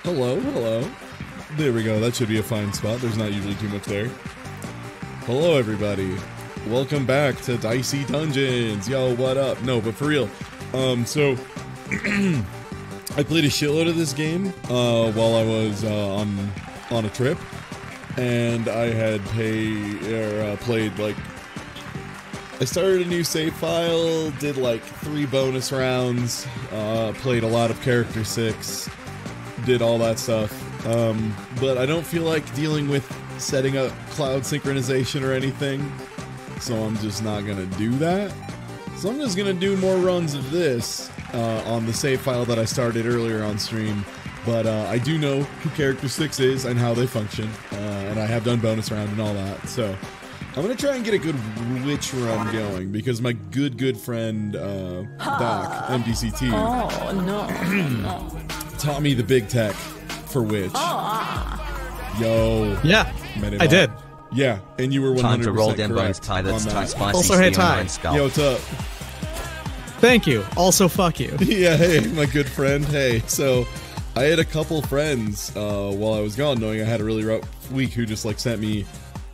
Hello, hello. There we go. That should be a fine spot. There's not usually too much there. Hello, everybody. Welcome back to Dicey Dungeons. Yo, what up? No, but for real. So I played a shitload of this game while I was on a trip, and I had played like. I started a new save file, did like 3 bonus rounds, played a lot of Character 6, did all that stuff, but I don't feel like dealing with setting up cloud synchronization or anything, so I'm just not gonna do that. So I'm just gonna do more runs of this on the save file that I started earlier on stream, but I do know who Character 6 is and how they function, and I have done bonus round and all that, so I'm gonna try and get a good witch run going because my good friend Doc MDCT taught me the big tech for witch. Yo, yeah, I did. Yeah, and you were 100% Time to roll them bones, correct Ty. That's on Ty that. Spicy. Also, hey, Ty. Yo, what's up? Thank you. Also, fuck you. Yeah, hey, my good friend. Hey, so I had a couple friends while I was gone, knowing I had a really rough week, who just like sent me,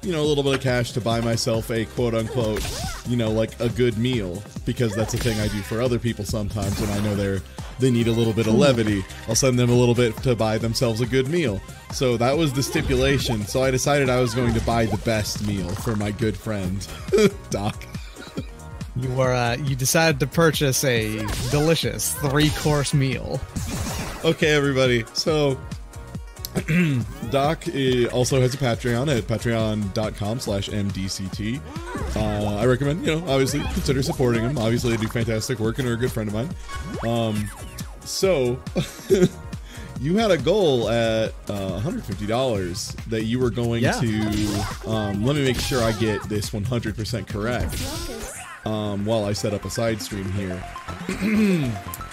you know, a little bit of cash to buy myself a quote-unquote, you know, like a good meal, because that's a thing I do for other people sometimes when I know they need a little bit of levity. I'll send them a little bit to buy themselves a good meal. So that was the stipulation. So I decided I was going to buy the best meal for my good friend, Doc. You decided to purchase a delicious 3-course meal. Okay, everybody. So Doc also has a Patreon at patreon.com/mdct. I recommend, you know, obviously consider supporting him. Obviously, they do fantastic work and are a good friend of mine. So you had a goal at $150 that you were going to. Let me make sure I get this 100% correct while I set up a side stream here.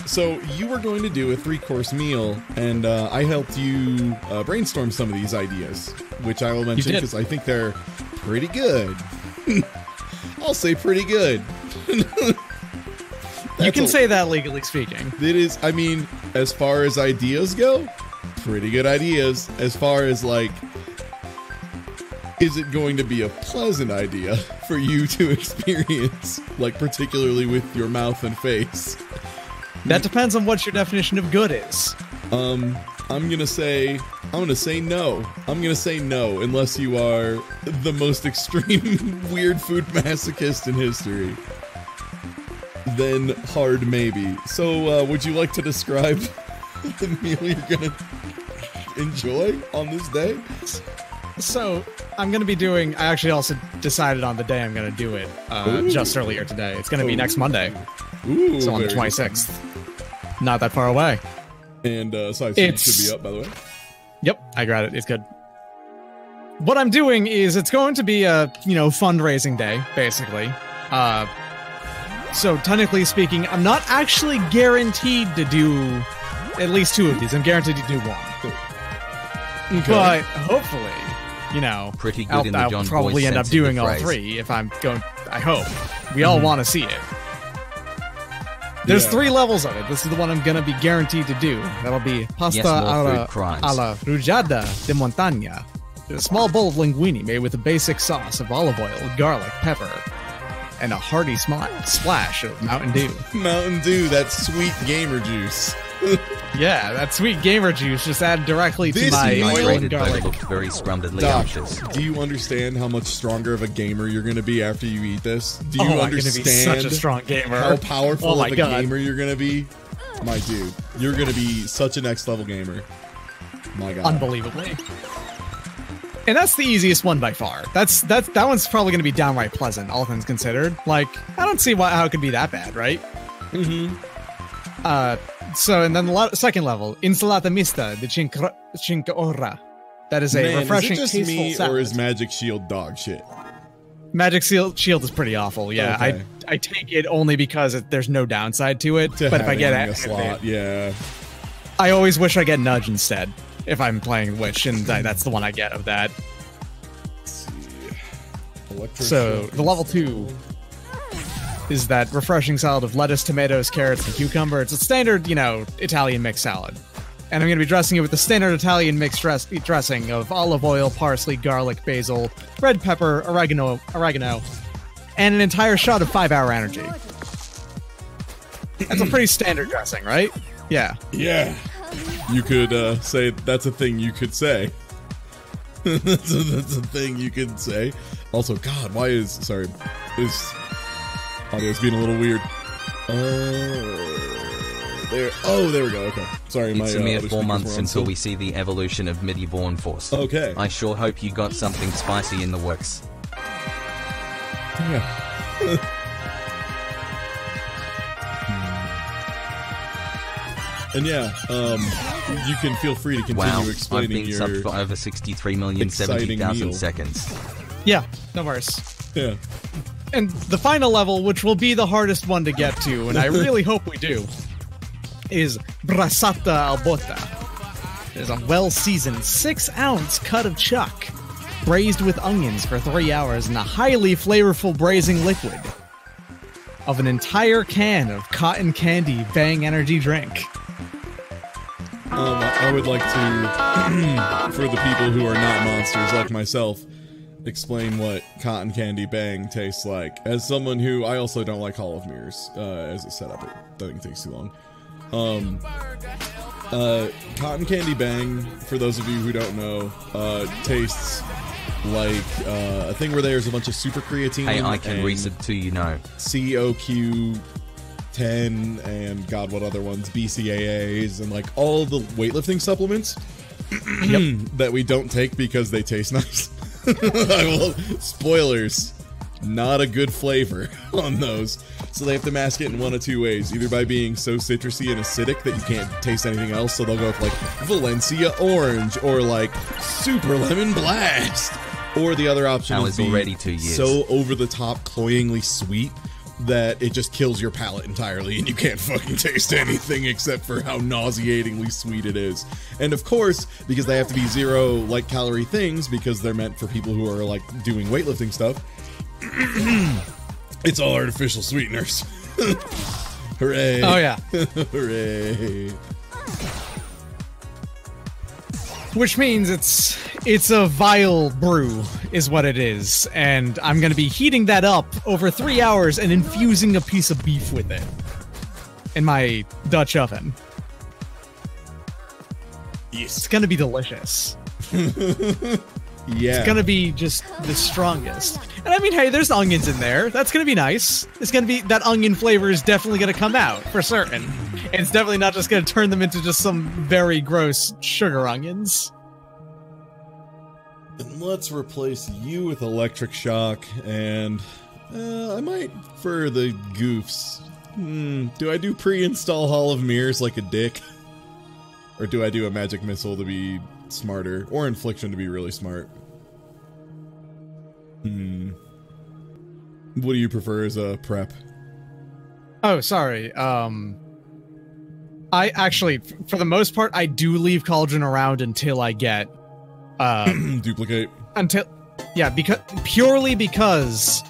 So you were going to do a 3-course meal, and I helped you brainstorm some of these ideas, which I will mention because I think they're pretty good. I'll say pretty good. You can say that legally speaking. It is, I mean, as far as ideas go, pretty good ideas. As far as like, is it going to be a pleasant idea for you to experience, like particularly with your mouth and face? That depends on what your definition of good is. I'm gonna say no. I'm gonna say no, unless you are the most extreme weird food masochist in history. Then hard maybe. So, would you like to describe the meal you're gonna enjoy on this day? So, I'm gonna be doing, I actually also decided on the day I'm gonna do it, just earlier today. It's gonna be next Monday. Ooh, so on the 26th. Not that far away. And side stream should be up, by the way. Yep, I got it. It's good. What I'm doing is it's going to be a, you know, fundraising day, basically. So technically speaking, I'm not actually guaranteed to do at least 2 of these. I'm guaranteed to do 1. Okay. But hopefully, you know, pretty good I'll probably end up doing all 3 if I'm going. I hope. We all want to see it. There's 3 levels of it. This is the one I'm gonna be guaranteed to do. That'll be pasta alla rugiada de montaña. A small bowl of linguine made with a basic sauce of olive oil, garlic, pepper, and a hearty splash of Mountain Dew. Mountain Dew, that sweet gamer juice. Yeah, that sweet gamer juice just added directly to my oil and garlic. Very scrumptedly Doc, do you understand how much stronger of a gamer you're going to be after you eat this? Do you understand I'm gonna be such a strong gamer. How powerful of a gamer you're going to be? My dude, you're going to be such a next level gamer. My God. Unbelievably. And that's the easiest one by far. That one's probably going to be downright pleasant, all things considered. Like, I don't see how it could be that bad, right? Mm-hmm. So, and then the second level, Insalata Mista de Cinque Ora. That is a refreshing, is it just tasteful me, salad. or is Magic Shield dog shit? Magic Shield is pretty awful, yeah. Okay. I take it only because there's no downside to it. But if I get a slot, yeah. I always wish I get Nudge instead if I'm playing Witch, and that's the one I get of that. Let's see. So the level 2 is that refreshing salad of lettuce, tomatoes, carrots, and cucumber. It's a standard, you know, Italian mixed salad. And I'm going to be dressing it with the standard Italian mixed dressing of olive oil, parsley, garlic, basil, red pepper, oregano, and an entire shot of 5-hour energy. That's a pretty standard dressing, right? Yeah. Yeah. You could say that's a thing you could say. that's a thing you could say. Also, God, why is this audio's being a little weird? There we go. Okay, sorry. It's a mere 4 months until we see the evolution of MIDI-born Force. Okay. I sure hope you got something spicy in the works. Yeah. And yeah, you can feel free to continue explaining I've been subbed for over 63,070,000 seconds. Yeah, no worries. Yeah. And the final level, which will be the hardest one to get to, and I really hope we do, is Brassata al Botta. It is a well-seasoned 6-ounce cut of chuck, braised with onions for 3 hours in a highly flavorful braising liquid of an entire can of cotton candy Bang energy drink. I would like to, for the people who are not monsters like myself, explain what cotton candy Bang tastes like. As someone who, I also don't like Hall of Mirrors as a setup. It doesn't take too long. Cotton candy Bang, for those of you who don't know, tastes like a thing where there's a bunch of super creatine. Hey, I can reset to you know. COQ10 and God, what other ones? BCAAs and like all the weightlifting supplements that we don't take because they taste nice. Spoilers, not a good flavor on those. So they have to mask it in one of two ways, either by being so citrusy and acidic that you can't taste anything else, so they'll go with like Valencia Orange or like Super Lemon Blast, or the other option is already 2 years. So over the top, cloyingly sweet that it just kills your palate entirely and you can't fucking taste anything except for how nauseatingly sweet it is. And of course, because they have to be 0 like calorie things because they're meant for people who are like doing weightlifting stuff, it's all artificial sweeteners. Hooray. Oh yeah. Hooray. Which means it's a vile brew, is what it is, and I'm gonna be heating that up over 3 hours and infusing a piece of beef with it in my Dutch oven. Yes. It's gonna be delicious. Yeah. It's gonna be just the strongest. And I mean, hey, there's onions in there. That's gonna be nice. It's gonna be, that onion flavor is definitely gonna come out, for certain. And it's definitely not just gonna turn them into just some very gross sugar onions. And let's replace you with electric shock, and I might, for the goofs, do I do pre-install Hall of Mirrors like a dick? Or do I do a magic missile to be smarter, or infliction to be really smart? What do you prefer as a prep? Oh, sorry. I actually, for the most part, I do leave Cauldron around until I get duplicate. Yeah, purely because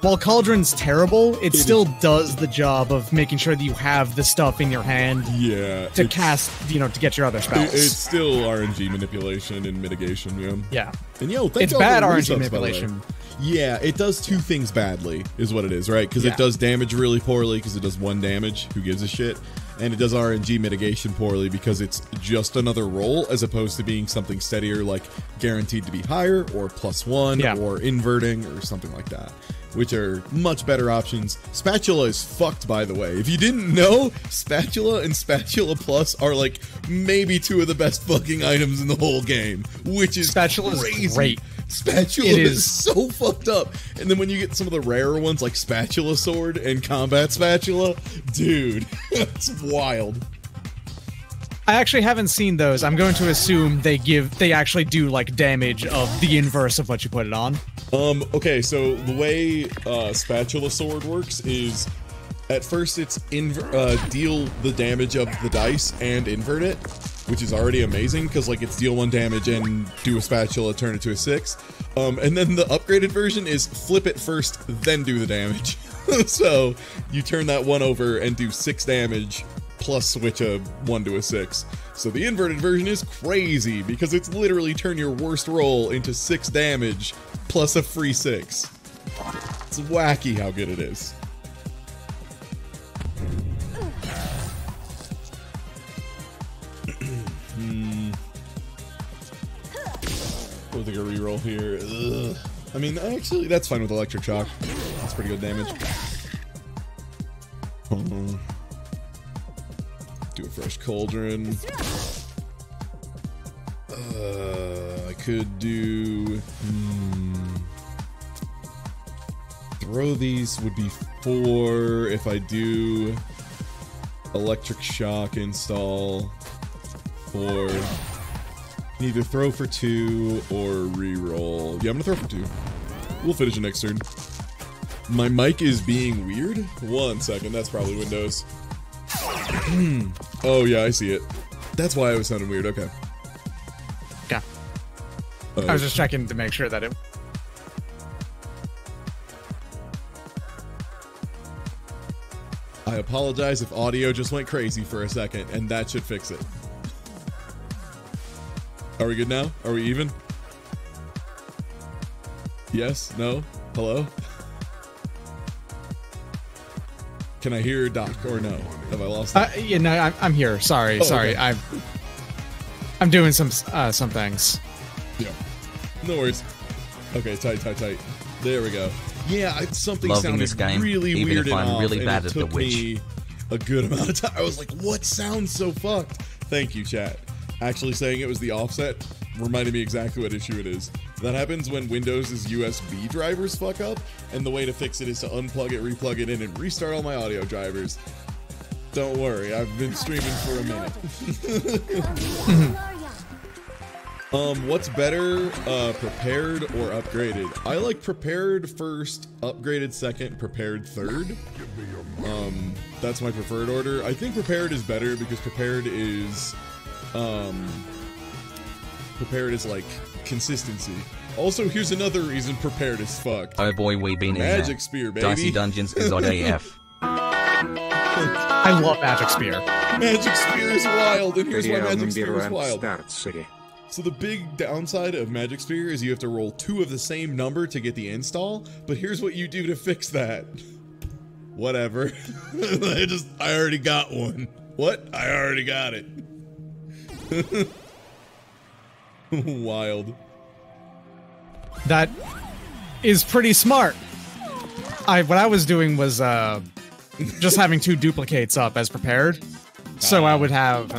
while Cauldron's terrible, it still does the job of making sure that you have the stuff in your hand. Yeah, to cast, to get your other spells. It's still RNG manipulation and mitigation, Yeah. And it's bad RNG manipulation. Yeah, it does two things badly, is what it is, right? Because it does damage really poorly, because it does 1 damage, who gives a shit? And it does RNG mitigation poorly, because it's just another roll, as opposed to being something steadier, like guaranteed to be higher, or +1, or inverting, or something like that. Which are much better options. Spatula is fucked, by the way. If you didn't know, Spatula and Spatula Plus are like maybe 2 of the best fucking items in the whole game, which is Spatula crazy. Is great. Spatula is so fucked up. And then when you get some of the rarer ones like Spatula Sword and Combat Spatula, dude, that's wild. I actually haven't seen those. I'm going to assume they actually do like damage of the inverse of what you put it on. Okay, so the way Spatula Sword works is at first it's deal the damage of the dice and invert it, which is already amazing because like it's deal 1 damage and do a spatula, turn it to a 6. And then the upgraded version is flip it first, then do the damage. So you turn that 1 over and do 6 damage plus switch a 1 to a 6. So the inverted version is crazy because it's literally turn your worst roll into 6 damage plus a free 6. It's wacky how good it is. We'll take a reroll here. Ugh. I mean, actually, that's fine with electric shock. That's pretty good damage. Do a fresh cauldron. I could do. Throw these would be 4 if I do electric shock install 4. Either throw for 2 or reroll. Yeah, I'm gonna throw for 2. We'll finish it next turn. My mic is being weird. 1 second, that's probably Windows. Oh yeah, I see it. That's why I was sounding weird. Okay. Yeah. I was just checking to make sure that it. I apologize if audio just went crazy for a second, and that should fix it. Are we good now? Are we even? Yes? No? Hello? Can I hear Doc or no? Have I lost that? Yeah, no, I'm here. Sorry, sorry. Okay. I'm doing some things. Yeah. No worries. Okay, tight. There we go. Yeah, something Loving sounded this game, really even weird if I'm and off, really and bad it at the took witch. me a good amount of time. I was like, what sounds so fucked? Thank you, chat. Actually saying it was the offset reminded me exactly what issue it is. That happens when Windows' USB drivers fuck up, and the way to fix it is to unplug it, replug it in, and restart all my audio drivers. Don't worry, I've been streaming for a minute. What's better, prepared or upgraded? I like prepared first, upgraded second, prepared third. That's my preferred order. I think prepared is better because prepared is like consistency. Also, here's another reason prepared is fucked. Oh boy, we been Magic in Spear, baby. Dicey Dungeons is on AF. I love Magic Spear. Magic Spear is wild, and here's why Magic Spear is wild. So the big downside of Magic Spear is you have to roll 2 of the same number to get the install, but here's what you do to fix that. Whatever. I already got one. What? I already got it. Wild. That is pretty smart. What I was doing was just having 2 duplicates up as prepared. So I would have,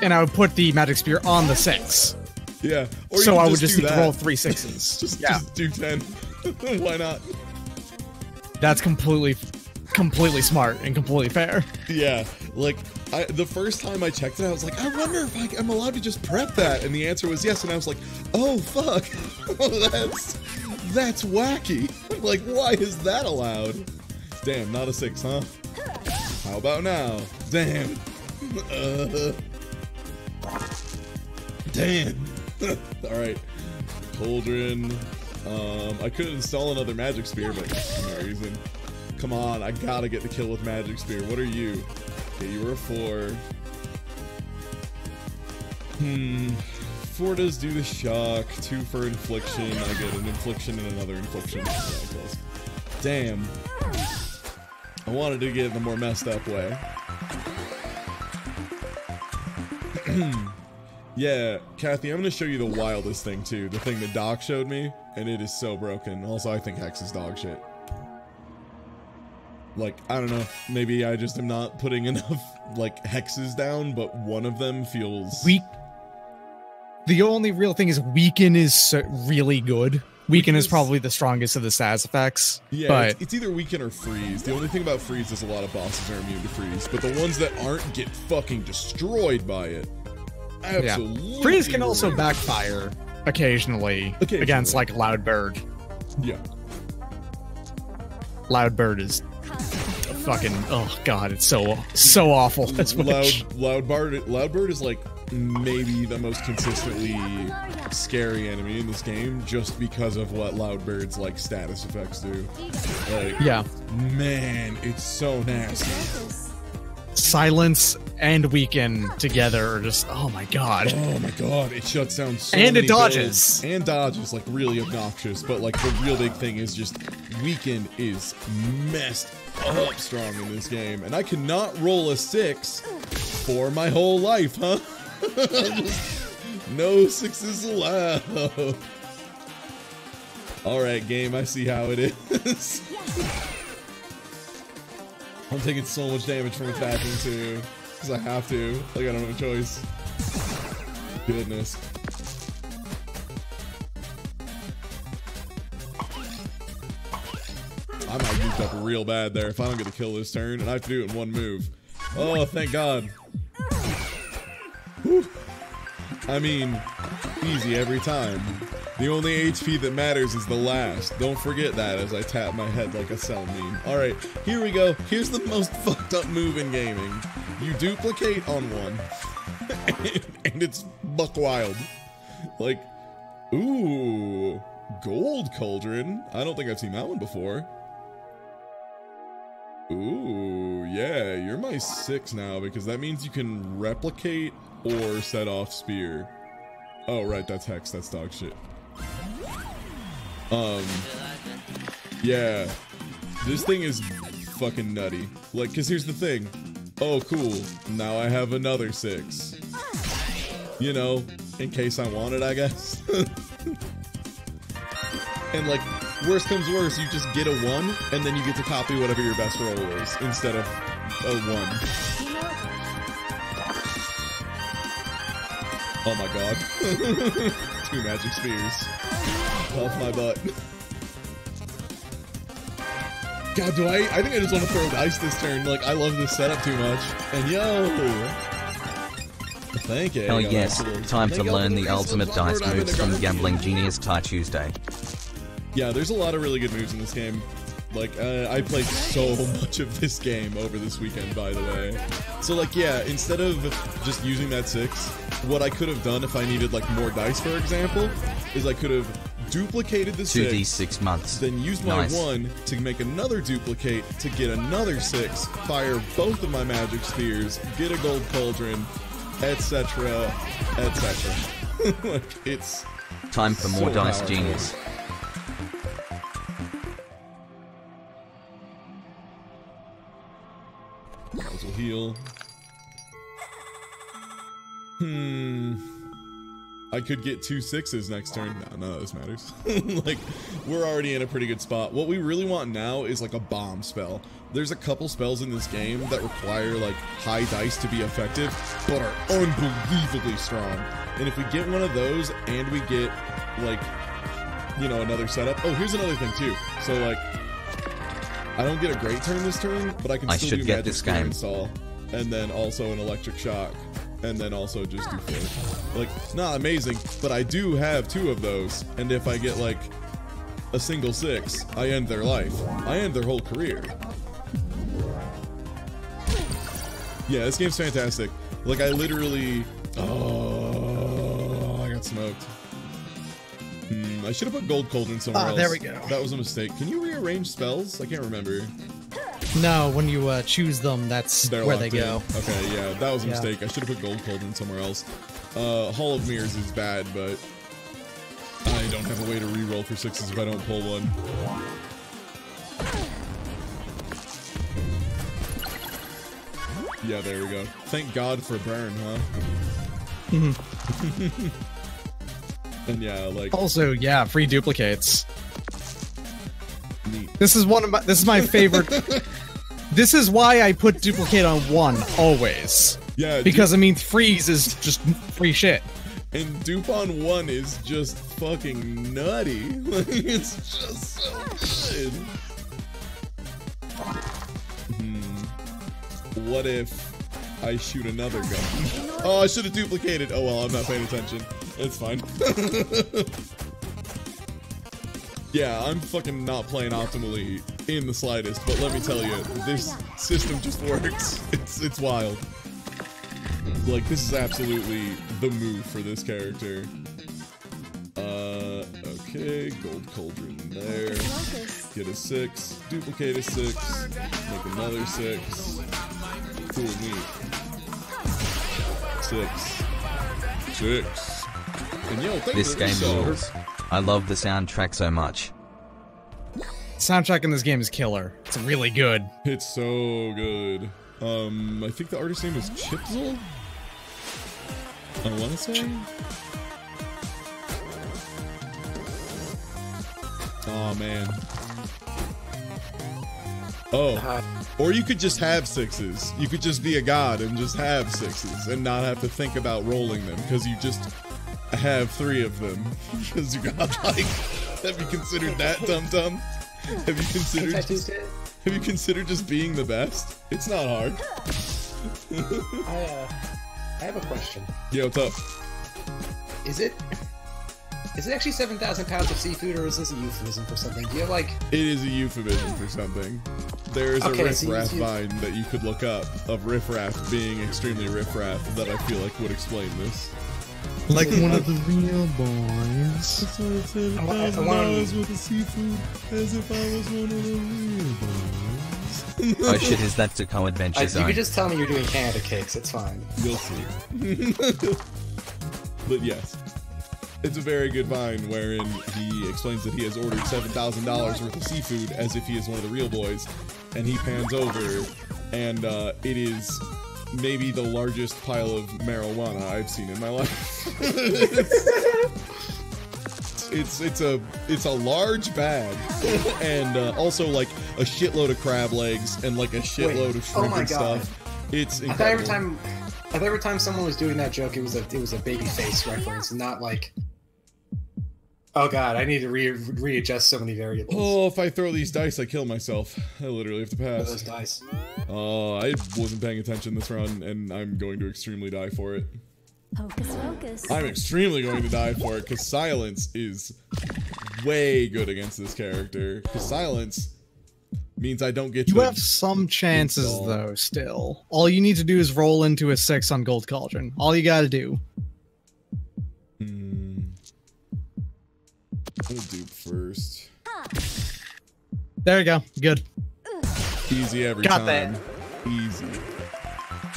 and I would put the Magic Spear on the 6. Yeah. Or so I would just need to roll 3 6s. just do 10. Why not? That's completely smart and completely fair. Yeah, like the first time I checked it, I was like, I wonder if I'm allowed to just prep that, and the answer was yes, and I was like, oh fuck, that's wacky. Like, why is that allowed? Damn, not a 6, huh? How about now? Damn. Damn. All right, Cauldron. I could install another Magic Spear, but for no reason. Come on, I gotta get the kill with Magic Spear. What are you? Okay, you were a 4. 4 does do the shock. 2 for infliction. I get an infliction and another infliction. Yeah, close. Damn. I wanted to get it the more messed up way. Yeah, Kathy, I'm gonna show you the wildest thing too. The thing that Doc showed me, and it is so broken. Also, I think Hex is dog shit. Like, I don't know, maybe I just am not putting enough, like, hexes down, but one of them feels... The only real thing is Weaken is really good. Weaken is probably the strongest of the status effects. Yeah, but it's either Weaken or Freeze. The only thing about Freeze is a lot of bosses are immune to Freeze, but the ones that aren't get fucking destroyed by it. Absolutely. Yeah. Freeze can also backfire occasionally against, like, Loudbird. Yeah. Loudbird is... fucking, oh god, it's so awful. That's Loudbird is like maybe the most consistently scary enemy in this game, just because of what Loudbird's like status effects do. Like, yeah, man, it's so nasty. silence and weaken together are just, oh my god. Oh my god, it shuts down so and many it dodges. builds. And dodges, like, really obnoxious. But, like, the real big thing is just weaken is messed up strong in this game. And I cannot roll a 6 for my whole life, huh? No 6s allowed. Alright, game, I see how it is. I'm taking so much damage from attacking too. Because I have to. Like, I don't have a choice. Goodness. I might goofed up real bad there if I don't get to kill this turn, and I have to do it in one move. Oh, thank God. Whew. I mean, easy every time. The only HP that matters is the last. Don't forget that as I tap my head like a cell meme. Alright, here we go. Here's the most fucked up move in gaming. You duplicate on one. and it's buck wild. Like, ooh, gold cauldron. I don't think I've seen that one before. Ooh, yeah, you're my 6 now because that means you can replicate or set off spear. Oh, right, that's hex. That's dog shit. Yeah, this thing is fucking nutty. Like, cause here's the thing. Oh, cool. Now I have another 6. You know, in case I want it, I guess. And like, worst comes worst, you just get a 1, and then you get to copy whatever your best roll is, instead of a 1. Oh my god. 2 magic spheres. Off my butt. God, I think I just want to throw dice this turn. Like, I love this setup too much. And yo! Thank you. Hell yes, time to learn the ultimate dice moves from gambling genius TieTuesday. Yeah, there's a lot of really good moves in this game. Like, I played so much of this game over this weekend, by the way. So, like, yeah, instead of just using that 6, what I could have done if I needed, like, more dice, for example, is I could have duplicated the 6, 2d6 months. Then used my 1 to make another duplicate to get another 6, fire both of my magic spheres, get a gold cauldron, etc., etc. Like, it's time for more so dice, powerful. genius. Miles will heal. I could get 2 6s next turn. No, none of this matters. Like, we're already in a pretty good spot. What we really want now is like a bomb spell. There's a couple spells in this game that require like high dice to be effective, but are unbelievably strong. And if we get one of those and we get like, you know, another setup. Oh, here's another thing too. So like, I don't get a great turn this turn, but I can still do magic sphere install, and then also an electric shock, and then also just do 4. Like, not amazing, but I do have 2 of those, and if I get like a single 6, I end their life. I end their whole career. Yeah, this game's fantastic. Like, I literally... Oh, I got smoked. I should have put gold cauldron somewhere else. There we go. That was a mistake. Can you rearrange spells? I can't remember. No, when you choose them, that's where they go. Okay, yeah, that was a mistake. I should have put gold cauldron somewhere else. Hall of Mirrors is bad, but I don't have a way to reroll for 6s if I don't pull one. Yeah, there we go. Thank God for burn, huh? And yeah, like, also, yeah, free duplicates. Neat. This is my favorite. This is why I put duplicate on 1 always. Yeah, because I mean, freeze is just free shit. And dupe on 1 is just fucking nutty. Like, it's just so good. What if I shoot another gun? Oh, I should have duplicated. Oh well, I'm not paying attention. It's fine. Yeah, I'm fucking not playing optimally in the slightest, but let me tell you, this system just works. It's wild. Like, this is absolutely the move for this character. Okay, gold cauldron there. Get a 6, duplicate a 6, make another 6. Cool, neat. 6. And yo, this game rules. I love the soundtrack so much. Soundtrack in this game is killer. It's really good. It's so good. I think the artist's name is Chipzel? I want to say? Oh, man. Oh. Or you could just have 6s. You could just be a god and just have 6s and not have to think about rolling them because you just have 3 of them. Because you got like... Have you considered that, Tum-Tum? Have you considered just being the best? It's not hard. I have a question. Yeah, what's up? Is it actually 7,000 pounds of seafood, or is this a euphemism for something? Do you have like... It is a euphemism for something. There's a riffraff vine that you could look up of riffraff being extremely riffraff that I feel like would explain this. Like one of the real boys. That's why I said $1,000 worth of seafood, as if I was one of the real boys. Oh shit, is that to co-adventure zone? You could just tell me you're doing Canada cakes, it's fine. You'll see. But yes. It's a very good vine wherein he explains that he has ordered $7,000 worth of seafood as if he is one of the real boys, and he pans over, and it is maybe the largest pile of marijuana I've seen in my life. it's a large bag, and also like a shitload of crab legs and like a shitload of shrimp and stuff. It's incredible. I thought every time someone was doing that joke, it was a baby face reference, not like, oh god, I need to readjust so many variables. Oh, if I throw these dice, I kill myself. I literally have to pass. Those dice. I wasn't paying attention this run, and I'm going to extremely die for it. Hocus pocus. I'm extremely going to die for it, because Silence is way good against this character. Because Silence means I don't get to... You have some chances, though, still. All you need to do is roll into a 6 on Gold Cauldron. All you gotta do. I'll dupe first. There you go. Good. Easy every Got time. that. Easy.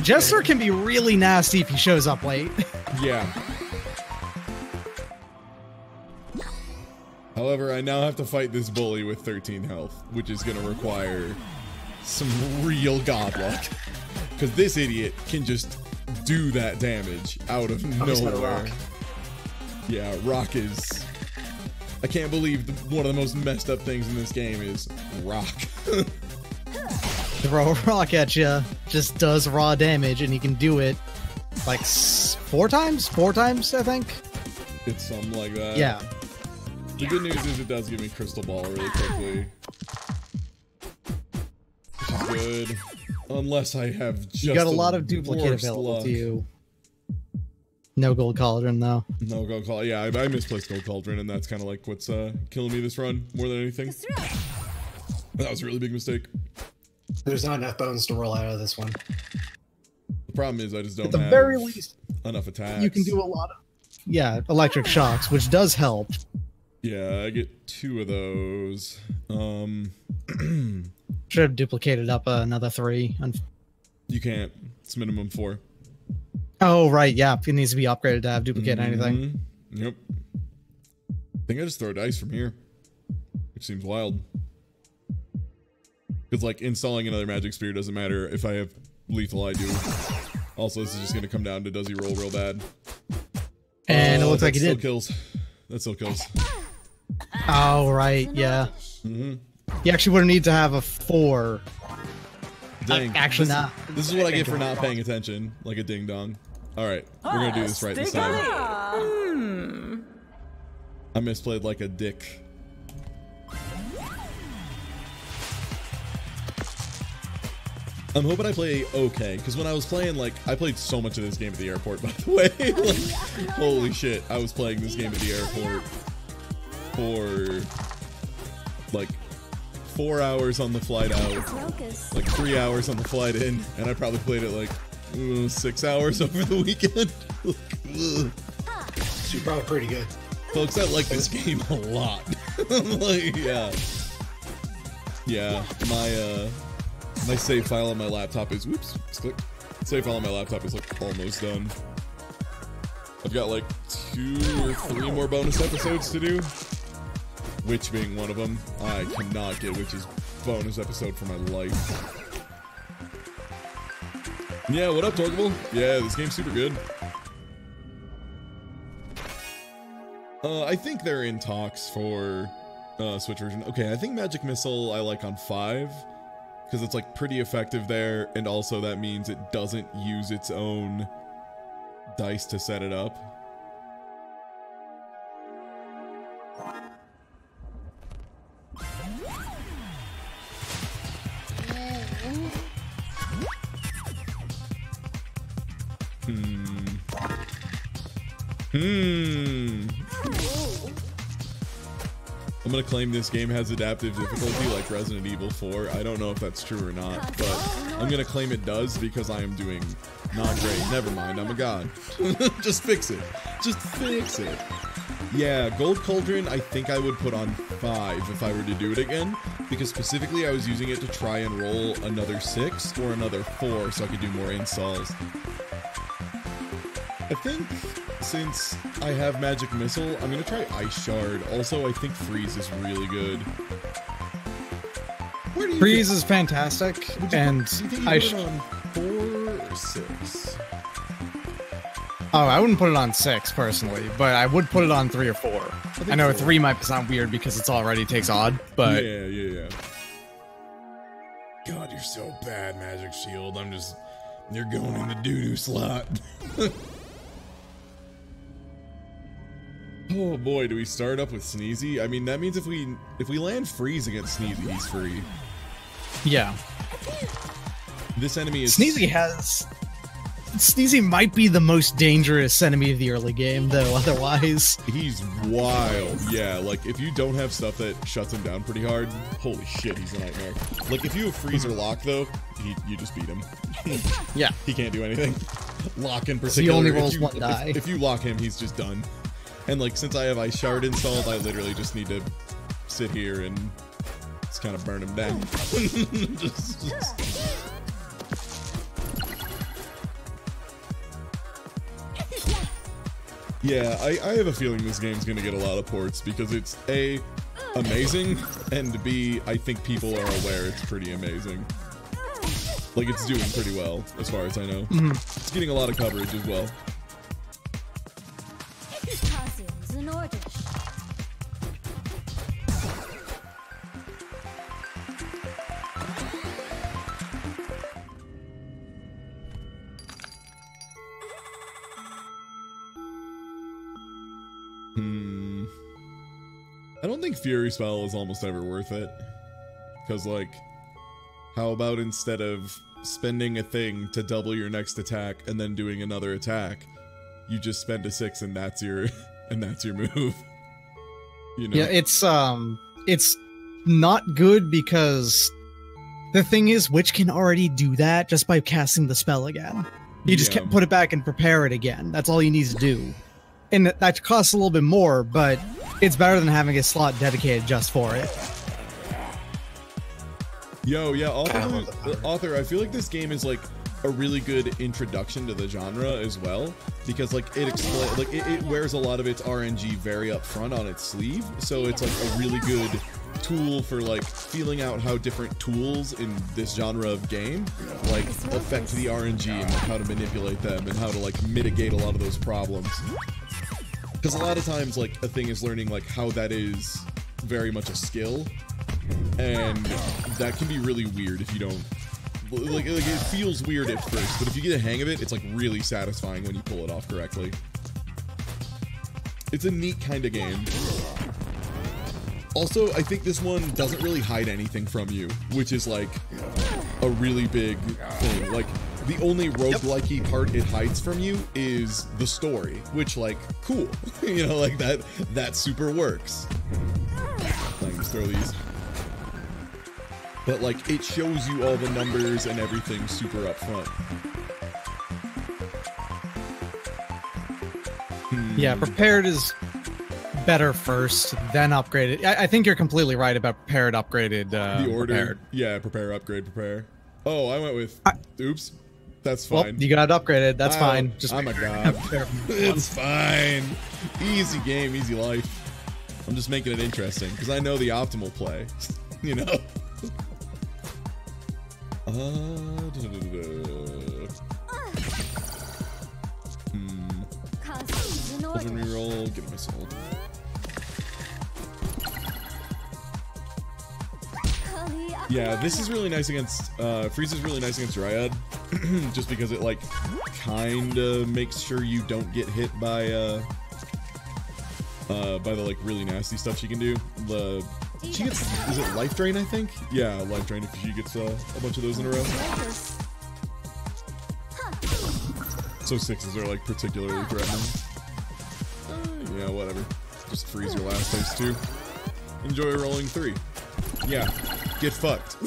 Jester can be really nasty if he shows up late. Yeah. However, I now have to fight this bully with 13 health, which is going to require some real god luck. Because this idiot can just do that damage out of nowhere. Yeah, rock is... I can't believe one of the most messed up things in this game is rock. Throw a rock at you, just does raw damage, and he can do it like 4 times? 4 times, I think? It's something like that. Yeah. The good news is it does give me Crystal Ball really quickly. Which is good. Unless I have just You got a lot of duplicate available to you. No Gold Cauldron, though. No Gold Cauldron. Yeah, I misplaced Gold Cauldron, and that's kind of like what's killing me this run more than anything. That was a really big mistake. There's not enough bones to roll out of this one. The problem is I just don't At the have very least, enough attacks. you can do a lot of... Yeah, electric shocks, which does help. Yeah, I get 2 of those. Should have duplicated up another 3. You can't. It's minimum 4. Oh, right, yeah. It needs to be upgraded to have duplicate anything. Yep. I think I just throw dice from here. Which seems wild. Because, like, installing another magic spear doesn't matter if I have lethal, I do. Also, this is just going to come down to does he roll real bad. And it looks like he did. Kills. That still kills. Oh, right, yeah. You actually would need to have a 4. Dang. Actually, not. This is what I get for not paying attention, like a ding dong. Alright, we're gonna do this right this time. I misplayed like a dick. I'm hoping I play okay, because when I was playing, like, I played so much of this game at the airport, by the way. Like, holy shit, I was playing this game at the airport for, like, 4 hours on the flight out, like 3 hours on the flight in, and I probably played it, like, 6 hours over the weekend. She's probably pretty good. Folks, I like this game a lot. Like, yeah. Yeah, My save file on my laptop is, whoops, click. Save file on my laptop is like almost done. I've got like 2 or 3 more bonus episodes to do. Witch being one of them. I cannot get Witch's bonus episode for my life. Yeah, what up, Torgable? Yeah, this game's super good. I think they're in talks for Switch version. Okay, I think Magic Missile I like on 5. Because it's like pretty effective there, and also that means it doesn't use its own dice to set it up. I'm gonna claim this game has adaptive difficulty like Resident Evil 4. I don't know if that's true or not, but I'm gonna claim it does because I am doing not great. Never mind, I'm a god. Just fix it. Just fix it. Yeah, Gold Cauldron I think I would put on 5 if I were to do it again, because specifically I was using it to try and roll another 6 or another 4 so I could do more installs. I think since I have Magic Missile, I'm gonna try Ice Shard. Also, I think Freeze is really good. Freeze is fantastic, and Ice on 4 or 6. Oh, I wouldn't put it on 6 personally, but I would put it on 3 or 4. I know 3 might sound weird because it's already takes odd, but yeah. God, you're so bad, Magic Shield. You're going in the doo-doo slot. Oh boy, do we start up with Sneezy? I mean, that means if we land Freeze against Sneezy, he's free. Yeah. This enemy is... Sneezy might be the most dangerous enemy of the early game, though, otherwise. He's wild. Yeah, like, if you don't have stuff that shuts him down pretty hard, holy shit, he's a nightmare. Like, if you have Freeze or Lock, though, you just beat him. Yeah. He can't do anything. Lock in particular. He only rolls 1 die. If you lock him, he's just done. And like, since I have Ice Shard installed, I literally just need to sit here and just kind of burn him down. Yeah, I have a feeling this game's gonna get a lot of ports because it's A, amazing, and B, I think people are aware it's pretty amazing. Like, it's doing pretty well, as far as I know. It's getting a lot of coverage as well. I don't think Fury Spell is almost ever worth it. Because, like, how about instead of spending a thing to double your next attack and then doing another attack, you just spend a 6 and that's your move. You know? Yeah, it's not good because the thing is, Witch can already do that just by casting the spell again. You just can't put it back and prepare it again. That's all you need to do. And that costs a little bit more, but it's better than having a slot dedicated just for it. Yo, yeah, Author, I feel like this game is like a really good introduction to the genre as well, because like it wears a lot of its RNG very upfront on its sleeve, so it's like a really good tool for like feeling out how different tools in this genre of game like affect the RNG and like how to manipulate them and how to like mitigate a lot of those problems. Because a lot of times like a thing is learning like how that is very much a skill, and that can be really weird if you don't like it feels weird at first, but if you get a hang of it, it's like really satisfying when you pull it off correctly. It's a neat kind of game. Also, I think this one doesn't really hide anything from you, which is like a really big thing. Like, the only roguelike-y part it hides from you is the story, which, like, cool. You know, like, that super works. I can just throw these. But, like, it shows you all the numbers and everything super up front. Yeah, prepared is better first, then upgraded. I think you're completely right about prepared, upgraded, the order. prepared. Yeah, prepare, upgrade, prepare. Oh, I went with... Oops. That's fine. Well, you got upgraded. That's fine. Just I'm a god. It's fine. Easy game, easy life. I'm just making it interesting because I know the optimal play. You know? Open reroll, get my soul. Yeah, this is really nice against, Freeze is really nice against Dryad, just because it, like, kinda makes sure you don't get hit by the, like, really nasty stuff she can do. She gets, is it Life Drain, I think? Yeah, Life Drain if she gets, a bunch of those in a row. So 6s are, like, particularly threatening. Yeah, whatever. Just freeze your last phase 2. Enjoy rolling 3. Yeah, get fucked.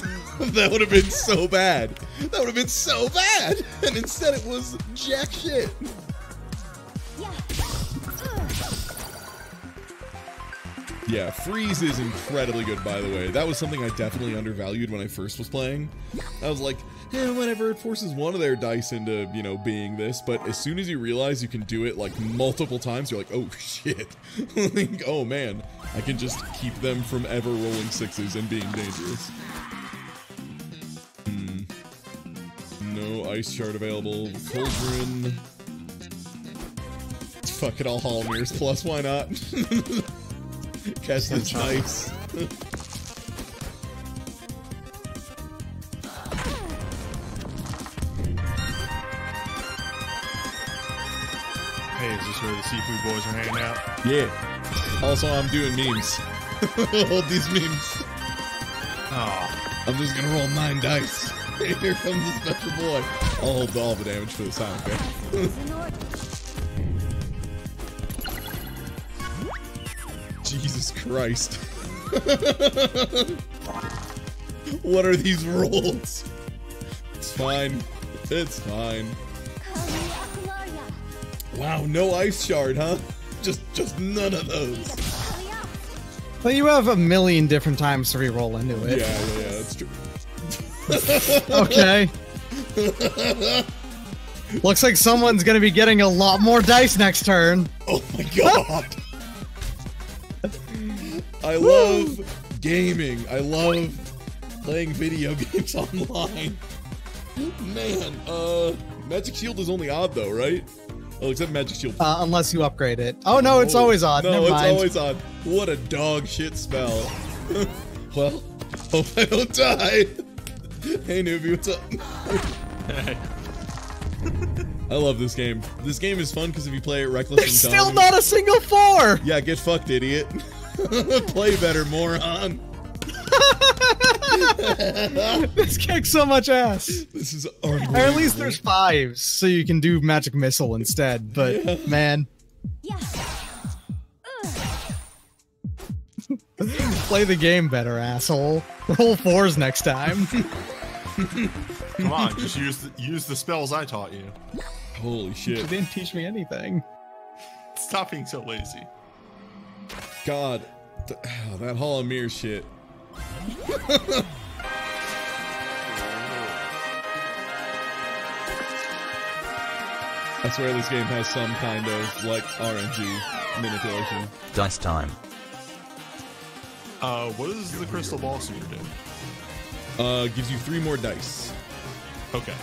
That would have been so bad. That would have been so bad. And instead it was jack shit. Yeah, freeze is incredibly good, by the way. That was something I definitely undervalued when I first was playing. I was like, yeah, whatever, it forces one of their dice into, you know, being this, but as soon as you realize you can do it, like, multiple times, you're like, oh, shit. Like, oh, man, I can just keep them from ever rolling 6s and being dangerous. No ice shard available. Cauldron. Fuck it, all Hall Mirrors plus, why not? Catch this nice. Hey, is this where the seafood boys are hanging out? Yeah. Also, I'm doing memes. Hold these memes. Oh. I'm just gonna roll 9 dice. Here comes the special boy. I'll hold all the damage for the sound, okay? Jesus Christ. What are these rolls? It's fine. It's fine. Wow, no ice shard, huh? Just none of those. Well, you have a million different times to re-roll into it. Yeah, that's true. Okay. Looks like someone's gonna be getting a lot more dice next turn. Oh my god! I love gaming. I love playing video games online. Man, Magic Shield is only odd though, right? Oh, except Magic Shield. Unless you upgrade it. Oh no, it's always odd. No, Never it's mind. always odd. What a dog shit spell. Well, hope I don't die. Hey newbie, what's up? I love this game. This game is fun because if you play it reckless There's and still dumb, not a single 4! yeah, get fucked, idiot. Play better, moron. This kicks so much ass. This is unbelievable. Or at least there's 5s, so you can do Magic Missile instead, but Yeah. man. Play the game better, asshole. Roll 4s next time. Come on, just use the spells I taught you. Holy You shit. didn't teach me anything. Stop being so lazy. God. That Hall of Mirrors shit. I swear this game has some kind of, like, RNG manipulation. Dice time. What does the crystal ball suitor do? Gives you 3 more dice. Okay.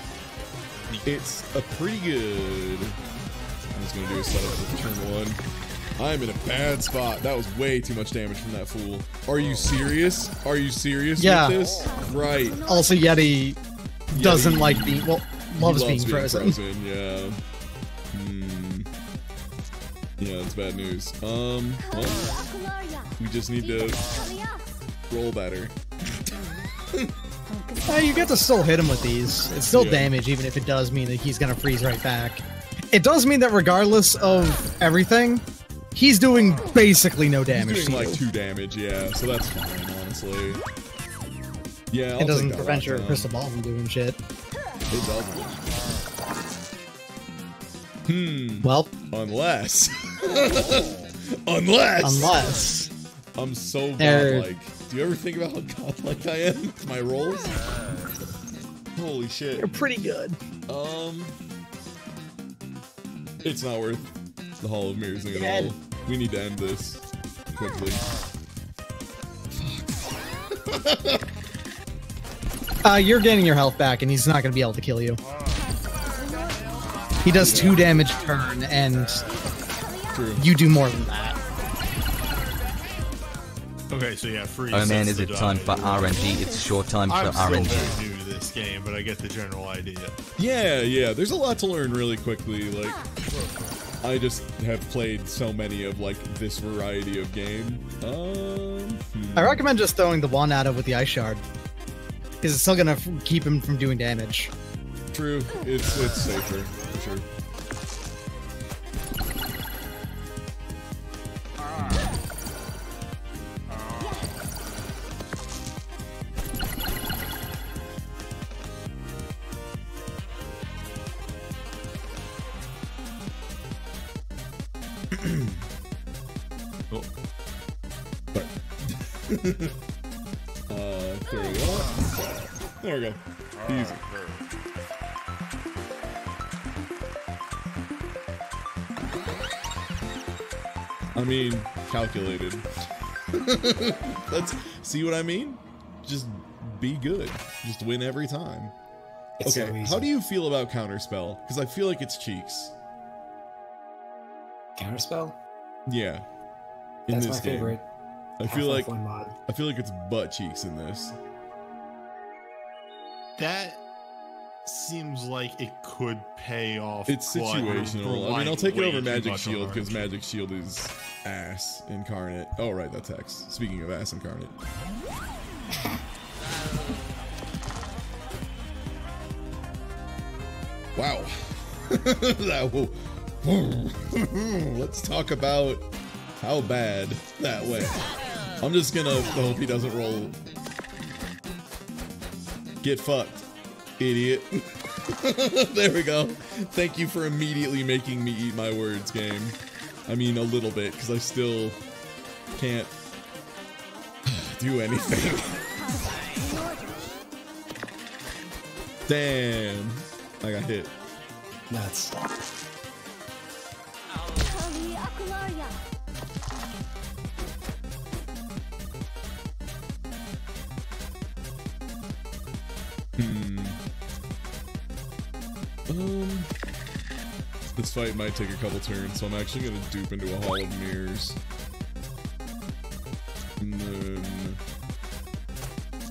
It's a pretty good... I'm just gonna do a setup for turn 1. I'm in a bad spot. That was way too much damage from that fool. Are you serious? Are you serious with this? Right. Also, Yeti doesn't Yeti- like being, well, loves being frozen. Yeah. Yeah, that's bad news. Well, we just need to roll better. You get to still hit him with these. It's still Yeah. damage, even if it does mean that he's gonna freeze right back. It does mean that regardless of everything, he's doing basically no damage. He's doing to like you. 2 damage, yeah, so that's fine, honestly. Yeah, I'll It doesn't take that prevent your lockdown. crystal ball from doing shit. It doesn't. Well, Unless. Unless. I'm so godlike. Do you ever think about how godlike I am with my rolls? Holy shit. You're pretty good. It's not worth the Hall of Mirrors thing at all. We need to end this quickly. You're getting your health back, and he's not going to be able to kill you. He does 2 damage a turn, and you do more than that. Okay, so yeah, freeze. Oh man, is it time for RNG? It's a short time for RNG. I'm still very new to this game, but I get the general idea. Yeah, there's a lot to learn really quickly. Like, I just have played so many of like this variety of game. I recommend just throwing the one at him with the ice shard, because it's still gonna keep him from doing damage. True, it's safer for sure. Oh. But there we go. There we go. Easy. I mean, calculated. Let's see what I mean? Just be good. Just win every time. It's okay, so easy. How do you feel about Counterspell? Because I feel like it's cheeks. Counterspell? Yeah. In That's this my game. favorite. I feel like mod. it's butt cheeks in this. That seems like it could pay off. It's but situational. I mean, I'll like take it way over too Magic much on Shield because RNG. Magic Shield is ass incarnate. Oh right, that's Hex. Speaking of ass incarnate. Wow. Let's talk about how bad that went. I'm just gonna hope he doesn't roll. Get fucked, idiot. There we go. Thank you for immediately making me eat my words, game. I mean, a little bit, because I still can't do anything. Damn. I got hit. Nuts. This fight might take a couple turns, so I'm actually gonna dupe into a Hall of Mirrors. And then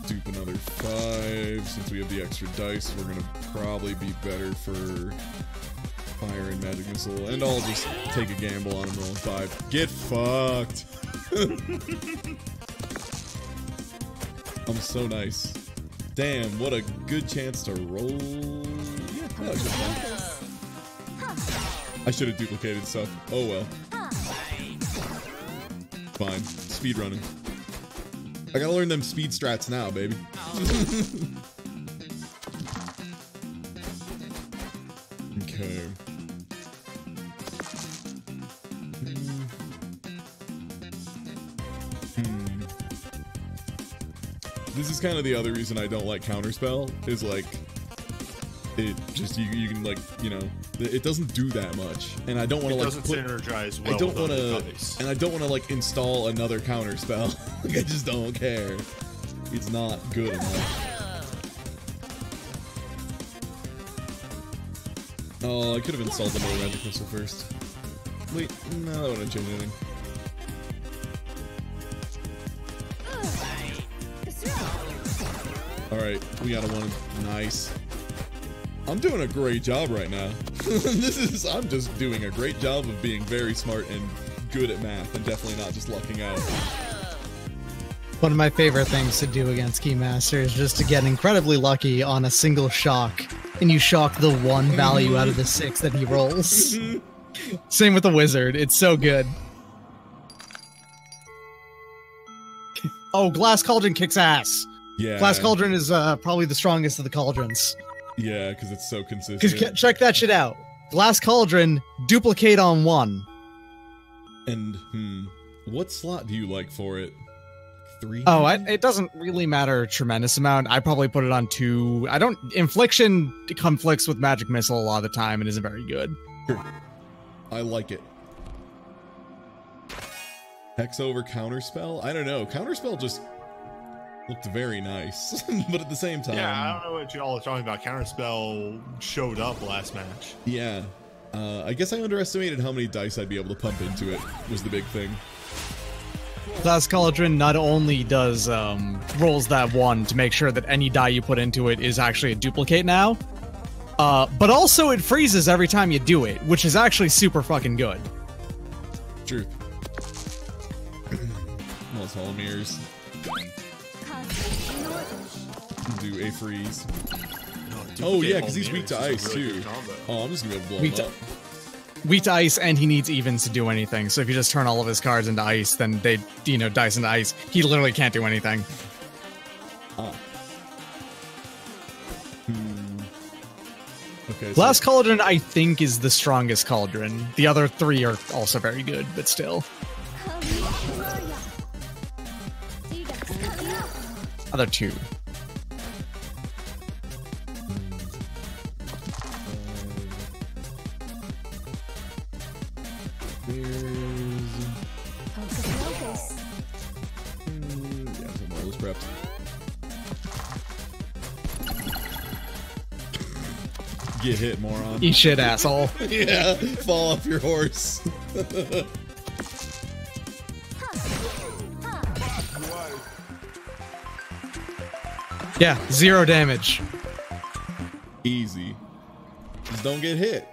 dupe another 5. Since we have the extra dice, we're gonna probably be better for Fire and Magic Missile. And I'll just take a gamble on him rolling 5. Get fucked! I'm so nice. Damn, what a good chance to roll. Yeah, that was fun. I should have duplicated stuff. Oh well. Fine. Speed running. I gotta learn them speed strats now, baby. Okay. This is kind of the other reason I don't like Counterspell, is like, it just, you can like, you know, it doesn't do that much, and I don't want to like doesn't synergize well. I don't want to, and I don't want to like install another Counterspell. Like I just don't care. It's not good enough. Oh, I could have installed another Magic Missile first. Wait, no, that wouldn't change anything. Alright, we got a 1. Nice. I'm doing a great job right now. I'm just doing a great job of being very smart and good at math, and definitely not just lucking out. One of my favorite things to do against Keymaster is just to get incredibly lucky on a single shock, and you shock the 1 value out of the 6 that he rolls. Same with the Wizard. It's so good. Oh, Glass Cauldron kicks ass. Yeah. Glass Cauldron is probably the strongest of the cauldrons. Yeah, because it's so consistent. Because check that shit out. Glass Cauldron, duplicate on 1. And, what slot do you like for it? 3? Oh, it doesn't really matter a tremendous amount. I probably put it on 2. Infliction conflicts with Magic Missile a lot of the time and isn't very good. Sure. I like it. Hex over Counterspell? I don't know. Counterspell just looked very nice, but at the same time... Yeah, I don't know what y'all are talking about. Counterspell showed up last match. Yeah. I guess I underestimated how many dice I'd be able to pump into it, was the big thing. Glass Cauldron not only does rolls that 1 to make sure that any die you put into it is actually a duplicate now, but also it freezes every time you do it, which is actually super fucking good. Truth. Those Holomirs. Do a freeze. Oh yeah, because he's weak to ice too. Oh, I'm just gonna be able to blow him up. Weak to ice, and he needs evens to do anything. So if you just turn all of his cards into ice, then they, dice into ice. He literally can't do anything. Ah. Okay. Glass Cauldron, I think, is the strongest cauldron. The other 3 are also very good, but still. Other 2. Prepped. Get hit, moron. Eat shit, asshole. Yeah, fall off your horse. Yeah, 0 damage. Easy. Just don't get hit.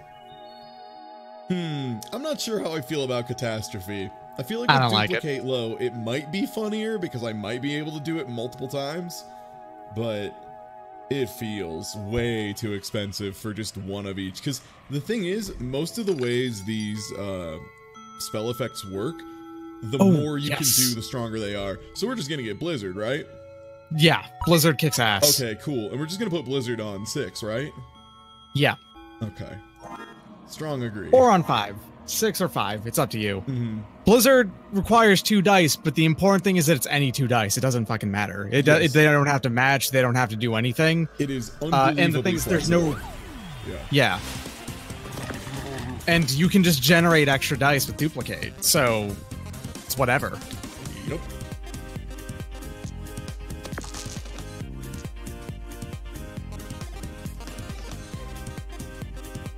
I'm not sure how I feel about Catastrophe. I feel like with Duplicate Low, it might be funnier because I might be able to do it multiple times, but it feels way too expensive for just 1 of each. Because the thing is, most of the ways these spell effects work, the more you can do, the stronger they are. So we're just gonna get Blizzard, right? Yeah, Blizzard kicks ass. Okay, cool. And we're just gonna put Blizzard on 6, right? Yeah. Okay. Strong agree. Or on 5. 6 or 5, it's up to you. Blizzard requires 2 dice, but the important thing is that it's any 2 dice. It doesn't fucking matter. They don't have to match. They don't have to do anything. It is unbelievably and the thing is, there's no... Yeah. And you can just generate extra dice with Duplicate, so it's whatever. Yep.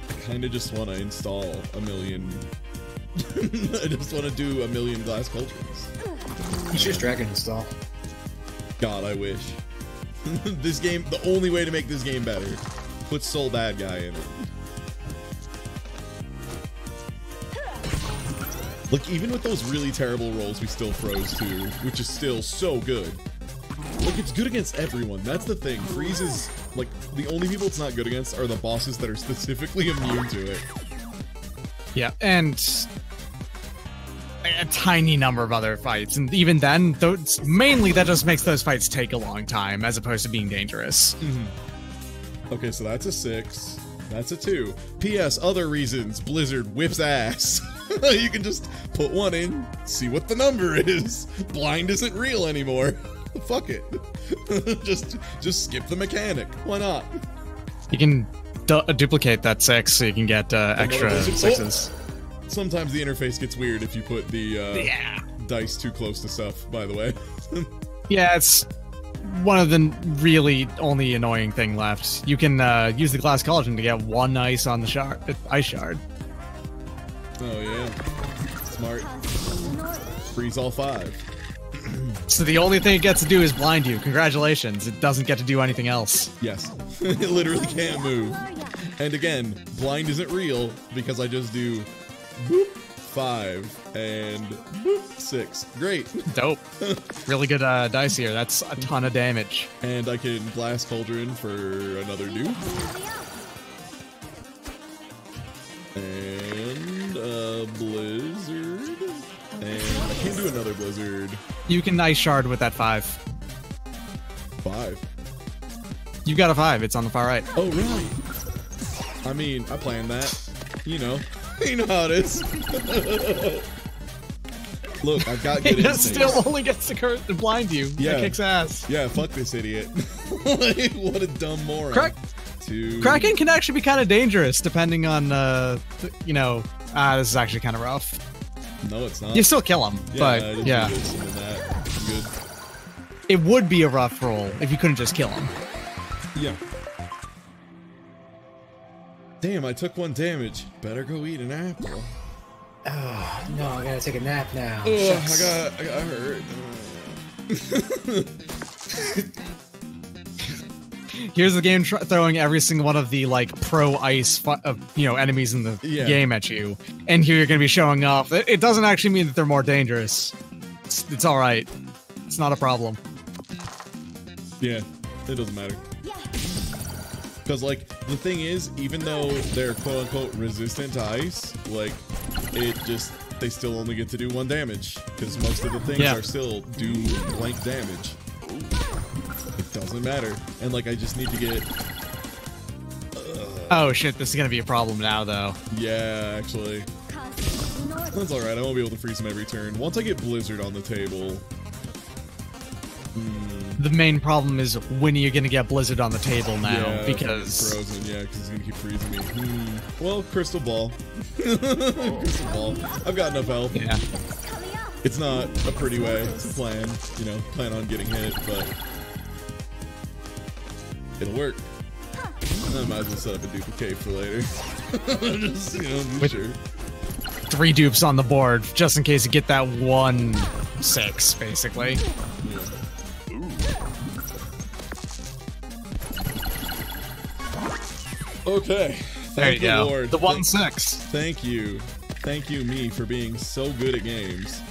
I kind of just want to install a million. I just want to do a million Glass Cauldrons. You should just drag and install. God, I wish. This game, the only way to make this game better, put Soul Bad Guy in it. Look, even with those really terrible rolls, we still froze too, which is still so good. Look, it's good against everyone. That's the thing. Freeze is, like, the only people it's not good against are the bosses that are specifically immune to it. Yeah, and a tiny number of other fights. And even then, mainly that just makes those fights take a long time, as opposed to being dangerous. Okay, so that's a 6. That's a 2. P.S. Other reasons Blizzard whips ass. You can just put 1 in, see what the number is. Blind isn't real anymore. Fuck it. just skip the mechanic. Why not? You can duplicate that 6 so you can get extra 6s. Sometimes the interface gets weird if you put the dice too close to stuff, by the way. Yeah, it's one of the really only annoying thing left. You can use the Glass Cauldron to get 1 ice on the ice shard. Oh yeah. Smart. Freeze all 5. So the only thing it gets to do is blind you. Congratulations. It doesn't get to do anything else. Yes. It literally can't move. And again, blind isn't real because I just do boop 5 and boop 6. Great. Dope. Really good dice here. That's a ton of damage. And I can Glass Cauldron for another dupe. And Blizzard. And I can't do another Blizzard. You can ice shard with that 5. 5. You got a 5. It's on the far right. Oh, right. I mean, I planned that. You know. You know how it is. Look, I've got good It instincts. still only gets to blind you. Yeah. That kicks ass. Yeah, fuck this idiot. Like, what a dumb moron. Kraken can actually be kind of dangerous depending on, you know, this is actually kind of rough. No, it's not. You still kill him, but yeah. Good. It would be a rough roll if you couldn't just kill him. Yeah. Damn, I took 1 damage. Better go eat an apple. Oh, no, I gotta take a nap now. Ugh, I got hurt. Here's the game throwing every single one of the like pro ice, enemies in the game at you, and here you're gonna be showing off. It doesn't actually mean that they're more dangerous. It's all right. It's not a problem. Yeah, it doesn't matter. Because like the thing is, even though they're quote unquote resistant to ice, like they still only get to do 1 damage because most of the things are still do blank damage. It doesn't matter, and like I just need to get. Oh shit! This is gonna be a problem now, though. Yeah, actually, that's all right. I won't be able to freeze him every turn. Once I get Blizzard on the table. The main problem is when you're gonna get Blizzard on the table now, because frozen. Yeah, because he's gonna keep freezing me. Well, Crystal Ball. Crystal Ball. I've got enough health. Yeah. It's not a pretty way to plan. You know, plan on getting hit, but it'll work. I might as well set up a duplicate for later. Just, you know, be sure. 3 dupes on the board, just in case you get that 1/6, basically. Yeah. Okay. There you go. Lord. The 1/6. Thank you. Thank you, me, for being so good at games.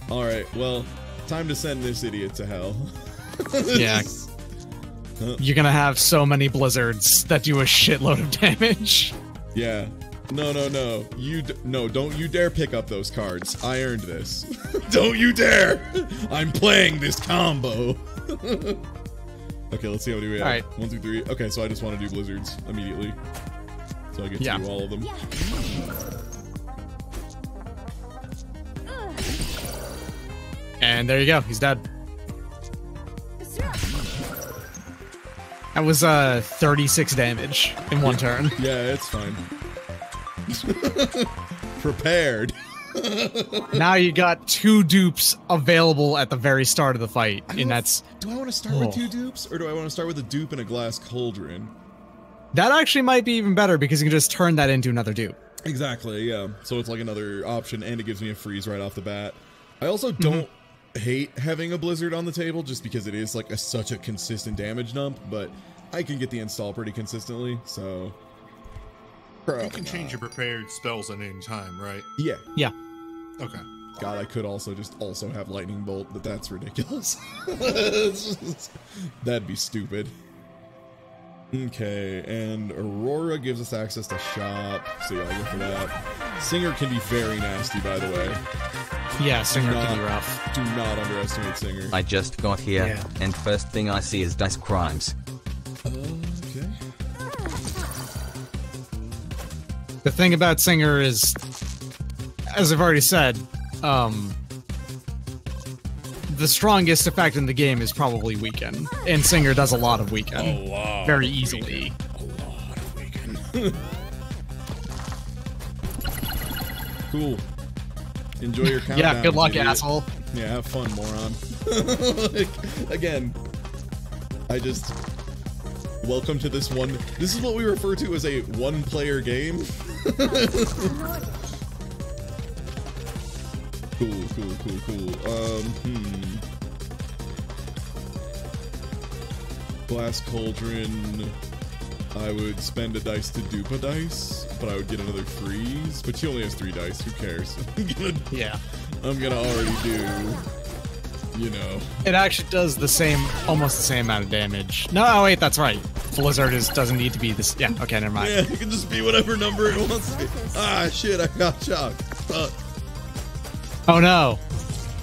Alright, well, time to send this idiot to hell. Yeah. You're gonna have so many blizzards that do a shitload of damage. Yeah. No. No, don't you dare pick up those cards. I earned this. Don't you dare! I'm playing this combo. Okay, let's see how many we have. Alright. 1, 2, 3. Okay, so I just want to do blizzards immediately. So I get to do all of them. And there you go, he's dead. That was 36 damage in 1 turn. Yeah, it's fine. Prepared. Now you got 2 dupes available at the very start of the fight, and that's... Do I want to start with 2 dupes, or do I want to start with a dupe and a glass cauldron? That actually might be even better, because you can just turn that into another dupe. Exactly, yeah. So it's like another option, and it gives me a freeze right off the bat. I also don't hate having a blizzard on the table, just because it is like such a consistent damage dump, but I can get the install pretty consistently, so... You can change your prepared spells at any time, right? Yeah. Yeah. Okay. God, I could also have lightning bolt, but that's ridiculous. That'd be stupid. Okay, and Aurora gives us access to shop, so yeah, I'll go for that. Singer can be very nasty, by the way. Yeah, Singer can be rough. Do not underestimate Singer. I just got here, and first thing I see is Dice Crimes. Okay. The thing about Singer is, as I've already said, the strongest effect in the game is probably Weaken, and Singer does a lot of Weaken. Very easily. A lot of Weaken. Cool. Enjoy your countdown. Yeah, good luck, idiot. asshole. Yeah, have fun, moron. Like, again, welcome to this one. This is what we refer to as a one-player game. Cool. Glass Cauldron. I would spend a dice to dupe a dice, but I would get another freeze. But she only has 3 dice. Who cares? I'm gonna already do. You know. It actually does almost the same amount of damage. No, oh wait, that's right. Blizzard doesn't need to be this. Yeah, okay, never mind. Yeah, it can just be whatever number it wants to be. Ah, shit, I got shocked. Oh no.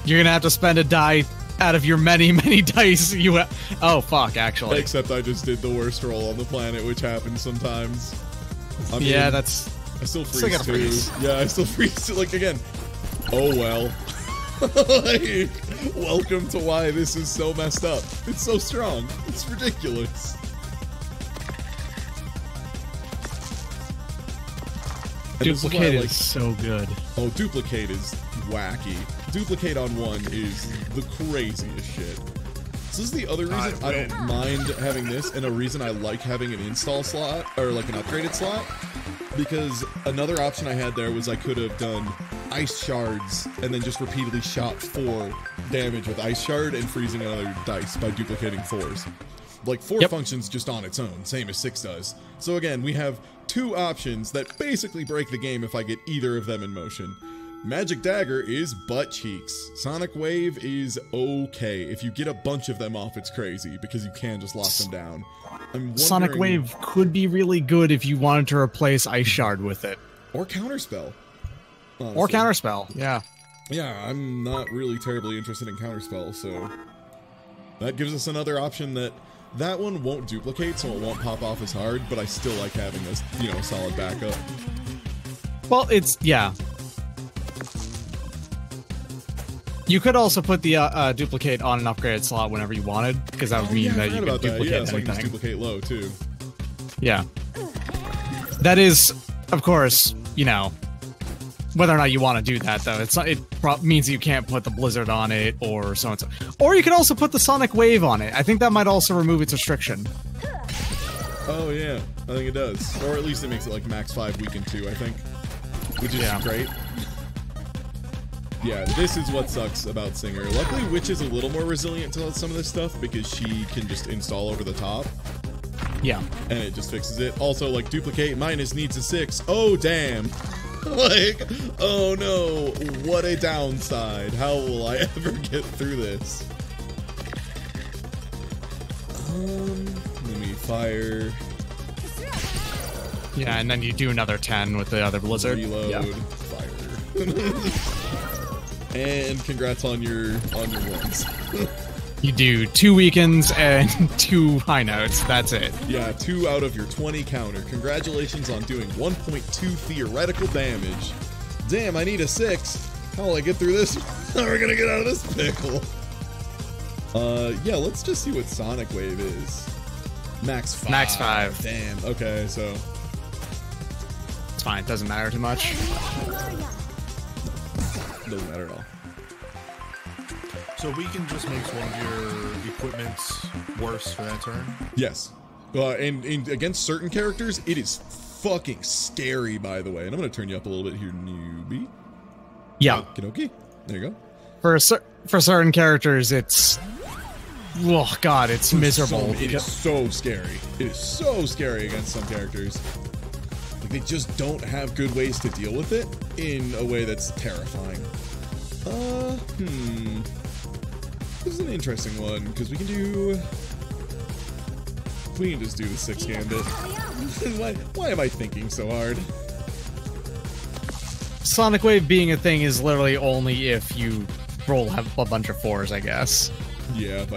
You're gonna have to spend a die out of your many dice you Oh, fuck, actually. Except I just did the worst roll on the planet, which happens sometimes. I mean, yeah, that's... I still freeze too. Yeah, I still freeze too. Like, again. Oh, well. Like, welcome to why this is so messed up. It's so strong. It's ridiculous. Duplicate is so good. Oh, Duplicate is wacky. Duplicate on one is the craziest shit. So this is the other reason I don't mind having this, and a reason I like having an install slot, or like an upgraded slot, because another option I had there was I could have done ice shards and then just repeatedly shot 4 damage with ice shard and freezing another dice by duplicating 4s. Like 4 functions just on its own, same as 6 does. So again, we have 2 options that basically break the game if I get either of them in motion. Magic Dagger is butt cheeks. Sonic Wave is okay. If you get a bunch of them off, it's crazy, because you can just lock them down. Sonic Wave could be really good if you wanted to replace Ice Shard with it. Or Counterspell. Honestly. Or Counterspell, yeah. Yeah, I'm not really terribly interested in Counterspell, so... that gives us another option that one won't duplicate, so it won't pop off as hard, but I still like having this, you know, solid backup. Well, yeah. You could also put the duplicate on an upgraded slot whenever you wanted, because that would mean that you could duplicate yeah, so I can just anything. duplicate low, too. Yeah. That is, of course, you know, whether or not you want to do that, though. It means that you can't put the Blizzard on it, or so and so. Or you could also put the Sonic Wave on it. I think that might also remove its restriction. Oh, yeah. I think it does. Or at least it makes it like max 5 weakened 2, I think. Which is great. Yeah, this is what sucks about Singer. Luckily, Witch is a little more resilient to some of this stuff because she can just install over the top. Yeah. And it just fixes it. Also, like, Duplicate minus needs a 6. Oh, damn. Like, oh no, what a downside. How will I ever get through this? Let me fire. Yeah, and then you do another 10 with the other Blizzard. Reload, fire. And congrats on your ones. You do 2 weakens and 2 high notes. That's it. Yeah, 2 out of your 20 counter. Congratulations on doing 1.2 theoretical damage. Damn, I need a 6. How will I get through this? How are we gonna get out of this pickle? Yeah, let's just see what Sonic Wave is. Max 5. Max 5. Damn, okay, so... it's fine, it doesn't matter too much. Doesn't matter at all. So Weaken just makes one of your equipments worse for that turn? Yes. And against certain characters, it is fucking scary, by the way. And I'm going to turn you up a little bit here, newbie. Yeah. Okey-dokey. There you go. For certain characters, it's... oh, God, it's miserable. It is so scary. It is so scary against some characters. Like, they just don't have good ways to deal with it in a way that's terrifying. This is an interesting one, because we can just do the 6 gambit. Why am I thinking so hard? Sonic Wave being a thing is literally only if you roll a bunch of 4s, I guess. Yeah, if I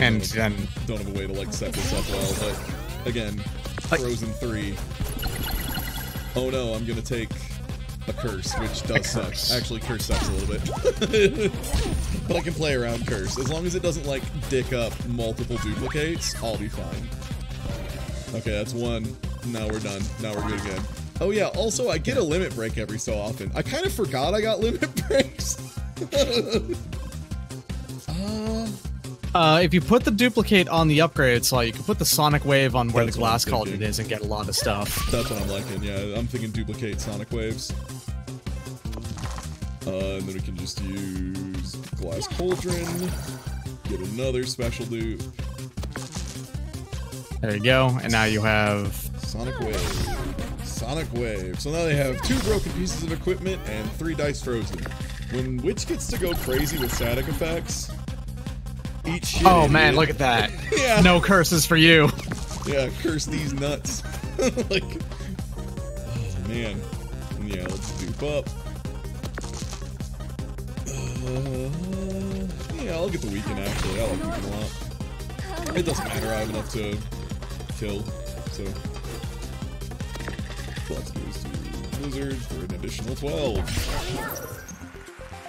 don't have a way to like set this up well, but again, Frozen 3. Oh no, I'm gonna take a curse, which does suck. Actually, curse sucks a little bit. But I can play around curse. As long as it doesn't, like, dick up multiple duplicates, I'll be fine. Okay, that's 1. Now we're done. Now we're good again. Oh yeah, also, I get a limit break every so often. I kind of forgot I got limit breaks. If you put the duplicate on the upgraded slot, you can put the Sonic Wave on where the glass cauldron is and get a lot of stuff. That's what I'm liking, yeah. I'm thinking duplicate Sonic Waves. And then we can just use glass cauldron, get another special dupe. There you go, and now you have... Sonic Wave. Sonic Wave. So now they have 2 broken pieces of equipment and 3 dice frozen. When Witch gets to go crazy with static effects... eat shit. Oh man, look at that. Yeah. No curses for you. Yeah, curse these nuts. Like, oh man. Yeah, let's dupe up. Yeah, I'll get the weaken actually. I like weaken a lot. It doesn't matter, I have enough to kill, so. Let's do Blizzard for an additional 12.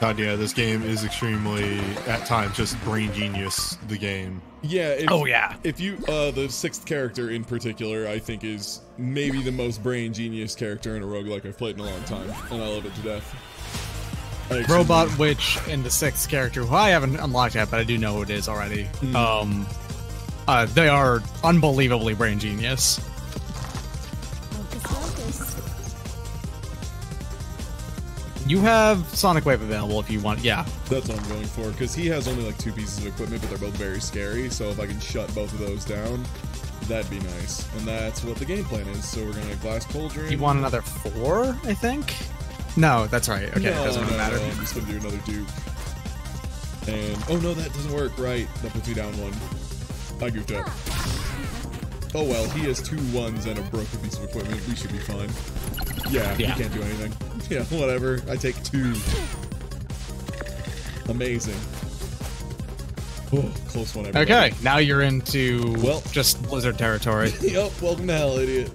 God, yeah, this game is extremely, at times, just brain genius, the game. Yeah. Yeah. If you, the 6th character in particular, I think is maybe the most brain genius character in a roguelike I've played in a long time, and I love it to death. Robot Witch and the 6th character, who I haven't unlocked yet, but I do know who it is already. They are unbelievably brain genius. Focus, focus. You have Sonic Wave available if you want. Yeah. That's what I'm going for, because he has only like 2 pieces of equipment, but they're both very scary, so if I can shut both of those down, that'd be nice. And that's what the game plan is. So we're gonna Glass Cauldron. You want another 4, I think? No, that's right. Okay, no, it doesn't really matter. No, I'm just gonna do another dupe. And oh no, that doesn't work. Right, that puts me down 1. I goofed up. Oh well, he has 2 1s and a broken piece of equipment. We should be fine. Yeah, he can't do anything. Yeah, whatever. I take 2. Amazing. Oh, close one. Everybody. Okay, now you're into just Blizzard territory. Yep, welcome to hell, idiot.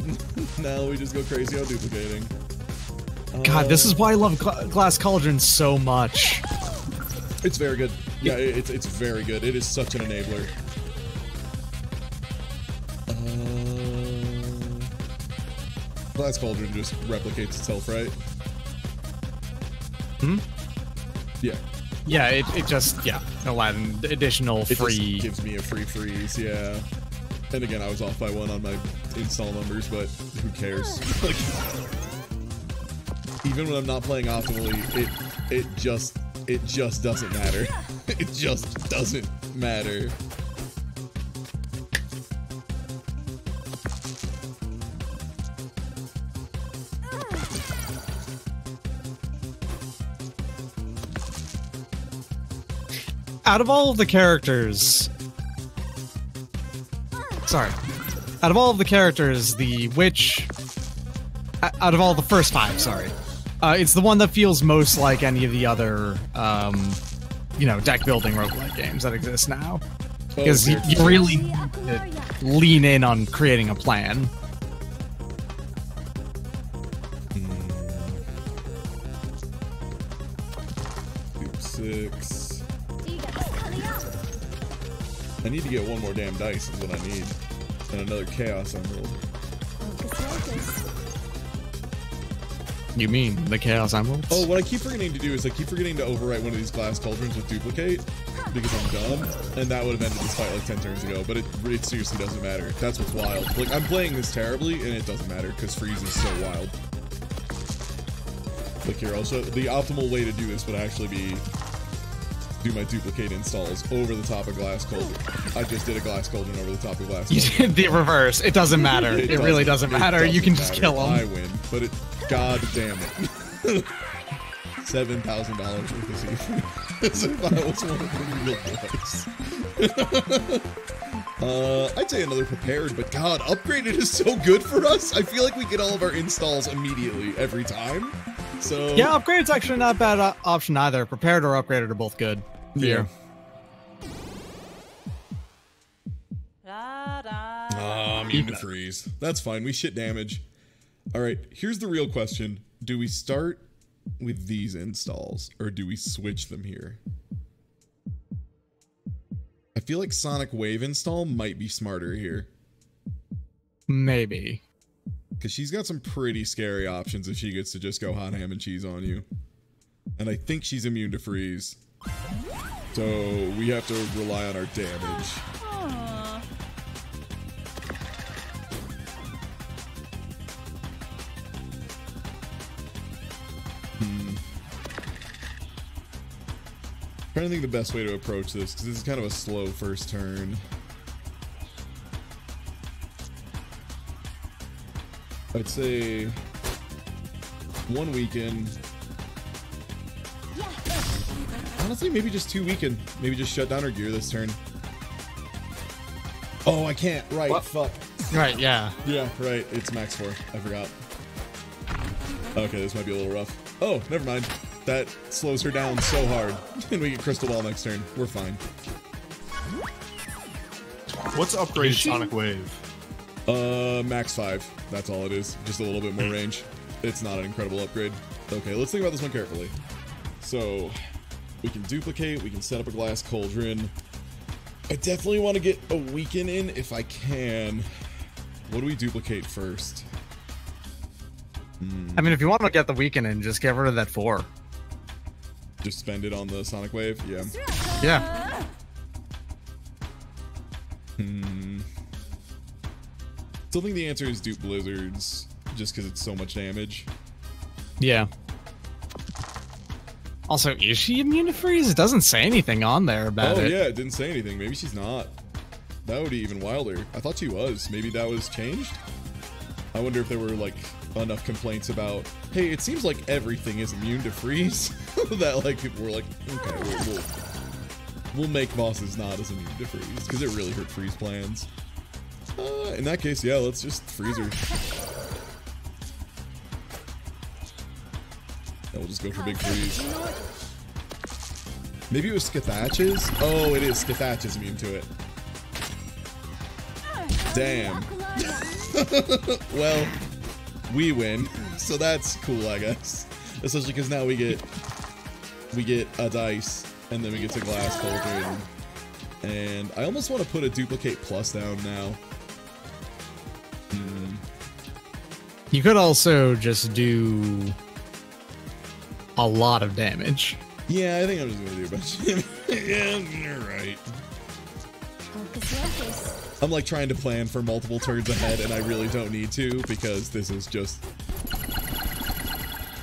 Now we just go crazy on duplicating. God, this is why I love Glass Cauldron so much. It's very good. Yeah, it's very good. It is such an enabler. Glass Cauldron just replicates itself, right? Hmm? Yeah. Yeah, it just, Aladdin, additional free. Just gives me a free freeze, yeah. And again, I was off by 1 on my install numbers, but who cares? Like, even when I'm not playing optimally, it just doesn't matter. It just doesn't matter. Out of all of the characters... Sorry. Out of all of the characters, the witch... Out of all the first 5, sorry. It's the one that feels most like any of the other, deck building roguelike games that exist now. Because you really need to lean in on creating a plan. Group 6. I need to get 1 more damn dice is what I need. And another Chaos Emerald. You mean the Chaos Emeralds? Oh, what I keep forgetting to do is I keep forgetting to overwrite one of these Glass Cauldrons with Duplicate. Because I'm dumb. And that would have ended this fight like 10 turns ago. But it seriously doesn't matter. That's what's wild. Like, I'm playing this terribly, and it doesn't matter. Because Freeze is so wild. Look here, also, the optimal way to do this would actually be... do my duplicate installs over the top of Glass Cauldron. I just did a Glass Cauldron over the top of Glass Cauldron. You did the reverse. It doesn't matter. It really doesn't matter. You can just kill them. I win, but it... God damn it. $7,000 worth of seafood. As if I was one of the real boys. I'd say another prepared, but God, upgraded is so good for us. I feel like we get all of our installs immediately every time. So yeah, upgraded's actually not a bad option either. Prepared or upgraded are both good. Yeah. Immune to freeze. That's fine. We shit damage. All right. Here's the real question: do we start with these installs, or do we switch them here? I feel like Sonic Wave install might be smarter here. Maybe. Because she's got some pretty scary options if she gets to just go hot ham and cheese on you. And I think she's immune to freeze. So we have to rely on our damage. Trying to think the best way to approach this, because this is kind of a slow first turn. I'd say 1 weekend. Honestly, maybe just 2 weekend. Maybe just shut down her gear this turn. Oh, I can't. Right. What? Fuck. Right, yeah. Yeah, right. It's max 4. I forgot. Okay, this might be a little rough. Oh, never mind. That slows her down so hard. And we get Crystal Ball next turn. We're fine. What's upgraded Sonic Wave? Max 5. That's all it is. Just a little bit more range. It's not an incredible upgrade. Okay, let's think about this one carefully. So, We can duplicate. We can set up a glass cauldron. I definitely want to get a weaken in if I can. What do we duplicate first? I mean, if you want to get the weaken in, just get rid of that 4. Just spend it on the Sonic Wave? Yeah. Yeah. Still think the answer is dupe Blizzards, just because it's so much damage. Yeah. Also, is she immune to freeze? It doesn't say anything on there about it. Oh yeah, it didn't say anything. Maybe she's not. That would be even wilder. I thought she was. Maybe that was changed? I wonder if there were, like, enough complaints about, hey, it seems like everything is immune to freeze, that, like, people were like, okay, we'll make bosses not as immune to freeze, because it really hurt freeze plans. In that case, yeah, let's just freeze her. And we'll just go for big freeze. Maybe it was Scathach's? Oh, it is. Scathach's immune to it. Damn. Well, we win, so that's cool, I guess. Especially because now we get a dice, and then we get to glass cauldron. And I almost want to put a duplicate plus down now. You could also just do a lot of damage. Yeah, I think I'm just gonna do a bunch of damage. Yeah, you're right. I'm like trying to plan for multiple turns ahead, and I really don't need to because this is just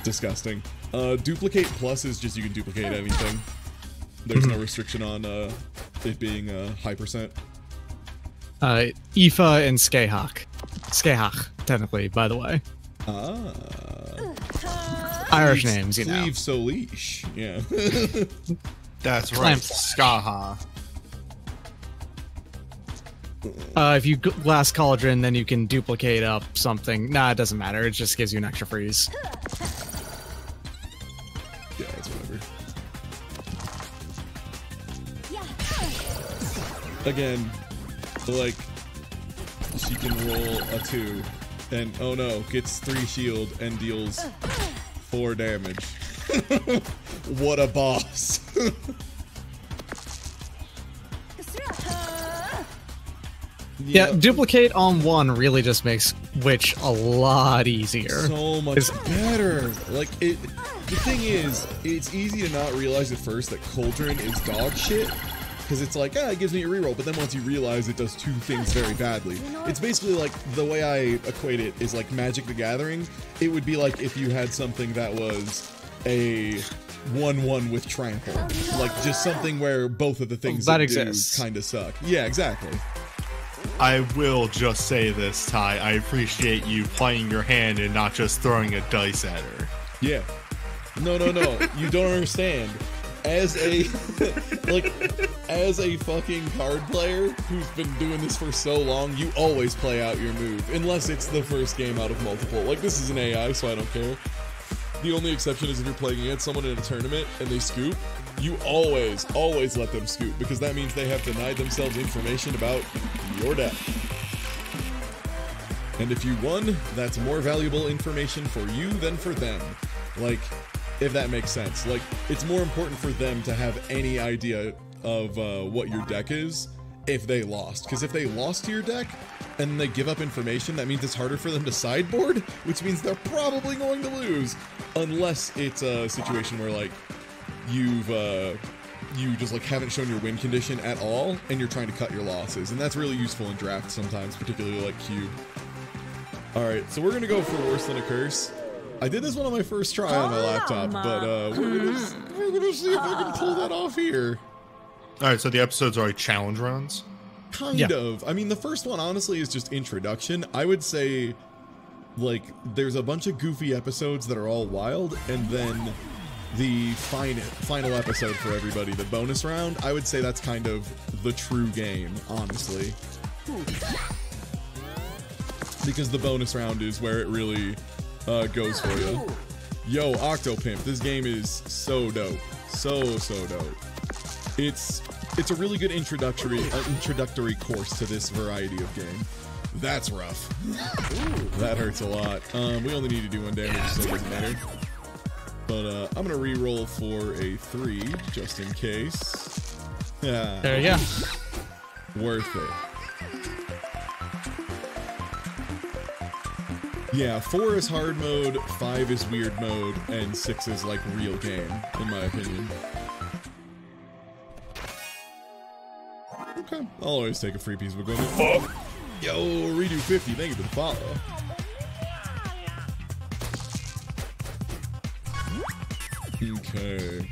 disgusting. Duplicate plus is just you can duplicate anything. There's no restriction on it being high percent. Aoife and Skahak. Skahak, technically, by the way. Irish names, you know. Sleeve Solish, yeah. That's right, Skaha. If you glass cauldron, then you can duplicate up something. Nah, it doesn't matter. It just gives you an extra freeze. Yeah, it's whatever. Again, like, she can roll a 2, and oh no, gets 3 shield and deals 4 damage. What a boss. Yeah, duplicate on 1 really just makes Witch a lot easier. So much better. Like, the thing is, it's easy to not realize at first that Cauldron is dog shit. Because it's like, it gives me a reroll, but then once you realize it does 2 things very badly. It's basically like, the way I equate it is like Magic the Gathering. It would be like if you had something that was a 1/1 with Trample. Like, just something where both of the things that exists kind of suck. Yeah, exactly. I will just say this, Ty. I appreciate you playing your hand and not just throwing a dice at her. Yeah. No. You don't understand. As a fucking card player who's been doing this for so long, you always play out your move, unless it's the first game out of multiple. Like, this is an AI, so I don't care. The only exception is if you're playing against someone in a tournament and they scoop, you always let them scoop, because that means they have denied themselves information about your deck. And if you won, that's more valuable information for you than for them. Like, if that makes sense. Like, it's more important for them to have any idea of what your deck is if they lost. Because if they lost to your deck and they give up information, that means it's harder for them to sideboard, which means they're probably going to lose. Unless it's a situation where, like, you just, like, haven't shown your win condition at all and you're trying to cut your losses. And that's really useful in drafts sometimes, particularly like Cube. Alright, so we're gonna go for Worse Than a Curse. I did this one on my first try on my laptop, but we're gonna see if I can pull that off here. Alright, so the episodes are like challenge rounds? Kind of. I mean, the first one, honestly, is just introduction. I would say, like, there's a bunch of goofy episodes that are all wild, and then the final episode for everybody, the bonus round, I would say that's kind of the true game, honestly. Because the bonus round is where it really goes for you. Yo, Octopimp, this game is so dope. So dope. It's a really good introductory course to this variety of game. That's rough. That hurts a lot. We only need to do 1 damage, so it doesn't matter. But I'm gonna re-roll for a 3 just in case. Yeah. There you go. Worth it. Yeah, 4 is hard mode, 5 is weird mode, and 6 is like real game, in my opinion. Okay, I'll always take a free piece of equipment. Oh! Yo, redo 50, thank you for the follow. Okay.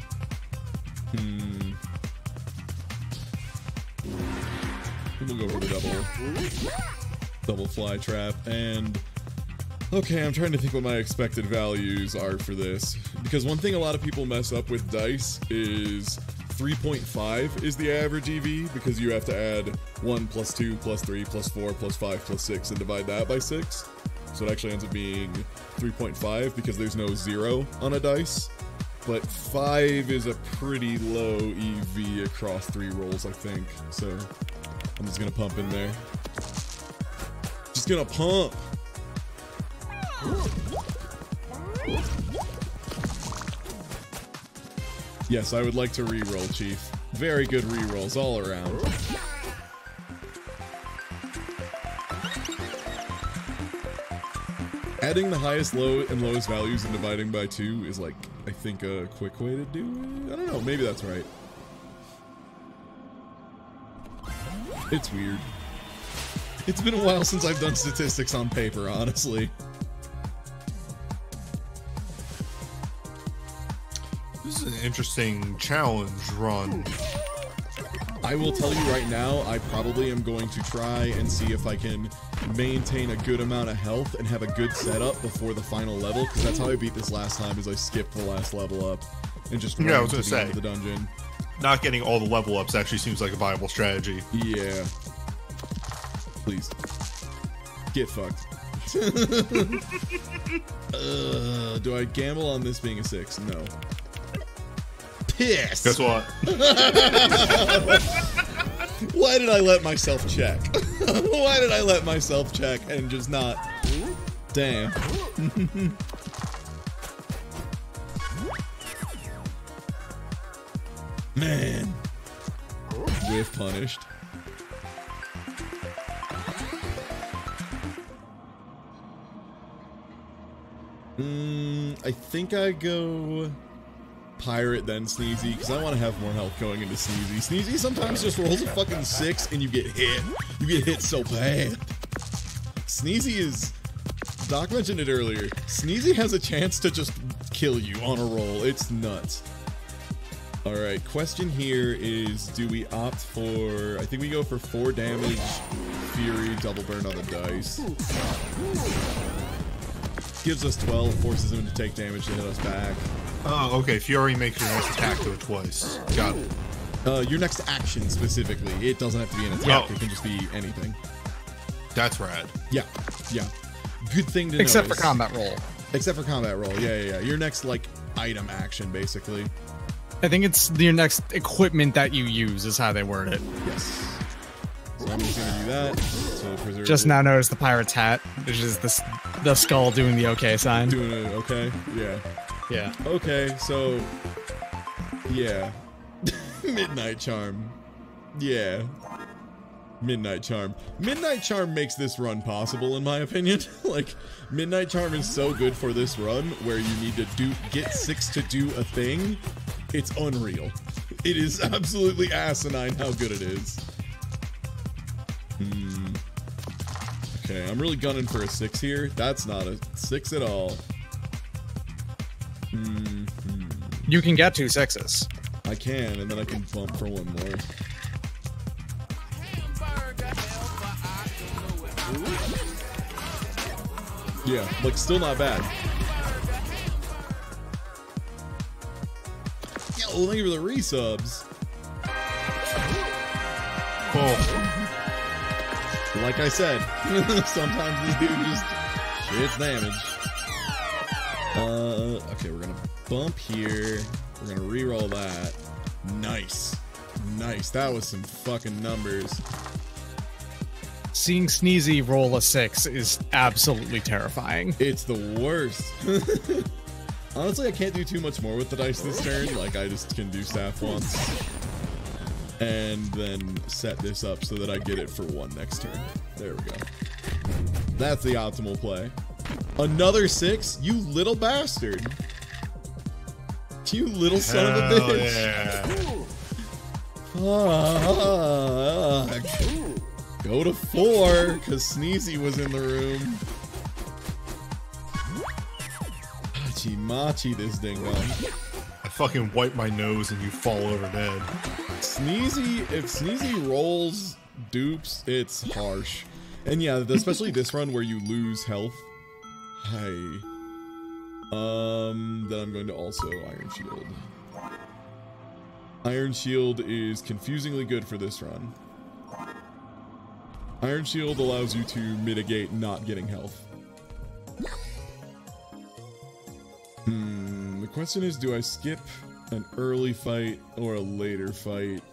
We'll go for the double fly trap, and okay, I'm trying to think what my expected values are for this, because one thing a lot of people mess up with dice is 3.5 is the average EV, because you have to add 1 plus 2 plus 3 plus 4 plus 5 plus 6 and divide that by 6, so it actually ends up being 3.5 because there's no 0 on a dice. But 5 is a pretty low EV across 3 rolls, I think. So I'm just gonna pump in there. Just gonna pump. Yes, I would like to re-roll, Chief. Very good re-rolls all around. Adding the highest low and lowest values and dividing by 2 is like, I think, a quick way to do it. I don't know, maybe that's right. It's weird. It's been a while since I've done statistics on paper, honestly. This is an interesting challenge run. I will tell you right now, I probably am going to try and see if I can maintain a good amount of health and have a good setup before the final level, because that's how I beat this last time, is I skipped the last level up and just ran to the end of the dungeon. Not getting all the level ups actually seems like a viable strategy. Yeah. Please. Get fucked. Do I gamble on this being a 6? No. Piss! Guess what? Why did I let myself check? Why did I let myself check and just not? Damn. Man. Whiff punished. I think I go Pirate then Sneezy, because I want to have more health going into Sneezy. Sneezy sometimes just rolls a fucking 6 and you get hit. You get hit so bad. Sneezy is... Doc mentioned it earlier. Sneezy has a chance to just kill you on a roll. It's nuts. Alright, question here is, do we opt for... I think we go for 4 damage, Fury, double burn on the dice. Gives us 12, forces him to take damage to hit us back. Oh, okay. Fury makes your next attack do it twice. Got it. Your next action specifically. It doesn't have to be an attack. Oh. It can just be anything. That's rad. Yeah, yeah. Good thing to know. Except for combat roll. Except for combat roll. Yeah. Your next, like, item action, basically. I think it's your next equipment that you use is how they word it. Yes. So I'm just gonna do that. So preserve just now notice the pirate's hat, which is the skull doing the okay sign. Doing it okay? Yeah. Yeah. Okay, so... Yeah. Midnight Charm. Yeah. Midnight Charm. Midnight Charm makes this run possible, in my opinion. Like, Midnight Charm is so good for this run, where you need to get 6 to do a thing. It's unreal. It is absolutely asinine how good it is. Okay, I'm really gunning for a 6 here. That's not a 6 at all. You can get 2 6s. I can, and then I can bump for 1 more. Yeah, like, still not bad. Yo, thank you for the resubs. Cool. Like I said, sometimes this dude just shits damage. Okay, we're gonna bump here. We're gonna re-roll that. Nice. Nice. That was some fucking numbers. Seeing Sneezy roll a 6 is absolutely terrifying. It's the worst. Honestly, I can't do too much more with the dice this turn. Like, I just can do staff once. And then set this up so that I get it for 1 next turn. There we go. That's the optimal play. Another 6? You little bastard. You little son of a bitch. Yeah. Fuck. Go to 4, because Sneezy was in the room. Machi this ding dong. I fucking wipe my nose and you fall over dead. Sneezy, if Sneezy rolls dupes, it's harsh. And yeah, especially this run where you lose health. Hi. Then I'm going to also Iron Shield. Iron Shield is confusingly good for this run. Iron Shield allows you to mitigate not getting health. The question is, do I skip an early fight or a later fight?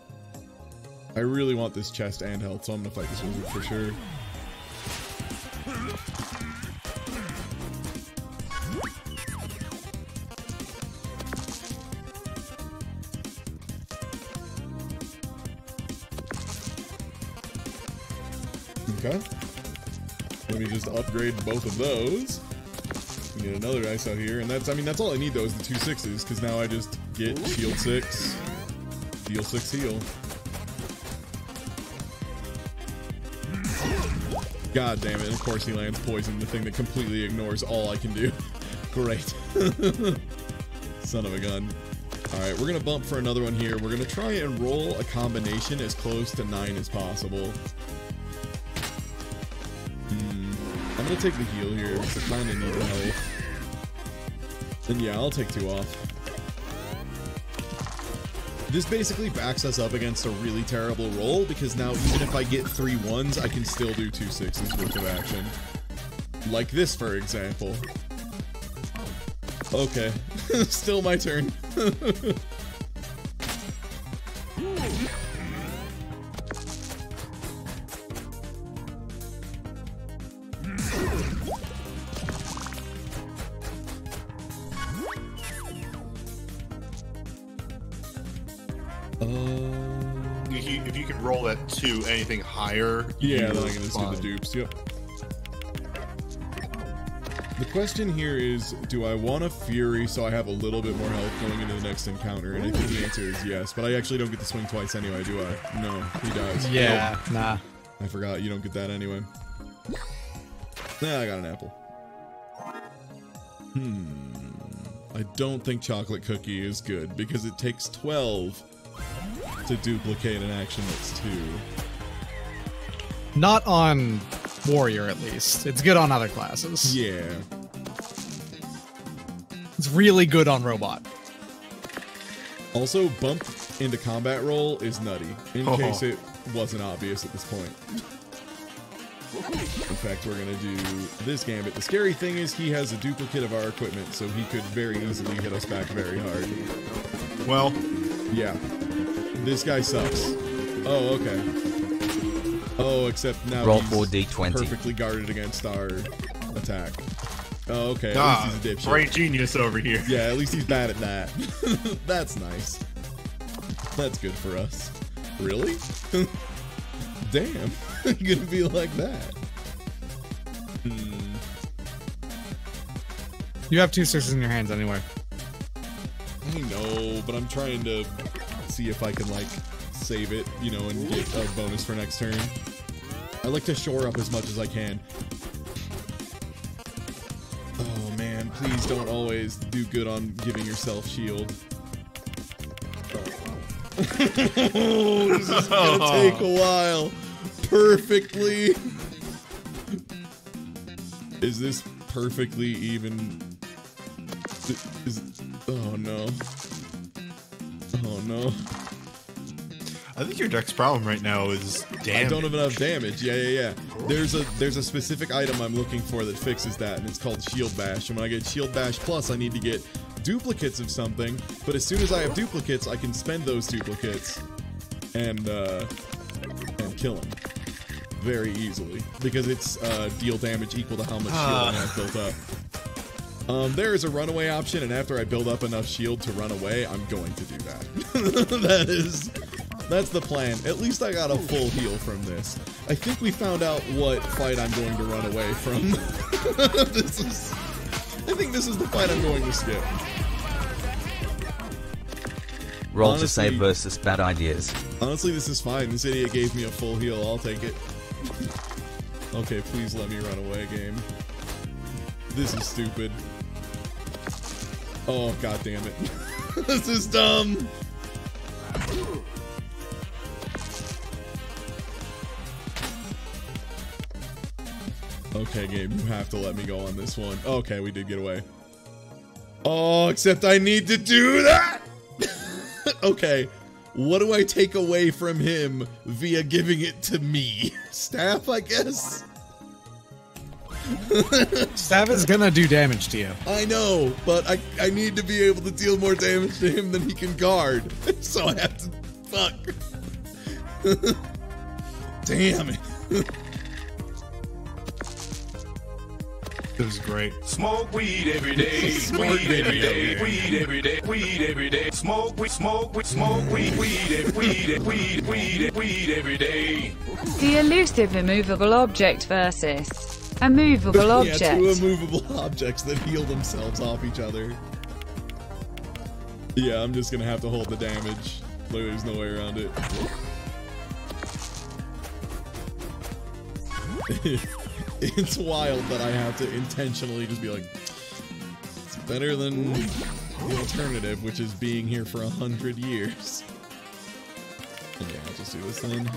I really want this chest and health, so I'm gonna fight this wizard for sure. Okay. Let me just upgrade both of those. Get another dice out here, and that's, I mean, that's all I need though is the 2 6s, because now I just get shield 6, deal 6 heal. God damn it, of course he lands poison, the thing that completely ignores all I can do. Great. Son of a gun. Alright, we're gonna bump for another one here. We're gonna try and roll a combination as close to 9 as possible. I'm gonna take the heal here, because I kinda need the health. Then yeah, I'll take 2 off. This basically backs us up against a really terrible roll, because now even if I get 3 1s, I can still do 2 6s worth of action. Like this, for example. Okay. Still my turn. If you can roll that to anything higher, yeah, then I can just do the dupes. Yep. The question here is, do I want a Fury so I have a little bit more health going into the next encounter? And I think the answer is yes, but I actually don't get to swing twice anyway, do I? No, he does. Yeah, nope. Nah. I forgot, you don't get that anyway. Nah, I got an apple. I don't think chocolate cookie is good, because it takes 12 to duplicate an action that's 2. Not on warrior, at least. It's good on other classes. Yeah. It's really good on robot. Also, bump into combat roll is nutty, in case it wasn't obvious at this point. In fact, we're gonna do this gambit. The scary thing is he has a duplicate of our equipment, so he could very easily hit us back very hard. Well, yeah. This guy sucks. Oh, okay. Oh, except now roll he's 4d20. Perfectly guarded against our attack. Oh, okay. At least he's a dipshit. Brain genius over here. Yeah, at least he's bad at that. That's nice. That's good for us. Really? Damn. You're gonna be like that. You have 2 6s in your hands anyway. I know, but I'm trying to see if I can, like, save it, you know, and get a bonus for next turn. I like to shore up as much as I can. Oh, man, please don't always do good on giving yourself shield. This is gonna take a while. Perfectly. Is this perfectly even? Oh no. Oh no. I think your deck's problem right now is damage. I don't have enough damage. Yeah. There's a specific item I'm looking for that fixes that, and it's called Shield Bash. And when I get Shield Bash Plus, I need to get duplicates of something. But as soon as I have duplicates, I can spend those duplicates and kill them very easily, because it's deal damage equal to how much shield I have built up. There is a runaway option, and after I build up enough shield to run away, I'm going to do that. That's the plan. At least I got a full heal from this. I think we found out what fight I'm going to run away from. I think this is the fight I'm going to skip. Roll honestly, to save versus bad ideas. Honestly, this is fine. This idiot gave me a full heal. I'll take it. Okay, please let me run away, game. This is stupid. Oh, god damn it. This is dumb. Okay, game, you have to let me go on this one. Okay, we did get away. Oh, except I need to do that! Okay, what do I take away from him via giving it to me? Staff, I guess? Staff is gonna do damage to you. I know, but I need to be able to deal more damage to him than he can guard. So I have to... Fuck. Damn it. This is great. Smoke weed every day. Weed every day. Weed every day. Weed every day. Smoke weed. Smoke weed. Smoke weed. Weed. Weed. Weed. Weed. Weed every day. The elusive immovable object versus a movable object. Yeah, two immovable objects that heal themselves off each other. Yeah, I'm just gonna have to hold the damage. There's no way around it. It's wild that I have to intentionally just be like, it's better than the alternative, which is being here for 100 years. Okay, I'll just do this then.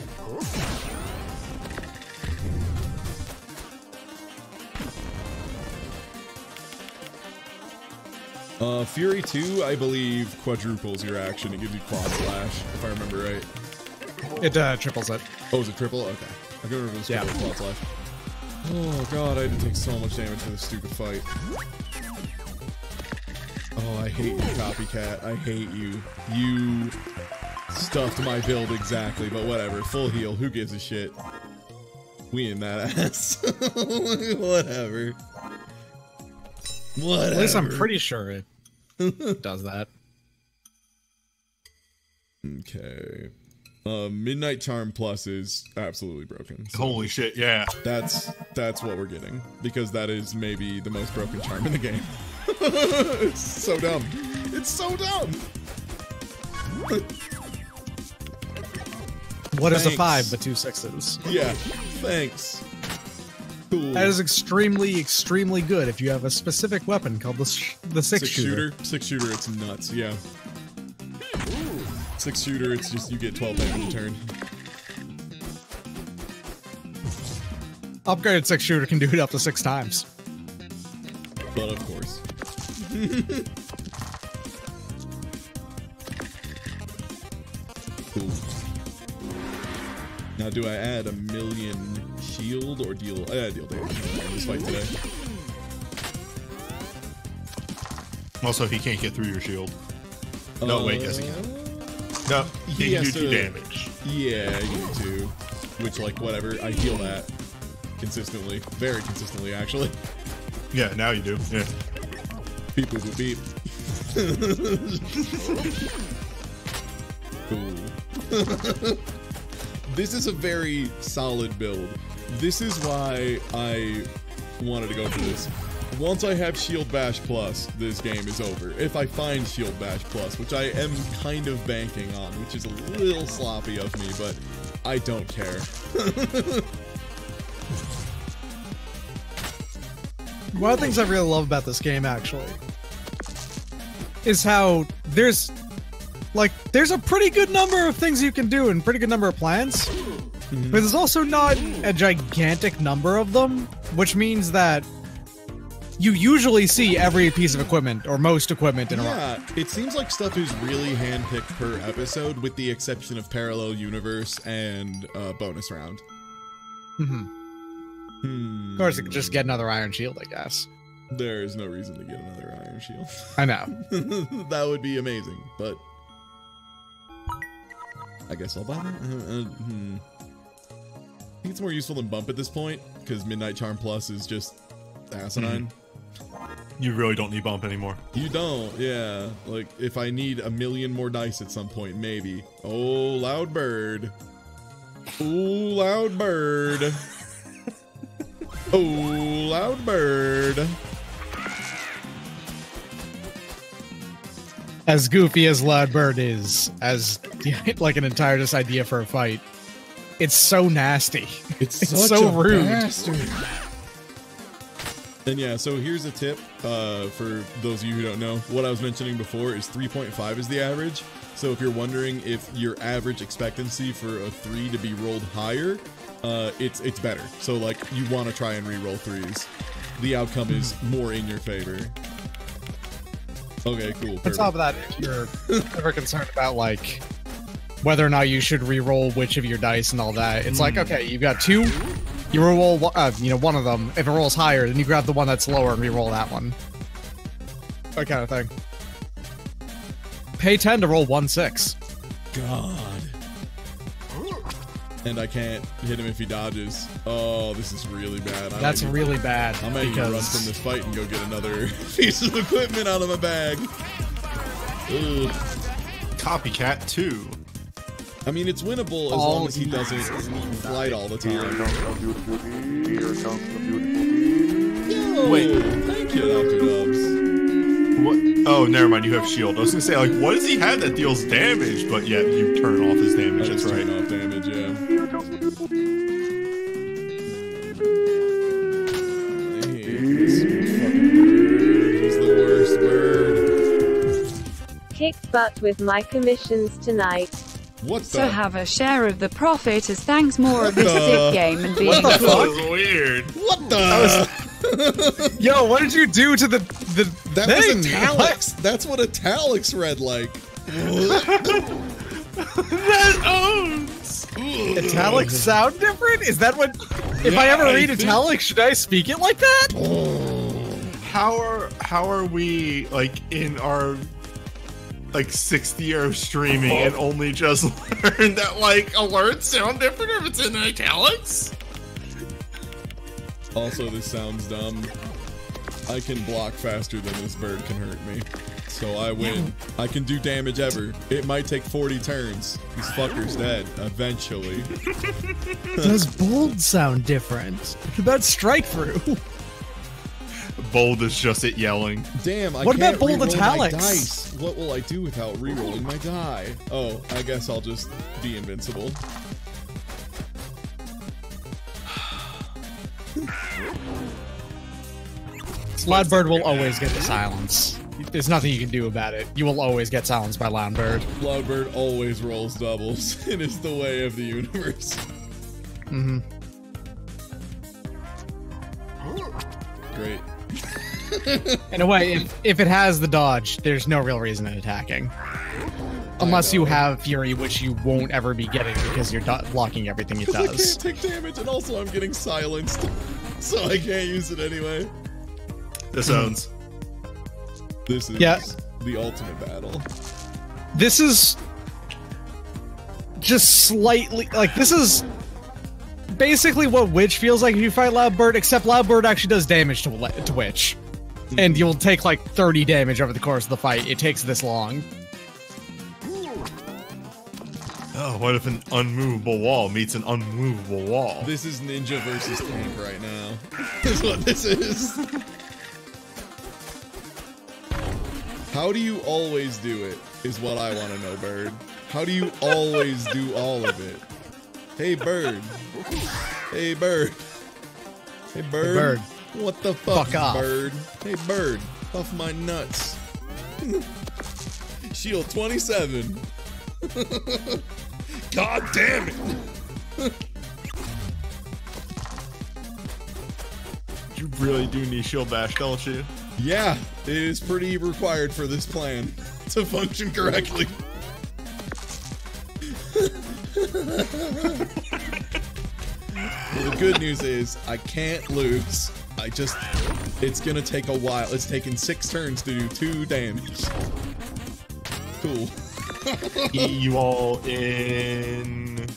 Fury 2, I believe, quadruples your action. It gives you quad slash, if I remember right. It triples it. Oh, is it triple? Okay. I couldn't remember the quad slash. Oh god, I had to take so much damage for this stupid fight. Oh, I hate you, copycat. I hate you. You stuffed my build exactly, but whatever. Full heal. Who gives a shit? We in that ass. Whatever. Whatever. At least I'm pretty sure it does that. Okay. Midnight Charm Plus is absolutely broken. So holy shit, yeah. That's what we're getting. Because that is maybe the most broken charm in the game. It's so dumb. It's so dumb! What is a 5 but 2 6s? Yeah, thanks. Cool. That is extremely, extremely good if you have a specific weapon called the six shooter. 6 shooter, it's nuts, yeah. 6 shooter, it's just you get 12 damage a turn. Upgraded 6 shooter can do it up to 6 times. But of course. Cool. Now, do I add a million shield or deal? I deal damage in this fight today. Also, he can't get through your shield. No, wait, yes he can. No, he can do 2 damage. Yeah, you do. Which, like, whatever. I heal that consistently. Very consistently, actually. Yeah, now you do. Yeah. Beep, boop, boop, beep. Cool. This is a very solid build. This is why I wanted to go for this. Once I have Shield Bash Plus, this game is over. If I find Shield Bash Plus, which I am kind of banking on, which is a little sloppy of me, but I don't care. One of the things I really love about this game, actually, is how there's a pretty good number of things you can do and pretty good number of plans, but there's also not a gigantic number of them, which means that you usually see every piece of equipment, or most equipment in a row. Yeah, it seems like stuff is really handpicked per episode, with the exception of Parallel Universe and Bonus Round. Of course, you could just get another Iron Shield, I guess. There is no reason to get another Iron Shield. I know. That would be amazing, but I guess I'll buy that. I think it's more useful than Bump at this point, because Midnight Charm Plus is just asinine. You really don't need bump anymore. You don't, yeah. Like, if I need a million more dice at some point, maybe. Oh, loud bird. Oh, loud bird. Oh, loud bird. As goofy as Loud Bird is, as like an entire just idea for a fight, it's so nasty. It's so rude. Bastard. And yeah, so here's a tip for those of you who don't know. What I was mentioning before is 3.5 is the average. So if you're wondering if your average expectancy for a 3 to be rolled higher, it's better. So like you want to try and re-roll 3s. The outcome is more in your favor. Okay, cool. On top of that, if you're ever concerned about like whether or not you should re-roll which of your dice and all that, it's like, okay, you've got 2. You roll, one of them. If it rolls higher, then you grab the one that's lower and re-roll that one. That kind of thing. Pay 10 to roll 1/6. God. And I can't hit him if he dodges. Oh, this is really bad. That's really bad. I might run from this fight and go get another piece of equipment out of my bag. Ugh. Copycat 2. I mean, it's winnable as long as he doesn't flight all the time. Yo, wait, thank you, Dr. Dubs. What? Oh, never mind. You have shield. I was gonna say, like, what does he have that deals damage? But yeah, you turn off his damage. That's right. Turn off damage. Yeah. I hate this fucking bird. He's the worst bird. Kicked butt with my commissions tonight. What the? So have a share of the profit as thanks more of this sick game and being That was weird. What the? Yo, what did you do to the that thing? was italics. That's what italics read like. That owns. Italics sound different? Is that what? If I ever read italics, should I speak it like that? How are we like in our like 6th year of streaming and only just learned that like alerts sound different if it's in italics? Also, this sounds dumb. I can block faster than this bird can hurt me. So I win. I can do damage ever. It might take 40 turns. This fucker's dead. Eventually. Does bold sound different? That's strike through. Bold is just it yelling. Damn, I what can't about bold re-roll italics? my dice. What will I do without re-rolling my die? Oh, I guess I'll just be invincible. Loudbird will always get the silence. There's nothing you can do about it. You will always get silenced by Loudbird. Loudbird always rolls doubles. It is the way of the universe. Mm-hmm. Great. In a way, if it has the dodge, there's no real reason in attacking. Unless you have Fury, which you won't ever be getting because you're blocking everything it does. I can't take damage, and also I'm getting silenced, so I can't use it anyway. This owns. This is the ultimate battle. This is just slightly like this is basically what Witch feels like if you fight Loudbird, except Loudbird actually does damage to Witch. And you'll take like 30 damage over the course of the fight. It takes this long. Oh, what if an unmovable wall meets an unmovable wall? This is Ninja versus Tank right now. Is what this is. How do you always do it, is what I want to know, Bird. How do you always do all of it? Hey, Bird. Hey, Bird. Hey, Bird. Hey, Bird. What the fuck off. Bird? Hey, Bird. Puff my nuts. Shield 27. God damn it. You really do need shield bash, don't you? Yeah, it is pretty required for this plan to function correctly. Well, the good news is I can't lose. It's gonna take a while. It's taken 6 turns to do 2 damage. Cool. You all in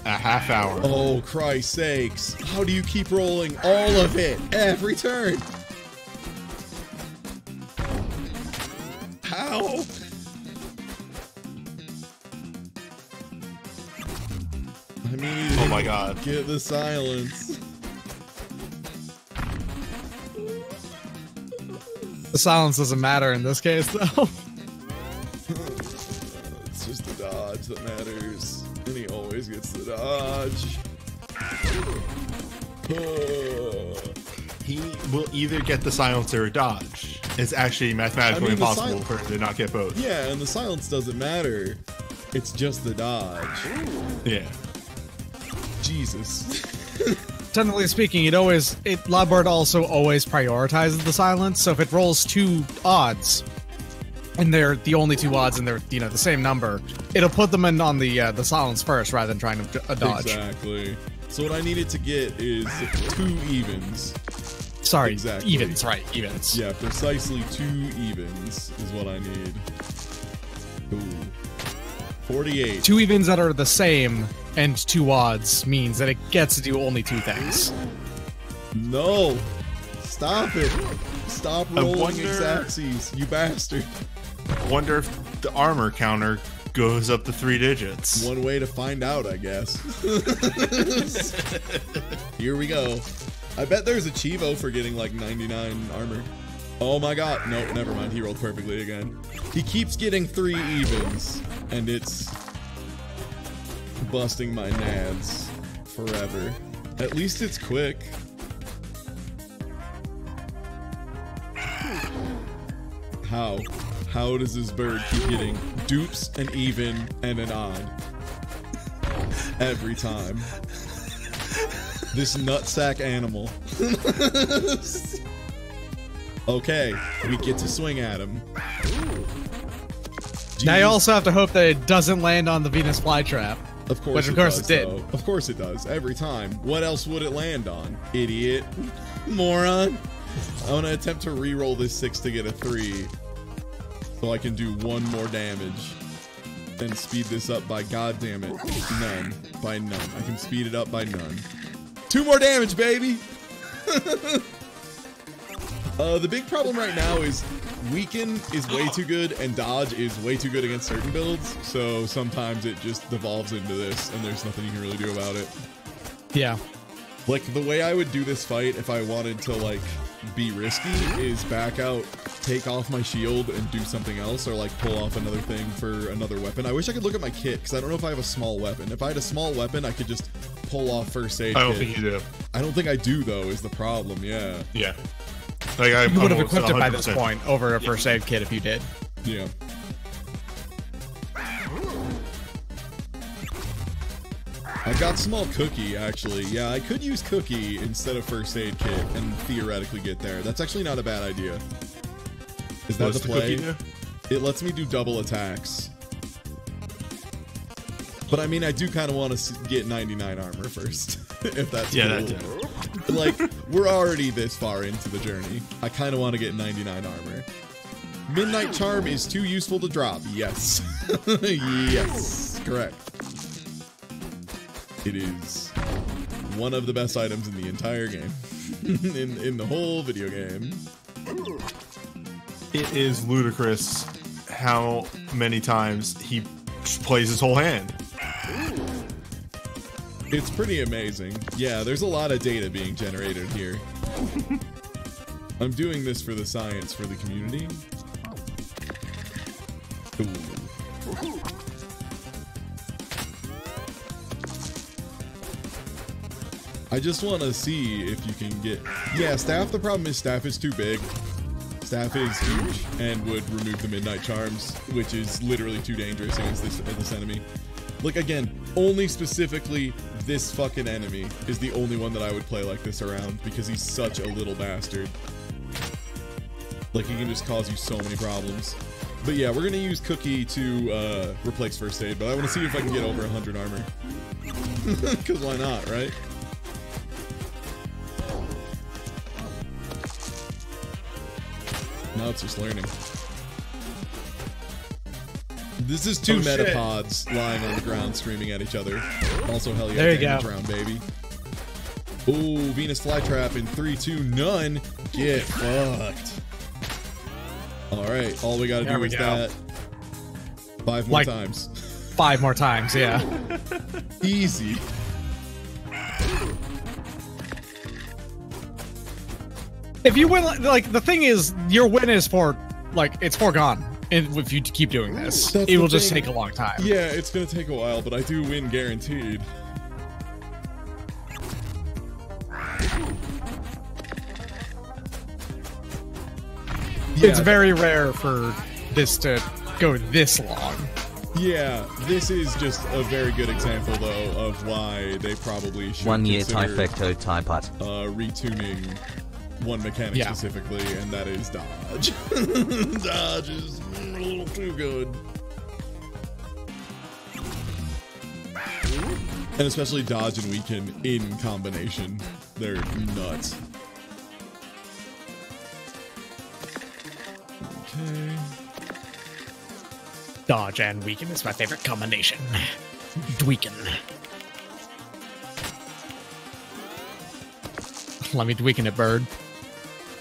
a half hour. Oh, Christ's sakes. How do you keep rolling all of it every turn? I mean, oh my god. Get the silence. The silence doesn't matter in this case, though. It's just the dodge that matters. And he always gets the dodge. He will either get the silence or a dodge. It's actually mathematically impossible for him to not get both. Yeah, and the silence doesn't matter. It's just the dodge. Yeah. Jesus. Technically speaking, Labord also always prioritizes the silence. So if it rolls 2 odds, and they're the only 2 odds, and they're the same number, it'll put them in on the silence first rather than trying to dodge. Exactly. So what I needed to get is 2 evens. Sorry, exactly. Evens, right? Evens. Yeah, precisely 2 evens is what I need. Ooh. 48. 2 evens that are the same and 2 odds means that it gets to do only 2 things. No! Stop it! Stop rolling exactsies, you bastard! I wonder if the armor counter goes up to 3 digits. One way to find out, I guess. Here we go. I bet there's a Chivo for getting like 99 armor. Oh my god. Nope, never mind. He rolled perfectly again. He keeps getting 3 evens, and it's busting my nads forever. At least it's quick. How? How does this bird keep getting dupes, an even, and an odd? Every time. This nutsack animal. Okay, we get to swing at him. Now you also have to hope that it doesn't land on the Venus flytrap. Of course, which of course does, it did. Though. Of course it does, every time. What else would it land on? Idiot. Moron. I want to attempt to re-roll this 6 to get a 3. So I can do 1 more damage. And speed this up by goddammit none. By none. I can speed it up by none. 2 more damage, baby! The big problem right now is Weaken is way too good and Dodge is way too good against certain builds, so sometimes it just devolves into this and there's nothing you can really do about it. Yeah. Like, the way I would do this fight if I wanted to, like, be risky is back out, take off my shield and do something else, or like pull off another thing for another weapon. I wish I could look at my kit, because I don't know if I have a small weapon. If I had a small weapon, I could just pull off first aid I don't kit. think you do. I don't think I do, though, is the problem, yeah. Yeah. Like, you would have equipped it by this point over a first aid kit if you did. Yeah. I got small cookie, actually. Yeah, I could use cookie instead of first aid kit and theoretically get there. That's actually not a bad idea. Is that the play? It lets me do double attacks. But I mean, I do kind of want to get 99 armor first, if that's cool. That too. Like, we're already this far into the journey. I kind of want to get 99 armor. Midnight Charm is too useful to drop. Yes. Yes. Correct. It is one of the best items in the entire game. in the whole video game. It is ludicrous how many times he plays his whole hand. It's pretty amazing. Yeah, there's a lot of data being generated here. I'm doing this for the science, for the community. Ooh. I just want to see if you can get... Yeah, staff, the problem is staff is too big. Staff is huge and would remove the Midnight Charms, which is literally too dangerous against this enemy. Like, again, only specifically this fucking enemy is the only one that I would play like this around because he's such a little bastard. Like, he can just cause you so many problems. But yeah, we're gonna use Cookie to replace first aid, but I want to see if I can get over 100 armor. Because why not, right? Now it's just learning. This is 2 metapods lying on the ground screaming at each other. Also, hell yeah, there you damage go. round, baby. Ooh, Venus Flytrap in 3, 2, none. Get fucked. Alright, all we gotta do is that 5 more times. 5 more times, yeah. Easy. If you win, like, the thing is, your win is it's foregone. And if you keep doing this, it will just take a long time. Yeah, it's gonna take a while, but I do win guaranteed. It's very rare for this to go this long. Yeah, this is just a very good example, though, of why they probably should 1 year consider Tyfecto Typut. Retuning one mechanic specifically, and that is dodge. Dodge is a little too good. And especially dodge and weaken in combination. They're nuts. Okay. Dodge and weaken is my favorite combination. Dweaken. Let me dweaken it, bird.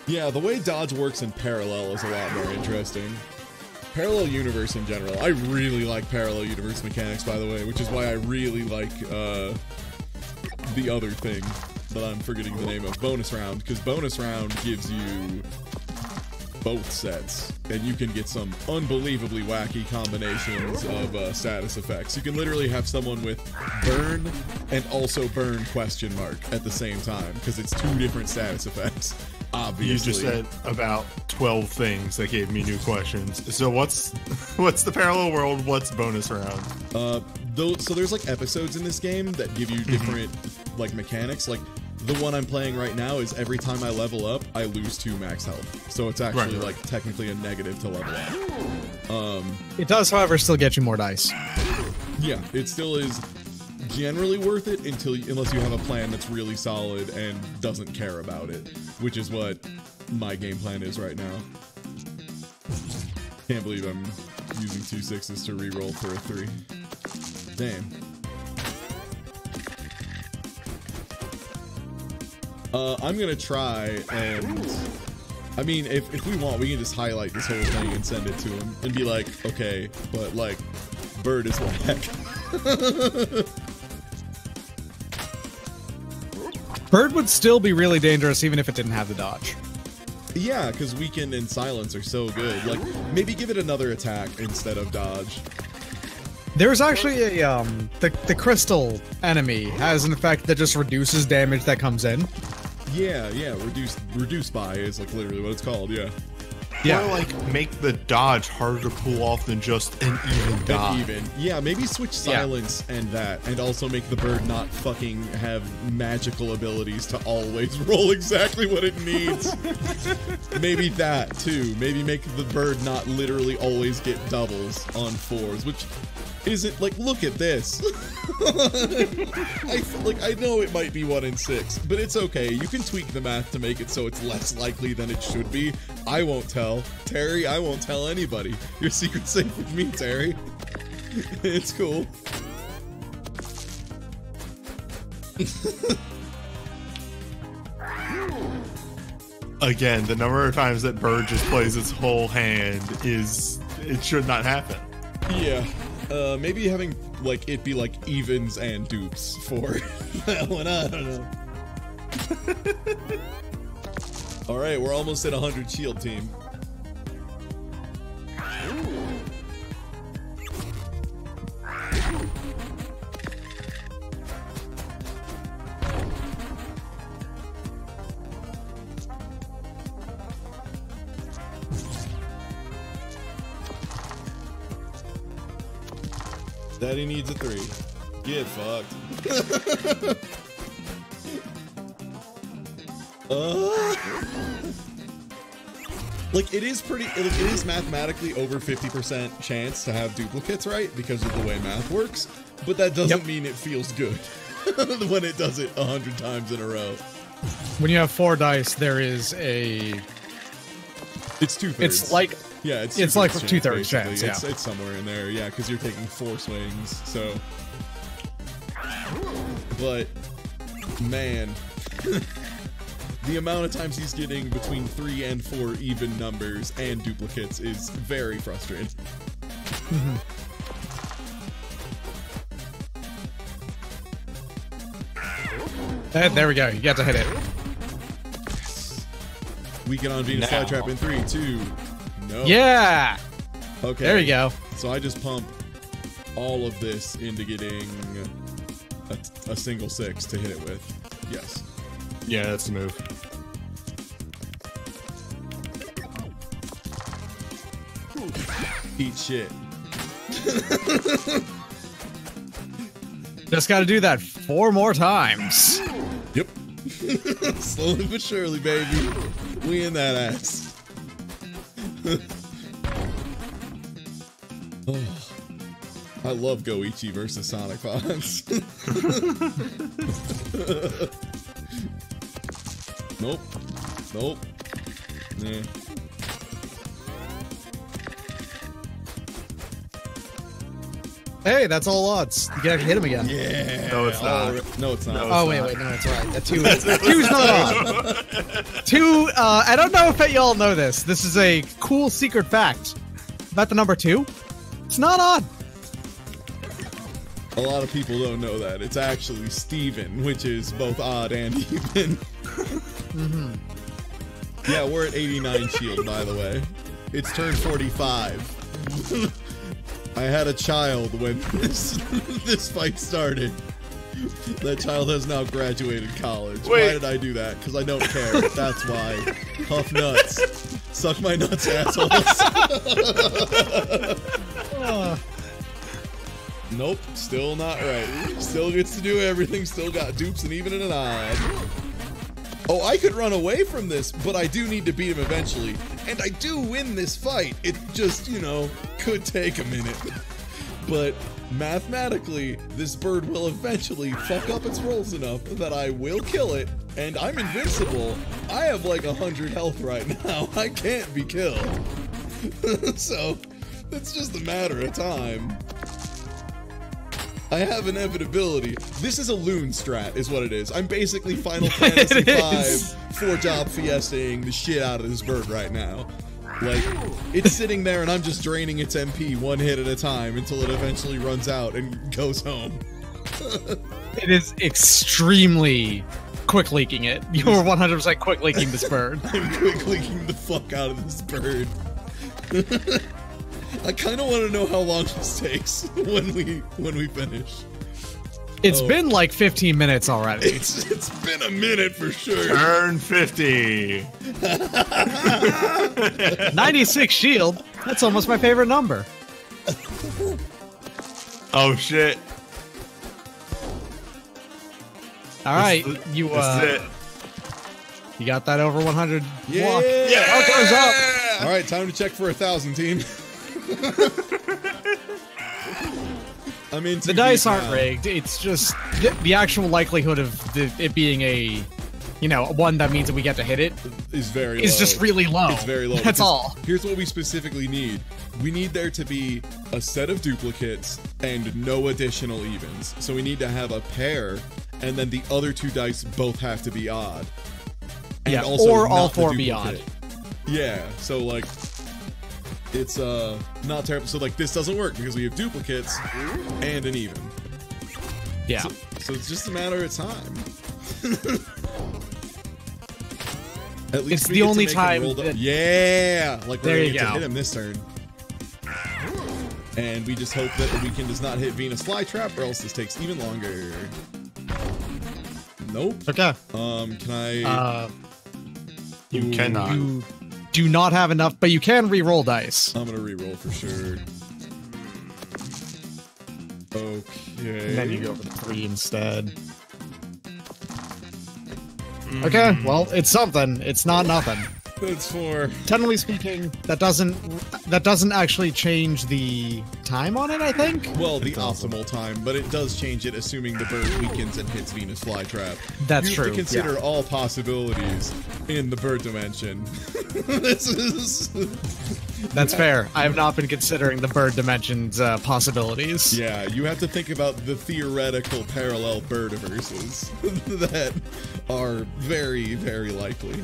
Yeah, the way dodge works in parallel is a lot more interesting. Parallel universe in general. I really like parallel universe mechanics, by the way, which is why I really like the other thing that I'm forgetting the name of, bonus round, because bonus round gives you both sets, and you can get some unbelievably wacky combinations of status effects. You can literally have someone with burn and also burn question mark at the same time, because it's 2 different status effects. Obviously. You just said about 12 things that gave me new questions. So what's the parallel world? What's bonus round? So there's like episodes in this game that give you different like mechanics. Like the one I'm playing right now is every time I level up, I lose 2 max health. So it's actually like technically a negative to level up. It does, however, still get you more dice. Yeah, it still is generally worth it unless you have a plan that's really solid and doesn't care about it, which is what my game plan is right now. Can't believe I'm using 2 6s to reroll for a 3. Damn. I'm gonna try and... I mean, if we want, we can just highlight this whole thing and send it to him and be like, okay, but like, bird is whack. Bird would still be really dangerous even if it didn't have the dodge. Yeah, because weaken and silence are so good. Like, maybe give it another attack instead of dodge. There's actually a, the crystal enemy has an effect that just reduces damage that comes in. Yeah, reduce by is like literally what it's called, yeah. Yeah, or like make the dodge harder to pull off than just an even dodge. Yeah, maybe switch silence and that, and also make the bird not fucking have magical abilities to always roll exactly what it needs. Maybe that too. Maybe make the bird not literally always get doubles on 4s, which isn't like, look at this. I know it might be 1 in 6, but it's okay. You can tweak the math to make it so it's less likely than it should be. I won't tell. Terry, I won't tell anybody. Your secret's safe with me, Terry. It's cool. Again, the number of times that bird just plays its whole hand it should not happen. Yeah. Maybe having like it be like evens and dupes for that one. I don't know. All right, we're almost at 100 shield team. Daddy needs a 3. Get fucked. Like it is mathematically over 50% chance to have duplicates, right? Because of the way math works. But that doesn't mean it feels good when it does it 100 times in a row. When you have 4 dice, there is a... It's 2/3. It's like... Yeah, it's like 2/3 chance. Yeah, it's somewhere in there. Yeah, because you're taking 4 swings. So, but man, the amount of times he's getting between 3 and 4 even numbers and duplicates is very frustrating. There we go. You got to hit it. We get on Venus flytrap in 3, 2. No. Yeah. Okay. There you go. So I just pump all of this into getting a single 6 to hit it with. Yes. Yeah, that's the move. Eat shit. Just got to do that 4 more times. Yep. Slowly but surely, baby. We in that ass. Oh, I love Goichi versus Sonic Fox. Nope. Nope. Nah. Hey, that's all odds. You can actually hit him again. Yeah. No, it's not. No, it's not. Oh, wait, no, it's right. That 2 is, 2's not odd. 2, I don't know if y'all know this. This is a cool secret fact about the number 2. It's not odd. A lot of people don't know that. It's actually Steven, which is both odd and even. Mm-hmm. Yeah, we're at 89 shield, by the way. It's turned 45. I had a child when this fight started. That child has now graduated college. Wait. Why did I do that? Because I don't care. That's why. Huff nuts. Suck my nuts, assholes. Nope, still not right. Still gets to do everything, still got dupes and even an odd. Oh, I could run away from this, but I do need to beat him eventually. And I do win this fight. It just, you know, could take a minute. But mathematically, this bird will eventually fuck up its rolls enough that I will kill it, and I'm invincible. I have like 100 health right now. I can't be killed. So, it's just a matter of time. I have inevitability. This is a loon strat, is what it is. I'm basically Final Fantasy V 4-job fiestaing the shit out of this bird right now. Like, it's sitting there and I'm just draining its MP 1 hit at a time until it eventually runs out and goes home. It is extremely quick leaking it. You're 100% quick leaking this bird. I'm quick leaking the fuck out of this bird. I kind of want to know how long this takes when we finish. It's been like 15 minutes already. It's been a minute for sure. Turn 50. 96 shield. That's almost my favorite number. Oh shit. All right, you it. You got that over 100 Yeah. block. Yeah. Oh, it goes up. All right, time to check for 1,000, team. I'm in. The dice aren't rigged. It's just the actual likelihood of it being a, you know, one that means that we get to hit it is very is low. Just really low. It's very low. That's all. Here's what we specifically need. We need there to be a set of duplicates and no additional evens. So we need to have a pair, and then the other 2 dice both have to be odd. And yeah, also or all not 4 be odd. Yeah, so like, it's not terrible. So like, this doesn't work because we have duplicates and an even. Yeah. So it's just a matter of time. At least it's we the get only to make time. him yeah, like we're there gonna you get go. to hit him this turn. And we just hope that the weekend does not hit Venus flytrap, or else this takes even longer. Nope. Okay. Can I? You cannot. You do not have enough, but you can re-roll dice. I'm gonna re-roll for sure. Okay. And then you go for the 3 instead. Okay, well, it's something. It's not nothing. That's 4. Technically speaking, that doesn't actually change the time on it, I think. Well, the optimal time, but it does change it, assuming the bird weakens and hits Venus flytrap. That's you true. have to consider all possibilities in the bird dimension. This is. That's fair. I have not been considering the bird dimension's possibilities. Yeah, you have to think about the theoretical parallel birdiverses that are very, very likely.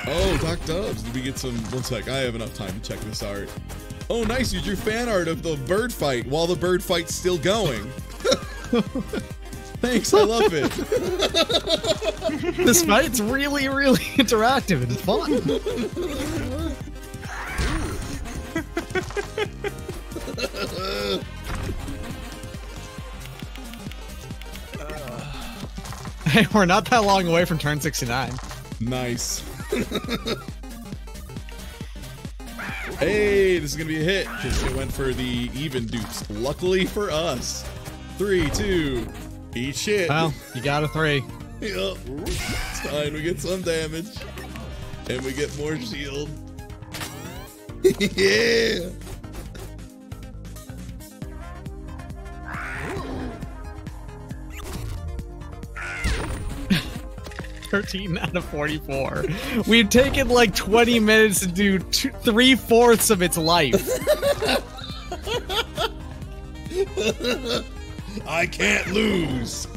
Oh, Doc Dubs, did we get some... One sec, I have enough time to check this art. Oh, nice, you drew fan art of the bird fight while the bird fight's still going. Thanks, I love it. This fight's really, really interactive and fun. Hey, we're not that long away from turn 69. Nice. Hey, this is gonna be a hit because it went for the even dupes. Luckily for us. 3, 2, eat shit. Well, you got a 3. Yup. It's fine. We get some damage, and we get more shield. Yeah. 13 out of 44. We've taken like 20 minutes to do 3/4 of its life. I can't lose.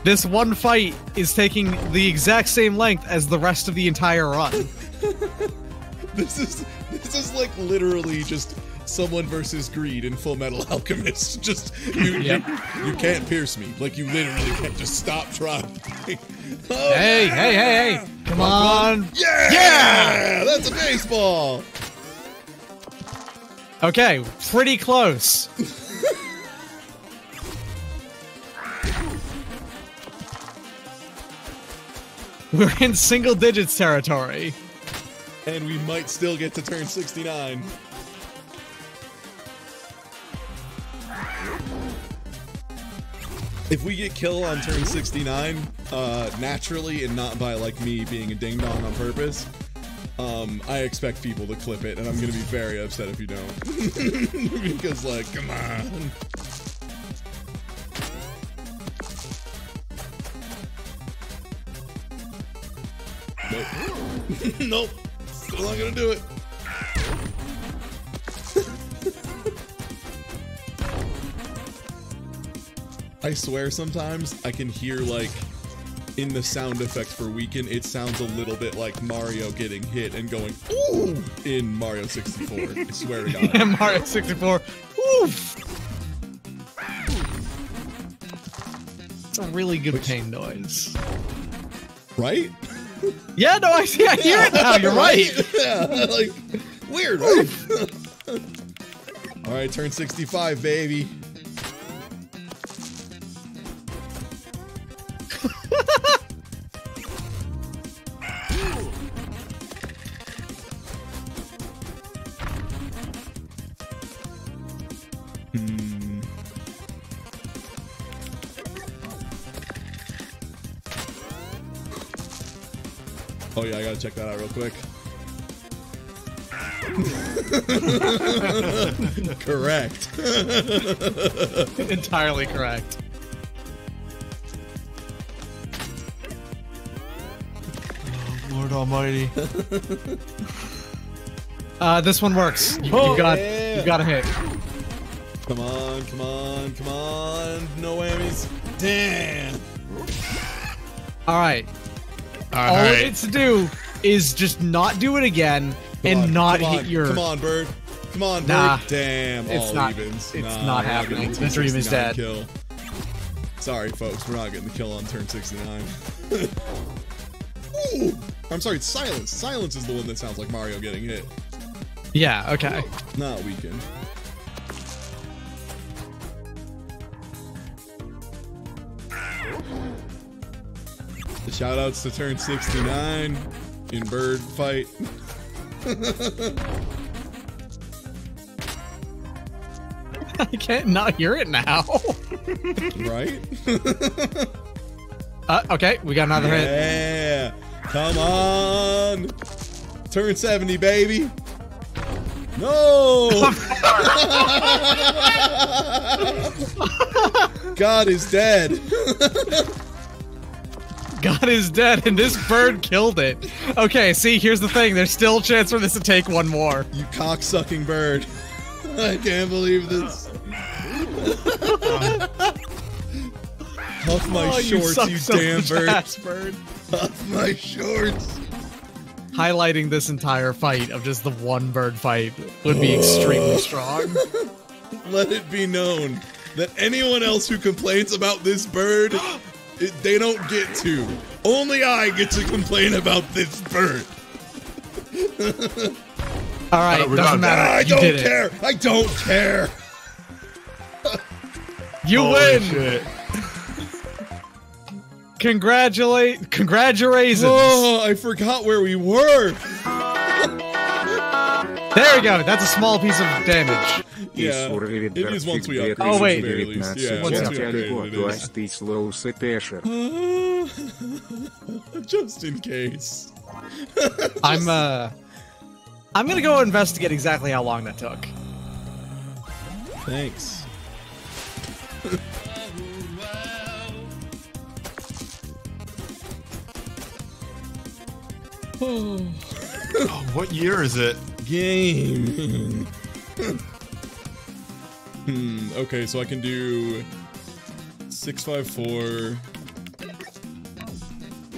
This one fight is taking the exact same length as the rest of the entire run. This is like literally just someone versus greed in Full Metal Alchemist. Just you can't pierce me. Like you literally can't just stop trying. Oh, Hey! Come on! Yeah! That's a baseball. Okay, pretty close. We're in single digits territory. And we might still get to turn 69. If we get kill on turn 69, naturally, and not by like me being a ding dong on purpose, I expect people to clip it, and I'm gonna be very upset if you don't. Because like, come on. Nope. Nope. Still not gonna do it. I swear sometimes I can hear like in the sound effect for Weaken, it sounds a little bit like Mario getting hit and going ooh in Mario 64. I swear to God. Yeah, Mario 64. Oof. It's a really good pain noise. Right? Yeah, no, I hear it now. You're right. Yeah, like weird, right? All right, turn 65, baby. Oh yeah, I gotta check that out real quick. Correct. Entirely correct. Oh, Lord Almighty. This one works. You got a hit. Come on, come on, come on. No whammies. Damn. All right. All it needs to do is just not do it again and not hit your. Come on, bird. Come on, bird. Nah, damn, it's all not, evens. It's nah, not happening. The dream is dead. Kill. Sorry, folks. We're not getting the kill on turn 69. Ooh, I'm sorry, it's Silence. Silence is the one that sounds like Mario getting hit. Yeah, okay. Not Weaken. The shoutouts to turn 69 in bird fight. I can't not hear it now. Right? Okay, we got another hit. Yeah, come on. Turn 70, baby. No! God is dead. God is dead, and this bird killed it. Okay, see, here's the thing. There's still a chance for this to take one more. You cocksucking bird. I can't believe this. Huff my shorts, you damn bird. Huff my shorts. Highlighting this entire fight of just the one bird fight would be extremely strong. let it be known that anyone else who complains about this bird, they don't get to. Only I get to complain about this bird. All right, doesn't matter. I don't care. I don't care. You win. Shit. Congratulations. Oh, I forgot where we were. There we go. That's a small piece of damage. Yeah, it is once we upgrade. Oh wait, yeah, once we upgrade it is. Just in case. I'm gonna go investigate exactly how long that took. Thanks. Oh, what year is it? Game. Okay, so I can do 654,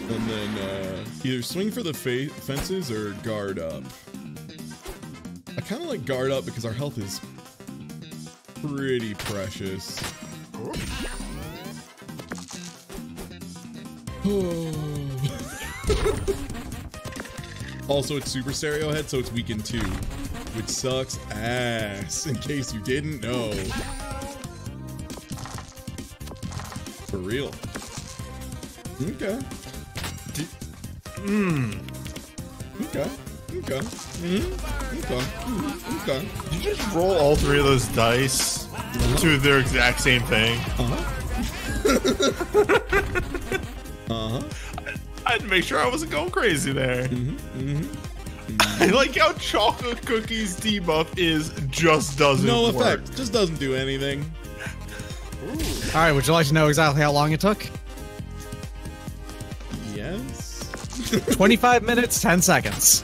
and then either swing for the fences or guard up. I kind of like guard up because our health is pretty precious. Also, it's super stereo head, so it's weakened too, which sucks ass, in case you didn't know. For real. Okay. Okay. Okay. Okay. Did you just roll all three of those dice to their exact same thing? I had to make sure I wasn't going crazy there. I like how chocolate cookies debuff just doesn't no work. effect. Just doesn't do anything. All right. Would you like to know exactly how long it took? Yes. 25 minutes, 10 seconds.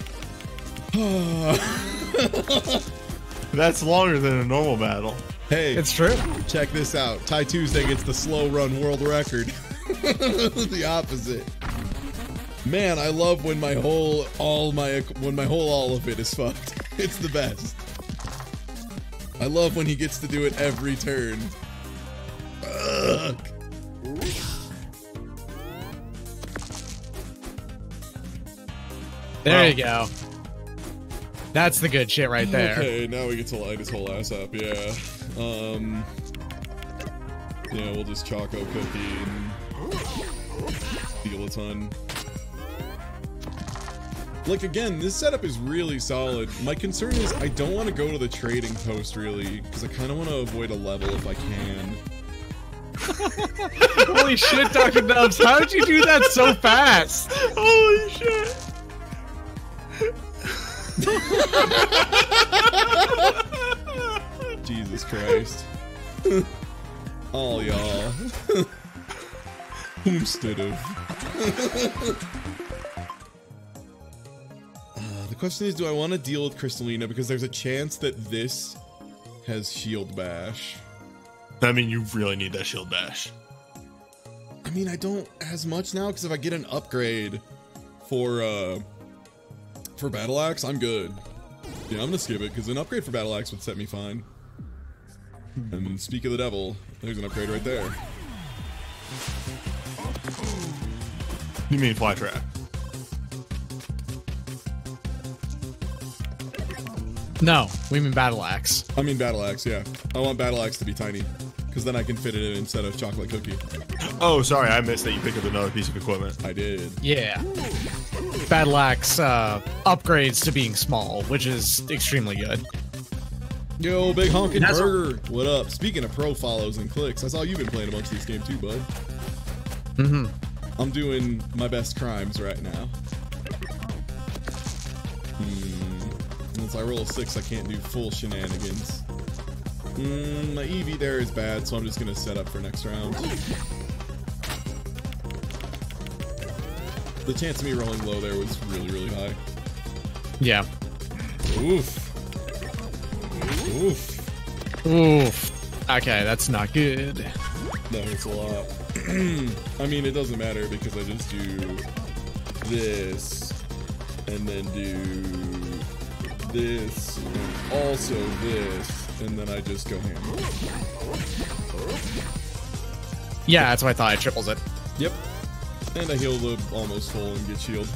That's longer than a normal battle. Hey, it's true. Check this out. TieTuesday gets the slow run world record. The opposite. Man, I love when my whole all of it is fucked. It's the best. I love when he gets to do it every turn. Ugh. There you go. That's the good shit right there. Okay, now we get to light his whole ass up, yeah. Yeah, we'll just Choco Cookie and deal a ton. Like, again, this setup is really solid. My concern is I don't want to go to the trading post, really, because I kind of want to avoid a level if I can. Holy shit, Dr. Dubs, how did you do that so fast? Holy shit. Jesus Christ. All y'all. Instead of. The question is, do I want to deal with Crystalina? Because there's a chance that this has Shield Bash. I mean, you really need that Shield Bash. I mean, I don't as much now, because if I get an upgrade for Battle Axe, I'm good. Yeah, I'm gonna skip it, because an upgrade for Battle Axe would set me fine. And speak of the devil, there's an upgrade right there. You mean Fly Trap? No, we mean Battle Axe. I mean Battle Axe, yeah. I want Battle Axe to be tiny, because then I can fit it in instead of Chocolate Cookie. Oh, sorry, I missed that you picked up another piece of equipment. I did. Yeah. Battle Axe upgrades to being small, which is extremely good. Yo, big honkin' burger. What up? Speaking of pro follows and clicks, I saw you've been playing amongst these games too, bud. Mm-hmm. I'm doing my best crimes right now. Once I roll a 6, I can't do full shenanigans. My EV there is bad, so I'm just gonna set up for next round. The chance of me rolling low there was really, really high. Yeah. Oof. Oof. Oof. Okay, that's not good. That hurts a lot. I mean, it doesn't matter because I just do this, and then do this, and also this, and then I just go ham. Yeah, that's what I thought. It triples it. Yep. And I heal the almost full and get shield.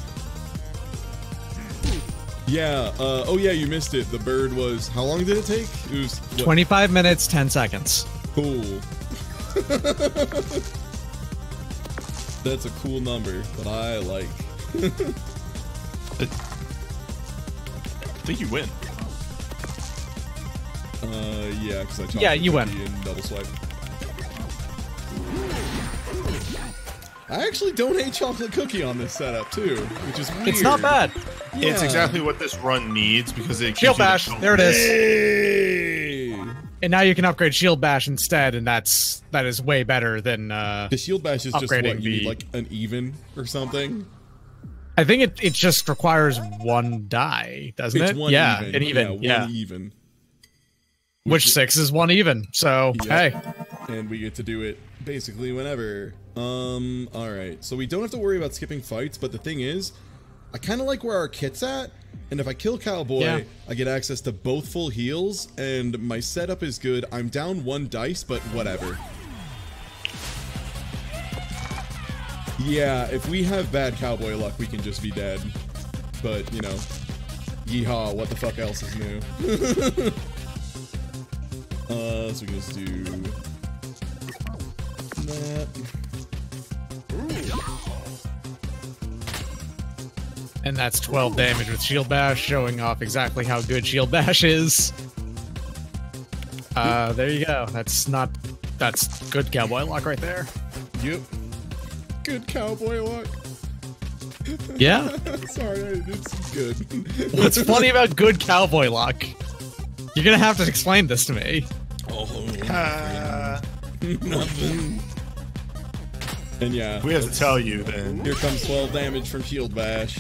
Yeah, oh yeah, you missed it. The bird was, how long did it take? It was, what? 25 minutes, 10 seconds. Cool. That's a cool number that I like. I think you win. Yeah, because I chopped you win. And double swipe. I actually don't hate chocolate cookie on this setup too, which is weird. It's not bad. Yeah. It's exactly what this run needs because it Shield Bash. There it is. Hey! And now you can upgrade Shield Bash instead, and that is way better than the Shield Bash is just what you need, like an even or something. I think it just requires one die, doesn't it? One yeah, even. an even. Yeah, one even. Which 6 is one even. So yep. Hey, and we get to do it basically whenever. All right. So we don't have to worry about skipping fights, but the thing is, I kind of like where our kit's at, and if I kill Cowboy, I get access to both full heals, and my setup is good. I'm down 1 dice, but whatever. Yeah, if we have bad Cowboy luck, we can just be dead. But, you know, yeehaw, what the fuck else is new? So we can just do that. and that's 12 damage with Shield Bash, showing off exactly how good Shield Bash is. There you go. That's good Cowboy luck right there. Yep. Good Cowboy luck. Yeah. Sorry, it's good. What's funny about good Cowboy luck? You're gonna have to explain this to me. Nothing. And yeah, we have to tell you then. Here comes 12 damage from Shield Bash,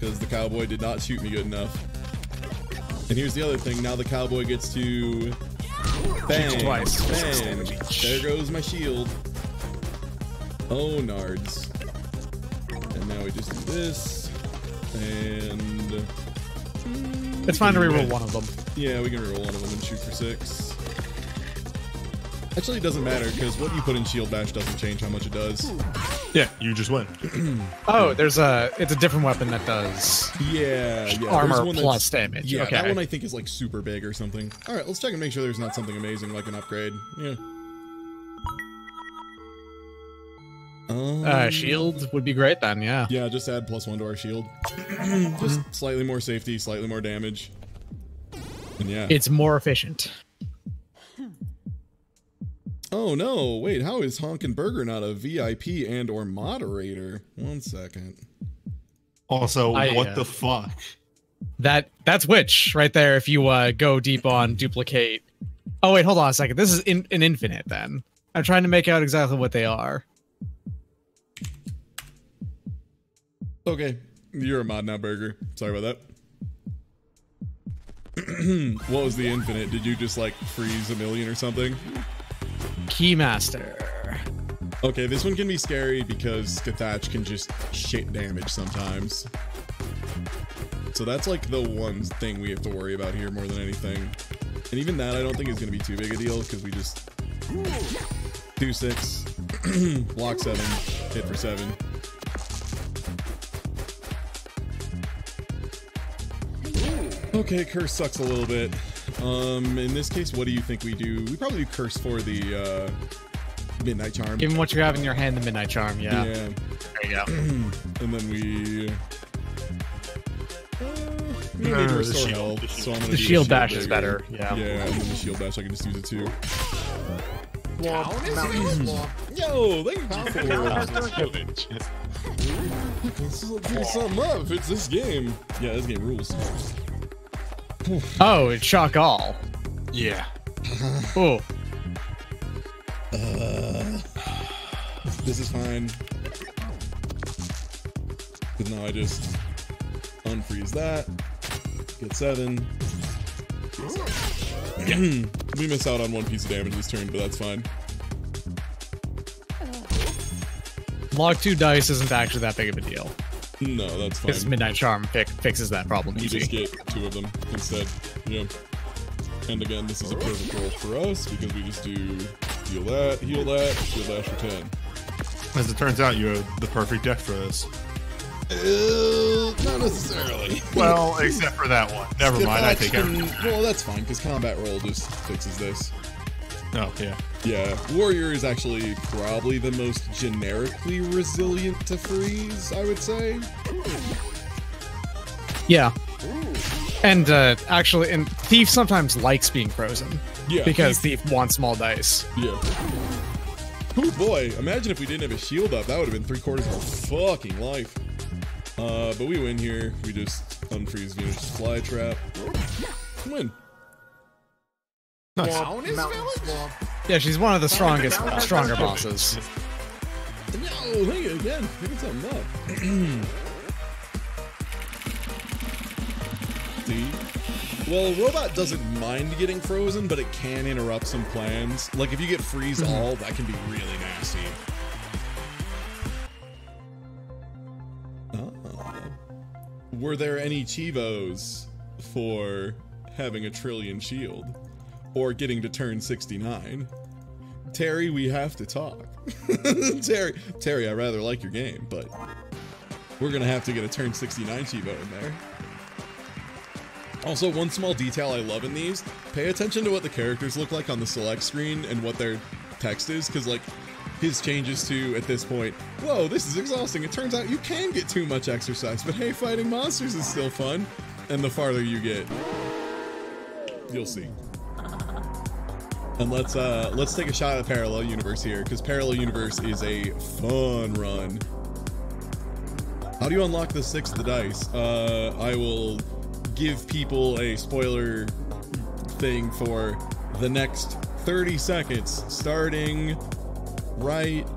because the Cowboy did not shoot me good enough. And here's the other thing, now the Cowboy gets to bang, twice. Bang. There goes my shield. Oh, nards. And now we just do this, and it's fine to reroll one of them. Yeah, we can reroll one of them and shoot for 6. Actually, it doesn't matter, because what you put in Shield Bash doesn't change how much it does. Yeah, you just win. Oh, it's a different weapon that does armor plus damage. Yeah, okay. That one I think is like super big or something. Alright, let's check and make sure there's not something amazing like an upgrade. Yeah. Shield would be great then, yeah. Yeah, just add +1 to our shield. Just slightly more safety, slightly more damage. And yeah. It's more efficient. Oh no, wait, how is Honkin' Burger not a VIP and or moderator? 1 second. Also, what the fuck? That's Witch right there if you go deep on duplicate. Oh wait, hold on a second. This is an infinite then. I'm trying to make out exactly what they are. Okay, you're a mod now, Burger. Sorry about that. What was the infinite? Did you just like freeze a million or something? Keymaster. Okay, this one can be scary because Scathach can just shit damage sometimes. So that's like the one thing we have to worry about here more than anything. And even that I don't think is going to be too big a deal because we just do 6, block 7, hit for 7. Okay, Curse sucks a little bit. In this case, what do you think we do? We probably do Curse for the Midnight Charm. Given what you have in your hand, the Midnight Charm, yeah. Yeah. There you go. And then we need to restore health, so I'm gonna the do Shield Bash is better. Yeah. Yeah, and then the Shield Bash, I can just use it too. Yo, thank you for something up if it's this game. Yeah, this game rules. Oh, it's shock all. Yeah. Oh. This is fine. Because now I just unfreeze that. Get 7. We miss out on 1 piece of damage this turn, but that's fine. Log 2 dice isn't actually that big of a deal. No, that's fine. Because Midnight Charm fixes that problem We easy. just get 2 of them instead. Yeah. And again, this is a perfect roll for us because we just do heal that, shield dash for 10. As it turns out, you have the perfect deck for this. Not necessarily. Well, except for that one. Never mind, I take everything. Well, that's fine, because combat roll just fixes this. Oh, yeah. Yeah, warrior is actually probably the most generically resilient to freeze, I would say. Yeah. And actually, and Thief sometimes likes being frozen. Yeah. Because Thief wants small dice. Yeah. Oh boy, imagine if we didn't have a shield up. That would have been 3/4 of our fucking life. But we win here. We just unfreeze Venus fly trap. Win. Nice. Yeah, she's one of the stronger bosses. No, look at again. Picking something up. See? Well, Robot doesn't mind getting frozen, but it can interrupt some plans. Like, if you get freeze all, that can be really nasty. Oh. Were there any Chivos for having a trillion shield? Or getting to turn 69? Terry, we have to talk. Terry, I rather like your game, but we're gonna have to get a turn 69 Chivo in there. Also, one small detail I love in these, pay attention to what the characters look like on the select screen and what their text is, because like his changes to, at this point, whoa, this is exhausting. It turns out you can get too much exercise, but hey, fighting monsters is still fun. And the farther you get, you'll see. And let's take a shot at Parallel Universe here, because Parallel Universe is a fun run. How do you unlock the 6 of the dice? I will give people a spoiler thing for the next 30 seconds, starting right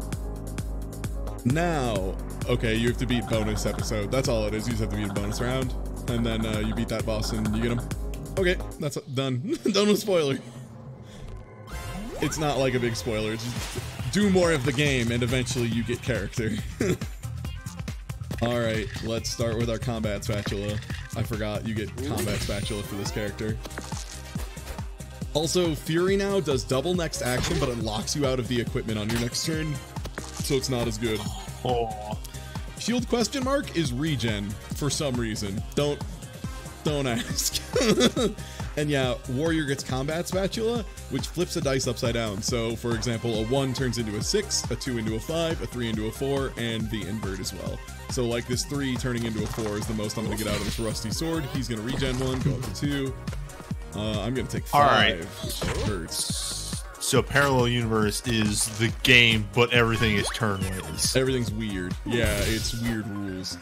now. Okay, you have to beat bonus episode. That's all it is. You just have to beat a bonus round, and then you beat that boss and you get him. Okay, that's done. Done with spoiler. It's not like a big spoiler. It's just do more of the game and eventually you get character. Alright, let's start with our combat spatula. I forgot you get combat spatula for this character. Also, Fury now does double next action, but it locks you out of the equipment on your next turn, so it's not as good. Oh. Shield question mark is regen for some reason. Don't ask. And yeah, Warrior gets combat spatula, which flips a dice upside down. So, for example, a 1 turns into a 6, a 2 into a 5, a 3 into a 4, and the invert as well. So, like, this 3 turning into a 4 is the most I'm going to get out of this rusty sword. He's going to regen 1, go up to 2. I'm going to take 5, right. which hurts. So, Parallel Universe is the game, but everything is turn-based. Everything's weird. Yeah, it's weird rules.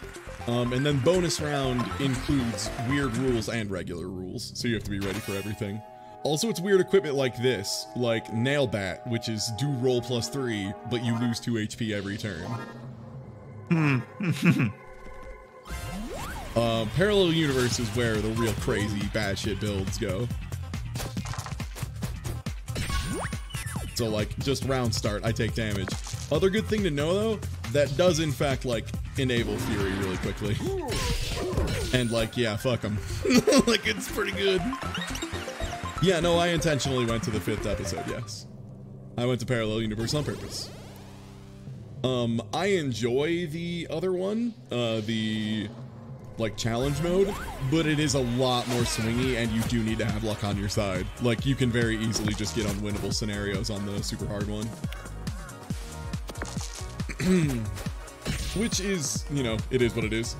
And then bonus round includes weird rules and regular rules, so you have to be ready for everything. Also, it's weird equipment like this, like Nail Bat, which is do roll +3, but you lose 2 HP every turn. Parallel Universe is where the real crazy bad shit builds go. So like, just round start, I take damage. Other good thing to know though, that does in fact like enable Fury really quickly. And like, yeah, fuck them. Like, it's pretty good. Yeah, no, I intentionally went to the 5th episode, yes. I went to Parallel Universe on purpose. I enjoy the other one, the like challenge mode, but it is a lot more swingy and you do need to have luck on your side. Like, you can very easily just get unwinnable scenarios on the super hard one. Which is, you know, it is what it is.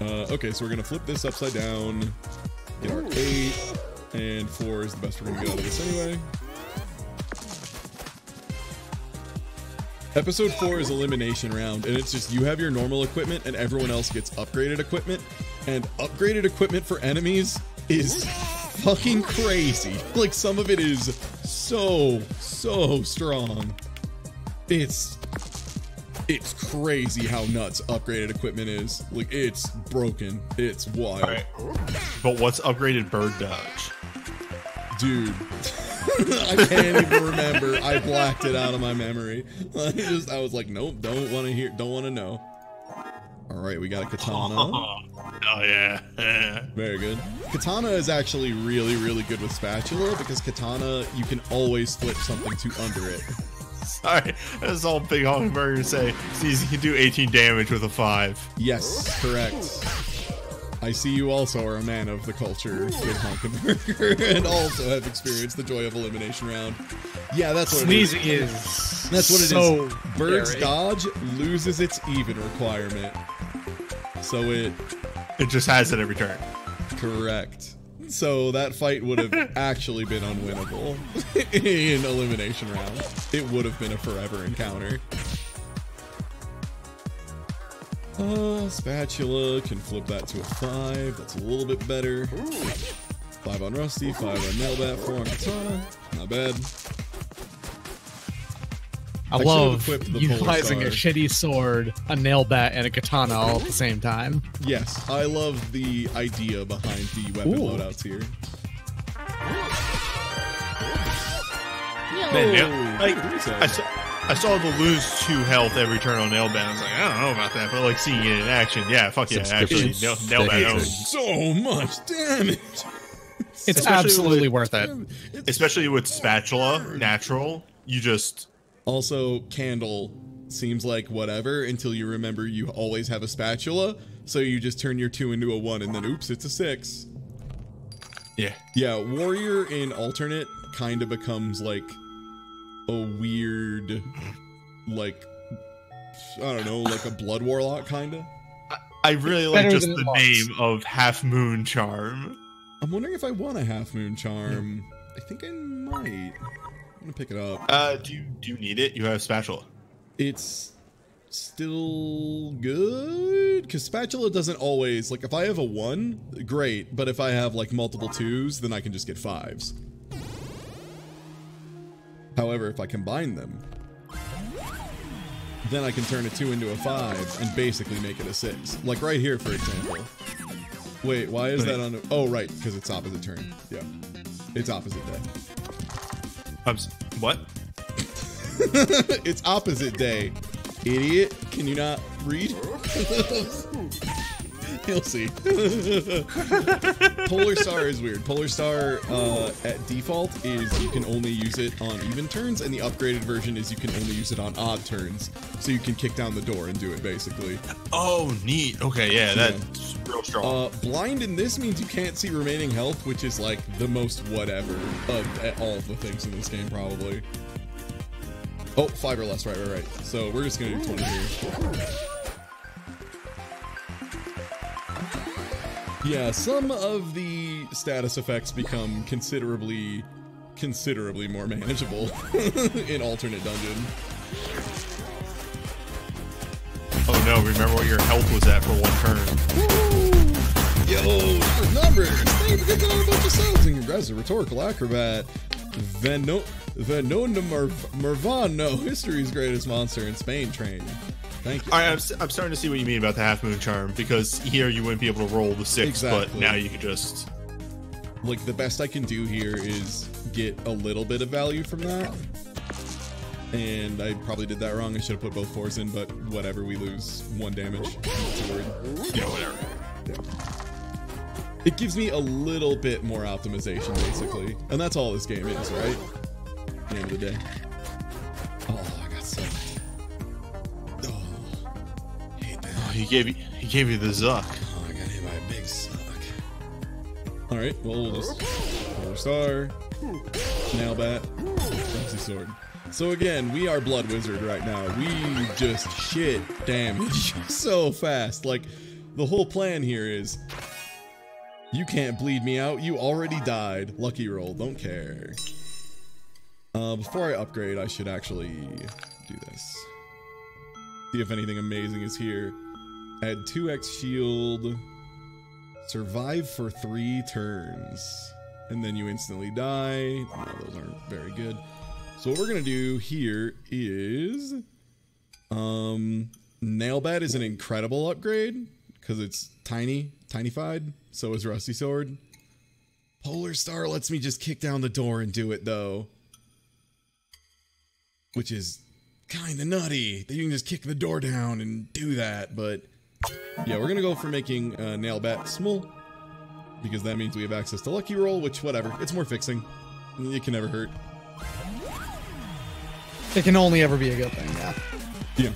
Okay, so we're gonna flip this upside down, get our 8, and 4 is the best we're gonna get out of this anyway. Episode 4 is elimination round, and it's just you have your normal equipment and everyone else gets upgraded equipment, and upgraded equipment for enemies is fucking crazy. Like, some of it is so strong. It's crazy how nuts upgraded equipment is. Like, it's broken. It's wild. Right. But what's upgraded bird dodge? Dude. I can't even remember. I blacked it out of my memory. I was like, nope, don't want to know. All right, we got a katana. Oh, yeah. Very good. Katana is actually really, really good with spatula because katana, you can always flip something to under it. Sorry, that's all Big Honkin' Burger to say. Sees he can do 18 damage with a 5. Yes, correct. I see you also are a man of the culture, Big Honkin' Burger, and also have experienced the joy of elimination round. Yeah, that's what Sneezing it is. That's what it so is. Bird's scary. dodge loses its even requirement. So it just has it every turn. Correct. So that fight would have actually been unwinnable in elimination round. It would have been a forever encounter. Spatula can flip that to a 5. That's a little bit better. 5 on Rusty, 5 on Nailbat, 4 on Katana. Not bad. I love utilizing a shitty sword, a nail bat, and a katana all at the same time. Yes, I love the idea behind the weapon loadouts here. Man, like, I saw the lose 2 health every turn on Nailbat. I was like, I don't know about that, but like seeing it in action, yeah, fuck yeah, actually, Nailbat owns so much damage. It's absolutely worth it. Especially with spatula, natural, you just... Also, Candle seems like whatever until you remember you always have a spatula, so you just turn your 2 into a 1, and then oops, it's a 6. Yeah. Yeah, Warrior in alternate kind of becomes like a weird, like, I don't know, like a Blood Warlock kind of. I really like just the name of Half Moon Charm. I'm wondering if I want a Half Moon Charm. I think I might. I'm gonna pick it up. Do you need it? You have spatula. It's still good because spatula doesn't always, like, if I have a 1, great, but if I have like multiple 2s, then I can just get 5s. However, if I combine them, then I can turn a 2 into a 5 and basically make it a 6. Like right here, for example. Wait, why is that on? Oh, right, because it's opposite turn. Yeah, it's opposite day. What? It's opposite day, idiot. Can you not read? You'll see. Polar Star is weird. Polar Star at default is you can only use it on even turns, and the upgraded version is you can only use it on odd turns. So you can kick down the door and do it, basically. Oh, neat. Okay, yeah, that's real strong. Blind in this means you can't see remaining health, which is like the most whatever of all of the things in this game, probably. Oh, 5 or less, right. So we're just gonna do 20 here. Yeah, some of the status effects become considerably more manageable in alternate dungeon. Oh no, remember what your health was at for 1 turn. Yo, numbers! Thank you for getting on a bunch of subs, and congrats to Rhetorical Acrobat. Venona Mervano, history's greatest monster in Spain train. Thank you. All right, I'm starting to see what you mean about the Half Moon Charm, because here you wouldn't be able to roll the 6, exactly. But now you can just... Like, the best I can do here is get a little bit of value from that. And I probably did that wrong. I should have put both 4s in, but whatever, we lose 1 damage. Yeah, whatever. Yeah. It gives me a little bit more optimization, basically. And that's all this game is, right? At the end of the day. Oh, I got so much. He gave you the Zuck. Oh, I got hit by a big suck. Alright, well, we'll just Polar Star, Nailbat, Dicey Sword. So again, we are Blood Wizard right now. We just shit damage so fast. Like, the whole plan here is, you can't bleed me out, you already died. Lucky roll, don't care. Before I upgrade, I should actually do this. See if anything amazing is here. Add 2x shield, survive for 3 turns, and then you instantly die. No, those aren't very good. So what we're gonna do here is, Nailbat is an incredible upgrade because it's tiny-fied. So is Rusty Sword. Polar Star lets me just kick down the door and do it though, which is kind of nutty that you can just kick the door down and do that, but Yeah, we're gonna go for making Nailbat small, because that means we have access to Lucky Roll, which, whatever, it's more fixing. It can never hurt. It can only ever be a good thing, yeah. Yeah.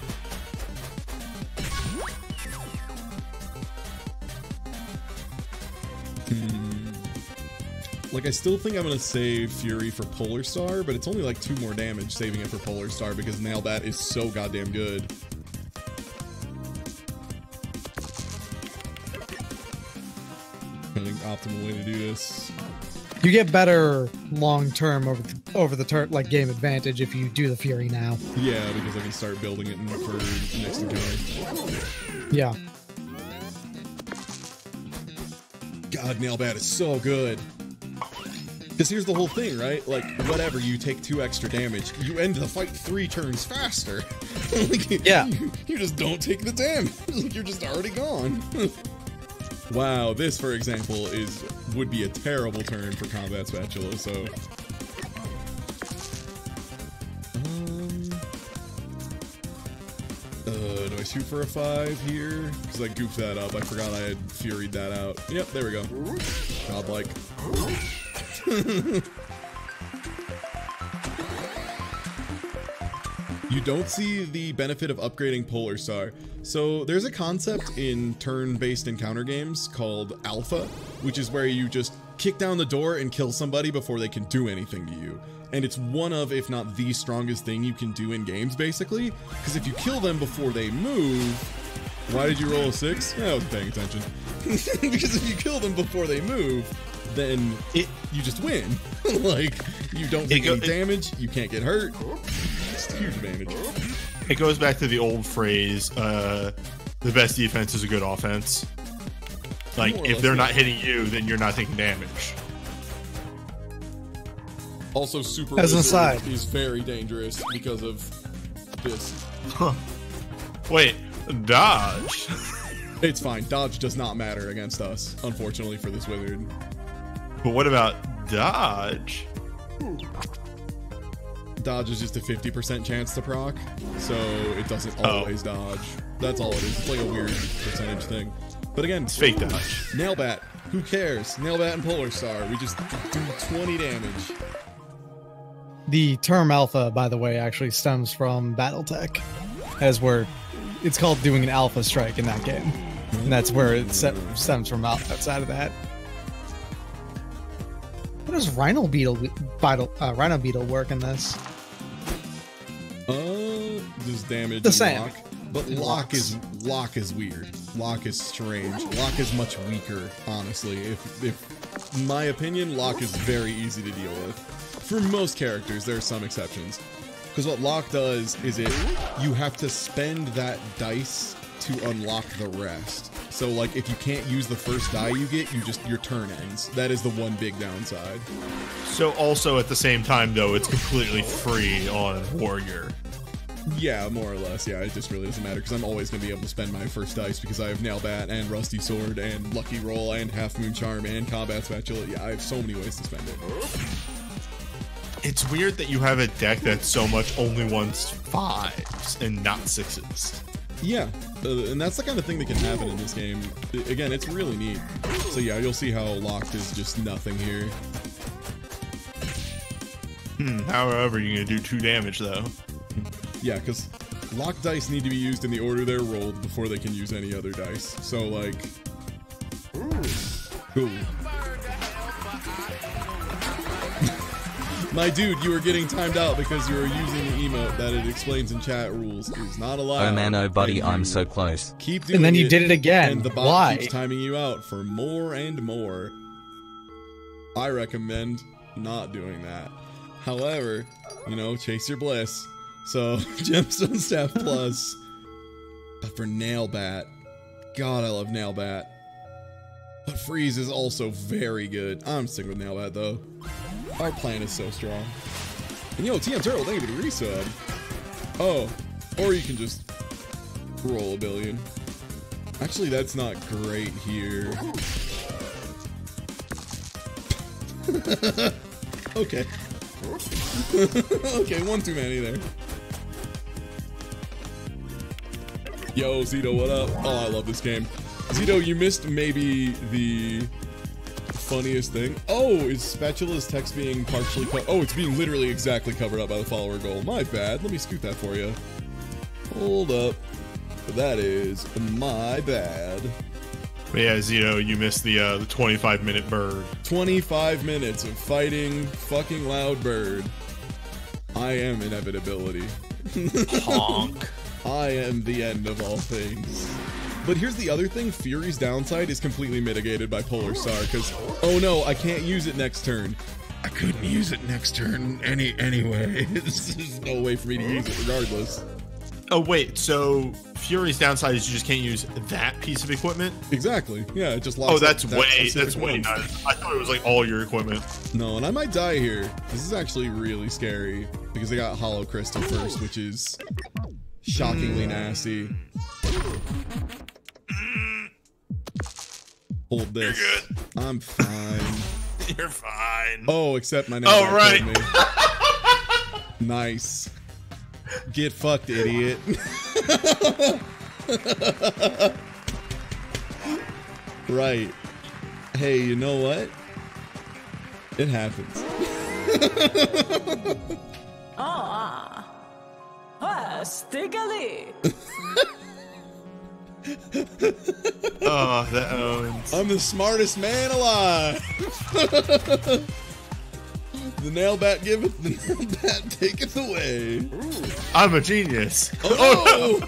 Like, I still think I'm gonna save Fury for Polar Star, but it's only like 2 more damage saving it for Polar Star because Nailbat is so goddamn good. I think optimal way to do this. You get better long term over the like game advantage if you do the Fury now. Yeah, because I can start building it for next encounter. Yeah. God, Nailbat is so good. Because here's the whole thing, right? Like, whatever, you take 2 extra damage, you end the fight 3 turns faster. Like, yeah. You just don't take the damage. Like, you're just already gone. Wow, this, for example, would be a terrible turn for Combat Spatula, so... do I shoot for a 5 here? Because I goofed that up. I forgot I had Furied that out. Yep, there we go. Godlike. You don't see the benefit of upgrading Polar Star. So there's a concept in turn-based encounter games called Alpha, which is where you just kick down the door and kill somebody before they can do anything to you. And it's one of, if not the strongest thing you can do in games, basically. Because if you kill them before they move... Why did you roll a 6? Yeah, I wasn't paying attention. Because if you kill them before they move, then you just win. Like, you don't take any damage, you can't get hurt. It's a huge advantage. It goes back to the old phrase, the best defense is a good offense. Like, if they're not hitting you, then you're not taking damage. Also, Super As an aside, is very dangerous because of this. Huh. Wait, dodge? It's fine. Dodge does not matter against us, unfortunately, for this wizard. But what about dodge? Dodge is just a 50% chance to proc, so it doesn't always dodge. That's all it is. It's like a weird percentage thing. But again, it's fake dodge. Nailbat. Who cares? Nailbat and Polar Star. We just do 20 damage. The term alpha, by the way, actually stems from Battletech, as where it's called doing an alpha strike in that game. And that's where it stems from outside of that. How does Rhino Beetle work in this? Does damage the same. Lock. But lock is weird. Lock is strange. Lock is much weaker, honestly. If in my opinion, lock is very easy to deal with. For most characters, there are some exceptions. Because what lock does is you have to spend that dice to unlock the rest. So like if you can't use the first die you get, your turn ends. That is the one big downside. So also at the same time though, it's completely free on Warrior. Yeah, more or less. Yeah, it just really doesn't matter because I'm always going to be able to spend my first dice because I have Nailbat and Rusty Sword and Lucky Roll and Half Moon Charm and Combat Spatula. Yeah, I have so many ways to spend it. It's weird that you have a deck that so much only wants 5s and not 6s. Yeah, and that's the kind of thing that can happen in this game. Again, it's really neat. So yeah, you'll see how locked is just nothing here. However, you're going to do 2 damage though. Yeah, because locked dice need to be used in the order they're rolled before they can use any other dice. So like... Cool. My dude, you were getting timed out because you were using the emote that it explains in chat rules is not allowed. Oh man, oh buddy, I'm so close. Keep doing it. And then you did it again. And the bot Why? keeps timing you out for more and more. I recommend not doing that. However, you know, chase your bliss. So, Gemstone Staff Plus. But for Nailbat. God, I love Nailbat. But Freeze is also very good. I'm sticking with Nailbat, though. Our plan is so strong. And yo, TM Turtle, thank you for the resub. Oh, or you can just roll a billion. Actually, that's not great here. Okay. Okay, one too many there. Yo, Zito, what up? Oh, I love this game. Zito, you missed maybe the funniest thing. Oh, is Spatula's text being partially oh, it's being literally exactly covered up by the follower goal. My bad. Let me scoot that for you. Hold up. That is my bad. But yeah, Zito, you missed the 25-minute bird. 25 minutes of fighting fucking loud bird. I am inevitability. Honk. I am the end of all things. But here's the other thing, Fury's downside is completely mitigated by Polar Star, because, oh no, I can't use it next turn. I couldn't use it next turn anyway. There's no way for me to use it regardless. Oh wait, so Fury's downside is you just can't use that piece of equipment? Exactly, yeah, it just lost. Oh, that's way nice. I thought it was like all your equipment. No, and I might die here. This is actually really scary, because I got Hollow Crystal first, which is shockingly nasty. Hold this. You're good. I'm fine. You're fine. Oh, except my name. Oh, right. Nice. Get fucked, idiot. Right. Hey, you know what? It happens. Stickily. Oh, that owns. I'm the smartest man alive. The nail bat giveth, the nail bat taketh away. I'm a genius. Oh,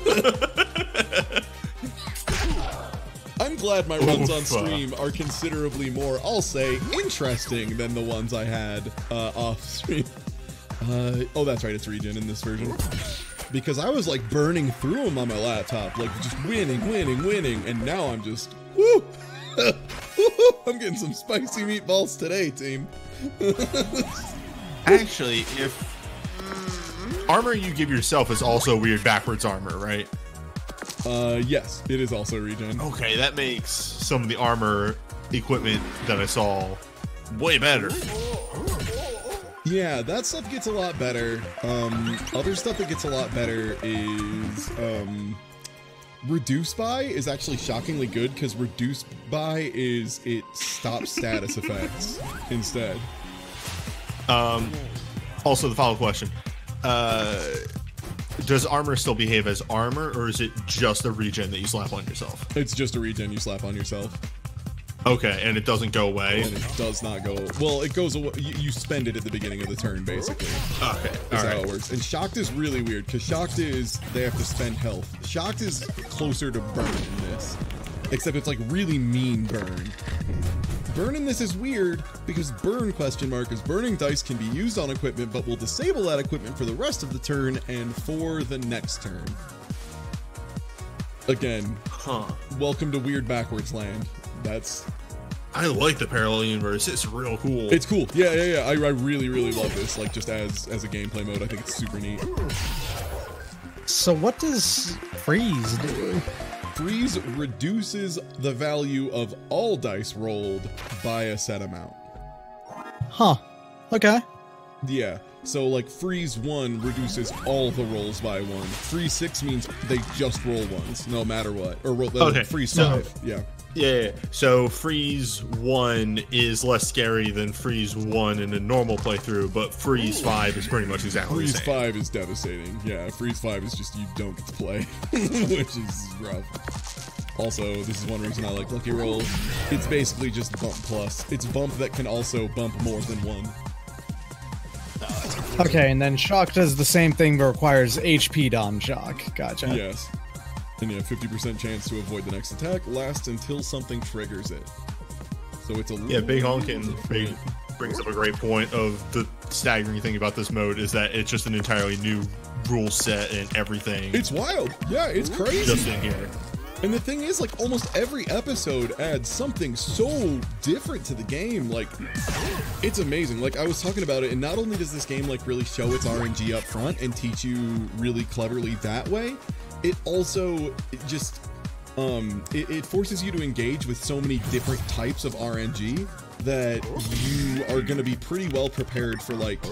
no. I'm glad my runs on stream are considerably more, I'll say, interesting than the ones I had off stream. Oh, that's right, it's regen in this version. Because I was like burning through them on my laptop, like just winning, and now I'm just, woo! I'm getting some spicy meatballs today, team. Actually, if armor you give yourself is also weird backwards armor, right? Yes, it is also regen. Okay, that makes some of the armor equipment that I saw way better. Yeah, that stuff gets a lot better. Other stuff that gets a lot better is reduce by is actually shockingly good, because reduce by is it stops status effects instead. Also, the follow-up question: does armor still behave as armor, or is it just a regen that you slap on yourself? It's just a regen you slap on yourself. Okay, and it doesn't go away? And it does not go... Well, it goes away. You spend it at the beginning of the turn, basically. Okay, That's how it works. And Shocked is really weird, because Shocked is... They have to spend health. Shocked is closer to Burn in this. Except it's like really mean Burn. Burn in this is weird, because Burn, is burning dice can be used on equipment, but will disable that equipment for the rest of the turn and for the next turn. Again, welcome to weird backwards land. I like the parallel universe. It's real cool. It's cool. Yeah. I really love this. Like, just as a gameplay mode, I think it's super neat. So what does freeze do? Freeze reduces the value of all dice rolled by a set amount. Huh. Okay. Yeah. So like freeze 1 reduces all the rolls by 1. Freeze 6 means they just roll ones no matter what. Or freeze 5. Yeah. Yeah, so Freeze 1 is less scary than Freeze 1 in a normal playthrough, but Freeze 5 is pretty much exactly the same. Freeze 5 is devastating. Yeah, Freeze 5 is just you don't get to play, which is rough. Also, this is one reason I like Lucky Roll. It's basically just bump plus. It's bump that can also bump more than 1. Okay, and then Shock does the same thing but requires HP on Shock. Gotcha. Yes. And you have 50% chance to avoid the next attack, lasts until something triggers it. So it's a little... Big Honkin' brings up a great point of the staggering thing about this mode is that it's just an entirely new rule set and everything. It's wild. Yeah, it's crazy. Just in here. And the thing is, like, almost every episode adds something so different to the game. Like, it's amazing. Like, I was talking about it, and not only does this game, like, really show its RNG up front and teach you really cleverly that way, it also just, it forces you to engage with so many different types of RNG that you are going to be pretty well prepared for, like,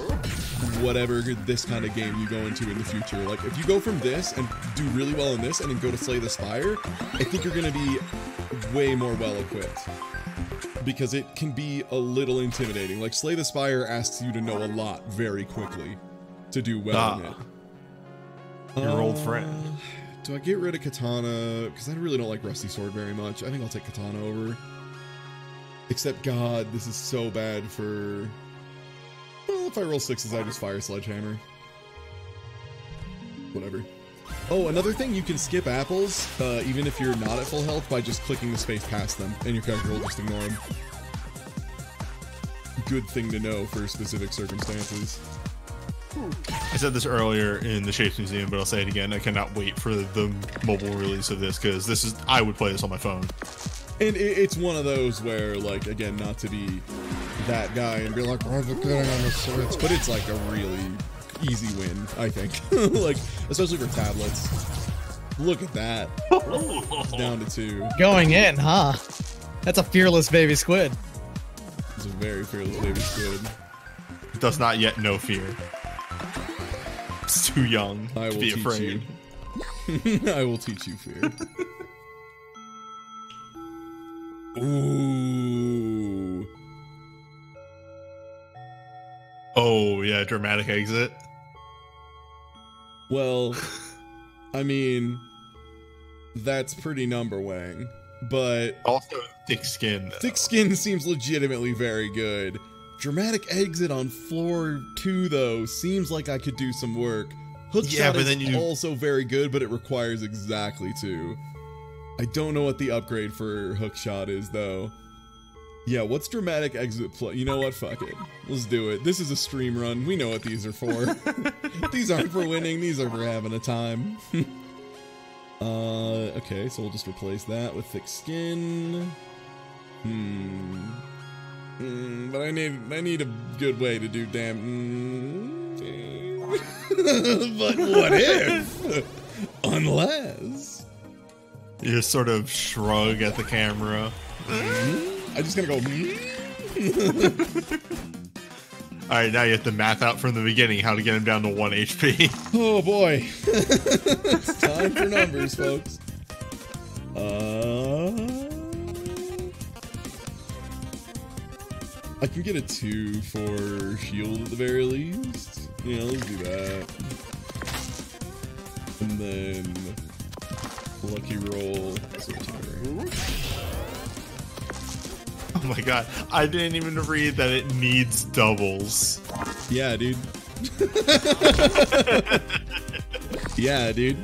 whatever this kind of game you go into in the future. Like, if you go from this and do really well in this and then go to Slay the Spire, I think you're going to be way more well equipped. Because it can be a little intimidating. Like, Slay the Spire asks you to know a lot very quickly to do well in it. Your old friend. Do I get rid of Katana? Because I really don't like Rusty Sword very much. I think I'll take Katana over. Except, God, this is so bad for... Well, if I roll 6s, I just fire Sledgehammer. Whatever. Oh, another thing, you can skip apples, even if you're not at full health, by just clicking the space past them, and your character will just ignore them. Good thing to know for specific circumstances. I said this earlier in the Shapes Museum, but I'll say it again. I cannot wait for the mobile release of this, because this is... I would play this on my phone. And it's one of those where, like, again, not to be that guy and be like, oh, look at it on the Switch, but it's like a really easy win, I think. Like, especially for tablets. Look at that. It's down to 2. Going in, huh? That's a fearless baby squid. It's a very fearless baby squid. It does not yet know fear. It's too young to be afraid. I will teach you fear. Ooh. Oh, yeah, dramatic exit. Well, I mean, that's pretty number wang, but... Also, thick skin. Thick skin seems legitimately very good. Dramatic exit on floor 2, though, seems like I could do some work. Hookshot is also very good, but it requires exactly 2. I don't know what the upgrade for Hookshot is, though. Yeah, what's dramatic exit play? You know what? Fuck it. Let's do it. This is a stream run. We know what these are for. These aren't for winning. These are for having a time. Okay, so we'll just replace that with thick skin. But I need a good way to do But what if? Unless... You just sort of shrug at the camera. I'm just gonna go. Alright, now you have to map out from the beginning how to get him down to 1 HP. Oh boy. It's time for numbers, folks. I can get a 2 for shield at the very least. Yeah, let's do that. And then lucky roll. Oh my god, I didn't even read that it needs doubles. Yeah, dude. Yeah, dude.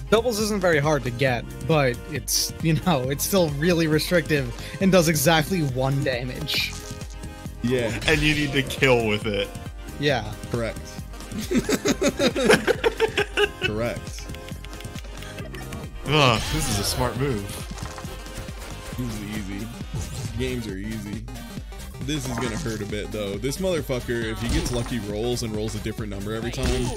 Doubles isn't very hard to get, but it's, you know, it's still really restrictive and does exactly 1 damage. Yeah. And you need to kill with it. Yeah. Correct. Correct. Ugh, this is a smart move. This is easy. Games are easy. This is gonna hurt a bit, though. This motherfucker, if he gets lucky rolls and rolls a different number every time,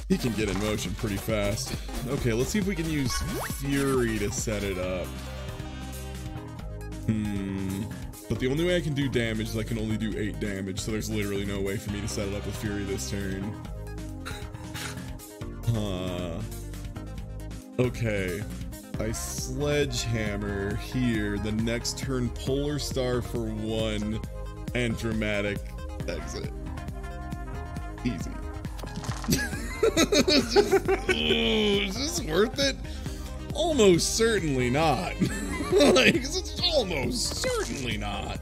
he can get in motion pretty fast. Okay, let's see if we can use Fury to set it up. But the only way I can do damage is I can only do 8 damage, so there's literally no way for me to set it up with Fury this turn. Okay. I Sledgehammer here. The next turn, Polar Star for 1 and Dramatic Exit. Easy. Is this worth it? Almost certainly not. Like, it's almost certainly not.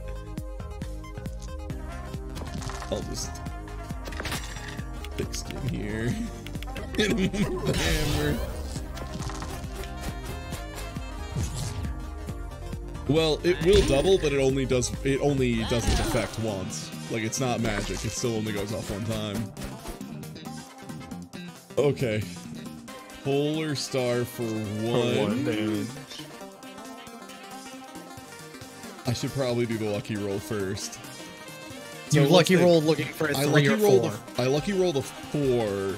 I'll just thick skin here. Hit him with the hammer. Well, it will double, but it only doesn't affect once. Like, it's not magic, it still only goes off 1 time. Okay. Polar Star for 1 damage. I should probably do the lucky roll first. You lucky roll looking for a 3 or 4. I lucky roll the 4,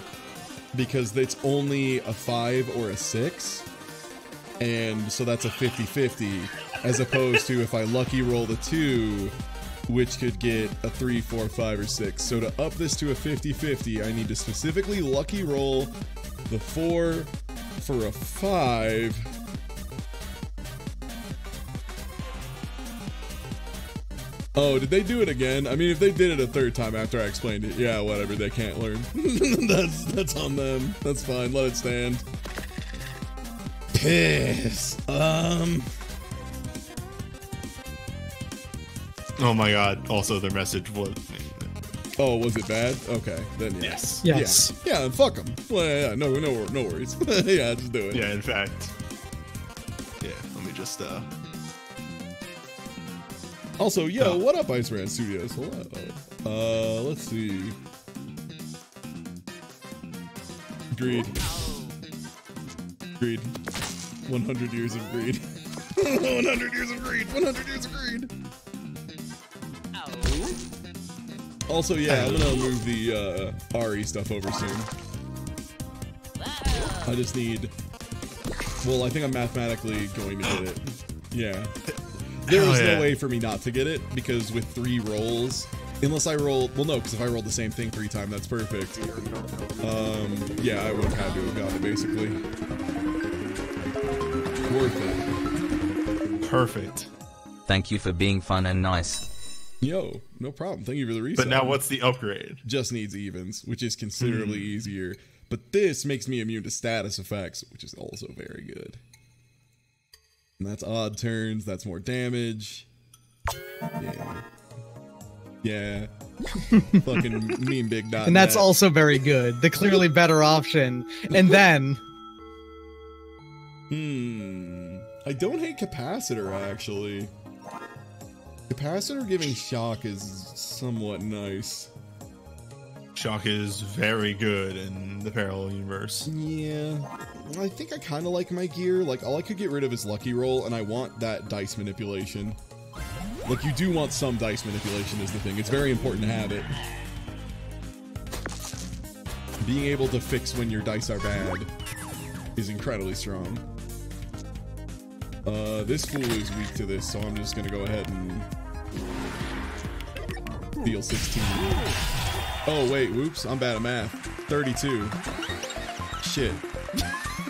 because it's only a 5 or a 6. And so that's a 50-50, as opposed to if I lucky roll the 2, which could get a 3, 4, 5, or 6. So to up this to a 50-50, I need to specifically lucky roll the 4 for a 5. Oh, did they do it again? I mean, if they did it a third time after I explained it, yeah, whatever, they can't learn. That's on them. That's fine, let it stand. Piss. Oh my god, also their message was... Oh, was it bad? Okay, then yeah. Yes. Yes. Yeah, then fuck them. Well, yeah, no worries. Yeah, just do it. Yeah, in fact. Yeah, let me just, Also, yo, what up, Ice Ran Studios? Hello. Let's see. Greed. 100 years of greed. 100 years of greed. 100 years of greed. Also, yeah, I'm gonna move the RE stuff over soon. I just need... Well, I think I'm mathematically going to get it. Yeah. There is no way for me not to get it, because with 3 rolls, unless I roll... Well, no, because if I roll the same thing 3 times, that's perfect. Yeah, I would have had to have gotten it, basically. Worth it. Perfect. Thank you for being fun and nice. Yo, no problem. Thank you for the reset. But now what's the upgrade? Just needs evens, which is considerably easier. But this makes me immune to status effects, which is also very good. And that's odd turns, that's more damage. Yeah. Yeah. Fucking mean big dot. And that's also very good. The clearly better option. And then... I don't hate capacitor, actually. Capacitor giving shock is somewhat nice. Shock is very good in the parallel universe. Yeah. I think I kind of like my gear. Like, all I could get rid of is Lucky Roll, and I want that dice manipulation. Like, you do want some dice manipulation is the thing. It's very important to have it. Being able to fix when your dice are bad is incredibly strong. This fool is weak to this, so I'm just gonna go ahead and deal 16. Oh, wait, whoops, I'm bad at math. 32. Shit.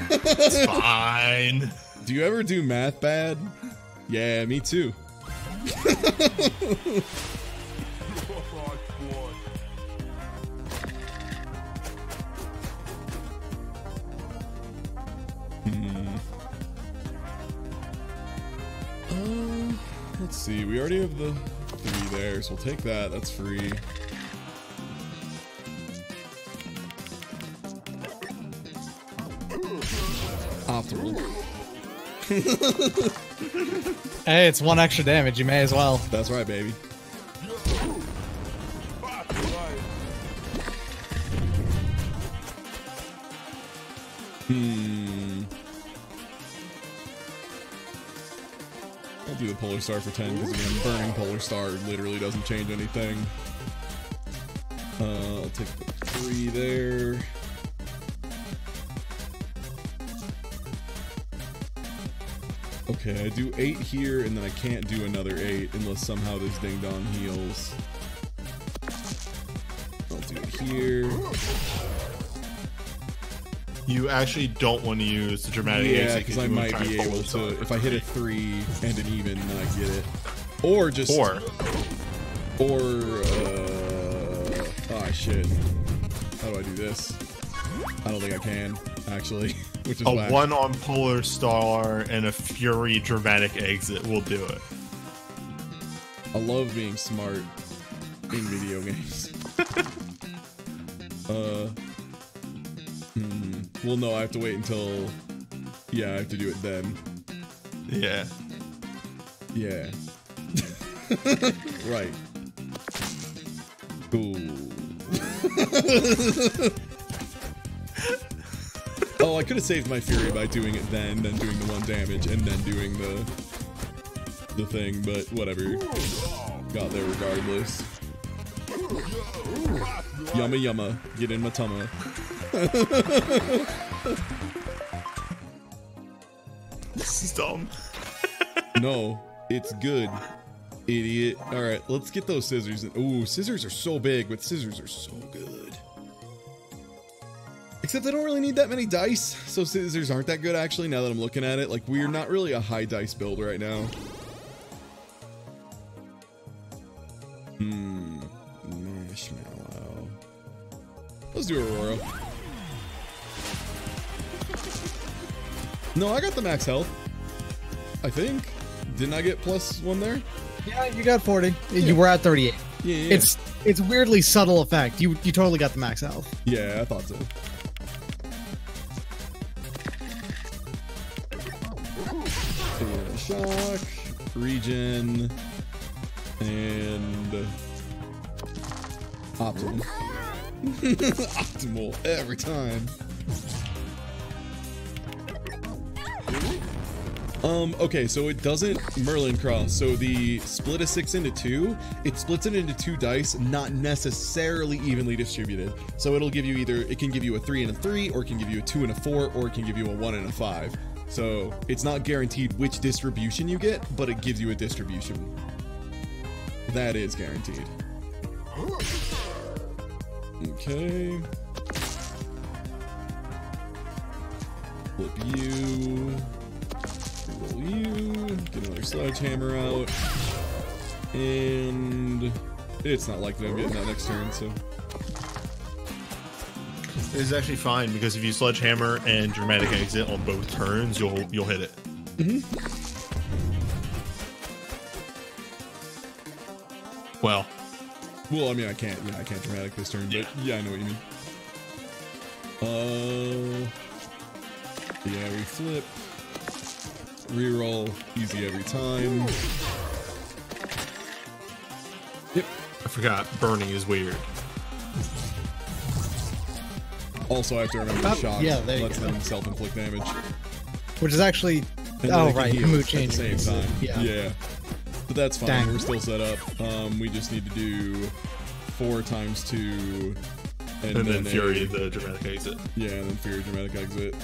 It's fine. Do you ever do math bad? Yeah, me too. Let's see, we already have the 3 there, so we'll take that, that's free. Optimal. Hey, it's 1 extra damage, you may as well. That's right, baby. I'll do the Polar Star for 10, because again, burning Polar Star literally doesn't change anything. I'll take the 3 there. Okay, I do 8 here, and then I can't do another 8 unless somehow this ding dong heals. I'll do it here. You actually don't want to use the dramatic exit. Yeah, because I might be able to, if I hit a 3 and an even, then I get it. Or just... oh shit. How do I do this? I don't think I can, actually. Which is a whack. 1 on Polar Star and a Fury dramatic exit will do it. I love being smart in video games. Well, no, I have to wait until... Yeah, I have to do it then. Yeah. Yeah. Right. Cool. Oh, I could have saved my Fury by doing it then doing the 1 damage, and then doing the thing, but whatever. Got there regardless. Yumma yumma. Get in my tumma. This is dumb. No, it's good, idiot. All right, let's get those scissors. Ooh, scissors are so big, but scissors are so good. Except I don't really need that many dice, so scissors aren't that good actually, now that I'm looking at it. Like, we're not really a high dice build right now. Marshmallow. Let's do Aurora. No, I got the max health. I think. Didn't I get +1 there? Yeah, you got 40. Yeah. You were at 38. Yeah. It's weirdly subtle effect. You totally got the max health. Yeah, I thought so. Shock, regen, and optimal. Optimal every time. Okay, so it doesn't Merlin cross. So the split a 6 into 2, it splits it into 2 dice, not necessarily evenly distributed. So it'll give you it can give you a 3 and a 3, or it can give you a 2 and a 4, or it can give you a 1 and a 5. So it's not guaranteed which distribution you get, but it gives you a distribution. That is guaranteed. Okay. Flip you. Roll you. Get another sledgehammer out. And it's not likely I'm getting that next turn, so. It's actually fine because if you sledgehammer and dramatic exit on both turns, you'll hit it. Well, I mean, I can't dramatic this turn, but yeah, I know what you mean. Yeah, we flip, reroll, easy every time. Yep. I forgot burning is weird. Also, I have to remember the shock lets go. them self-inflict damage. Which is actually... Oh, right. Mood change at the same time. Yeah. But that's fine. Dang. We're still set up. We just need to do 4 times 2. And then Fury, the dramatic exit. Yeah, and then Fury, dramatic exit.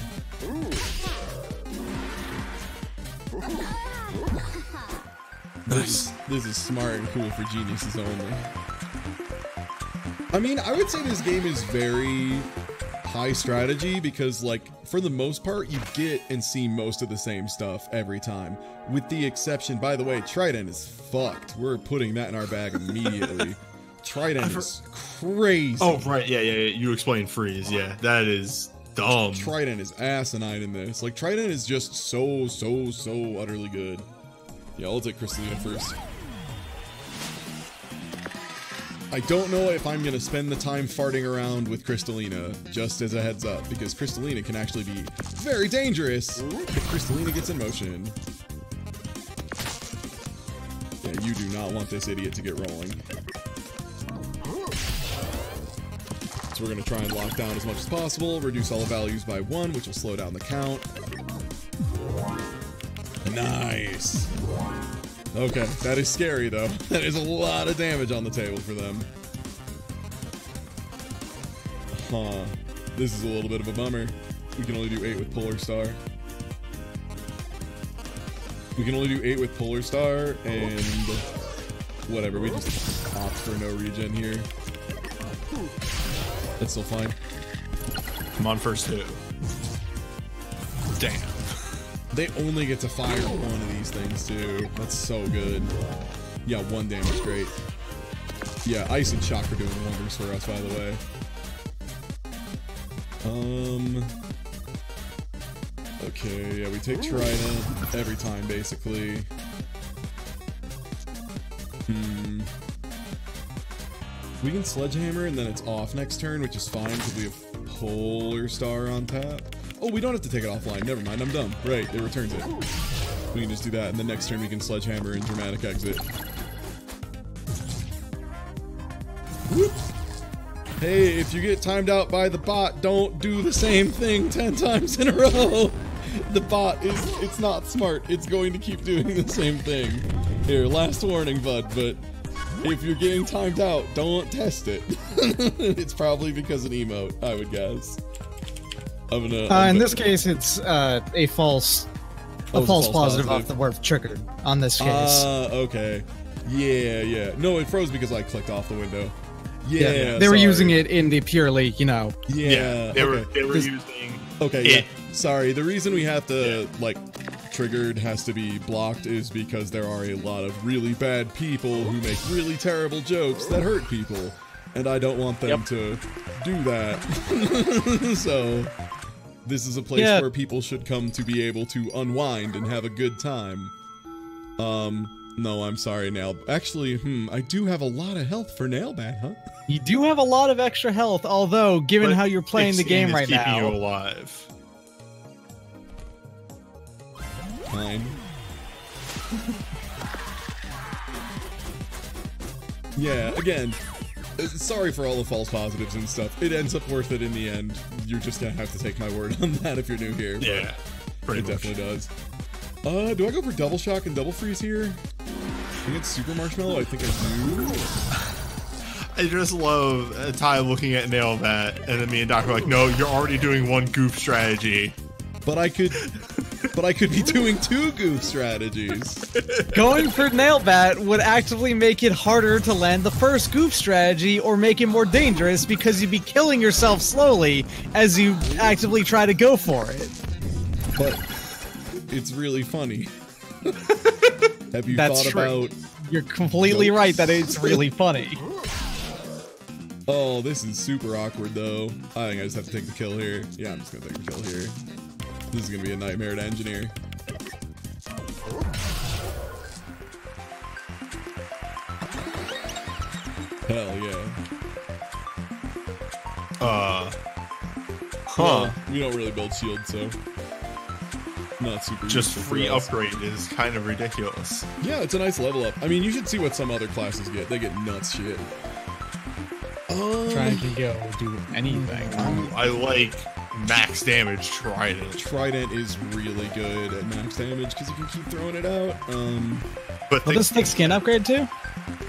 This is smart and cool for geniuses only. I mean, I would say this game is very high strategy because, like, for the most part, you get and see most of the same stuff every time. With the exception, by the way, Trident is fucked. We're putting that in our bag immediately. Trident is crazy. Oh, right. Yeah. You explained freeze. Yeah, that is dumb. Trident is asinine in this. Like, Trident is just so utterly good. Yeah, I'll take Crystalina first. I don't know if I'm gonna spend the time farting around with Crystalina, just as a heads up, because Crystalina can actually be very dangerous if Crystalina gets in motion. Yeah, you do not want this idiot to get rolling. So we're gonna try and lock down as much as possible, reduce all the values by 1, which will slow down the count. Nice. Okay, that is scary though. That is a lot of damage on the table for them. Huh. This is a little bit of a bummer. We can only do 8 with Polar Star. We can only do 8 with Polar Star, and whatever, we just opt for no regen here. That's still fine. Come on, first 2. Damn. They only get to fire 1 of these things too. That's so good. Yeah, 1 damage, great. Yeah, Ice and Shock are doing wonders for us, by the way. Okay, yeah, we take Trident every time, basically. We can Sledgehammer and then it's off next turn, which is fine because we have Polar Star on tap. Oh, we don't have to take it offline. Never mind, I'm dumb. Right, it returns it. We can just do that, and the next turn we can Sledgehammer and dramatic exit. Whoop. Hey, if you get timed out by the bot, don't do the same thing 10 times in a row. The bot it's not smart. It's going to keep doing the same thing. Here, last warning, bud, but If you're getting timed out, don't test it. It's probably because of an emote, I would guess. In this case, it's a false positive off the word triggered. On this case. Okay. Yeah. No, it froze because I clicked off the window. Yeah. They were using it in the purely, Yeah. They were using. Okay. Yeah. Sorry. The reason we have to triggered has to be blocked is because there are a lot of really bad people who make really terrible jokes that hurt people, and I don't want them to do that. So this is a place where people should come to be able to unwind and have a good time. No, I'm sorry, Nail. Actually, I do have a lot of health for Nailbat, huh? You do have a lot of extra health, although given how you're playing the game right now, keeping you alive. Fine. Yeah, again, sorry for all the false positives and stuff. It ends up worth it in the end. You're just gonna have to take my word on that if you're new here. Yeah, pretty much. Definitely does. Do I go for Double Shock and Double Freeze here? Against Super Marshmallow? I think I do. I just love Ty looking at Nailbat, and then me and Doc are like, no, you're already doing one goof strategy. But I could be doing 2 goof strategies. Going for Nailbat would actively make it harder to land the first goof strategy or make it more dangerous because you'd be killing yourself slowly as you actively try to go for it. But it's really funny. Have you That's thought true. about... You're completely right that it's really funny. Oh, this is super awkward, though. I think I just have to take the kill here. Yeah, I'm just gonna take the kill here. This is gonna be a nightmare to engineer. Hell yeah. Well, we don't really build shields, so not super. Just free upgrade is kind of ridiculous. Yeah, it's a nice level up. I mean, you should see what some other classes get. They get nuts shit. Trying to go do anything. I like max damage Trident. Trident is really good at max damage because you can keep throwing it out. But will this thick skin upgrade too?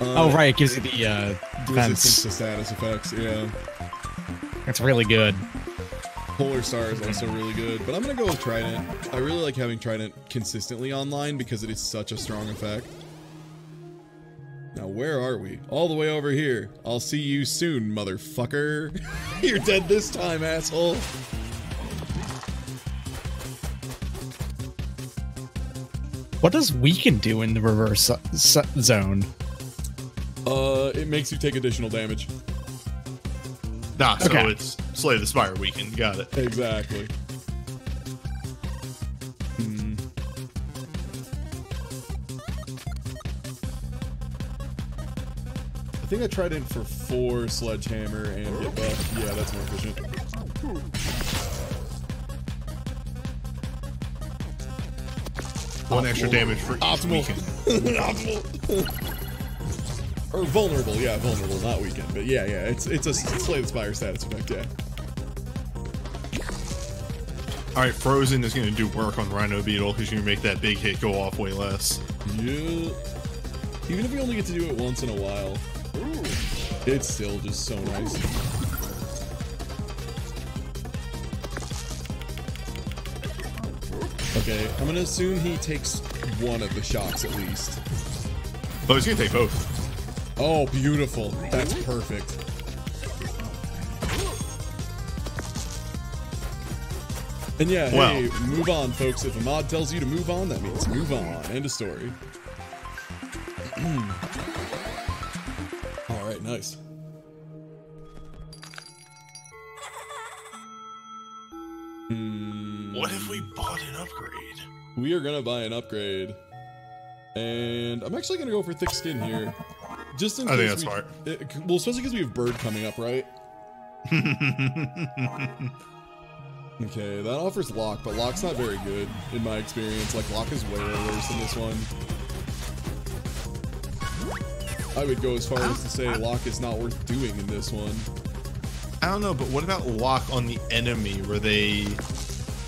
Oh right, it gives you the resistance to status effects. Yeah, it's really good. Polar Star is also really good, but I'm gonna go with Trident. I really like having Trident consistently online because it is such a strong effect. Now, where are we? All the way over here. I'll see you soon, motherfucker. You're dead this time, asshole. What does Weaken do in the reverse zone? It makes you take additional damage. Nah, so it's Slay the Spire Weaken. Got it. Exactly. I think I tried in for 4 Sledgehammer and get buffed. Yeah, that's more efficient. One extra damage for each weekend. Optimal. Or vulnerable, yeah, vulnerable, not weekend. But yeah, it's a Slay the Spire status effect, yeah. Alright, Frozen is going to do work on Rhino Beetle because you can make that big hit go off way less. Yeah. Even if we only get to do it once in a while. It's still just so nice. Okay, I'm gonna assume he takes one of the shocks at least. Oh, he's gonna take both. Oh, beautiful. That's perfect. And yeah, hey, move on, folks. If a mod tells you to move on, that means move on. End of story. Alright, nice. What if we bought an upgrade? We are gonna buy an upgrade. And I'm actually gonna go for thick skin here. Just in case. I think that's smart. Well, especially because we have Bird coming up, right? Okay, that offers Lock, but Lock's not very good in my experience. Like, Lock is way worse than this one. I would go as far as to say Lock is not worth doing in this one. I don't know, but what about Lock on the enemy where they...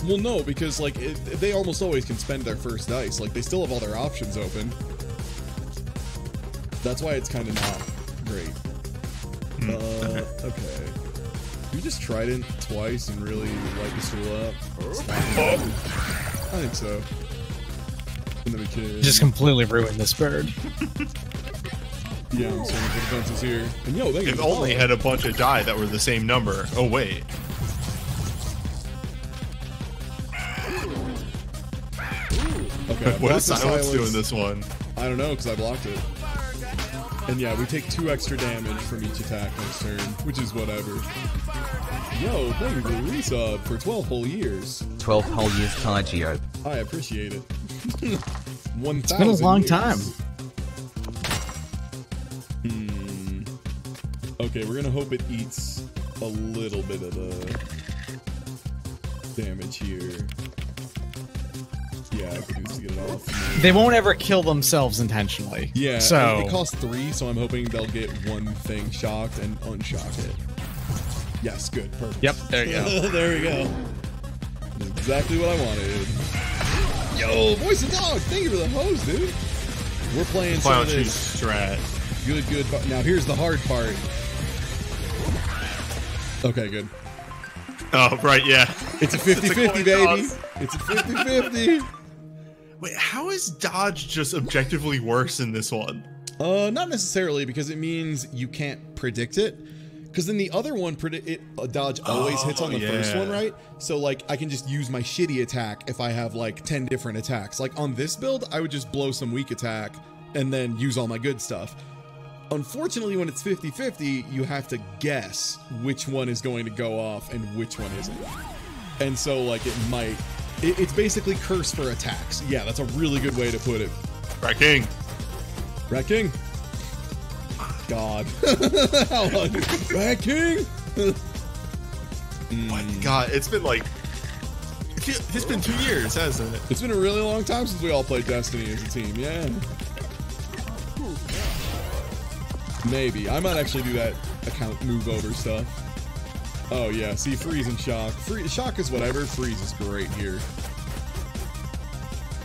Well, no, because, like, they almost always can spend their first dice. Like, they still have all their options open. That's why it's kind of not great. Okay. You just tried it twice and really light the stool up. I think so. And then we can just completely ruined this bird. Yeah, I'm starting to put fences here. And yo, it only had a bunch of die that were the same number. Oh wait. Okay, what is Silence doing this one? I don't know, because I blocked it. And yeah, we take 2 extra damage from each attack next turn, which is whatever. Yo, thank you for the resub for 12 whole years. 12 whole years, Taijio. I appreciate it. 1,000 It's been a long time. Okay, we're gonna hope it eats a little bit of the damage here. Yeah, I can just get it off. They won't ever kill themselves intentionally. Yeah, so it costs 3, so I'm hoping they'll get one thing shocked and unshock it. Yes, good, perfect. Yep, there you go. There we go. That's exactly what I wanted. Yo, Voice of Dog, thank you for the hose, dude. We're playing some of this strat. Good. Now here's the hard part. Okay, good. Oh, right, yeah. It's a 50-50, baby. It's a 50-50. Wait, how is dodge just objectively worse in this one? Not necessarily, because it means you can't predict it. Because in the other one, dodge always hits on the first one, right? So, like, I can just use my shitty attack if I have, like, 10 different attacks. Like, on this build, I would just blow some weak attack and then use all my good stuff. Unfortunately, when it's 50-50, you have to guess which one is going to go off and which one isn't. And so, like, it might... It's basically curse for attacks. Yeah, that's a really good way to put it. Rat King. Rat King. God. How long? Rat King? My God, it's been like... It's been 2 years, hasn't it? It's been a really long time since we all played Destiny as a team, yeah. Maybe. I might actually do that account move over stuff. Oh yeah, see, freeze and shock. Shock is whatever, freeze is great here.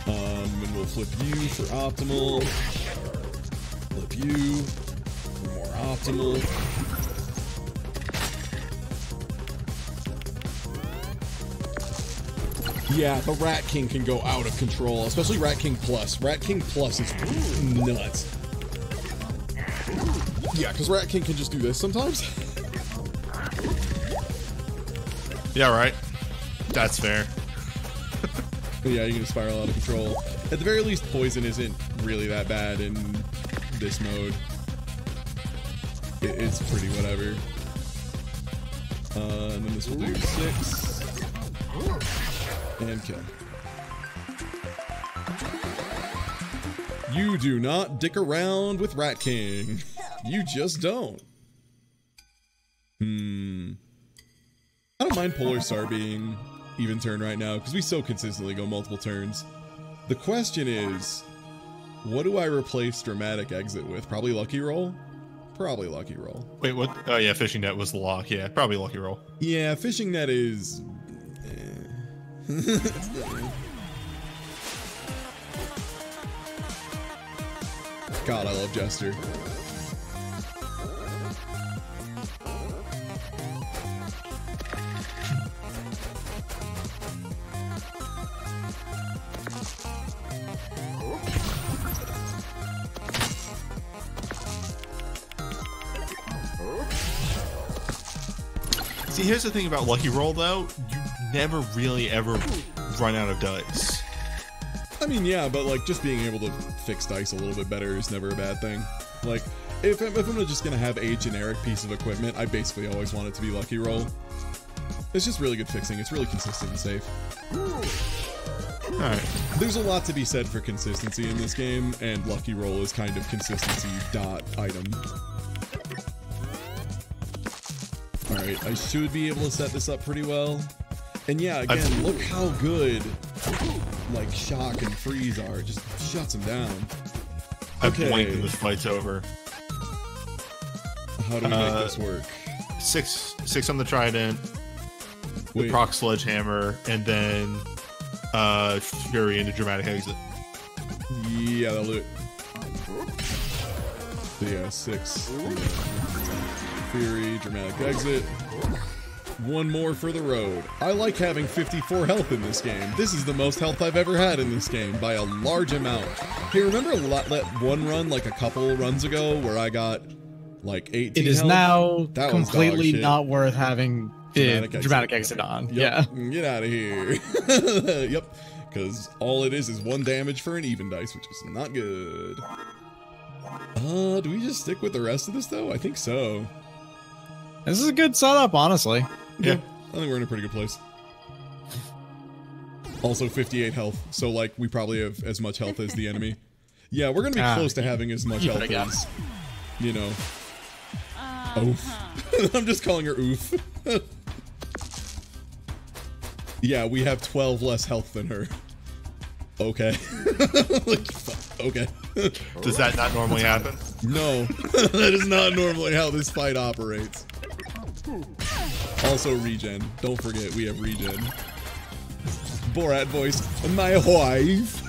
And we'll flip you for optimal. Flip you for more optimal. Yeah, the Rat King can go out of control, especially Rat King Plus. Rat King Plus is nuts. Yeah, because Rat King can just do this sometimes. Yeah, right. That's fair. Yeah, you can spiral out of control. At the very least, poison isn't really that bad in this mode. It's pretty whatever. And then this will do 6. And kill. You do not dick around with Rat King. You just don't. I don't mind Polar Star being even turn right now, because we so consistently go multiple turns. The question is, what do I replace Dramatic Exit with? Probably Lucky Roll? Probably Lucky Roll. Wait, what? Oh yeah, Fishing Net was the lock. Yeah, probably Lucky Roll. Yeah, Fishing Net is... God, I love Jester. See, here's the thing about Lucky Roll, though. You never really ever run out of dice. I mean, yeah, but, like, just being able to fix dice a little bit better is never a bad thing. Like, if I'm just gonna have a generic piece of equipment, I basically always want it to be Lucky Roll. It's just really good fixing. It's really consistent and safe. Alright. There's a lot to be said for consistency in this game, and Lucky Roll is kind of consistency dot item. Alright, I should be able to set this up pretty well. And yeah, again, look how good, like, Shock and Freeze are. It just shuts them down. Okay. I blink and this fight's over. How do we make this work? 6 on the Trident, the proc Sledgehammer, and then Fury into Dramatic Exit. Yeah, that'll do it. So yeah, 6. Fury, dramatic exit. One more for the road. I like having 54 health in this game. This is the most health I've ever had in this game by a large amount. Hey, remember that one run like a couple runs ago where I got like 18 It is health? now That completely was not worth having the dramatic exit on. Yep. Yeah. Get out of here. Yep. Because all it is 1 damage for an even dice, which is not good. Do we just stick with the rest of this though? I think so. This is a good setup, honestly. Yeah, I think we're in a pretty good place. Also 58 health, so like we probably have as much health as the enemy. Yeah, we're gonna be close to having as much health as, you know. Oof. I'm just calling her oof. Yeah, we have 12 less health than her. Okay. Like, okay. Does that not normally happen? No, that is not normally how this fight operates. Also regen. Don't forget, we have regen. Borat voice, my wife.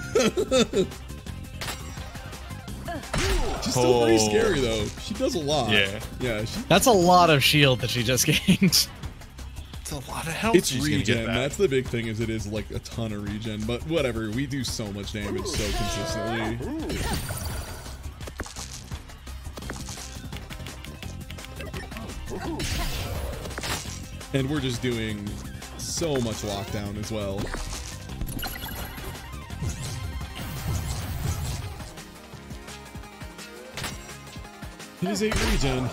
She's still pretty scary though. She does a lot. Yeah. Yeah. That's a lot of shield that she just gained. It's a lot of health. It's regen. That's the big thing. Is it is like a ton of regen, but whatever. We do so much damage so consistently. And we're just doing so much lockdown as well. It is 8 regen.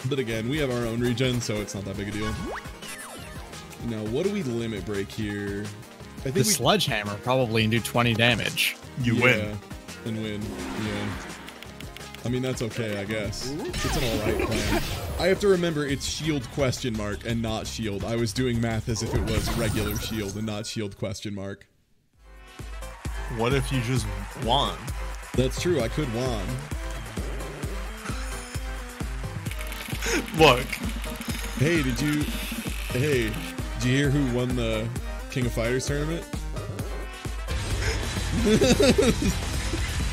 But again, we have our own regen, so it's not that big a deal. Now, what do we limit break here? I think the sledgehammer probably do 20 damage. You win. And win, yeah. I mean, that's okay, I guess. It's an alright plan. I have to remember it's shield question mark and not shield. I was doing math as if it was regular shield and not shield question mark. What if you just won? That's true, I could won. Look. Hey, did you hear who won the King of Fighters tournament?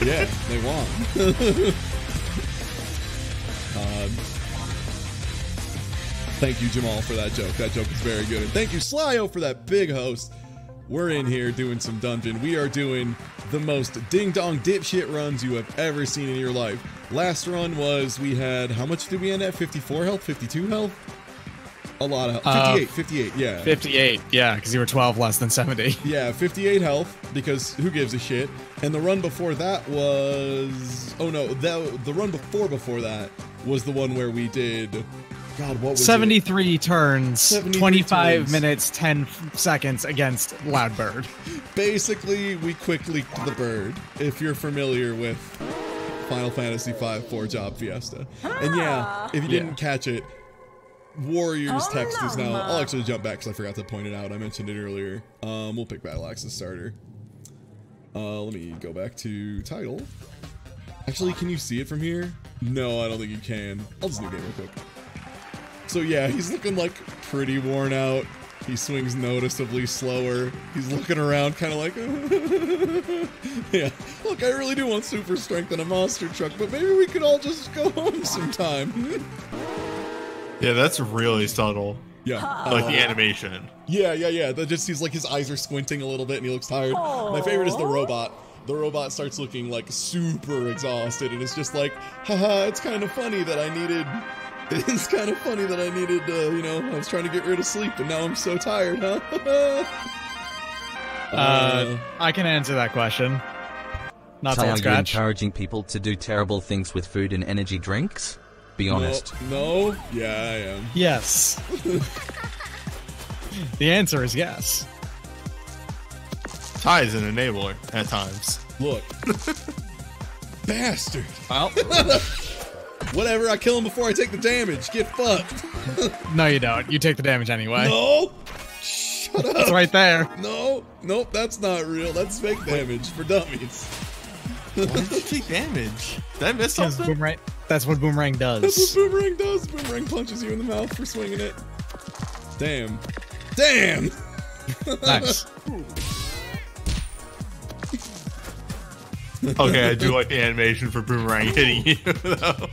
Yeah, they won. Thank you, Jamal, for that joke. That joke is very good. And thank you, Slyo, for that big host. We're in here doing some dungeon. We are doing the most ding-dong dipshit runs you have ever seen in your life. Last run was, we had, how much did we end at? 54 health? 52 health? A lot of health. 58, yeah. 58, yeah, because you were 12 less than 70. Yeah, 58 health, because who gives a shit? And the run before that was... Oh no, the run before that was the one where we did... God, what was 73 it? turns, 73 25 turns. minutes, 10 seconds against Loudbird. Basically, we quick leaked the bird, if you're familiar with Final Fantasy V 4 Job Fiesta. And yeah, if you didn't catch it, Warriors text is now... I'll actually jump back because I forgot to point it out. I mentioned it earlier. We'll pick Battle Axe as starter. Let me go back to title. Actually, can you see it from here? No, I don't think you can. I'll just new game real quick. So yeah, he's looking like pretty worn out. He swings noticeably slower. He's looking around kind of like... Yeah, look, I really do want super strength in a monster truck, but maybe we could all just go home sometime. Yeah, that's really subtle. Yeah. Like the animation. Yeah. That just seems like his eyes are squinting a little bit and he looks tired. My favorite is the robot. The robot starts looking like super exhausted and it's just like, haha, it's kind of funny that I needed... It's kind of funny that I needed, you know, I was trying to get rid of sleep, and now I'm so tired, huh? I can answer that question. Not So to are you scratch. encouraging people to do terrible things with food and energy drinks? Be honest. No? Yeah, I am. Yes. The answer is yes. Ty is an enabler at times. Look. Bastard. Well... Whatever, I kill him before I take the damage. Get fucked. No, you don't. You take the damage anyway. No! Shut up. It's right there. No, nope, that's not real. That's fake damage for dummies. Why did you take damage? Did I miss Yes, something? Boomerang. That's what Boomerang does. That's what Boomerang does. Boomerang punches you in the mouth for swinging it. Damn. Damn! Nice. Okay, I do like the animation for Boomerang hitting you, though.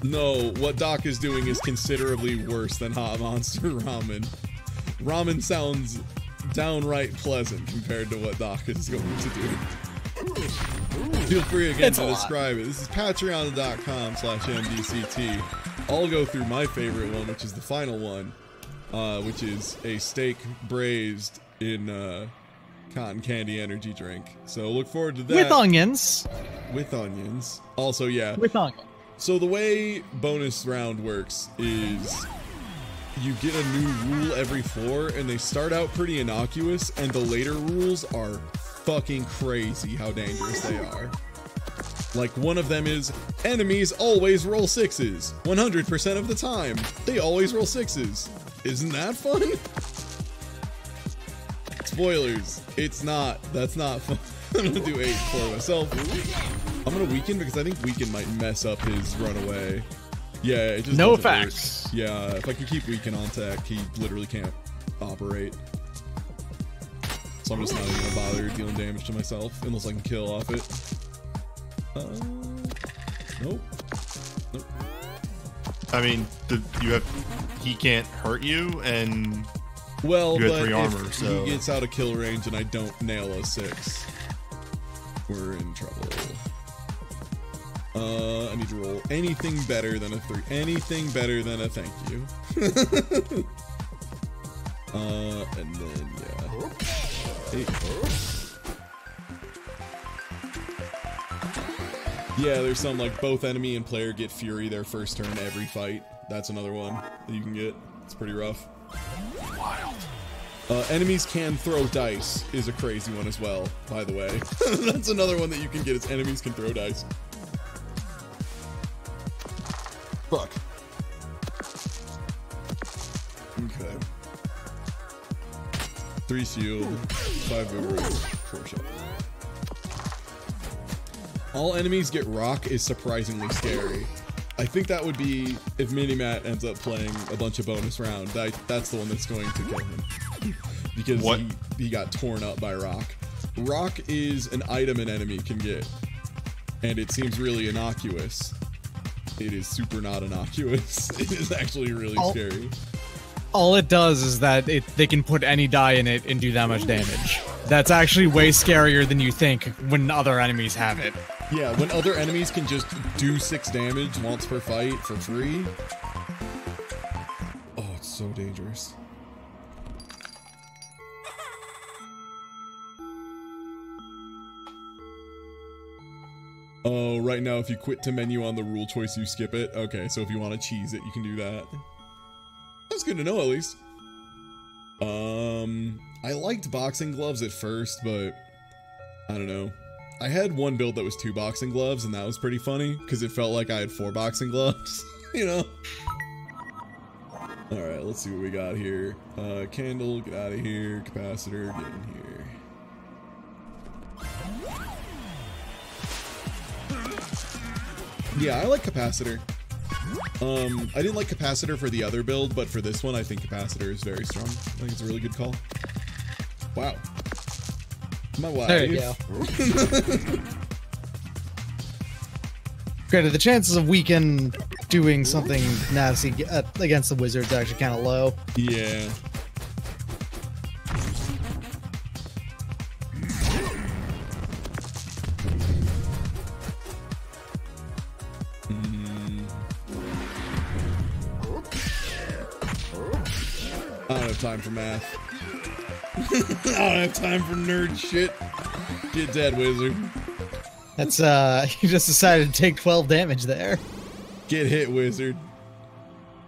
No, what Doc is doing is considerably worse than Hot Monster Ramen. Ramen sounds downright pleasant compared to what Doc is going to do. Feel free again to describe it. This is patreon.com/MDCT. I'll go through my favorite one, which is the final one, which is a steak braised in cotton candy energy drink. So look forward to that. With onions. With onions. Also, yeah. With onions. So the way bonus round works is you get a new rule every floor, and they start out pretty innocuous, and the later rules are fucking crazy how dangerous they are. Like, one of them is, enemies always roll 6s. 100% of the time. They always roll 6s. Isn't that fun? Spoilers. It's not. That's not fun. I'm gonna do 8 for myself. I'm gonna weaken because I think weaken might mess up his runaway. Yeah, it just no facts. Yeah, if I can keep weaken on tech, he literally can't operate. So I'm just not even gonna bother dealing damage to myself unless I can kill off it. Nope. Nope. I mean, he can't hurt you, and well, you but had 3 if armor, so he gets out of kill range and I don't nail a 6, we're in trouble. I need to roll anything better than a 3. Anything better than a thank you. And then, yeah. 8. Yeah, there's some, like, both enemy and player get Fury their first turn every fight. That's another one that you can get. It's pretty rough. Wild. Enemies can throw dice is a crazy one as well, by the way. That's another one that you can get, is enemies can throw dice. Fuck. Okay. 3 shield, 5 boomerang, 4 shot. All enemies get rock is surprisingly scary. I think that would be if Minimat ends up playing a bunch of bonus round. That's the one that's going to kill him. Because he got torn up by rock. Rock is an item an enemy can get. And it seems really innocuous. It is super not innocuous. It is actually really scary. All it does is that they can put any die in it and do that much damage. That's actually way scarier than you think when other enemies have it. Yeah, when other enemies can just do 6 damage once per fight for free. Oh, it's so dangerous. Oh, right now if you quit to menu on the rule choice, you skip it. Okay, so if you want to cheese it, you can do that. That's good to know, at least. I liked boxing gloves at first, but I don't know. I had one build that was 2 boxing gloves, and that was pretty funny, because it felt like I had 4 boxing gloves, you know? Alright, let's see what we got here. Candle, get out of here. Capacitor, get in here. Yeah, I like capacitor. I didn't like capacitor for the other build, but for this one, I think capacitor is very strong. I think it's a really good call. Wow. My wife. There you go. Granted, the chances of Weaken doing something nasty against the wizard's actually kind of low. Yeah. I don't have time for math. I don't have time for nerd shit. Get dead, wizard. That's, you just decided to take 12 damage there. Get hit, wizard.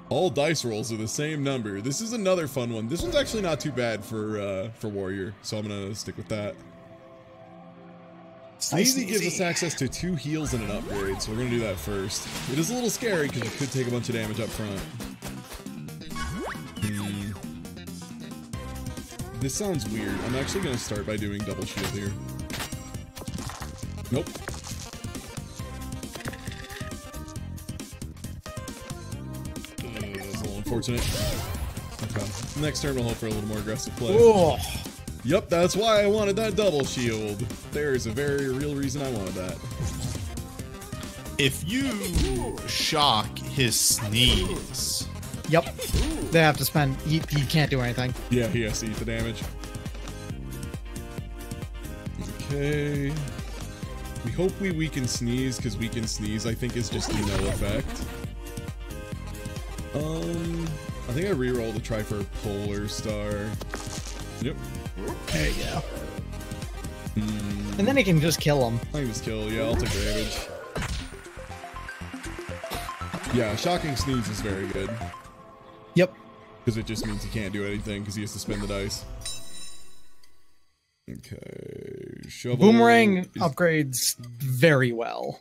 All dice rolls are the same number. This is another fun one. This one's actually not too bad for warrior, so I'm gonna stick with that. Sneezy gives us access to 2 heals and an upgrade, so we're gonna do that first. It is a little scary because it could take a bunch of damage up front. This sounds weird. I'm actually gonna start by doing double shield here. Nope. That's a little unfortunate. Okay. Next turn we'll hope for a little more aggressive play. Oh. Yep, that's why I wanted that double shield. There's a very real reason I wanted that. If you shock his sneeze. Yep. They have to spend. He can't do anything. Yeah, he has to eat the damage. Okay. We hope we weaken sneeze, because weaken sneeze I think is just a no effect. I think I rerolled to try for Polar Star. Yep. There you go. And then he can just kill him. I can just kill, yeah, I'll take damage. Yeah, shocking sneeze is very good. Yep. Because it just means he can't do anything because he has to spin the dice. Okay. Shovel Boomerang upgrades very well.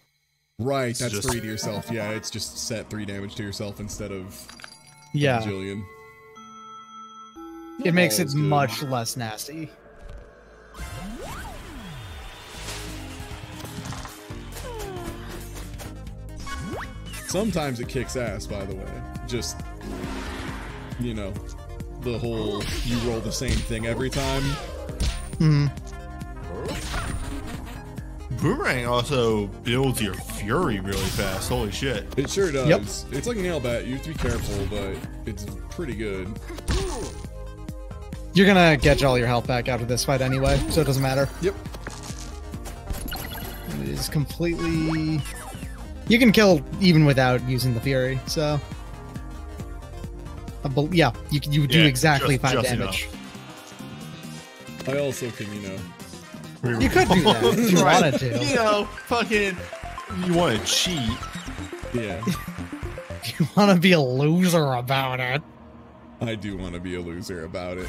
Right, that's just 3 to yourself. Yeah, it's just set 3 damage to yourself instead of yeah. Jillian. It makes it much less nasty. Sometimes it kicks ass, by the way. Just, you know, the whole you roll the same thing every time. Boomerang also builds your fury really fast. Holy shit. It sure does. Yep. It's like a nail bat. You have to be careful, but it's pretty good. You're gonna get all your health back after this fight anyway, so it doesn't matter. Yep. It is completely... You can kill even without using the Fury, so... yeah, you do exactly 5 damage. Enough. I also can, you know... You could do that if you wanted to. You know, fucking... You want to cheat. Yeah. You want to be a loser about it. I do want to be a loser about it.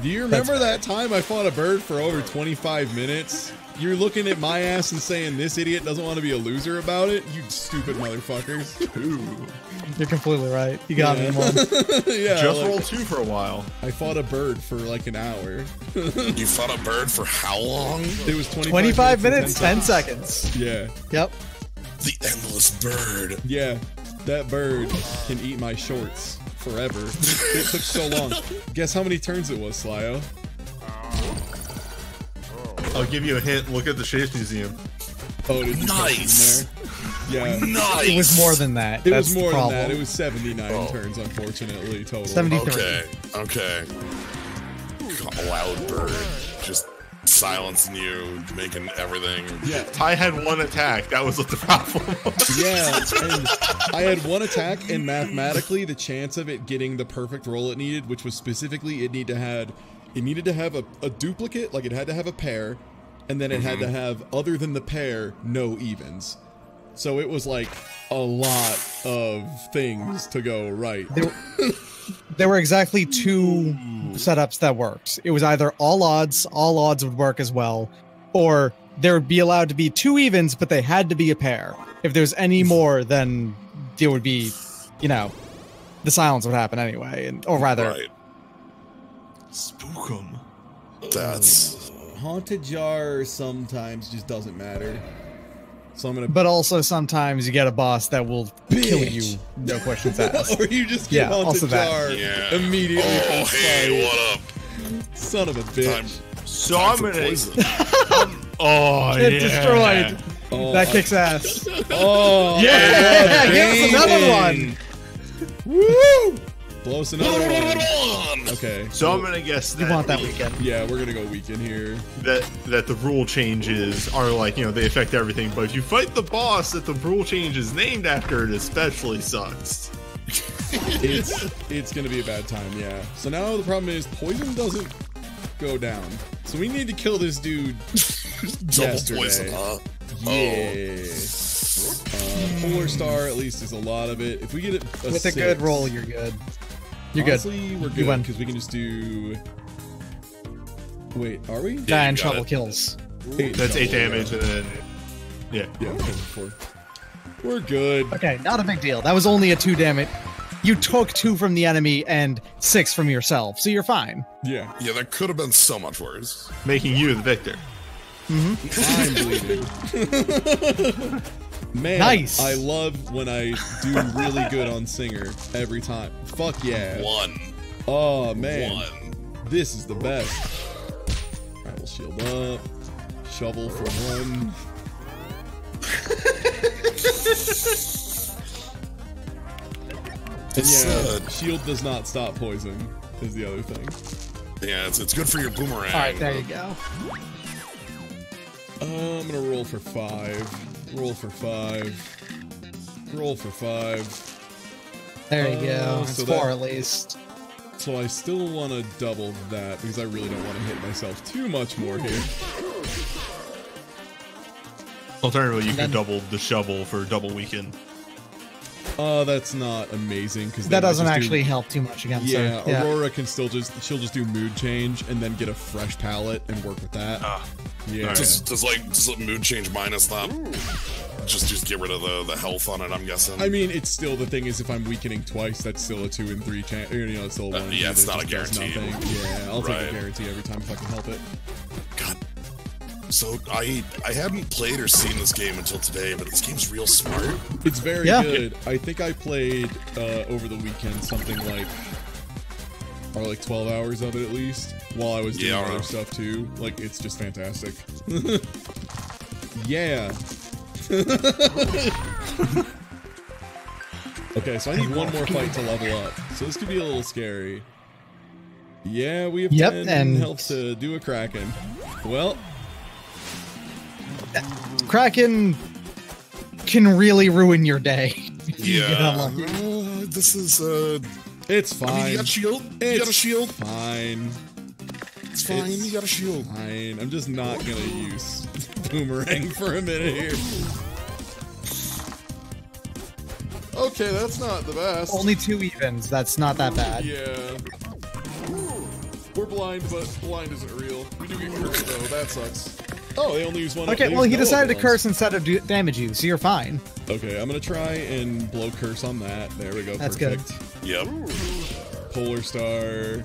Do you remember that time I fought a bird for over 25 minutes? You're looking at my ass and saying this idiot doesn't want to be a loser about it? You stupid motherfuckers. You're completely right. You got me, one. Yeah, just roll 2 for a while. I fought a bird for like an hour. You fought a bird for how long? It was 25 minutes, 10 seconds. Yeah. Yep. The endless bird. Yeah, that bird can eat my shorts forever. It took so long. Guess how many turns it was, Slyo? I'll give you a hint. Look at the Shapes Museum. Oh, did you nice. Yeah. Nice. It was more than that. It was more than that. It was 79 turns, unfortunately, total. 73. Okay. Loud bird. Just silencing you, making everything. Yeah. I had 1 attack. That was what the problem was. Yeah, and I had 1 attack, and mathematically, the chance of it getting the perfect roll it needed, which was specifically it needed to have a duplicate, like it had to have a pair, and then it had to have, other than the pair, no evens. So it was like a lot of things to go right. There were exactly 2 setups that worked. It was either all odds would work as well, or there would be allowed to be 2 evens, but they had to be a pair. If there's any more, then there would be, you know, the silence would happen anyway, or rather... Right. Spook 'em. That's... Haunted Jar sometimes just doesn't matter. So I'm gonna... But also sometimes you get a boss that will kill you, no questions asked. Or you just get Haunted Jar immediately. Oh, hey, what up? Son of a bitch. So I'm gonna... Get destroyed. Oh, that kicks ass. Oh, yeah! Give us another one! Woo! Blow us another one. Okay. So I'm gonna guess that you want that weekend. Yeah, we're gonna go weekend here. That the rule changes are like, you know, they affect everything, but if you fight the boss that the rule change is named after, it especially sucks. It's gonna be a bad time, yeah. So now the problem is poison doesn't go down. So we need to kill this dude Double poison, huh? Yeah. Polar Star at least is a lot of it. If we get it with a good roll, you're good. You're Honestly, good. We're good because we can just do. Wait, are we? Die in trouble kills. That's 8 damage, and then yeah. We're good. Okay, not a big deal. That was only a 2 damage. You took 2 from the enemy and 6 from yourself, so you're fine. Yeah. Yeah, that could have been so much worse. Making you the victor. I'm bleeding. Man, nice. I love when I do really good on Singer every time. Fuck yeah. 1. Oh man. 1. This is the best. Alright, we'll shield up. Shovel for 1. And yeah, shield does not stop poison, is the other thing. Yeah, it's good for your boomerang. Alright, there you go. I'm gonna roll for 5. Roll for 5. Roll for 5. There you go. It's so 4 at least. So I still want to double that because I really don't want to hit myself too much more here. Alternatively, you could double the shovel for double weaken. That's not amazing because that doesn't actually help too much against her. Yeah, Aurora can still she'll just do mood change and then get a fresh palette and work with that. Yeah. Does mood change minus not? Just get rid of the health on it, I'm guessing. I mean, it's still, the thing is, if I'm weakening twice, that's still a 2 and 3 chance. You know, it's still a 1. Yeah, it's not a guarantee. Yeah, I'll take a guarantee every time if I can help it. God. So I hadn't played or seen this game until today, but this game's real smart. It's very good. I think I played over the weekend something like 12 hours of it at least, while I was doing other stuff too. Like, it's just fantastic. Yeah. Okay, so I need one more fight to level up. So this could be a little scary. Yeah, we have 10 health to do a Kraken. Well, Kraken can really ruin your day. Yeah. This is it's fine. I mean, you got a shield. You got a shield. Fine. It's fine. You got a shield. Fine. I'm just not gonna use boomerang for a minute here. Okay, that's not the best. Only 2 evens. That's not that bad. Yeah. We're blind, but blind isn't real. We do get cursed though. That sucks. Oh, they only use 1. Okay, well, he decided to curse instead of damage you, so you're fine. Okay, I'm gonna try and blow curse on that. There we go. That's perfect. good. Yep. Polar Star.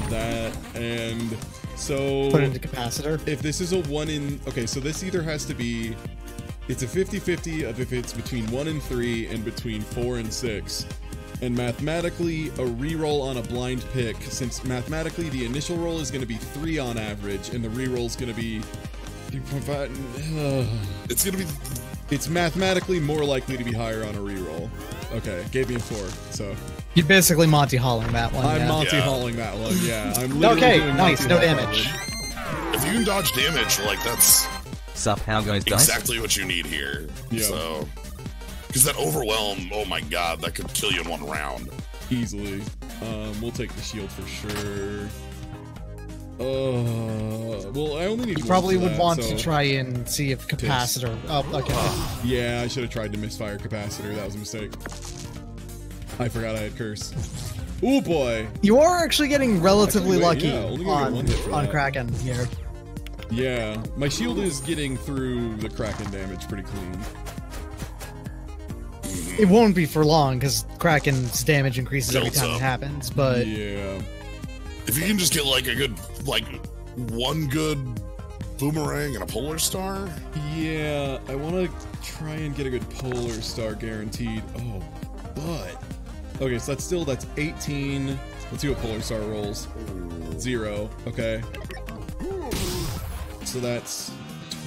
That, and so... Put it into capacitor. If this is a 1 in... Okay, so this either has to be... It's a 50-50 of if it's between 1 and 3 and between 4 and 6. And mathematically, a reroll on a blind pick, since mathematically the initial roll is going to be 3 on average, and the reroll is going to be 3.5. It's going to be... It's mathematically more likely to be higher on a reroll. Okay, gave me a 4, so... You're basically Monty Halling that one. I'm Monty Halling that one, yeah. I'm literally doing nice, Monty no Halling. damage. If you can dodge damage, like, that's... Sup, how goes exactly what you need here. Yeah. So... Because that overwhelm, oh my god, that could kill you in 1 round. Easily. We'll take the shield for sure. Well, I only need You probably would that, want so... to try and see if capacitor... Oh, okay. Yeah, I should have tried to misfire capacitor. That was a mistake. I forgot I had curse. Oh boy! You are actually getting relatively lucky on on Kraken here. Yeah, my shield is getting through the Kraken damage pretty clean. It won't be for long because Kraken's damage increases every time it happens, but yeah, if you can just get like a good, like 1 good boomerang and a polar star. Yeah, I want to try and get a good polar star guaranteed. Oh, but okay, so that's 18. Let's see what polar star rolls. 0. Okay, so that's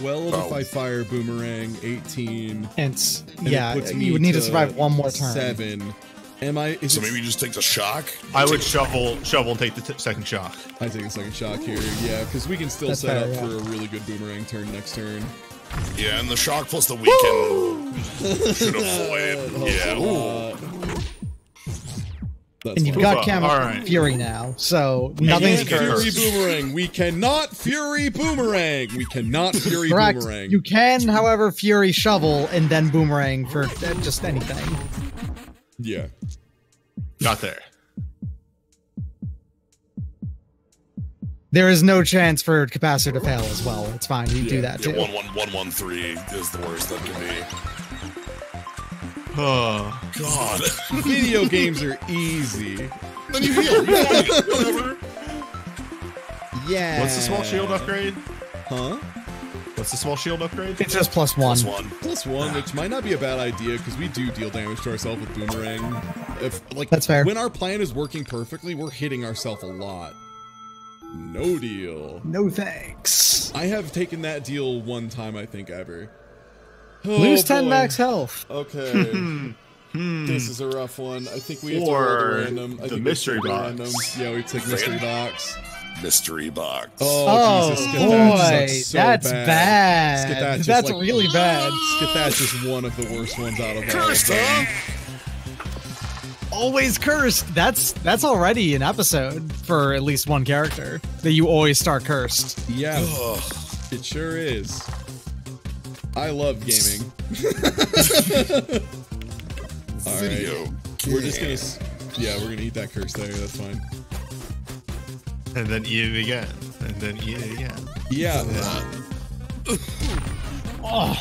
12 if I fire boomerang, 18. And yeah, you would need to survive 1 more turn. 7. Am I? So maybe you just take the shock? I would shovel and take the second shock. I take a second shock here, yeah, because we can still set up for a really good boomerang turn next turn. Yeah, and the shock plus the weaken should avoid. Yeah. And you've got Camera Fury now, so nothing's cursed. Fury Boomerang. We cannot Fury Boomerang. We cannot Fury Correct. Boomerang. You can, however, Fury Shovel and then Boomerang for just anything. Yeah. Got there. There is no chance for capacitor to fail as well. It's fine. We do that too. 1-1-1-1-3 is the worst that can be. Oh God! Video games are easy. Then you heal. Whatever. Yeah. What's the small shield upgrade? Huh? What's the small shield upgrade? It's just +1. +1, which might not be a bad idea because we do deal damage to ourselves with boomerang. If like that's fair. When our plan is working perfectly, we're hitting ourselves a lot. No deal. No thanks. I have taken that deal one time, I think, ever. Lose 10 boy. max health. Okay. This is a rough one. I think we have to roll the random. I think mystery box. Random. Yeah, we take mystery box. Mystery box. Oh, Jesus. boy, That sucks so that's bad. That's like, really bad. That's just one of the worst ones out of all of Cursed, them. huh? Always cursed. That's already an episode for at least one character that you always start cursed. Yeah, it sure is. I love gaming. All Video. right. We're just gonna, we're gonna eat that curse there. That's fine. And then eat it again. And then eat it again. Yeah. Oh,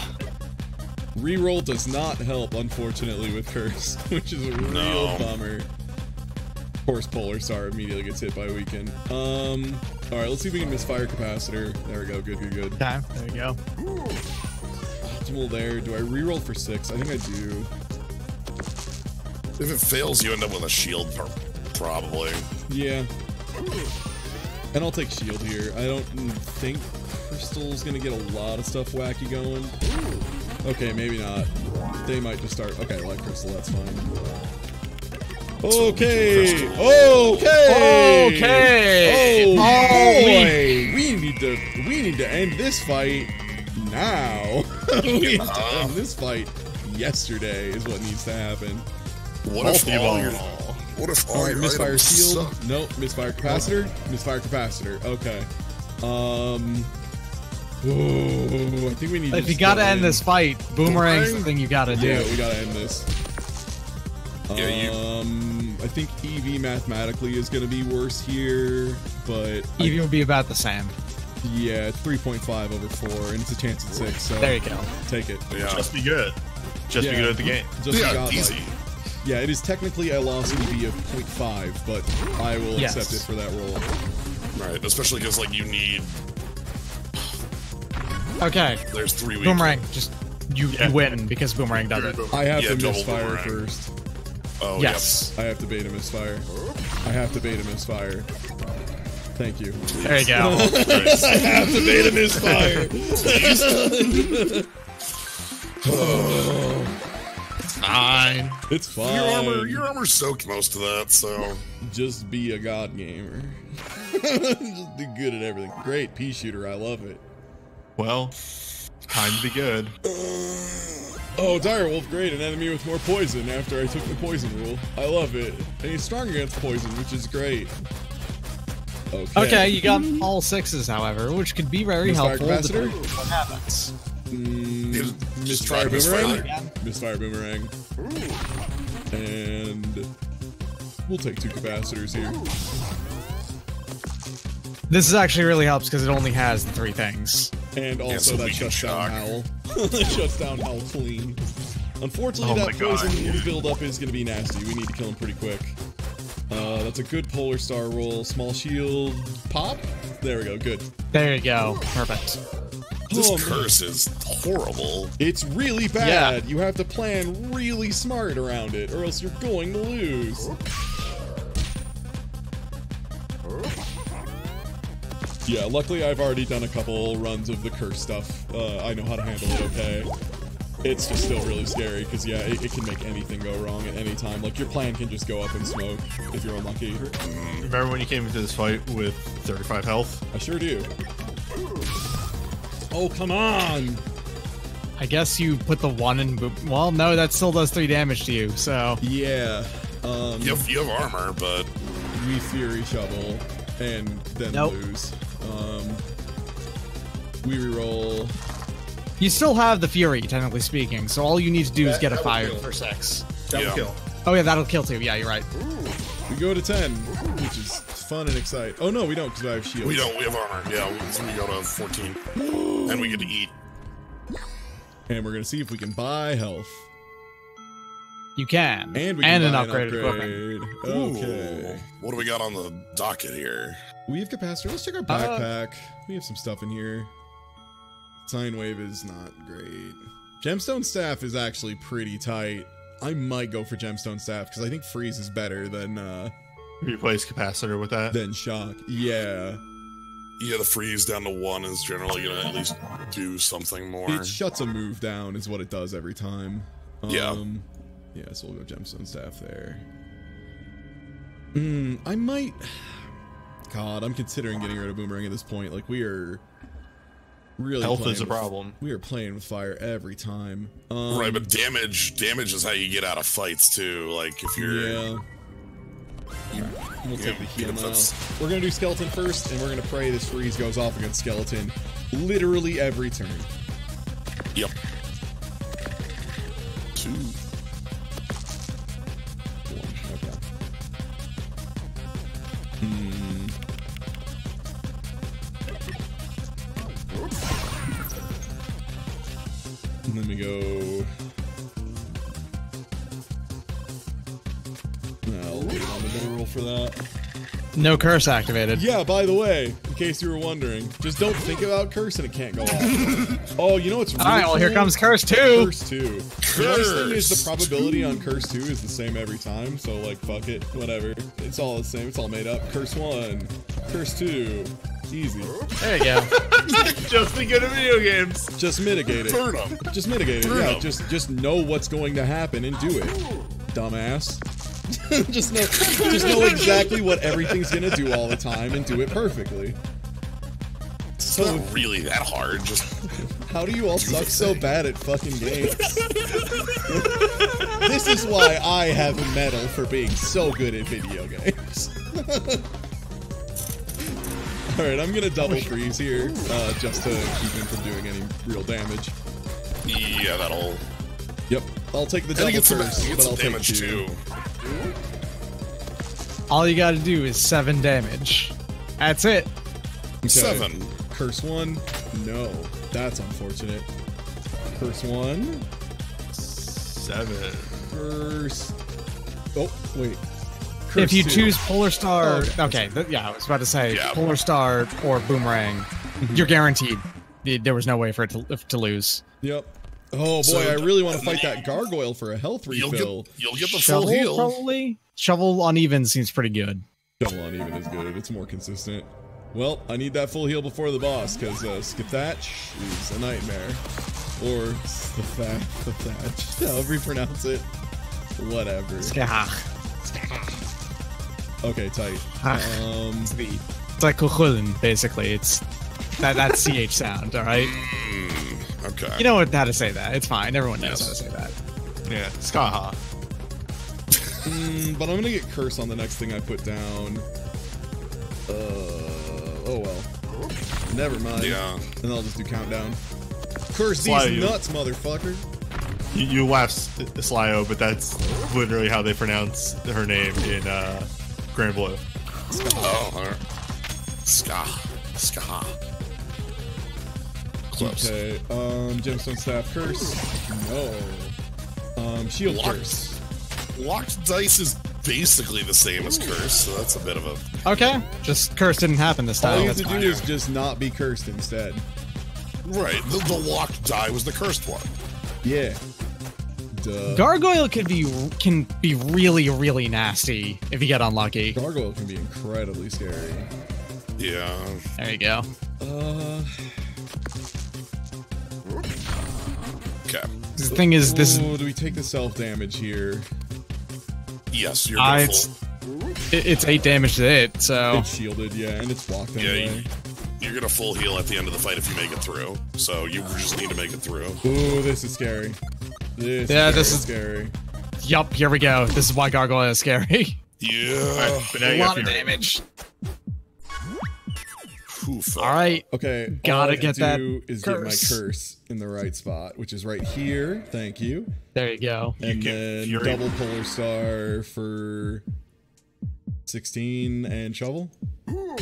Reroll does not help, unfortunately, with curse, which is a real bummer. Of course, Polar Star immediately gets hit by Weaken. All right, let's see if we can misfire Capacitor. There we go. Good. okay, there you go. Optimal there. Do I reroll for 6? I think I do. If it fails, you end up with a shield, probably. Yeah. And I'll take shield here. I don't think Crystal's gonna get a lot of stuff wacky going. Okay, maybe not. They might just start. Okay, Light Crystal, that's fine. Okay. Oh boy. We need to end this fight now. We need to end this fight yesterday is what needs to happen. What if all your misfire items shield? suck? Nope. Misfire capacitor? Misfire capacitor. Okay. I think we need. If you gotta end this fight, Boomerang's the thing you gotta do. Yeah, we gotta end this. I think EV mathematically is gonna be worse here, but EV would be about the same. Yeah, it's 3.5 over 4, and it's a chance at 6. So there you go. Take it. Yeah. Just be good. Just be good at the game. Just easy. Yeah, it is technically a loss EV of 0.5, but I will accept it for that roll. Right, especially because like you need. Okay. There's 3 weeks. Boomerang, just you win because Boomerang does it. I have to misfire first. Oh, yes. I have to beta misfire. Thank you. There you go. I have to beta misfire. Fine. It's fine. Your armor soaked most of that, so just be a god gamer. Just be good at everything. Great pea shooter. I love it. Well, time to be good. Oh, Direwolf, great, an enemy with more poison after I took the poison rule. I love it. And he's strong against poison, which is great. Okay, you got all 6s, however, which could be very helpful. Capacitor? What happens? Misfire Boomerang? Misfire Boomerang. And we'll take 2 capacitors here. This actually really helps because it only has the 3 things. And also that shuts down Howl. That shuts down Howl clean. Unfortunately, that poison build-up is going to be nasty. We need to kill him pretty quick. That's a good Polar Star roll. Small shield. Pop? There we go. Good. There you go. Perfect. This curse is horrible. It's really bad. Yeah. You have to plan really smart around it, or else you're going to lose. Yeah, luckily I've already done a couple runs of the curse stuff. I know how to handle it okay. It's just still really scary, because yeah, it can make anything go wrong at any time. Like, your plan can just go up in smoke if you're unlucky. Remember when you came into this fight with 35 health? I sure do. Oh, come on! I guess you put the 1 in... Well, no, that still does 3 damage to you, so... Yeah. You have armor, but... We Fury Shovel, and then lose. We reroll... You still have the Fury, technically speaking, so all you need to do is get a fire for 6. That'll kill. Oh yeah, that'll kill too. Yeah, you're right. We go to 10, which is fun and exciting. Oh no, we don't, because I have shields. We don't, we have armor. Yeah, we go to 14. And we get to eat. And we're going to see if we can buy health. You can. And we can an buy upgrade equipment. Okay. What do we got on the docket here? We have capacitor. Let's check our backpack. We have some stuff in here. Sine Wave is not great. Gemstone Staff is actually pretty tight. I might go for Gemstone Staff because I think Freeze is better than replace Capacitor with that. Than Shock. Yeah. Yeah, the freeze down to 1 is generally gonna at least do something more. It shuts a move down, is what it does every time. Yeah. Yeah, so we'll go Gemstone Staff there. I might... God, I'm considering getting rid of Boomerang at this point. Like, we are really health is a problem. We are playing with fire every time. Right, but damage is how you get out of fights, too. Like, if you're... Yeah. We'll take the heal now. We're gonna do Skeleton first, and we're gonna pray this freeze goes off against Skeleton literally every turn. Yep. 2. 1. Okay. Let me go. I'll wait on the middle roll for that. No curse activated. Yeah, by the way, in case you were wondering, just don't think about curse and it can't go off. Oh, you know what's really Alright, well, here cool? comes curse 2. Curse 2. The nice thing is the probability on curse 2 is the same every time, so like, fuck it, whatever. It's all the same, it's all made up. Curse 1, curse 2, easy. There you go. Just be good at video games. Just mitigate it. Burn 'em. Just mitigate it, Burn yeah, 'em. just know what's going to happen and do it. Dumbass. just know exactly what everything's gonna do all the time and do it perfectly. It's not really that hard. Just how do you all suck so bad at fucking games? This is why I have a medal for being so good at video games. Alright, I'm gonna double freeze here, just to keep him from doing any real damage. yeah, that'll. Yep, I'll take the double first, but I'll take 2. All you gotta do is 7 damage. That's it. Okay. 7. Curse 1? No. That's unfortunate. Curse 1? 7. Curse... Oh, wait. Curse If you 2. choose Polar Star... Oh, okay, yeah, I was about to say Yeah. Polar Star or Boomerang. You're guaranteed. There was no way for it to lose. Yep. Oh boy, I really want to fight that gargoyle for a health refill. You'll get the full Shovel, heal. probably? Shovel uneven seems pretty good. Shovel uneven is good. It's more consistent. Well, I need that full heal before the boss, because Skithatch is a nightmare. Or Skithatch, however you pronounce it. Whatever. Okay, tight. It's like Kuchulin, basically. It's that CH sound, alright? Okay. You know how to say that. It's fine. Everyone knows how to say that. Yeah, Skaha. But I'm gonna get curse on the next thing I put down. Oh well. Never mind. Yeah. And I'll just do countdown. Curse Sly these you. nuts, motherfucker. You laugh, Slyo, but that's literally how they pronounce her name in Grand Blue. Oh, alright. Ska. Close. Okay, Gemstone Staff curse. No. Shield curse. Locked dice is basically the same as curse, so that's a bit of a. Okay, just curse didn't happen this All time. you have That's to fine. do is just not be cursed instead. Right. The locked die was the cursed one. Yeah. Duh. Gargoyle can be really, really nasty if you get unlucky. Gargoyle can be incredibly scary. Yeah. There you go. Okay. The thing is, this Ooh, do we take the self damage here? Yes, you're gonna it's full. it's 8 damage to it, so It's shielded, yeah, and it's blocked Yeah, anyway. you're gonna full heal at the end of the fight if you make it through. So you just need to make it through. Ooh, this is scary. This is scary. Yup, here we go. This is why Gargoyle is scary. Yeah. But now A you lot have of to damage. Poof. All right. Okay, Gotta all I get have that to do is curse. get my curse in the right spot, which is right here. Thank you. There you go. And can then Fury. double Polar Star for 16 and shovel.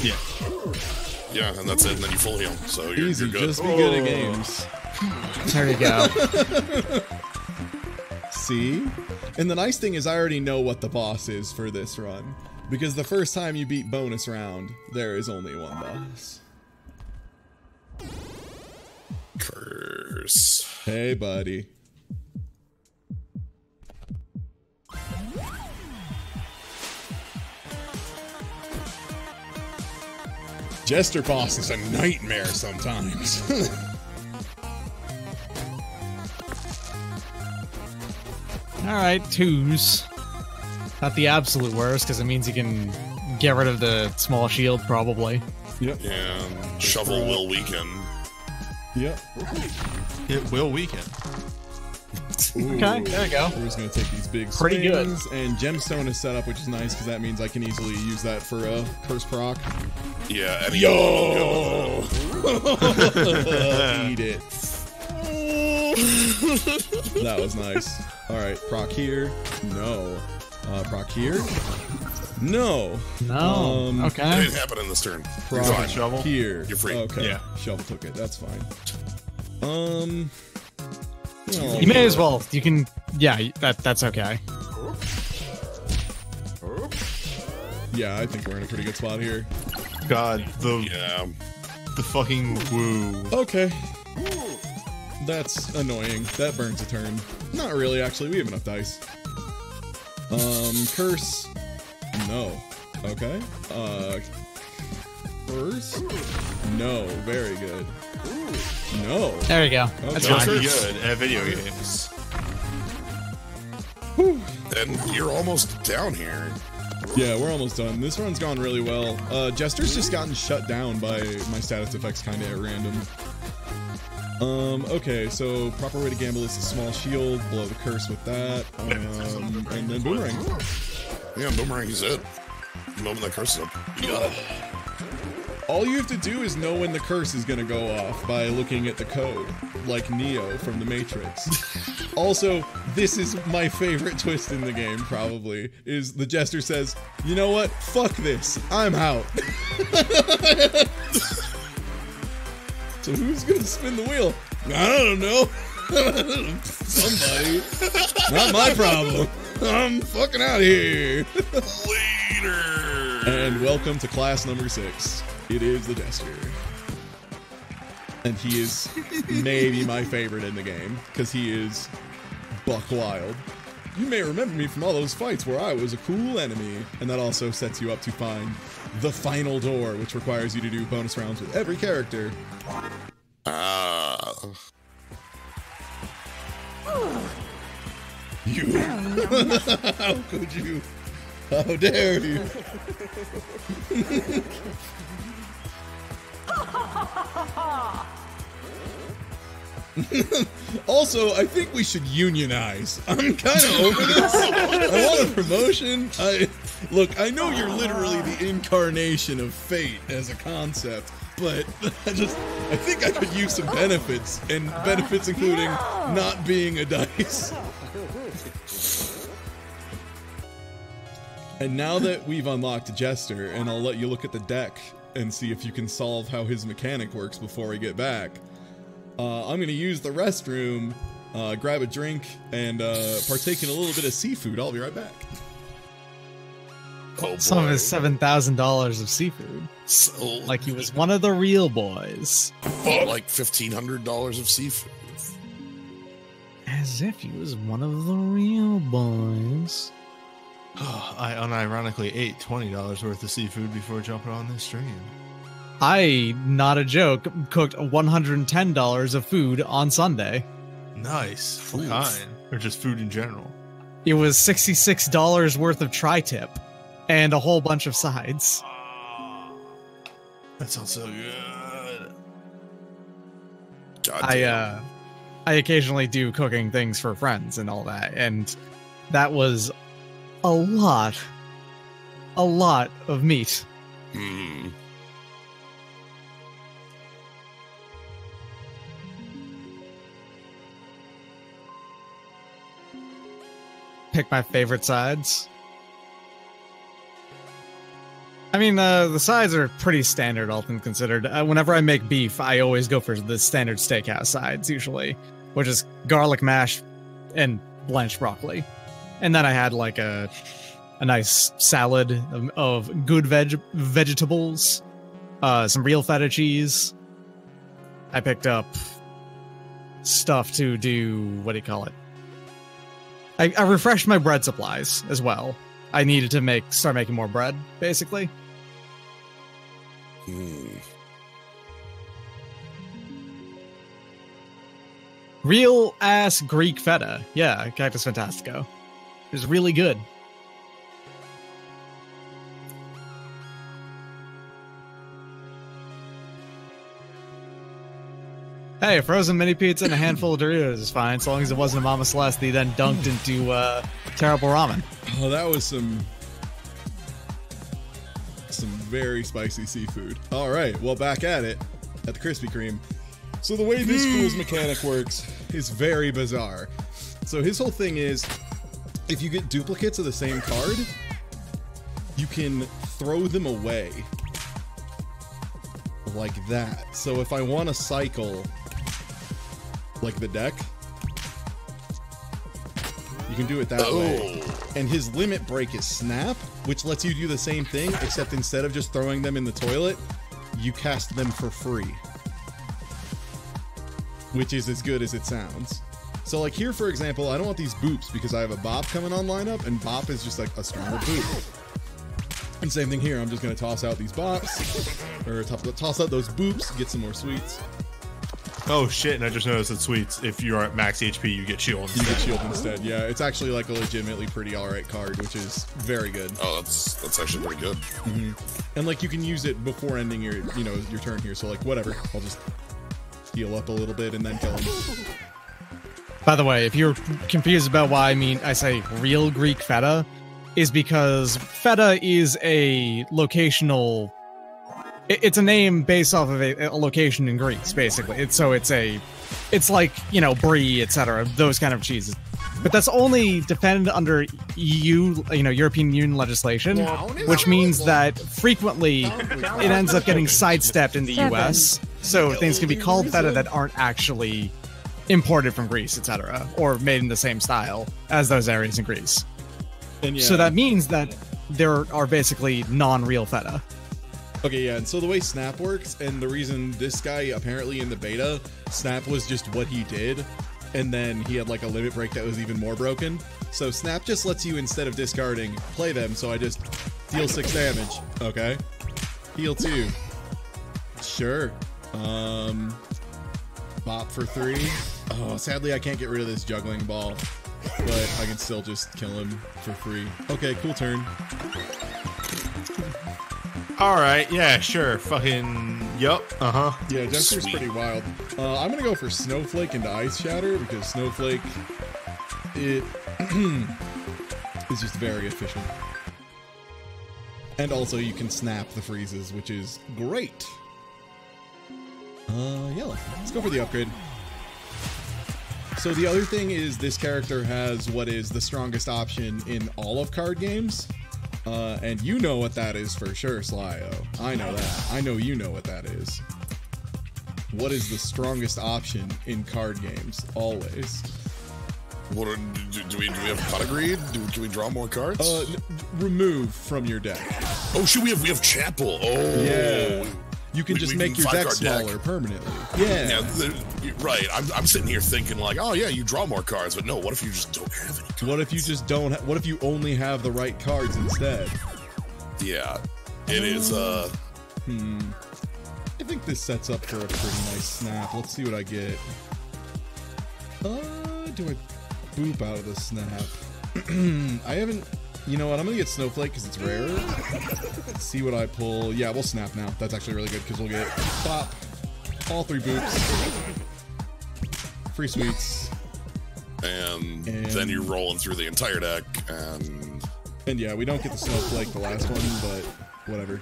Yeah. Yeah, and that's it. And then you full heal. So you're Easy, good. just be good at games. There you go. See? And the nice thing is I already know what the boss is for this run. Because the first time you beat bonus round, there is only one boss. Curse. Hey, buddy. Jester boss is a nightmare sometimes. Alright, 2s. Not the absolute worst, because it means you can get rid of the small shield, probably. Yep. Yeah, shovel will weaken. Yep. It will weaken. Ooh. Okay, there we go. We're just gonna take these big Pretty good. swings, and gemstone is set up, which is nice because that means I can easily use that for a curse proc. Yeah, and Yo! Eat it. That was nice. All right, proc here. No. Proc here. No. No. It Okay. didn't happen in this turn. Proc You're fine. Shovel. here. You're free. Okay. Yeah. Shovel took it. That's fine. You may as well. You can. Yeah, that's okay. Yeah, I think we're in a pretty good spot here. God, Yeah. the fucking woo. Okay. That's annoying. That burns a turn. Not really, actually. We have enough dice. Curse. No. Okay. Curse. No. Very good. No. There you go. That's Okay. Just fine. be good at video games. And you're almost down here. Yeah, we're almost done. This run's gone really well. Jester's just gotten shut down by my status effects kind of at random. Okay, so proper way to gamble is a small shield, blow the curse with that, and then boomerang. Yeah, boomerang is it. The moment that curse is up, you got it. All you have to do is know when the curse is gonna go off by looking at the code, like Neo from the Matrix. Also, this is my favorite twist in the game, probably, is the Jester says, you know what, fuck this, I'm out. So who's gonna spin the wheel? I don't know. Somebody. Not my problem. I'm fucking out of here. Later. And welcome to class number 6. It is the Jester. And he is maybe my favorite in the game, because he is buck wild. You may remember me from all those fights where I was a cool enemy, and that also sets you up to find the final door, which requires you to do bonus rounds with every character. You. How could you? How dare you? Also, I think we should unionize. I'm kind of over this. I want a promotion. Look, I know you're literally the incarnation of fate as a concept, but I think I could use some benefits, and benefits including not being a dice. And now that we've unlocked Jester, and I'll let you look at the deck and see if you can solve how his mechanic works before we get back. I'm gonna use the restroom, grab a drink, and partake in a little bit of seafood. I'll be right back. Oh, Some of boy. his $7,000 of seafood. So, Like he was one of the real boys. like $1,500 of seafood. As if he was one of the real boys. I unironically ate $20 worth of seafood before jumping on this stream. I, not a joke, cooked $110 of food on Sunday. Nice. What kind? Or just food in general? It was $66 worth of tri-tip and a whole bunch of sides. That sounds so good. God I occasionally do cooking things for friends and all that, and that was a lot of meat. Hmm. Pick my favorite sides. I mean, the sides are pretty standard, all things considered. Whenever I make beef, I always go for the standard steakhouse sides, usually, which is garlic mash and blanched broccoli. And then I had like a nice salad of good vegetables, some real feta cheese. I picked up stuff to do, what do you call it? I refreshed my bread supplies as well. I needed to start making more bread, basically. Real ass Greek feta. Yeah, Cactus Fantastico. It was really good. Hey, a frozen mini pizza and a handful of Doritos is fine, as long as it wasn't a Mama Celeste that you then dunked into terrible ramen. Oh, that was some very spicy seafood. All right, well, back at it at the Krispy Kreme. So the way this fool's mechanic works is very bizarre. So his whole thing is, if you get duplicates of the same card, you can throw them away. Like that. So if I want to cycle like the deck, you can do it that way. And his limit break is Snap, which lets you do the same thing, except instead of just throwing them in the toilet, you cast them for free. Which is as good as it sounds. So like here, for example, I don't want these boops because I have a bop coming on lineup, and bop is just like a stronger boop. And same thing here, I'm just going to toss out these bops, or toss out those boops, get some more sweets. Oh shit, and I just noticed that sweets, if you're at max HP, you get shield instead. You get shield instead, yeah. It's actually like a legitimately pretty alright card, which is very good. Oh, that's actually pretty good. Mm-hmm. And like you can use it before ending your, your turn here, so like whatever, I'll just heal up a little bit and then kill him. By the way, if you're confused about why I say real Greek feta, is because feta is a locational... It's a name based off of a location in Greece, basically. It's like, brie, etc., those kind of cheeses. But that's only defended under European Union legislation, which means that frequently it ends up getting sidestepped in the US, so things can be called feta that aren't actually imported from Greece, etc., or made in the same style as those areas in Greece. And yeah. So that means that there are basically non-real feta. Okay, yeah, and so the way Snap works, and the reason this guy apparently in the beta, Snap was just what he did, and then he had like a limit break that was even more broken. So Snap just lets you, instead of discarding, play them, so I just deal 6 damage. Okay. Heal 2. Sure. Bop for 3. Oh, sadly I can't get rid of this juggling ball, but I can still just kill him for free. Okay, cool turn. Alright, yeah, sure. Fucking, yup, uh-huh. Yeah, Jester's pretty wild. I'm gonna go for Snowflake into Ice Shatter, because Snowflake, it is just very efficient. And also you can snap the freezes, which is great. Yeah, let's go for the upgrade. So the other thing is this character has what is the strongest option in all of card games. And you know what that is for sure, Slyo. I know that. I know you know what that is. What is the strongest option in card games? Always. What do we have pot agreed? Can we draw more cards? Remove from your deck. Oh shoot, we have Chapel. Oh yeah. You can just make your deck smaller permanently. Yeah. Right. I'm sitting here thinking like, oh yeah, you draw more cards, but no, what if you just don't have any cards? What if you just don't what if you only have the right cards instead? Yeah. It is I think this sets up for a pretty nice snap. Let's see what I get. Do I boop out of the snap? I haven't. You know what? I'm gonna get Snowflake because it's rare. Let's see what I pull. Yeah, we'll snap now. That's actually really good because we'll get pop, all 3 boops, free sweets, and then you're rolling through the entire deck, and yeah, we don't get the Snowflake the last one, but whatever.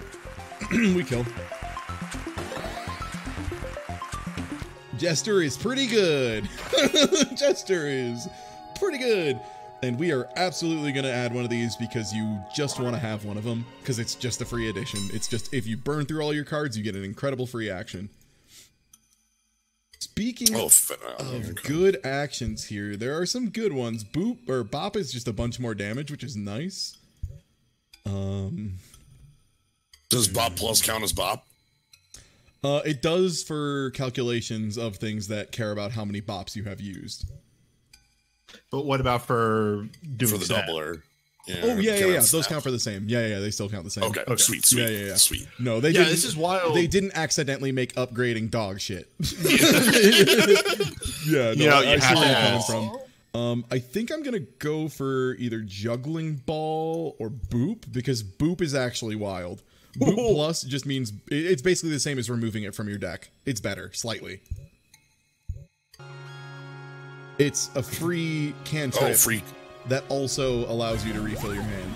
We kill. Jester is pretty good. Jester is pretty good. And we are absolutely going to add one of these because you just want to have one of them, because it's just a free edition. It's just, if you burn through all your cards, you get an incredible free action. Speaking of good actions here, there are some good ones. Boop or Bop is just a bunch more damage, which is nice. Does Bop Plus count as Bop? It does for calculations of things that care about how many Bops you have used. But what about for doing the doubler? Yeah. Those count for the same. Yeah. They still count the same. Okay. Sweet. Yeah. Sweet. No, they didn't. This is wild. They didn't accidentally make upgrading dog shit. Yeah. You I see have where you're to coming ask. from. I think I'm gonna go for either juggling ball or boop because boop is actually wild. Boop plus just means it's basically the same as removing it from your deck. It's better, slightly. It's a free cantrip that also allows you to refill your hand.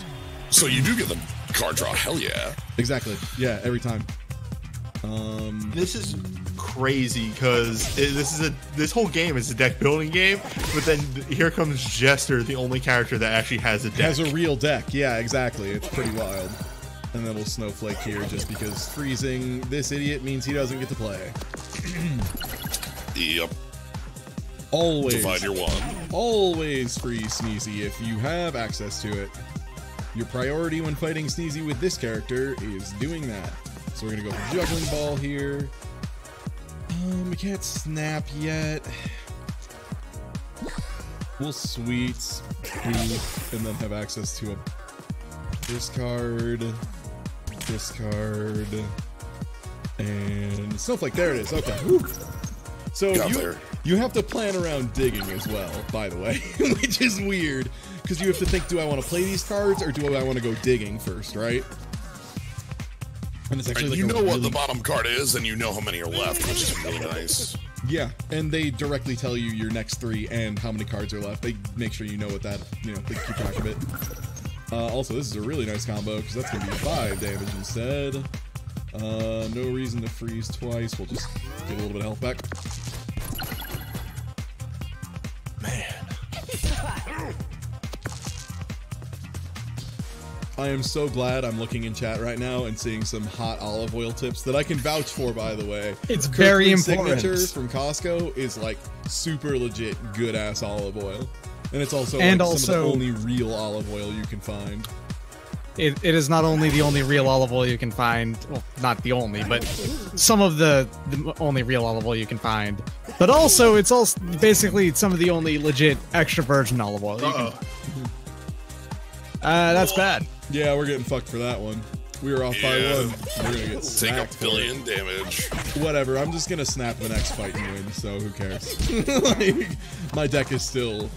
So you do get the card draw. Hell yeah. Exactly. Yeah, every time. This is crazy because this whole game is a deck building game, but then here comes Jester, the only character that actually has a deck. Has a real deck. Yeah, exactly. It's pretty wild. And then we'll snowflake here just because freezing this idiot means he doesn't get to play. Yep. Always. Divide your one. Always free Sneezy if you have access to it. Your priority when fighting Sneezy with this character is doing that. So we're gonna go for Juggling Ball here. We can't snap yet. We'll Sweet, Booth, and then have access to a discard, and Snowflake. There it is. Okay. Woo. So you have to plan around digging as well, by the way, which is weird because you have to think, do I want to play these cards or do I want to go digging first, right? And it's actually you know what the bottom card is, and you know how many are left, which is really nice. Yeah, and they directly tell you your next 3 and how many cards are left. They make sure you know what that, they keep track of it. Also, this is a really nice combo because that's going to be 5 damage instead. No reason to freeze twice. We'll just get a little bit of health back. Man. I am so glad I'm looking in chat right now and seeing some hot olive oil tips that I can vouch for, by the way. It's very important. Signature from Costco is like super legit good ass olive oil. And it's also, some of the only real olive oil you can find. It is not only the only real olive oil you can find, well, not the only, but some of the only real olive oil you can find. But also, it's also basically some of the only legit extra virgin olive oil you can find. That's bad. Yeah, we're getting fucked for that one. We were off by 1. We're gonna get snapped. Take 1 billion damage. Whatever, I'm just gonna snap the next fight and win, so who cares? My deck is still...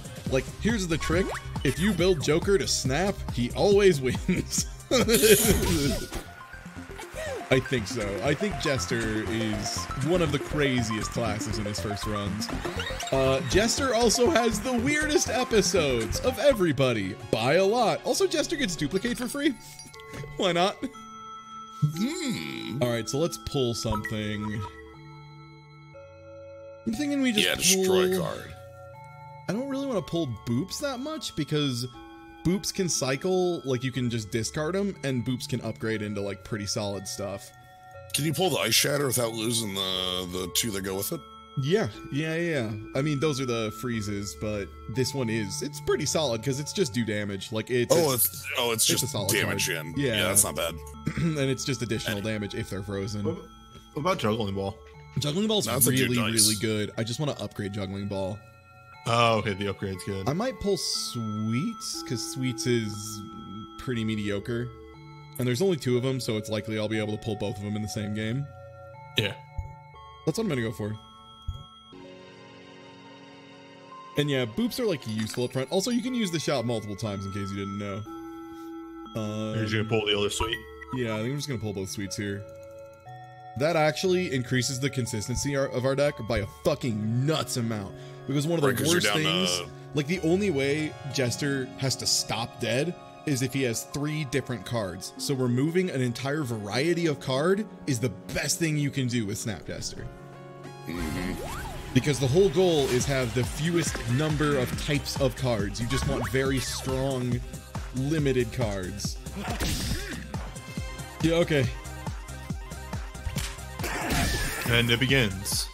here's the trick. If you build Joker to snap, he always wins. I think so. I think Jester is one of the craziest classes in his first runs. Jester also has the weirdest episodes of everybody, by a lot. Also, Jester gets Duplicate for free. Why not? Alright, so let's pull something. I'm thinking we just destroy card. I don't really want to pull Boops that much because Boops can cycle, you can just discard them, and Boops can upgrade into pretty solid stuff. Can you pull the Ice Shatter without losing the 2 that go with it? Yeah. I mean, those are the freezes, but this one it's pretty solid because it's just do damage. It's just a solid damage card. in. Yeah, that's not bad. And it's just additional damage if they're frozen. What about Juggling Ball? Juggling Ball's really good. I just want to upgrade Juggling Ball. Oh, okay, the upgrade's good. I might pull Sweets, because Sweets is pretty mediocre. And there's only 2 of them, so it's likely I'll be able to pull both of them in the same game. Yeah. That's what I'm going to go for. And yeah, Boops are useful up front. Also, you can use the shot multiple times in case you didn't know. You're just going to pull the other Sweet? Yeah, I think I'm just going to pull both Sweets here. That actually increases the consistency of our deck by a fucking nuts amount. Because one of the worst things, the only way Jester has to stop dead is if he has 3 different cards. So removing an entire variety of card is the best thing you can do with Snap Jester. Because the whole goal is have the fewest number of types of cards. You just want very strong, limited cards. Yeah, okay. And it begins.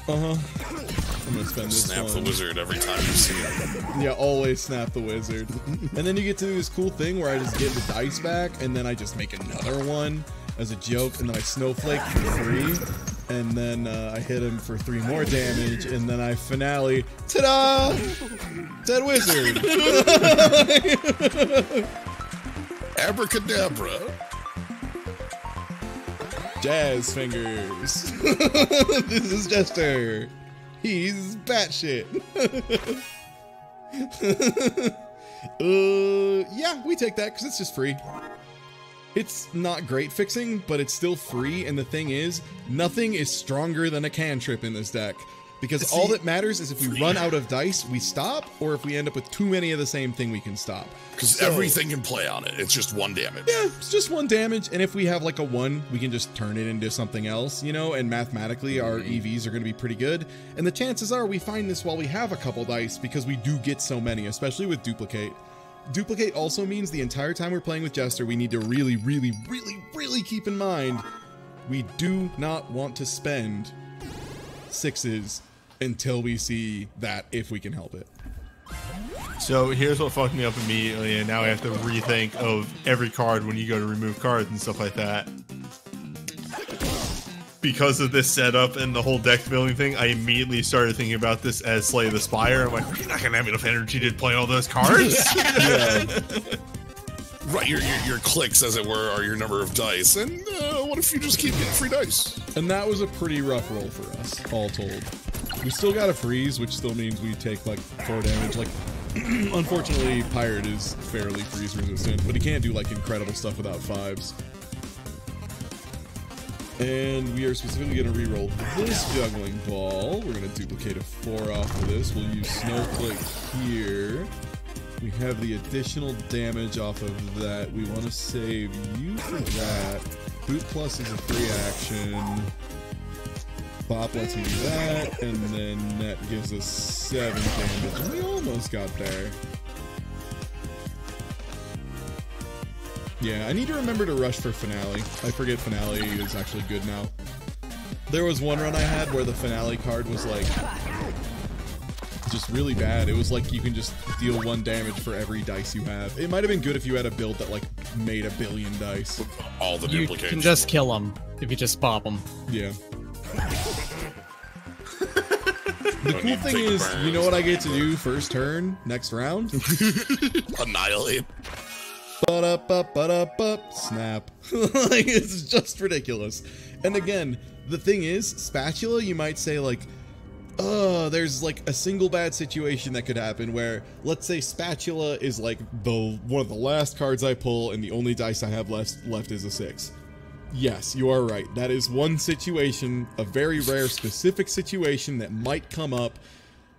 I'm gonna spend this Snap the wizard every time you see it. Yeah, always snap the wizard. And then you get to do this cool thing where I just get the dice back, and then I just make another one as a joke, and then I snowflake for free. And then I hit him for 3 more damage, and then I finale. Ta-da! Dead wizard. Abracadabra. Jazz fingers. This is Jester. He's batshit. Yeah, we take that because it's just free. It's not great fixing, but it's still free, and the thing is, nothing is stronger than a cantrip in this deck. Because all that matters is if we run out of dice, we stop, or if we end up with too many of the same thing, we can stop. Because everything can play on it. It's just 1 damage. Yeah, it's just 1 damage, and if we have like a 1, we can just turn it into something else, you know, and mathematically our EVs are going to be pretty good. And the chances are we find this while we have a couple dice, because we do get so many, especially with Duplicate. Duplicate also means the entire time we're playing with Jester, we need to really, really, really, really keep in mind we do not want to spend 6s until we see that, if we can help it. So here's what fucked me up immediately, and now I have to rethink of every card when you go to remove cards and stuff like that. Because of this setup and the whole deck building thing, I immediately started thinking about this as Slay the Spire. I'm like, we're not gonna have enough energy to play all those cards. Right, your clicks, as it were, are your number of dice. And what if you just keep getting free dice? And that was a pretty rough roll for us, all told. We still got a freeze, which still means we take like 4 damage. Like, unfortunately, Pirate is fairly freeze resistant, but he can't do like incredible stuff without 5s. And we are specifically going to reroll this juggling ball. We're going to duplicate a 4 off of this. We'll use Snowflake here. We have the additional damage off of that. We want to save you for that. Boot Plus is a free action. Bop lets me do that, and then that gives us 7 damage. And we almost got there. Yeah, I need to remember to rush for Finale. I forget Finale is actually good now. There was one run I had where the Finale card was like just really bad. It was like you can just deal 1 damage for every dice you have. It might have been good if you had a build that like made 1 billion dice. All the duplications. You can just kill them if you just pop them. Yeah. The cool thing is, you know what I get to do first turn, next round? Annihilate. Snap. Like, it's just ridiculous. And again, the thing is, Spatula, you might say like, there's like a single bad situation that could happen where, let's say Spatula is like one of the last cards I pull and the only dice I have left is a 6. Yes, you are right. That is one situation, a very rare specific situation that might come up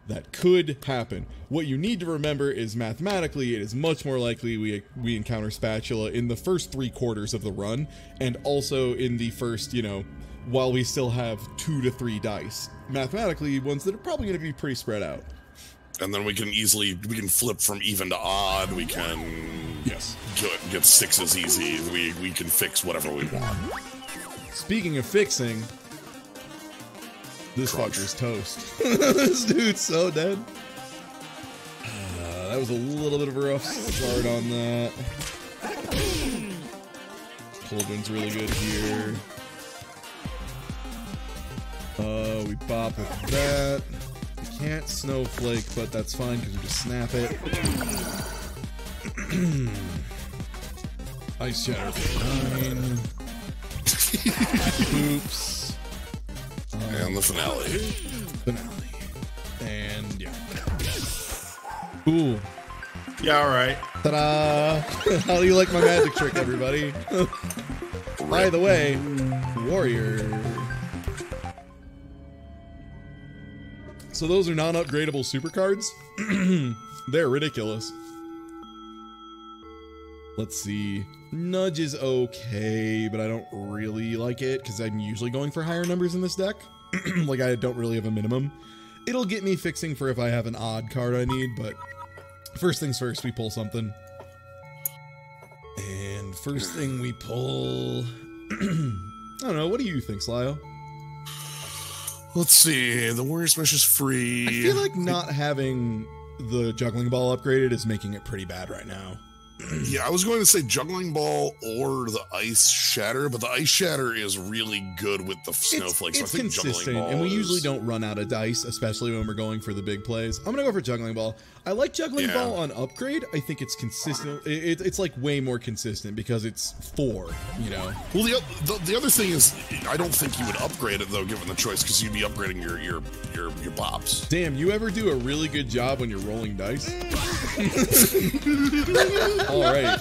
that could happen. What you need to remember is mathematically it is much more likely we encounter Spatula in the first 3 quarters of the run, and also in the first, you know, while we still have 2 to 3 dice. Mathematically, ones that are probably going to be pretty spread out. And then we can flip from even to odd. We can get 6s easy. We can fix whatever we want. Speaking of fixing, this fucker's toast. This dude's so dead. That was a little bit of a rough start on that. Cauldron's really good here. We bop with that. We can't Snowflake, but that's fine because we just snap it. Ice Shatter for 9. Oops. And the finale. And yeah. Ooh. Yeah, alright. Ta-da! How do you like my magic trick, everybody? By the way, Warrior. So those are non-upgradable super cards? They're ridiculous. Let's see. Nudge is okay, but I don't really like it because I'm usually going for higher numbers in this deck. Like, I don't really have a minimum. It'll get me fixing for if I have an odd card I need, but first things first, we pull something. And first thing we pull... I don't know, what do you think, Slyo? Let's see, the Warrior Smash is free. I feel like not having the juggling ball upgraded is making it pretty bad right now. Yeah, I was going to say Juggling Ball or the Ice Shatter, but the Ice Shatter is really good with the snowflakes. It's so I think consistent, Juggling Ball and we usually don't run out of dice, especially when we're going for the big plays. I'm gonna go for Juggling Ball. I like Juggling Ball on upgrade. I think it's consistent. It's like way more consistent because it's 4, you know. Well, the other thing is, I don't think you would upgrade it though, given the choice, because you'd be upgrading your bops. Damn, you ever do a really good job when you're rolling dice? All right,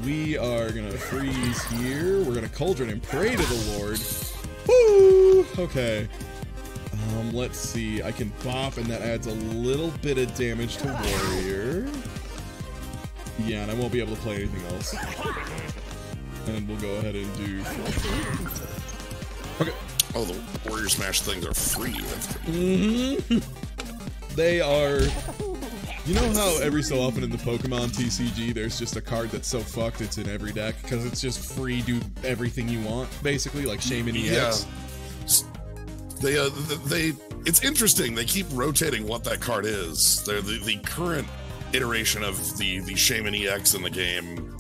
we are gonna freeze here. We're gonna Cauldron and pray to the Lord. Woo! Okay. Let's see. I can bop, and that adds a little bit of damage to Warrior. Yeah, and I won't be able to play anything else. And we'll go ahead and do. Okay. Oh, the Warrior Smash things are free. That's They are. You know how every so often in the Pokemon TCG, there's just a card that's so fucked it's in every deck because it's just free, do everything you want, basically, like Shaman EX. Yeah. It's interesting. They keep rotating what that card is. They're the current iteration of the Shaman EX in the game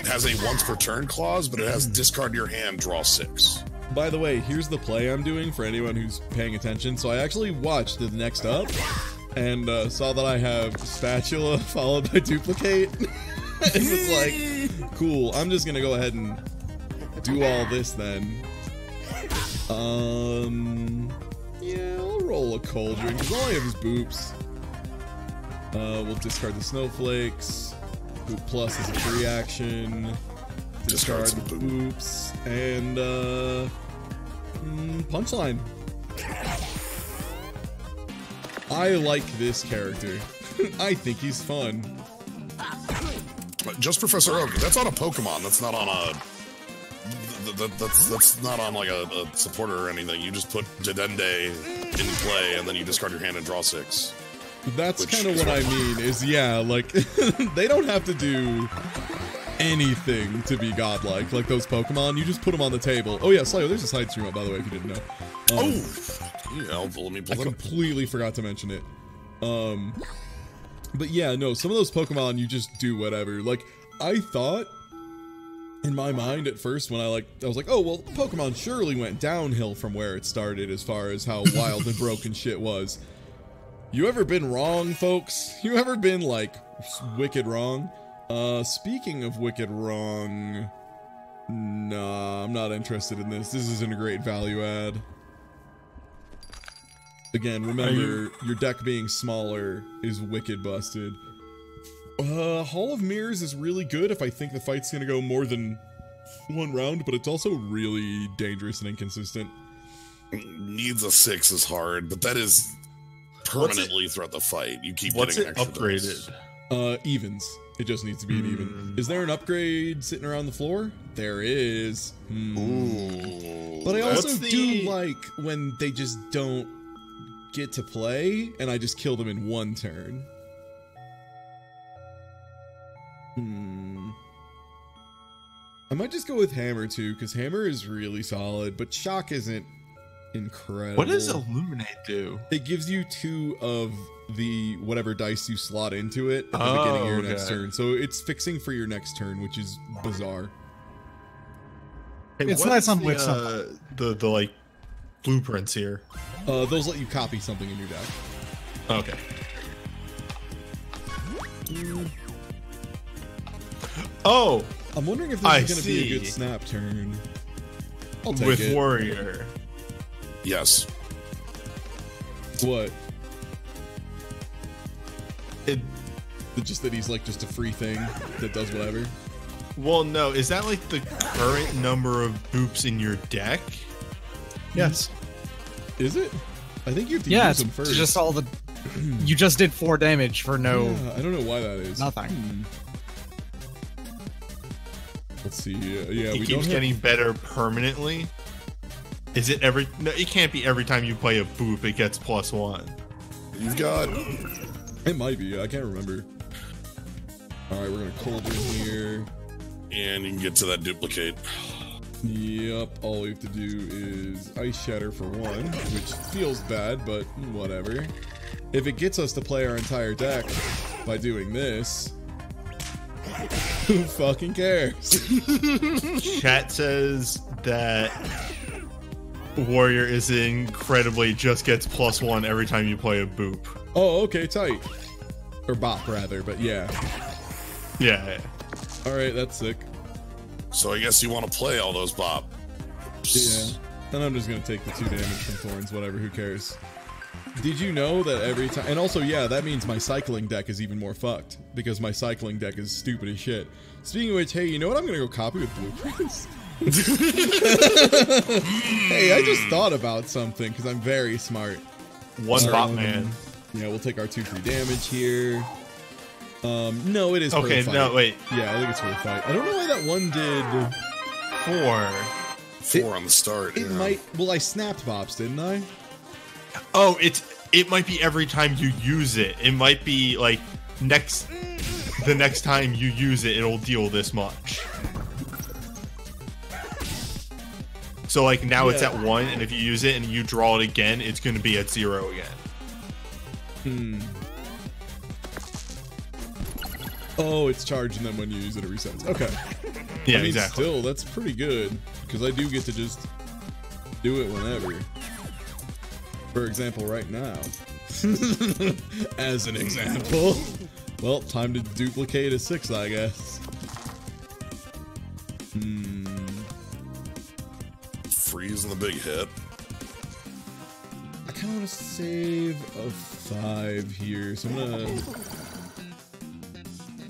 has a once per turn clause, but it has discard your hand, draw 6. By the way, here's the play I'm doing for anyone who's paying attention. So I actually watched the next up and saw that I have Spatula followed by Duplicate. And was like, cool, I'm just gonna go ahead and do all this then. Yeah, I'll roll a Cauldron, because all I have is Boops. We'll discard the Snowflakes. Boop Plus is a free action. Discard the Boops. And, Punchline. I like this character. I think he's fun. But just Professor Oak, that's on a Pokemon. That's not on a... That's not on like a supporter or anything. You just put Dedenne in play and then you discard your hand and draw 6. That's kind of what I mean, is yeah, like, they don't have to do anything to be godlike. Like those Pokemon, you just put them on the table. Oh yeah, Slayo, there's a side stream up, by the way, if you didn't know. Yeah, let me pull I completely forgot to mention it. But yeah, no, some of those Pokemon, you just do whatever. Like, I thought, in my mind at first, when I was like, oh, well, Pokemon surely went downhill from where it started as far as how wild and broken shit was. You ever been wrong, folks? You ever been, like, wicked wrong? Speaking of wicked wrong, nah, I'm not interested in this. This isn't a great value add. Again, remember, your deck being smaller is wicked busted. Hall of Mirrors is really good if I think the fight's gonna go more than 1 round, but it's also really dangerous and inconsistent. Needs a 6 is hard, but that is permanently throughout the fight. You keep getting extra upgraded. Evens. It just needs to be an even. Is there an upgrade sitting around the floor? There is. Ooh, but I also do like when they just don't get to play, and I just kill them in 1 turn. I might just go with Hammer too, because Hammer is really solid, but Shock isn't incredible. What does Illuminate do? It gives you 2 of the whatever dice you slot into it at the beginning of your next turn. So it's fixing for your next turn, which is bizarre. Hey, it's nice on which the like blueprints here. Those let you copy something in your deck. Okay. Oh, I'm wondering if this is going to be a good snap turn. I'll take with it. Warrior. Yes. What? Just that he's like just a free thing that does whatever. Well, no. Is that like the current number of boops in your deck? Yes. Is it? I think you have to use them first. Just all the. You just did 4 damage for no. Yeah, I don't know why that is. Nothing. Let's see. Yeah, it keeps getting better permanently. Is it every? No, it can't be every time you play a boop it gets +1. You've got. It might be. I can't remember. All right, we're gonna Cauldron here, and you can get to that duplicate. Yep. All we have to do is Ice Shatter for 1, which feels bad, but whatever. If it gets us to play our entire deck by doing this, Who fucking cares? Chat says that Warrior is incredibly just gets +1 every time you play a boop. Oh, okay, tight. Or bop, rather, but yeah. Yeah. Alright, that's sick. So I guess you want to play all those bops. Yeah. And I'm just gonna take the 2 damage from Thorns, whatever, who cares. Did you know that every time... And also, yeah, that means my cycling deck is even more fucked. Because my cycling deck is stupid as shit. Speaking of which, hey, you know what I'm gonna go copy with blueprints? Hey, I just thought about something, because I'm very smart. One bop man. Yeah, we'll take our 2 free damage here. No, it is for the fight. No, wait. Yeah, I think it's for the fight. I don't know why that one did 4 on the start. It might. Well, I snapped bops, didn't I? Oh, it might be every time you use it. It might be like the next time you use it, it'll deal this much. So like now it's at 1, and if you use it and you draw it again, it's going to be at 0 again. Oh, it's charging them when you use it, it resets. Okay. Yeah, I mean, exactly. Still, that's pretty good, because I do get to just do it whenever. For example, right now. As an example. Well, time to duplicate a 6, I guess. Freeze in the big hit. I kind of want to save a 5 here, so I'm gonna...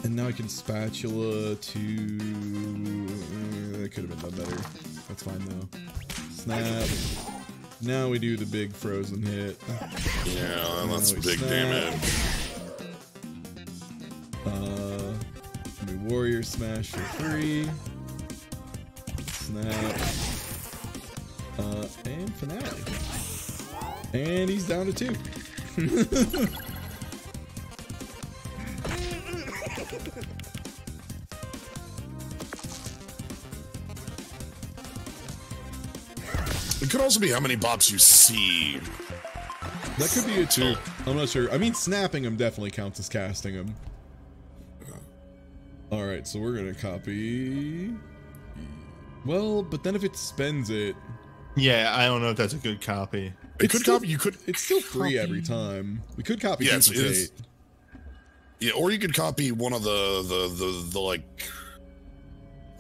And now I can spatula to... that could have been done better. That's fine though. Snap. Now we do the big frozen hit. Yeah, that's big damage. We warrior smash for 3. Snap. And finale. And he's down to 2. It could also be how many bops you see. That could be it too. I'm not sure. I mean, snapping them definitely counts as casting them. Alright, so we're gonna copy... Well, but then if it spends it... Yeah, I don't know if that's a good copy. It could copy. You could. It's still free every time. We could copy. Yeah, it is. Yeah, or you could copy one of the like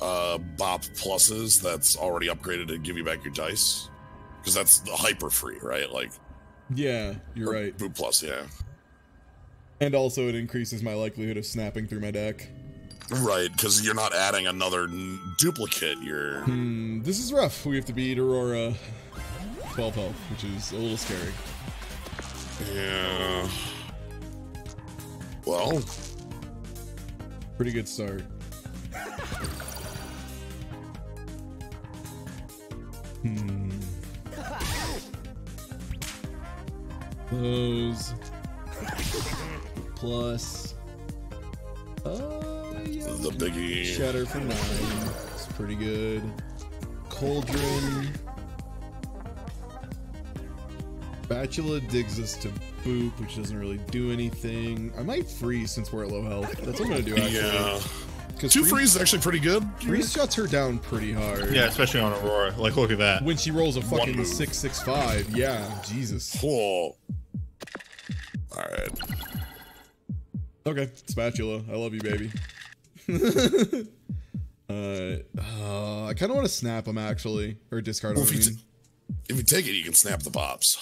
bop pluses that's already upgraded to give you back your dice, because that's the hyper free, right? Like. Yeah, you're right. Boop plus, yeah. And also, it increases my likelihood of snapping through my deck. Right, because you're not adding another duplicate. You're. This is rough. We have to beat Aurora 12 health, which is a little scary. Yeah. Well. Pretty good start. Close. Plus. Yeah, the biggie. Shatter for 9. It's pretty good. Cauldron. Spatula digs us to boop, which doesn't really do anything. I might freeze since we're at low health. That's what I'm gonna do, actually. Yeah. 2 freeze is actually pretty good. Freeze shuts her down pretty hard. Yeah, especially on Aurora. Like, look at that. When she rolls a fucking 6/6/5. Yeah, Jesus. Cool. Alright. Okay, spatula. I love you, baby. I kind of want to snap them, actually. Or discard them. If you take it, you can snap the bops.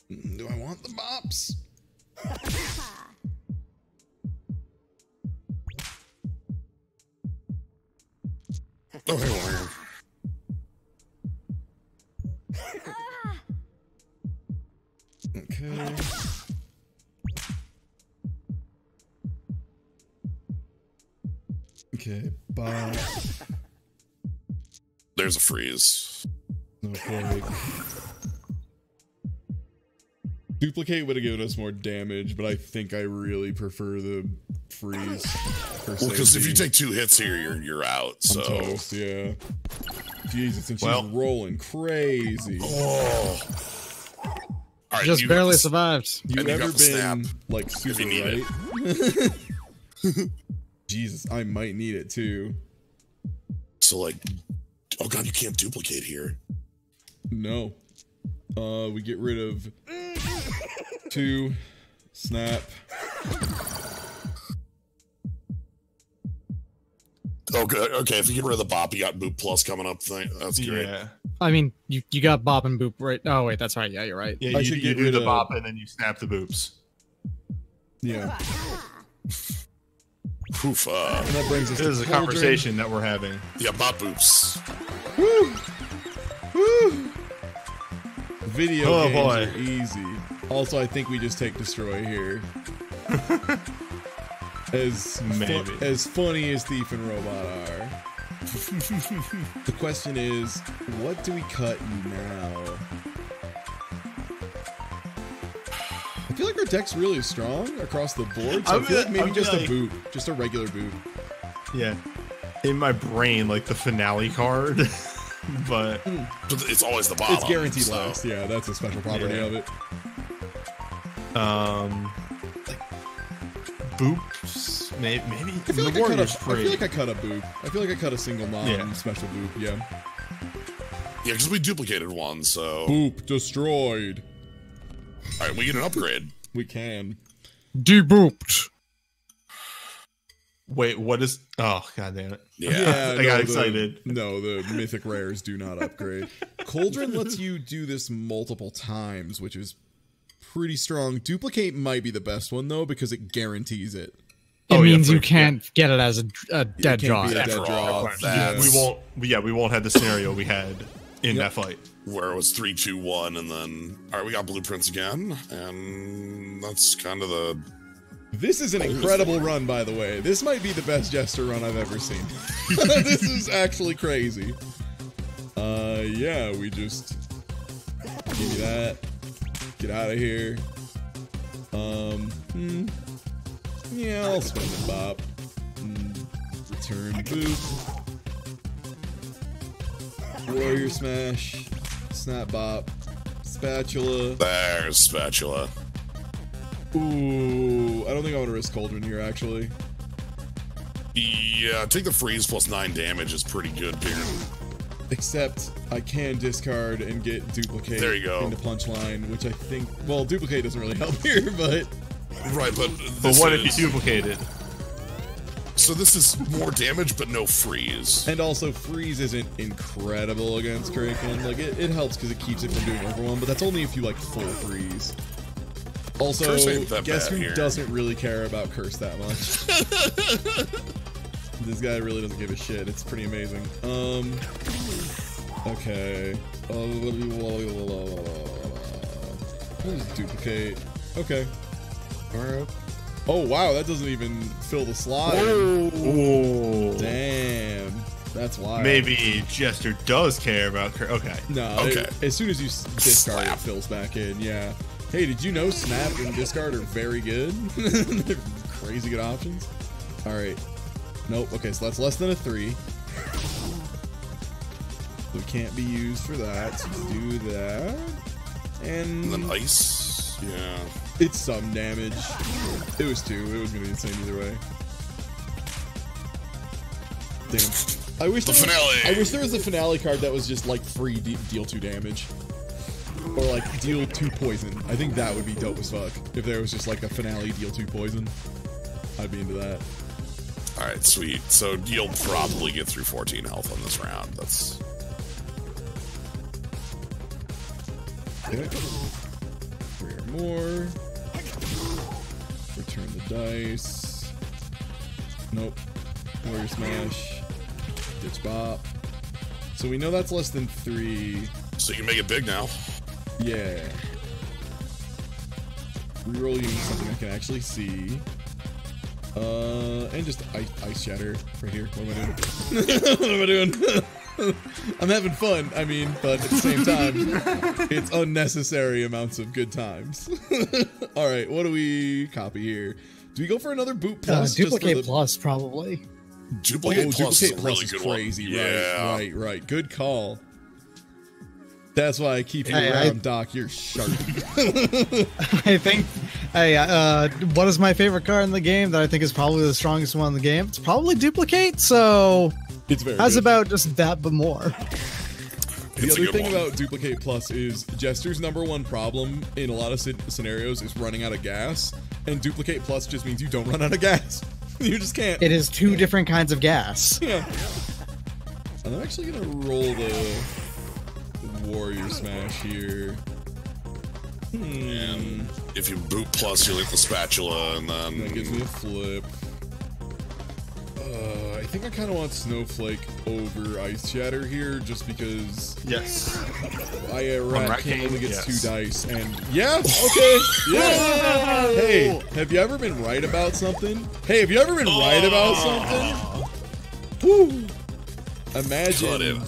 Do I want the bops? Oh, hey, Warrior. Okay. Okay, bop. There's a freeze. Okay. Duplicate would have given us more damage, but I think I really prefer the freeze. Well, because if you take 2 hits here, you're out. So I'm toast, yeah. Jesus, and she's rolling crazy. Oh. All right, just barely survived. You ever been like super right? Jesus, I might need it too. So like, oh god, you can't duplicate here. No. We get rid of 2, snap. Oh, good. Okay, if you get rid of the bop, you got boop plus coming up thing. That's great. Yeah. I mean, you got bop and boop, right? Oh, wait, that's right. Yeah, you're right. Yeah, you do the bop and then you snap the boops. Yeah. Poof. And that brings us this is a conversation that we're having. Yeah, bop boops. Woo! Woo! Video games boy. are easy. Also, I think we just take Destroy here. As funny as Thief and Robot are. The question is, what do we cut now? I feel like our deck's really strong across the board, so I feel like maybe just a boot. Just a regular boot. Yeah. In my brain, like the finale card. But it's always the bottom. It's guaranteed last. Yeah, that's a special property of it. Like boops, maybe. I feel like I cut a boop. I feel like I cut a single non special boop. Yeah. Yeah, because we duplicated one, so boop destroyed. All right, we get an upgrade. We can. Debooped. Wait, what is? Oh, god damn it! Yeah, I got excited. The mythic rares do not upgrade. Cauldron lets you do this multiple times, which is pretty strong. Duplicate might be the best one though because it guarantees it. It means you can't get it as a dead draw. We won't have the scenario we had in that fight where it was 3, 2, 1, and then all right, we got blueprints again, and that's kind of the. This is an incredible run, by the way. This might be the best Jester run I've ever seen. This is actually crazy. Yeah, we just give me that. Get out of here. Yeah, I'll spend the bop. Return boop. Warrior smash. Snap bop. Spatula. There's spatula. Ooh, I don't think I want to risk Cauldron here, actually. Yeah, take the freeze plus 9 damage is pretty good here. Except I can discard and get duplicate there you go. into punchline, which I think, well, duplicate doesn't really help here, but right, but what if you duplicated? So this is more damage, but no freeze. And also, freeze isn't incredible against Kraken. Like it helps because it keeps it from doing overwhelm, but that's only if you like full freeze. Also, guess who doesn't really care about Curse that much? This guy really doesn't give a shit. It's pretty amazing. Okay. Just duplicate. Okay. Alright. Oh, wow, that doesn't even fill the slot. Oh. Damn. That's wild. Maybe Jester does care about Curse. Okay. No, okay. As soon as you discard, it fills back in. Yeah. Hey, did you know Snap and Discard are very good? They're crazy good options. Alright. Nope. Okay, so that's less than a 3. So it can't be used for that. So do that. And then ice. Yeah. It's some damage. It was 2. It was going to be insane either way. Damn. I wish there was a finale card that was just like free deal 2 damage. Or like deal 2 poison. I think that would be dope as fuck. If there was just like a finale deal 2 poison. I'd be into that. Alright, sweet. So you'll probably get through 14 health on this round. That's... Okay. 3 or more. Return the dice. Nope. Warrior smash. Ditch bop. So we know that's less than 3. So you can make it big now. Yeah. Reroll using something I can actually see. And just ice shatter right here. What am I doing? What am I doing? I'm having fun, I mean, but at the same time, it's unnecessary amounts of good times. Alright, what do we copy here? Do we go for another boot plus? Duplicate plus, probably. Duplicate plus duplicate is a really is good crazy, one. Yeah. Right. Good call. That's why I keep you around, Doc. You're sharp. I think Hey, what is my favorite card in the game that I think is probably the strongest one in the game? It's probably Duplicate, so... It's very how's good. about just that, but more? The other thing about Duplicate Plus is Jester's #1 problem in a lot of scenarios is running out of gas, and Duplicate Plus just means you don't run out of gas. You just can't. It is 2 different kinds of gas. Yeah. I'm actually gonna roll the Warrior Smash here. And if you boot plus, you like the spatula, and then that gives me a flip. I think I kind of want Snowflake over Ice Shatter here, just because. Yes. Rat King only gets 2 dice, and yeah, okay, yeah. Hey, have you ever been right about something? Hey, have you ever been right about something? Woo! Imagine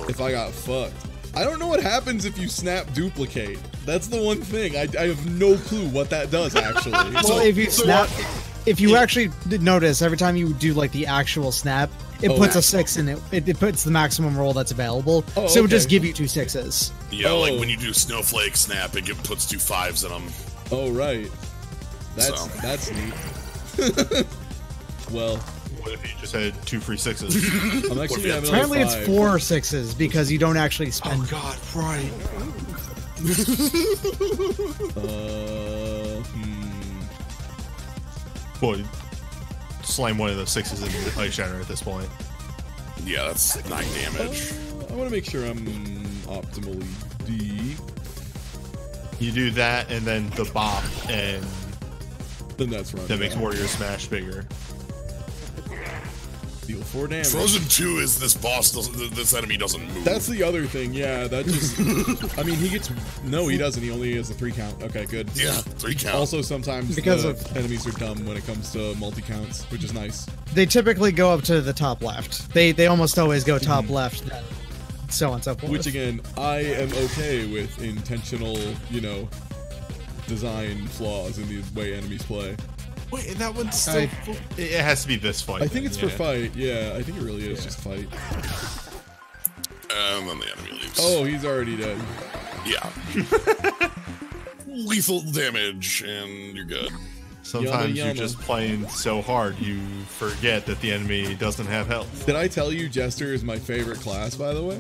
if I got fucked. I don't know what happens if you snap Duplicate. That's the one thing. I have no clue what that does, actually. Well, if you snap... If you actually notice, every time you do like the actual snap, it puts a 6 in it. It puts the maximum roll that's available. So it would just give you 2 6s. Yeah, like when you do Snowflake Snap, it puts 2 5s in them. Oh, right. That's neat. Well, what if you just had 2 free 6s? I'm actually apparently it's 4 6s because you don't actually spend. Oh God, right. Boy, slam one of those 6s into the Ice Shatter at this point. Yeah, that's 9 damage. I want to make sure I'm optimally deep. You do that, and then the bop, and then that's right. That makes Warrior Smash bigger. Deal 4 damage. Frozen 2 is this boss. This enemy doesn't move. That's the other thing. Yeah, that just. I mean, he gets. No, he doesn't. He only has a 3 count. Okay, good. Yeah, 3 count. Also, sometimes because enemies are dumb when it comes to multi counts, which is nice. They typically go up to the top left. They almost always go top left. So on and so forth. Which again, I am okay with intentional, design flaws in the way enemies play. Wait, and that one's still... it has to be this fight. I think it's for fight. Yeah, I think it really is just fight. And then the enemy leaves. Oh, he's already dead. Yeah. Lethal damage, and you're good. Sometimes you're just playing so hard, you forget that the enemy doesn't have health. Did I tell you Jester is my favorite class, by the way?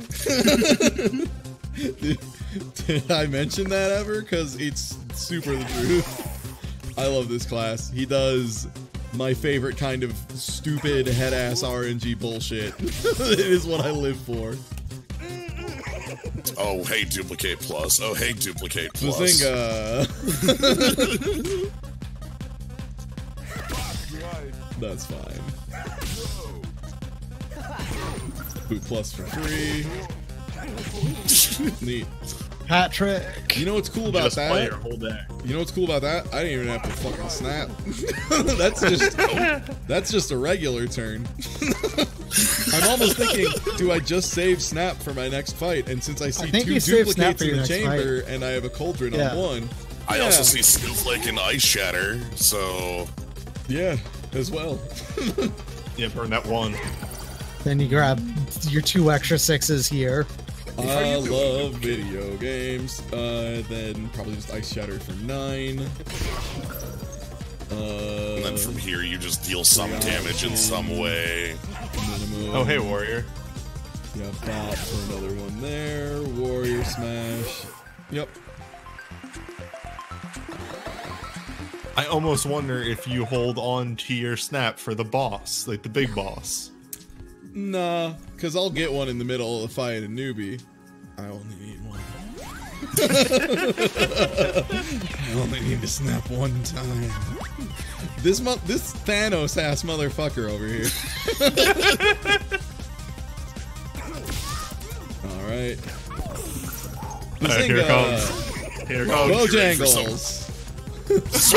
Did I mention that ever? Because it's super the truth. I love this class. He does my favorite kind of stupid head-ass RNG bullshit. It is what I live for. Oh, hey, Duplicate Plus. Oh, hey, Duplicate Plus. Bazinga! That's fine. Boot Plus for free. Neat. Hat trick. You know what's cool about that? Your whole day. You know what's cool about that? I didn't even have to fucking snap. That's just a regular turn. I'm almost thinking, do I just save snap for my next fight? And since I see 2 duplicates in the chamber and I have a cauldron on one, I also see Snowflake and Ice Shatter, so yeah, as well. Yeah, burn that one. Then you grab your 2 extra 6s here. I love video games. Then probably just Ice Shatter for 9. And then from here you just deal some damage in some way. Minimum. Oh, hey, Warrior. Yeah, bot for another one there. Warrior Smash. Yep. I almost wonder if you hold on to your snap for the boss, like the big boss. Nah, because I'll get one in the middle of the fight in newbie. I only need one. I only need to snap one time. This Thanos ass motherfucker over here. All right. Here it comes. Here it comes. Bojangles. Six.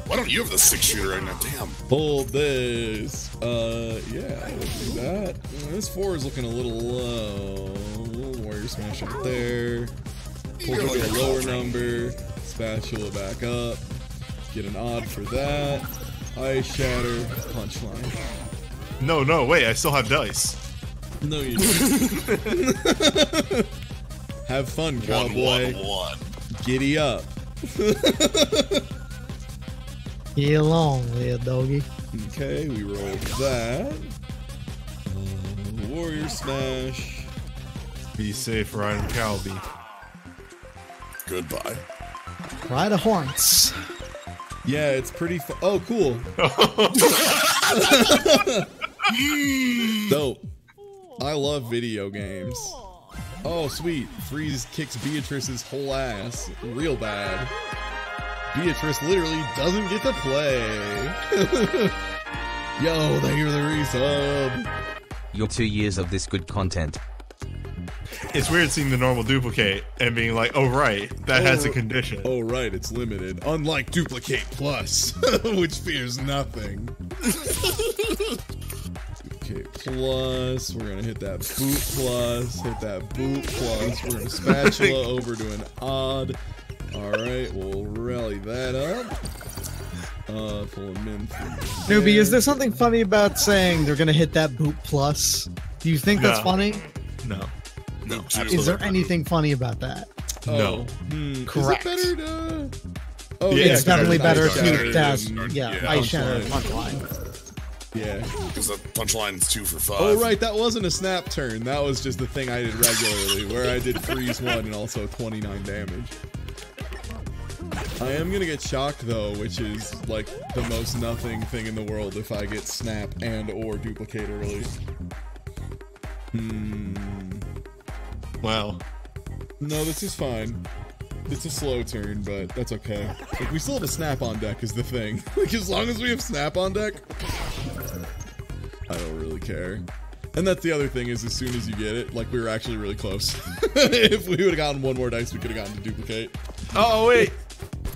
Why don't you have the 6-shooter right now? Damn. Hold this. Yeah, let's do that. This 4 is looking a little low. Warrior Smash up there. Pull to a lower number. Spatula back up. Get an odd for that. Ice Shatter. Punchline. No, wait, I still have dice. No, you don't. Have fun, cowboy. 1-1-1. Giddy up. Get along, little doggy. Okay, we rolled that. Warrior smash. Be safe, riding Calby. Goodbye. Ride a horns. Yeah, it's pretty oh, cool. Dope. I love video games. Oh, sweet. Freeze kicks Beatrice's whole ass. Real bad. Beatrice literally doesn't get to play. Yo, thank you for the resub. Your 2 years of this good content. It's weird seeing the normal duplicate and being like, oh right, that has a condition. Oh right, it's limited. Unlike Duplicate Plus, which fears nothing. Duplicate Plus, we're gonna hit that boot plus, hit that boot plus, we're gonna spatula over to an odd. Alright, we'll rally that up. Pull him in from Newbie, is there something funny about saying they're gonna hit that boot plus? Do you think that's funny? No. No. Is there anything funny about that? No. Correct. Is it better to... Oh, Yeah, It's definitely better Ice Shatter to test. than- Yeah, yeah, Ice Shatter punchline. punchline. Yeah. Because the punchline's 2 for 5. Oh, right, that wasn't a snap turn. That was just the thing I did regularly, where I did freeze 1 and also 29 damage. I am gonna get shocked, though, which is, like, the most nothing thing in the world if I get snap and or duplicate early. Well. No, this is fine. It's a slow turn, but that's okay. Like, we still have a snap on deck is the thing. Like, as long as we have snap on deck, I don't really care. And that's the other thing is as soon as you get it, like, we were actually really close. If we would have gotten one more dice, we could have gotten to duplicate. Oh, wait.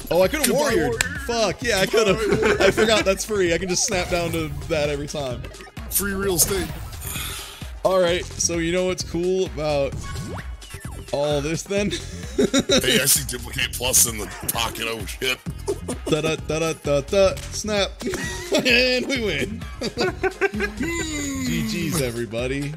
Oh, I could have warriored. Fuck, yeah, I could have. I forgot that's free. I can just snap down to that every time. Free real estate. Alright, so you know what's cool about all this then? Hey, I see duplicate plus in the pocket. Oh shit. Da da da da da da. Snap. And we win. GG's, everybody.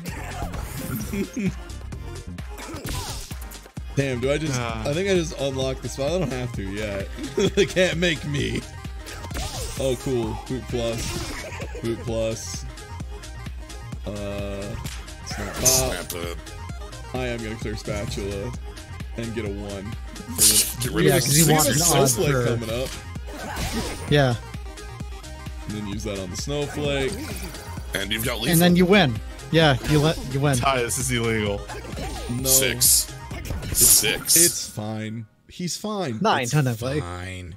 Damn, do I just... I think I just unlocked the spot. I don't have to yet. They can't make me. Oh, cool. Boot plus. Boot plus. Snap pop. Snap it. I am going to clear spatula and get a 1. Get rid Yeah, of because you want an odd snowflake for... coming up. Yeah. And then use that on the snowflake. And you've got lethal. And then you win. Yeah, you win. Ty, this is illegal. No. 6. 6. It's fine. He's fine. 9, It's technically. fine.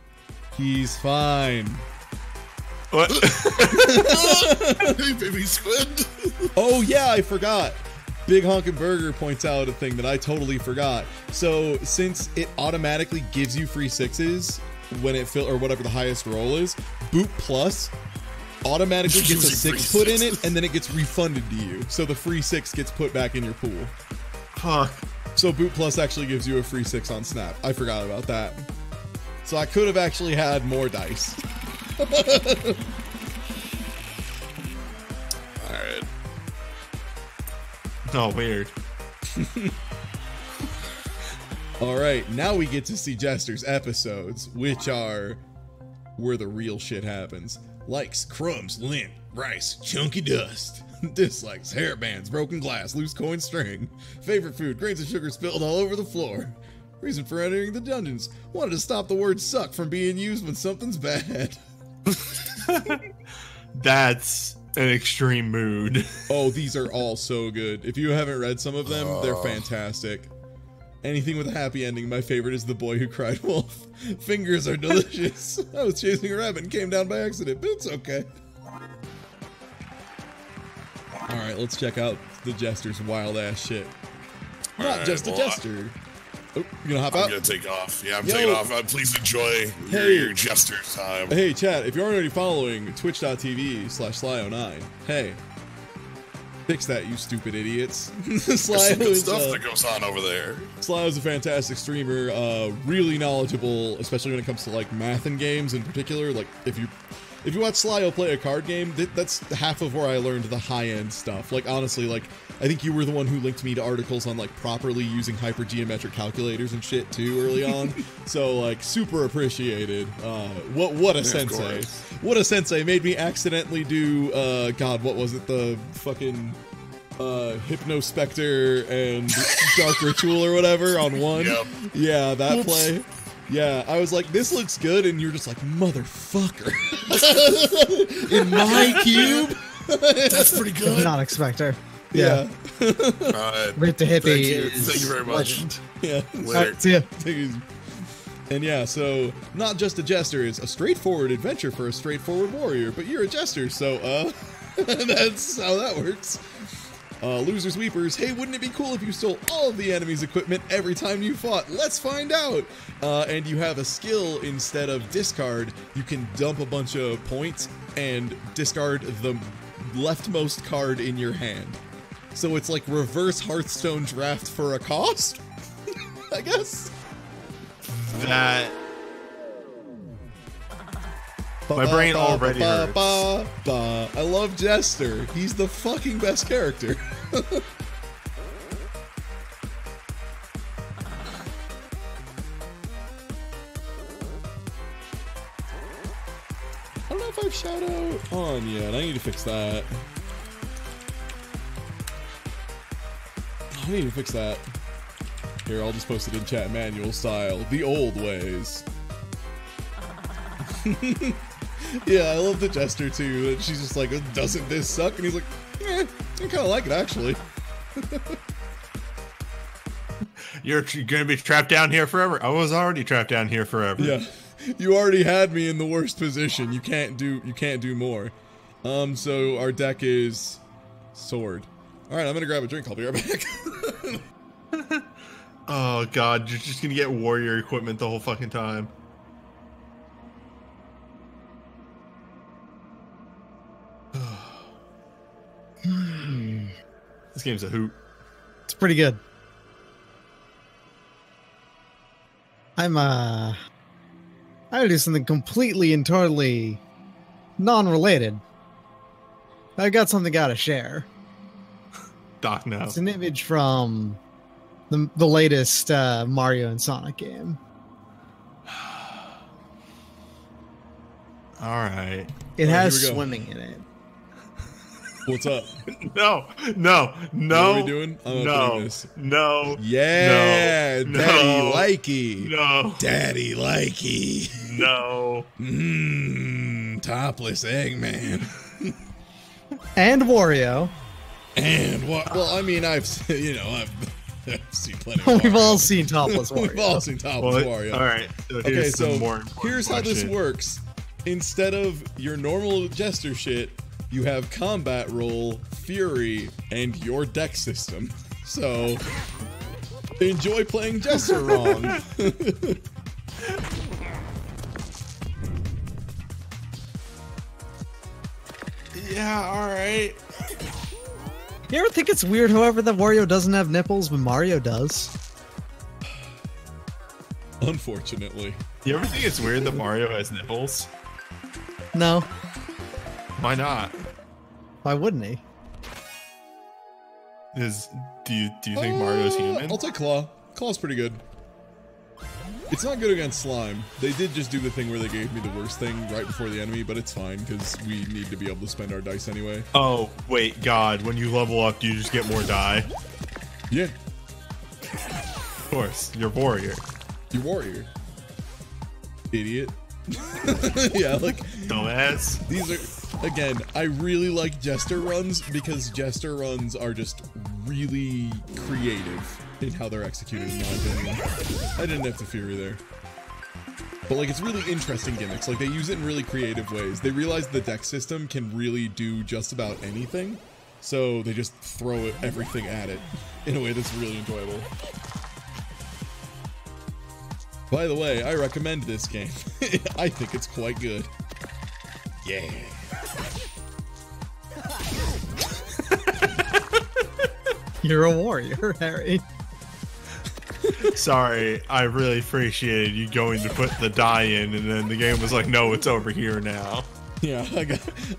He's fine. What? Hey, baby squid. Oh yeah, I forgot. Big Honkin' Burger points out a thing that I totally forgot. So since it automatically gives you free 6s when it or whatever the highest roll is, Boot Plus automatically gets a 6 put in it, and then it gets refunded to you. So the free 6 gets put back in your pool. Fuck. So Boot Plus actually gives you a free 6 on Snap. I forgot about that. So I could have actually had more dice. Alright. Oh, weird. Alright, now we get to see Jester's episodes, which are where the real shit happens. Likes, crumbs, lint, rice, chunky dust. Dislikes, hairbands, broken glass, loose coin string. Favorite food, grains of sugar spilled all over the floor. Reason for entering the dungeons. Wanted to stop the word suck from being used when something's bad. That's an extreme mood. Oh, these are all so good. If you haven't read some of them, they're fantastic. Anything with a happy ending. My favorite is The Boy Who Cried Wolf. Fingers are delicious. I was chasing a rabbit and came down by accident, but it's okay. Alright, let's check out the Jester's wild ass shit. Not right, just a well, Jester. Oh, you gonna hop out? I'm gonna take off. Yeah, I'm taking off. Please enjoy your Jester's time. Hey, chat, if you're already following twitch.tv/Sly09, hey, fix that, you stupid idiots. There's some good stuff that goes on over there. Sly is a fantastic streamer, really knowledgeable, especially when it comes to like math and games in particular. Like if you if you watch Slyo play a card game, that's half of where I learned the high-end stuff. Like, honestly, like, I think you were the one who linked me to articles on, like, properly using hypergeometric calculators and shit, too, early on. So, like, super appreciated. What a sensei. What a sensei. Made me accidentally do, God, what was it? The fucking... Hypnospectre and Dark Ritual or whatever on one. Yep. Yeah, that play. Yeah, I was like, this looks good, and you're just like, motherfucker. In my cube? That's pretty good. Not expecter. Yeah. Rip the hippie. Thank you very much. Legend. Yeah. Right, see ya. And yeah, so not just a jester is a straightforward adventure for a straightforward warrior, but you're a jester, so that's how that works. Losers Weepers, hey, wouldn't it be cool if you stole all of the enemy's equipment every time you fought? Let's find out! And you have a skill instead of discard. You can dump a bunch of points and discard the leftmost card in your hand. So it's like reverse Hearthstone draft for a cost? I guess? That... My brain already hurts. I love Jester. He's the fucking best character. I don't know if I've shout out on yet. I need to fix that. I need to fix that. Here, I'll just post it in chat manual style. The old ways. Yeah, I love the Jester too. She's just like, doesn't this suck? And he's like, I kind of like it actually. You're gonna be trapped down here forever. I was already trapped down here forever. Yeah, you already had me in the worst position. You can't do more. So our deck is sword. All right, I'm gonna grab a drink. I'll be right back. Oh god, you're just gonna get warrior equipment the whole fucking time. This game's a hoot. It's pretty good. I'm gonna do something completely and totally non-related. I got something I gotta share. Doc, no. It's an image from the latest Mario and Sonic game. Alright. It has swimming in it. What's up? No. What are we doing? No. Yeah, no, Daddy likey. No. Daddy likey. No. Topless Eggman. And Wario. And what? Well, I mean, I've seen plenty of We've Wario. all seen topless Wario. We've all seen topless Wario. All right. So more here's how this works. Instead of your normal Jester shit, you have combat roll, fury, and your deck system. So enjoy playing Jester wrong. Yeah, alright. You ever think it's weird, however, that Wario doesn't have nipples, but Mario does? Unfortunately. You ever think it's weird that Mario has nipples? No. Why not? Why wouldn't he? Do you think Mario's human? I'll take Claw. Claw's pretty good. It's not good against slime. They did just do the thing where they gave me the worst thing right before the enemy, but it's fine because we need to be able to spend our dice anyway. Oh, wait, God. When you level up, do you just get more die? Yeah. Of course. You're warrior. You're warrior. Idiot. Yeah, like... Dumbass. These are... Again, I really like Jester runs because Jester runs are just really creative in how they're executed, in my opinion. I didn't have to Fury there. But, like, it's really interesting gimmicks. Like, they use it in really creative ways. They realize the deck system can really do just about anything, so they just throw everything at it in a way that's really enjoyable. By the way, I recommend this game. I think it's quite good. Yeah. You're a warrior, Harry. Sorry, I really appreciated you going to put the die in, and then the game was like, no, it's over here now. Yeah,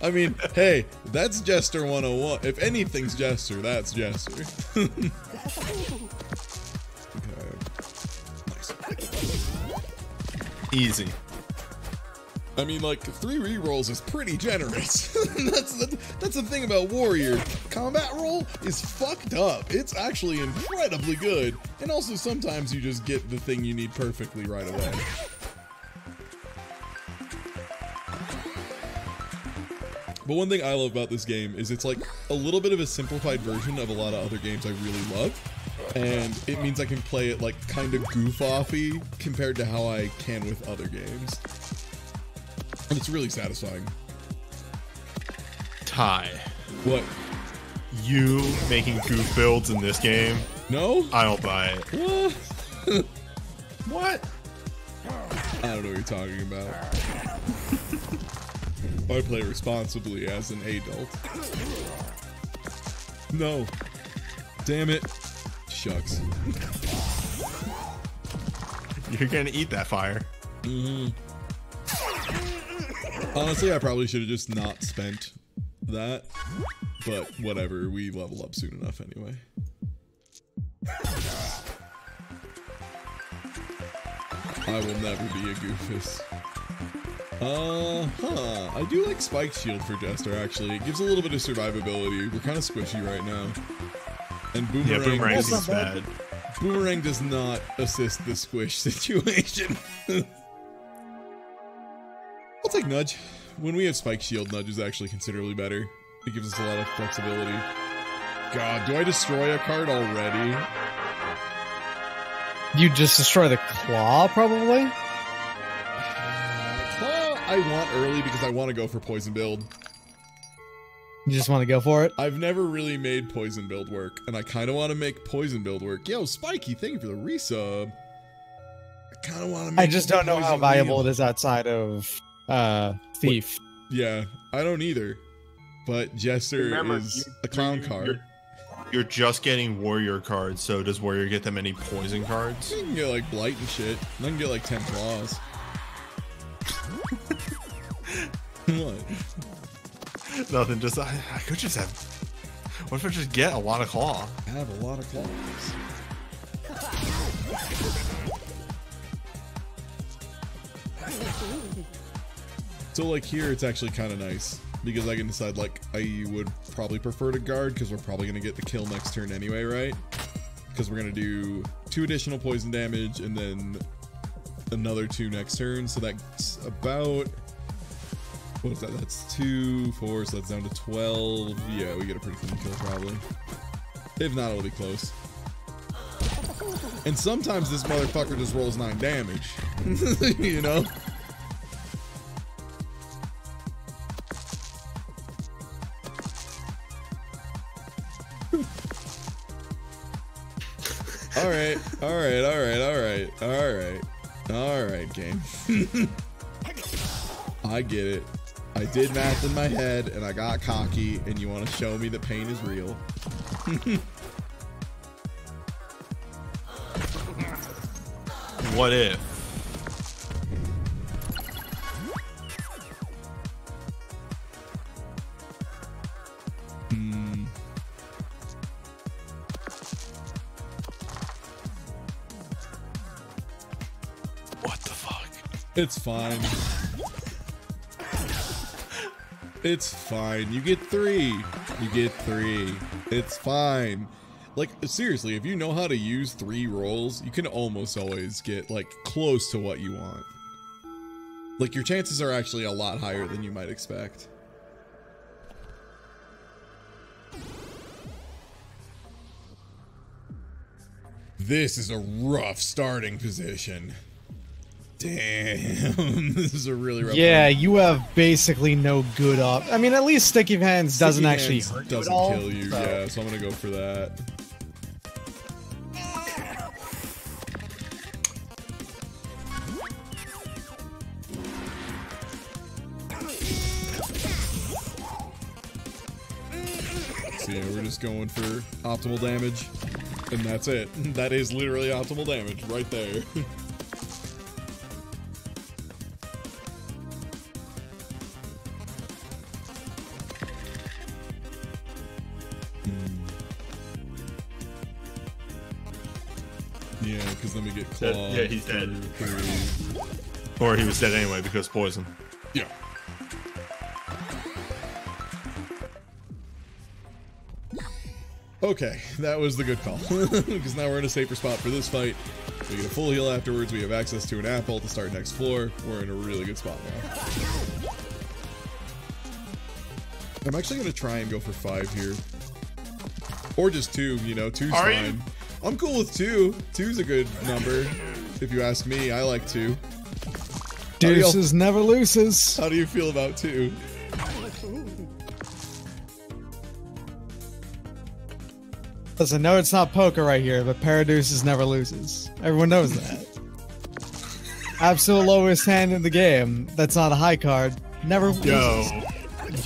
I mean, hey, that's Jester 101. If anything's Jester, that's Jester. Okay. Nice. Easy. I mean, like, 3 rerolls is pretty generous. That's the thing about Warrior. Combat roll is fucked up. It's actually incredibly good. And also, sometimes you just get the thing you need perfectly right away. But one thing I love about this game is it's like a little bit of a simplified version of a lot of other games I really love. And it means I can play it like kind of goof-offy compared to how I can with other games. And it's really satisfying. Ty. What? You making goof builds in this game? No? I don't buy it. What? What? I don't know what you're talking about. I play responsibly as an adult. No. Damn it. Shucks. You're gonna eat that fire. Mm-hmm. Honestly, I probably should have just not spent that. But whatever, we level up soon enough anyway. I will never be a goofus. I do like Spike Shield for Jester, actually. It gives a little bit of survivability. We're kind of squishy right now. And Boomerang... Yeah, Boomerang is bad. Boomerang does not assist the squish situation. I'll take Nudge. When we have Spike Shield, Nudge is actually considerably better. It gives us a lot of flexibility. God, do I destroy a card already? You just destroy the claw, probably? Claw I want early because I want to go for Poison Build. You just want to go for it? I've never really made Poison Build work, and I kind of want to make Poison Build work. Yo, Spiky, thank you for the resub. I kind of want to make I just don't know how valuable it is outside of Thief. Yeah, I don't either. But Jester is a clown card. You're just getting Warrior cards, so does Warrior get them any poison cards? You can get like Blight and shit. And I can get like 10 claws. What? Nothing, just I could just have. What if I just get a lot of claw? I have a lot of claws. So like here it's actually kind of nice because I can decide like I would probably prefer to guard because we're probably going to get the kill next turn anyway, right? Because we're going to do 2 additional poison damage and then another 2 next turn. So that's about, what is that? That's 2, 4, so that's down to 12. Yeah, we get a pretty clean kill probably. If not, it'll be close. And sometimes this motherfucker just rolls 9 damage. You know? Alright, game. I get it. I did math in my head and I got cocky and you want to show me that pain is real. What if? What the fuck? It's fine. It's fine. You get 3. You get 3. It's fine. Like, seriously, if you know how to use 3 rolls, you can almost always get, like, close to what you want. Like, your chances are actually a lot higher than you might expect. This is a rough starting position. Damn, this is a really rough Yeah, one. you have basically no good up. I mean, at least Sticky Hands doesn't actually hurt you at all, kill you, so. yeah, so I'm gonna go for that. So yeah, we're just going for optimal damage, and that's it. That is literally optimal damage right there. Yeah, because then we get claw. Yeah, he's dead. Or he was dead anyway because poison. Yeah. Okay, that was the good call. Because now we're in a safer spot for this fight. We get a full heal afterwards. We have access to an apple to start next floor. We're in a really good spot now. I'm actually going to try and go for 5 here. Or just 2, you know, 2's fine. I'm cool with 2. 2's a good number. If you ask me, I like 2. Deuces never loses. How do you feel about 2? Listen, no, it's not poker right here, but Paradeuces never loses. Everyone knows that. Absolute lowest hand in the game. That's not a high card. Never loses. Yo,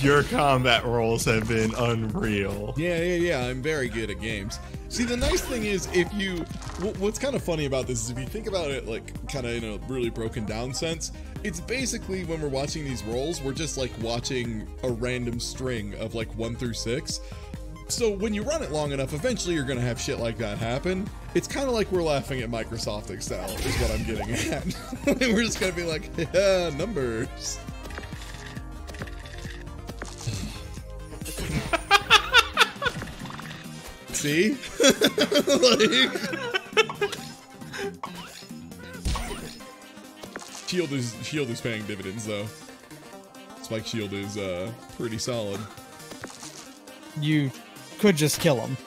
your combat rolls have been unreal. Yeah. I'm very good at games. See, the nice thing is, if you... What's kind of funny about this is if you think about it, like, kind of in a really broken down sense, it's basically when we're watching these rolls, we're just, like, watching a random string of, like, 1 through 6. So when you run it long enough, eventually you're going to have shit like that happen. It's kind of like we're laughing at Microsoft Excel, is what I'm getting at. We're just going to be like, yeah, numbers. See? Like... Shield is paying dividends, though. Spike Shield is pretty solid. You could just kill him.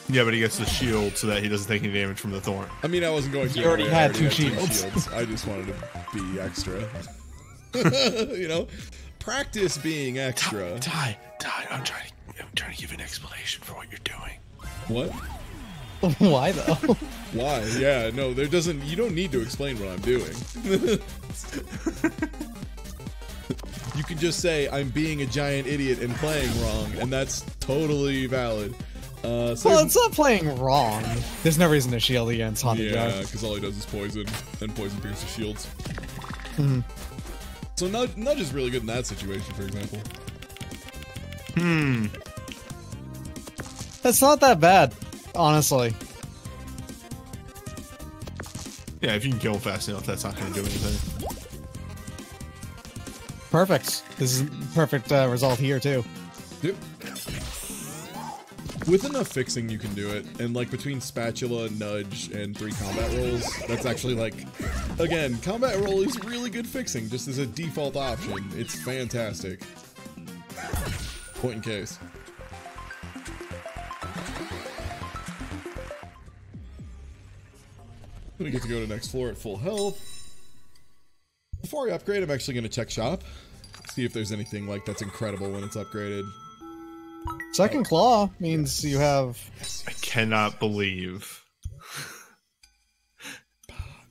Yeah, but he gets the shield so that he doesn't take any damage from the thorn. I mean, I wasn't going to. You already had 2 shields. I just wanted to be extra. You know, practice being extra. Ty, I'm trying to give an explanation for what you're doing. What? Why though? Why? Yeah, no, there doesn't. You don't need to explain what I'm doing. You can just say I'm being a giant idiot and playing wrong, and that's totally valid. So well, it's not playing wrong. There's no reason to shield against Haunted Jar. Yeah, because all he does is poison, and poison pierces shields. Mm-hmm. So Nudge is really good in that situation, for example. That's not that bad, honestly. Yeah, if you can kill fast enough, that's not going to do anything. Perfect. This is perfect result here too. Yep. With enough fixing, you can do it. And like between spatula, nudge, and 3 combat rolls, that's actually like, again, combat roll is really good fixing, just as a default option. It's fantastic. Point in case. We get to go to next floor at full health. Before I upgrade, I'm actually going to check shop. See if there's anything like that's incredible when it's upgraded. Second claw means you have... I cannot believe.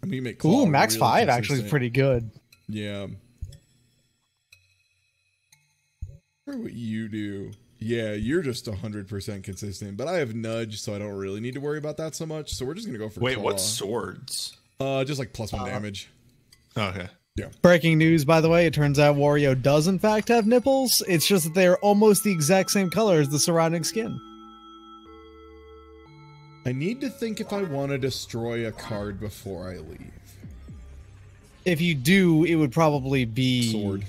I mean, make claw max really 5 actually is pretty good. Yeah. Or what you do. Yeah, you're just 100% consistent, but I have nudge, so I don't really need to worry about that so much. So we're just gonna go for Wait, claw. What swords? Just like +1 damage. Okay. Yeah. Breaking news, by the way, it turns out Wario does in fact have nipples. It's just that they are almost the exact same color as the surrounding skin. I need to think if I want to destroy a card before I leave. If you do, it would probably be Sword.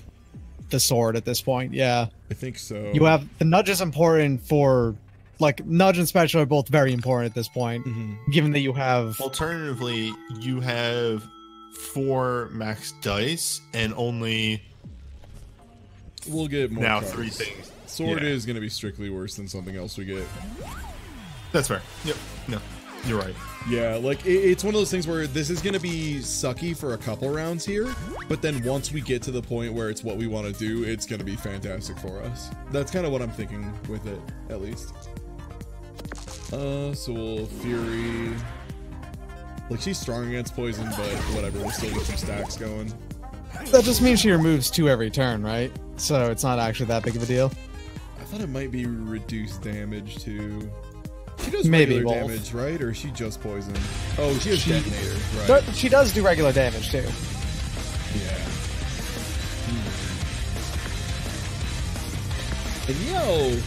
The sword at this point, yeah. I think so. You have the nudge is important for, like, nudge and spatula are both very important at this point, given that you have. Alternatively, you have 4 max dice and only. We'll get more now cards. 3 things. Sword is going to be strictly worse than something else we get. That's fair. Yep. No, you're right. Yeah, like, it's one of those things where this is going to be sucky for a couple rounds here, but then once we get to the point where it's what we want to do, it's going to be fantastic for us. That's kind of what I'm thinking with it, at least. So we'll Fury. Like, she's strong against poison, but whatever, we'll still get some stacks going. That just means she removes 2 every turn, right? So it's not actually that big of a deal. I thought it might be reduced damage, too. She does maybe regular both. damage, right? Or is she just poison? Oh, she has detonator, right? She does do regular damage, too. Yeah. And yo,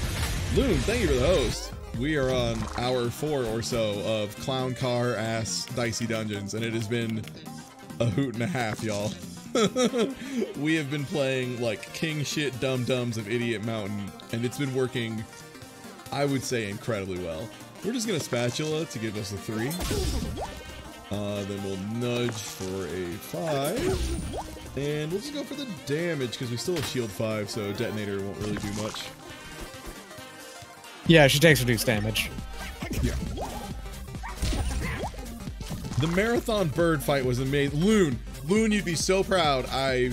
Loon, thank you for the host. We are on hour 4 or so of clown car ass Dicey Dungeons, and it has been a hoot and a half, y'all. We have been playing like king shit dum-dums of Idiot Mountain, and it's been working, I would say, incredibly well. We're just gonna spatula to give us a 3. Then we'll nudge for a 5. And we'll just go for the damage, because we still have shield 5, so detonator won't really do much. Yeah, she takes reduced damage. Yeah. The marathon bird fight was amazing. Loon, you'd be so proud. I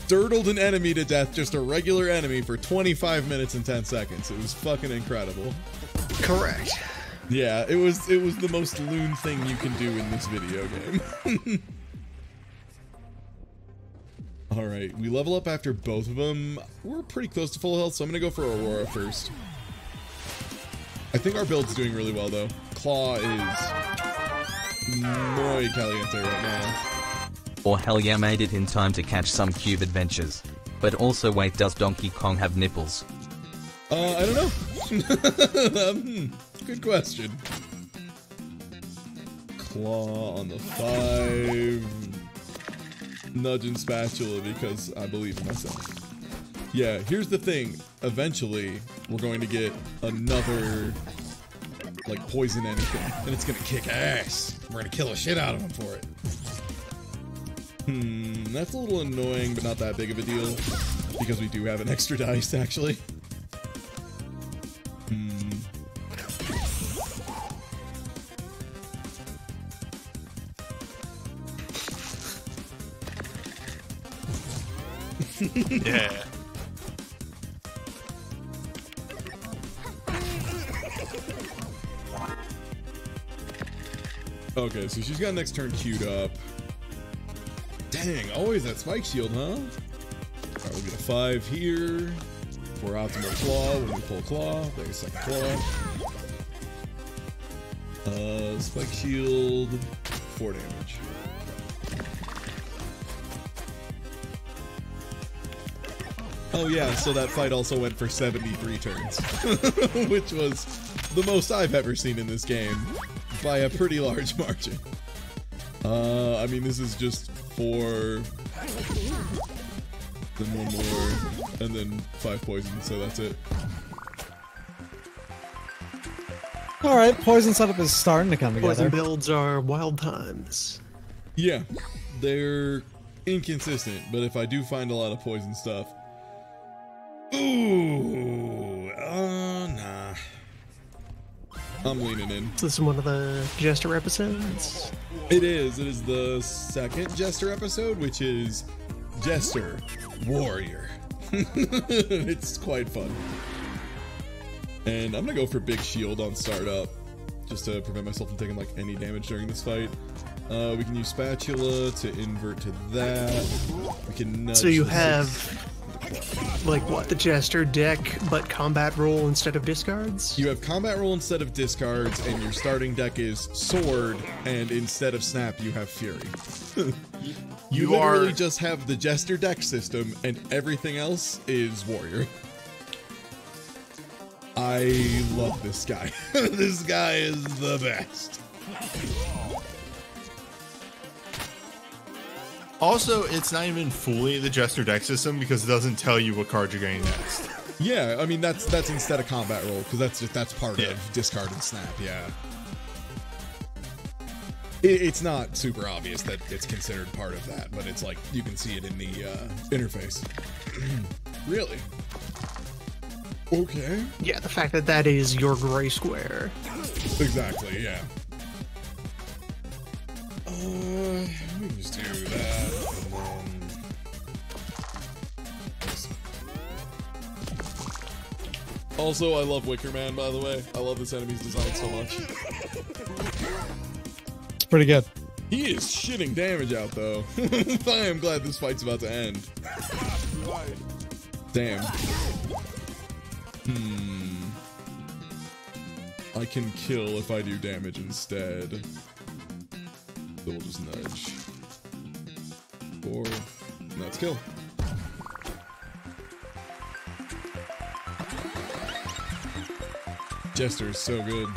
dirtled an enemy to death, just a regular enemy, for 25 minutes and 10 seconds. It was fucking incredible. Correct. Yeah, it was the most Loon thing you can do in this video game. Alright, we level up after both of them. We're pretty close to full health, so I'm gonna go for Aurora first. I think our build's doing really well, though. Claw is muy caliente right now. Or hell yeah, made it in time to catch some cube adventures. But also wait, does Donkey Kong have nipples? I don't know. Good question. Claw on the 5. Nudge and spatula because I believe in myself. Yeah, here's the thing. Eventually, we're going to get another, like, poison anything, and it's gonna kick ass. We're gonna kill a shit out of him for it. That's a little annoying, but not that big of a deal, because we do have an extra dice, actually. Yeah. Okay, so she's got next turn queued up. Dang, always that spike shield, huh? Alright, we'll get a 5 here. For optimal claw when we pull claw. There's a second claw. Spike shield, 4 damage. Oh yeah, so that fight also went for 73 turns. Which was the most I've ever seen in this game. By a pretty large margin. I mean, this is just 4, then 1 more, and then 5 poisons, so that's it. Alright, poison setup is starting to come together. Poison builds are wild times. Yeah, they're inconsistent, but if I do find a lot of poison stuff... Ooh, nah. I'm leaning in. So this is one of the Jester episodes? It is. It is the 2nd Jester episode, which is Jester Warrior. It's quite fun. And I'm gonna go for Big Shield on startup, just to prevent myself from taking like any damage during this fight. We can use Spatula to invert to that. We can nudge. So you have... like what, the Jester deck, but combat roll instead of discards? You have combat roll instead of discards, and your starting deck is Sword, and instead of Snap, you have Fury. You literally just have the Jester deck system, and everything else is Warrior. I love this guy. This guy is the best. Also, it's not even fully the Jester deck system because it doesn't tell you what card you're getting next. Yeah, I mean that's instead of combat roll because that's part of discard and snap. Yeah, it's not super obvious that it's considered part of that, but it's like you can see it in the interface. Really? Okay. Yeah, the fact that that is your gray square. Exactly. Yeah. We can just do that, and then... Also, I love Wicker Man, by the way. I love this enemy's design so much. It's pretty good. He is shitting damage out, though. I am glad this fight's about to end. Damn. I can kill if I do damage instead. So we'll just nudge. 4. And that's kill. Jester is so good.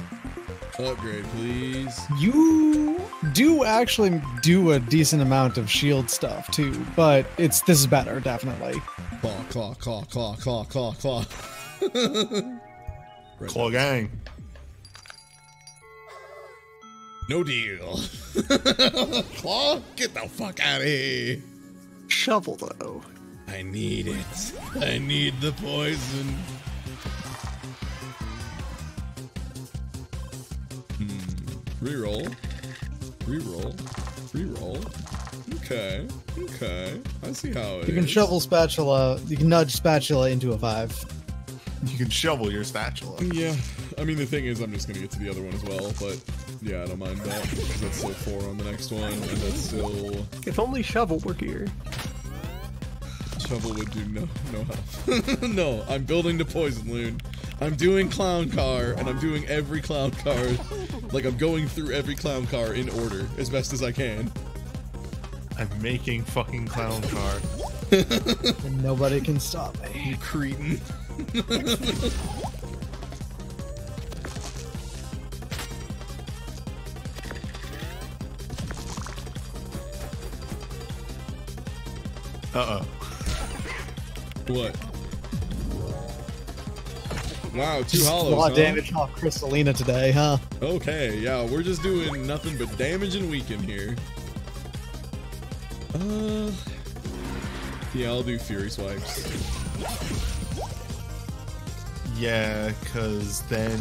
Upgrade, please. You do actually do a decent amount of shield stuff too, but this is better, definitely. Claw. Claw gang. No deal. Claw, get the fuck out of here. Shovel, though. I need it. I need the poison. Reroll. Okay. I see how it is. You can shovel spatula. You can nudge spatula into a 5. You can shovel your spatula. Yeah. I mean, the thing is, I'm just gonna get to the other one as well, but yeah, I don't mind that, because that's still 4 on the next one, and that's still... If only shovel were here. Shovel would do no help. No, I'm building the poison loon. I'm doing clown car, and I'm doing every clown car. Like, I'm going through every clown car in order, as best as I can. I'm making fucking clown car. And nobody can stop me. You cretin. Uh-oh. What? Wow, 2 hollows, a lot of damage off Crystalina today, huh? Okay, yeah, we're just doing nothing but damage and weaken here. Yeah, I'll do Fury Swipes. Yeah, because then...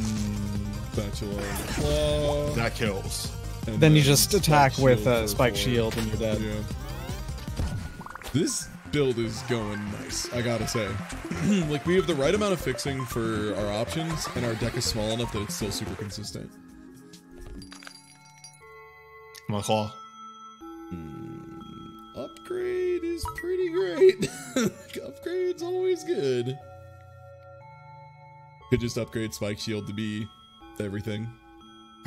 Spatula. Claw. That kills. And then you just attack with Spike Spike Shield and you're dead. Yeah. This build is going nice, I gotta say. Like, we have the right amount of fixing for our options, and our deck is small enough that it's still super consistent. My claw. Upgrade is pretty great. Upgrade's always good. Could just upgrade Spike Shield to be everything.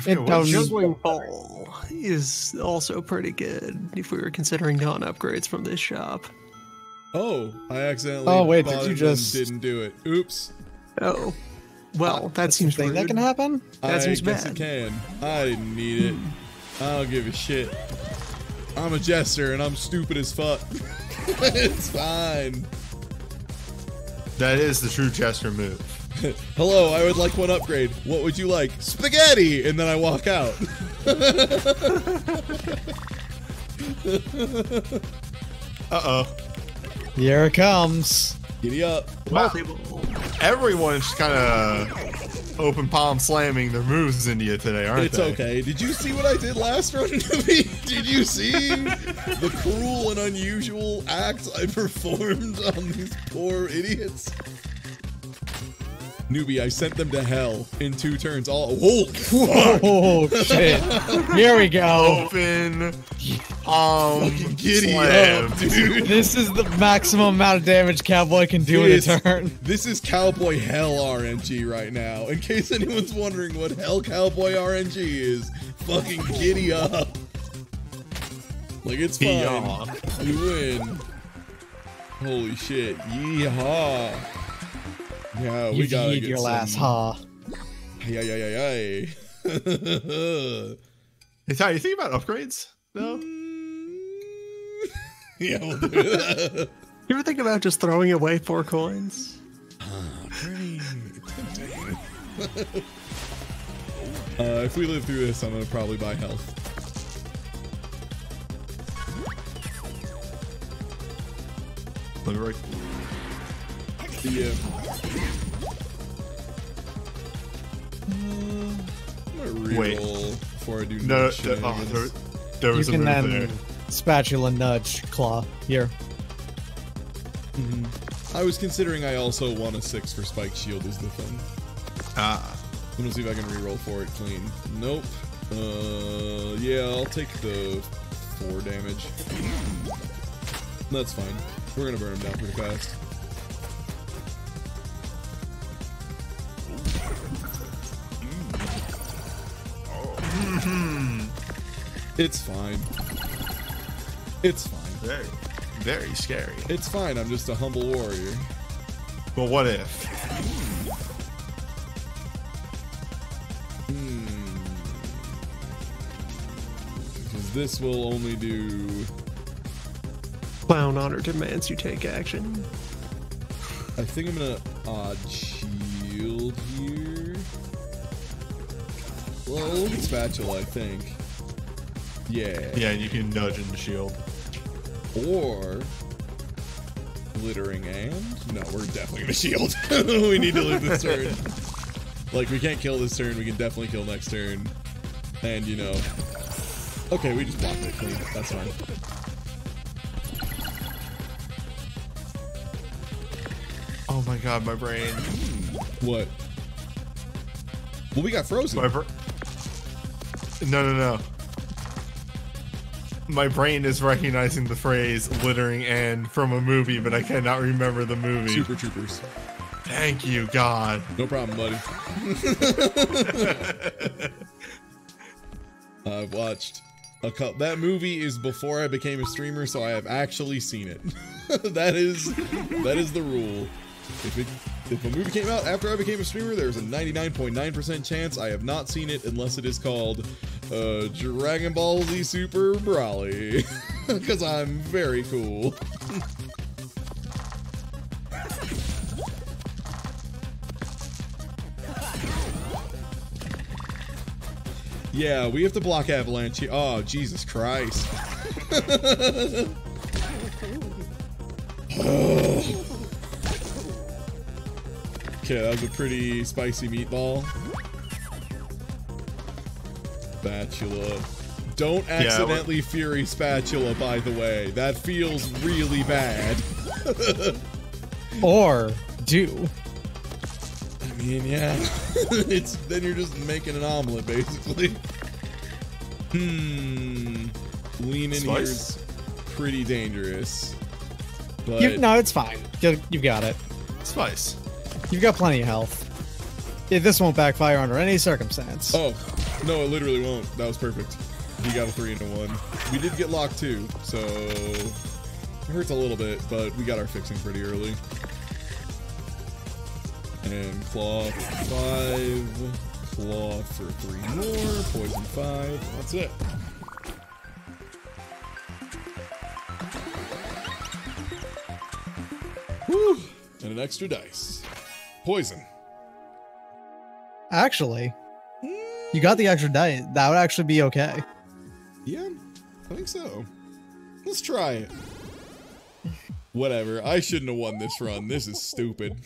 Juggling Ball is also pretty good if we were considering non-upgrades from this shop. Oh, I accidentally. Oh wait, did you just didn't do it? Oops. Oh, well, that seems thing that can happen. That seems bad. bad. It can. I didn't need it. I don't give a shit. I'm a jester and I'm stupid as fuck. It's fine. That is the true jester move. Hello, I would like one upgrade. What would you like? Spaghetti! And then I walk out. Uh-oh. Here it comes. Giddy up. Wow. Everyone's kind of open palm slamming their moves into you today, aren't It's they? okay. Did you see what I did last run? Did you see the cruel and unusual acts I performed on these poor idiots? Newbie, I sent them to hell in 2 turns. Oh, shit. Here we go. Open giddy slam. up, dude. This is the maximum amount of damage Cowboy can do in a turn. This is Cowboy Hell RNG right now. In case anyone's wondering what Hell Cowboy RNG is, fucking giddy up. Like, it's fine. Yeehaw. You win. Holy shit. Yeehaw. Yeah, we gotta get your some... last ha. Hey. Hey, Ty, you think about upgrades, though? Yeah, we'll do it. You ever think about just throwing away 4 coins? Pretty tempting. If we live through this, I'm gonna probably buy health. Look right. Yeah. Wait. Before I do No, there was you a can move then there. spatula nudge claw. Here. I was considering I also want a 6 for Spike Shield is the thing. I'm gonna see if I can reroll for it clean. Nope. Yeah, I'll take the 4 damage. That's fine. We're gonna burn him down pretty fast. It's fine. It's fine. Very, very scary. It's fine. I'm just a humble warrior. But what if? this will only do... Clown honor demands you take action. I think I'm gonna odd shield here. Well, look at spatula, I think. Yeah. Yeah, and you can nudge in the shield. Or glittering and no, we're definitely gonna shield. We need to lose this turn. Like, we can't kill this turn. We can definitely kill next turn. And you know, okay, we just blocked it clean. That's fine. Oh my god, my brain. What? Well, we got frozen. No. My brain is recognizing the phrase "glittering and" from a movie, but I cannot remember the movie. Super Troopers. Thank you, God. No problem, buddy. I've watched a couple. That movie is before I became a streamer, so I have actually seen it. that is the rule. If a movie came out after I became a streamer, there's a 99.9% chance I have not seen it unless it is called Dragon Ball Z Super Broly. Because I'm very cool. Yeah, we have to block Avalanche. Oh, Jesus Christ. Okay, that was a pretty spicy meatball. Spatula. Don't accidentally Fury Spatula, by the way. That feels really bad. Or do. I mean, yeah. Then you're just making an omelet, basically. Lean in here is pretty dangerous. But No, it's fine. You've got it. Spice. You've got plenty of health. This won't backfire under any circumstance. Oh, no, it literally won't. That was perfect. We got a 3 and a 1. We did get locked too, so it hurts a little bit, but we got our fixing pretty early. And claw for 5, claw for 3 more, poison 5. That's it. Woo! And an extra dice. Poison. Actually, you got the extra die. That would actually be okay. Yeah, I think so. Let's try it. Whatever. I shouldn't have won this run. This is stupid.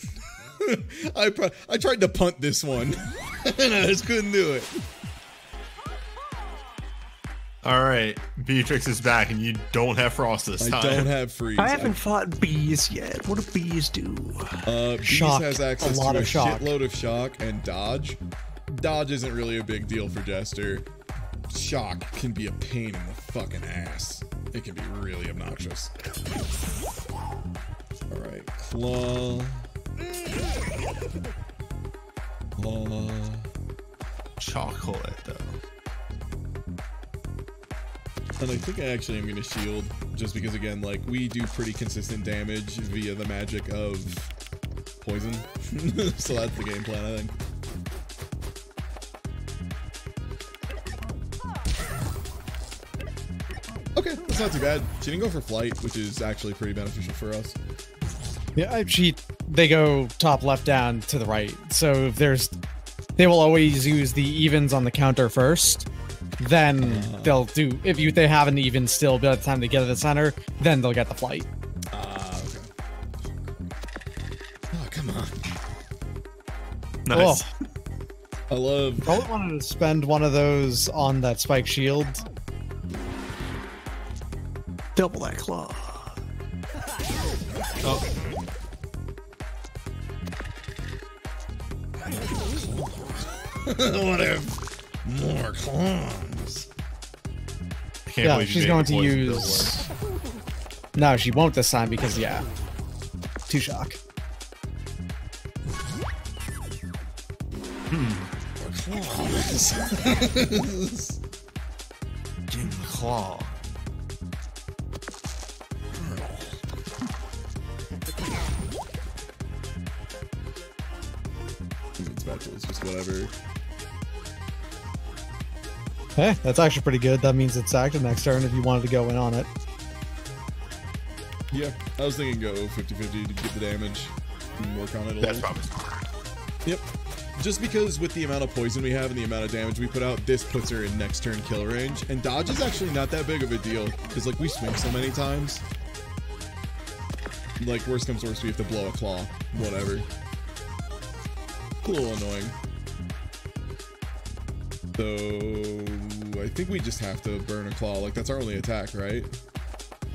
I tried to punt this one, and I just couldn't do it. All right, Beatrix is back, and you don't have Frost this time. I don't have Freeze. I haven't fought bees yet. What do bees do? Bees Shock. has access A lot to a of shock. shitload of shock and dodge. Dodge isn't really a big deal for Jester. Shock can be a pain in the fucking ass. It can be really obnoxious. All right, claw. Chocolate, though. And I think I actually am going to shield, just because, again, like, we do pretty consistent damage via the magic of poison. So that's the game plan, I think. Okay, that's not too bad. She didn't go for flight, which is actually pretty beneficial for us. Yeah, they go top left down to the right. So if they will always use the evens on the counter first. Then they'll do, if they have an even still by the time they get to the center, then they'll get the flight. Okay. Oh, come on. Nice. Oh. I love... Probably wanted to spend one of those on that spike shield. Double that claw. Oh. I want to have more claws. I can't Yeah, believe she's going to use... No, she won't this time because, yeah. 2 shock. Claws. Give me the claw. Spatula is just whatever. Hey, that's actually pretty good. That means it's active next turn if you wanted to go in on it. Yeah, I was thinking go 50-50 to get the damage and work on it a little. That's probably smart. Yep. Just because with the amount of poison we have and the amount of damage we put out, this puts her in next turn kill range. And dodge is actually not that big of a deal because like we swing so many times. Like worst comes worst, we have to blow a claw. Whatever. A little annoying. So I think we just have to burn a claw. Like that's our only attack, right?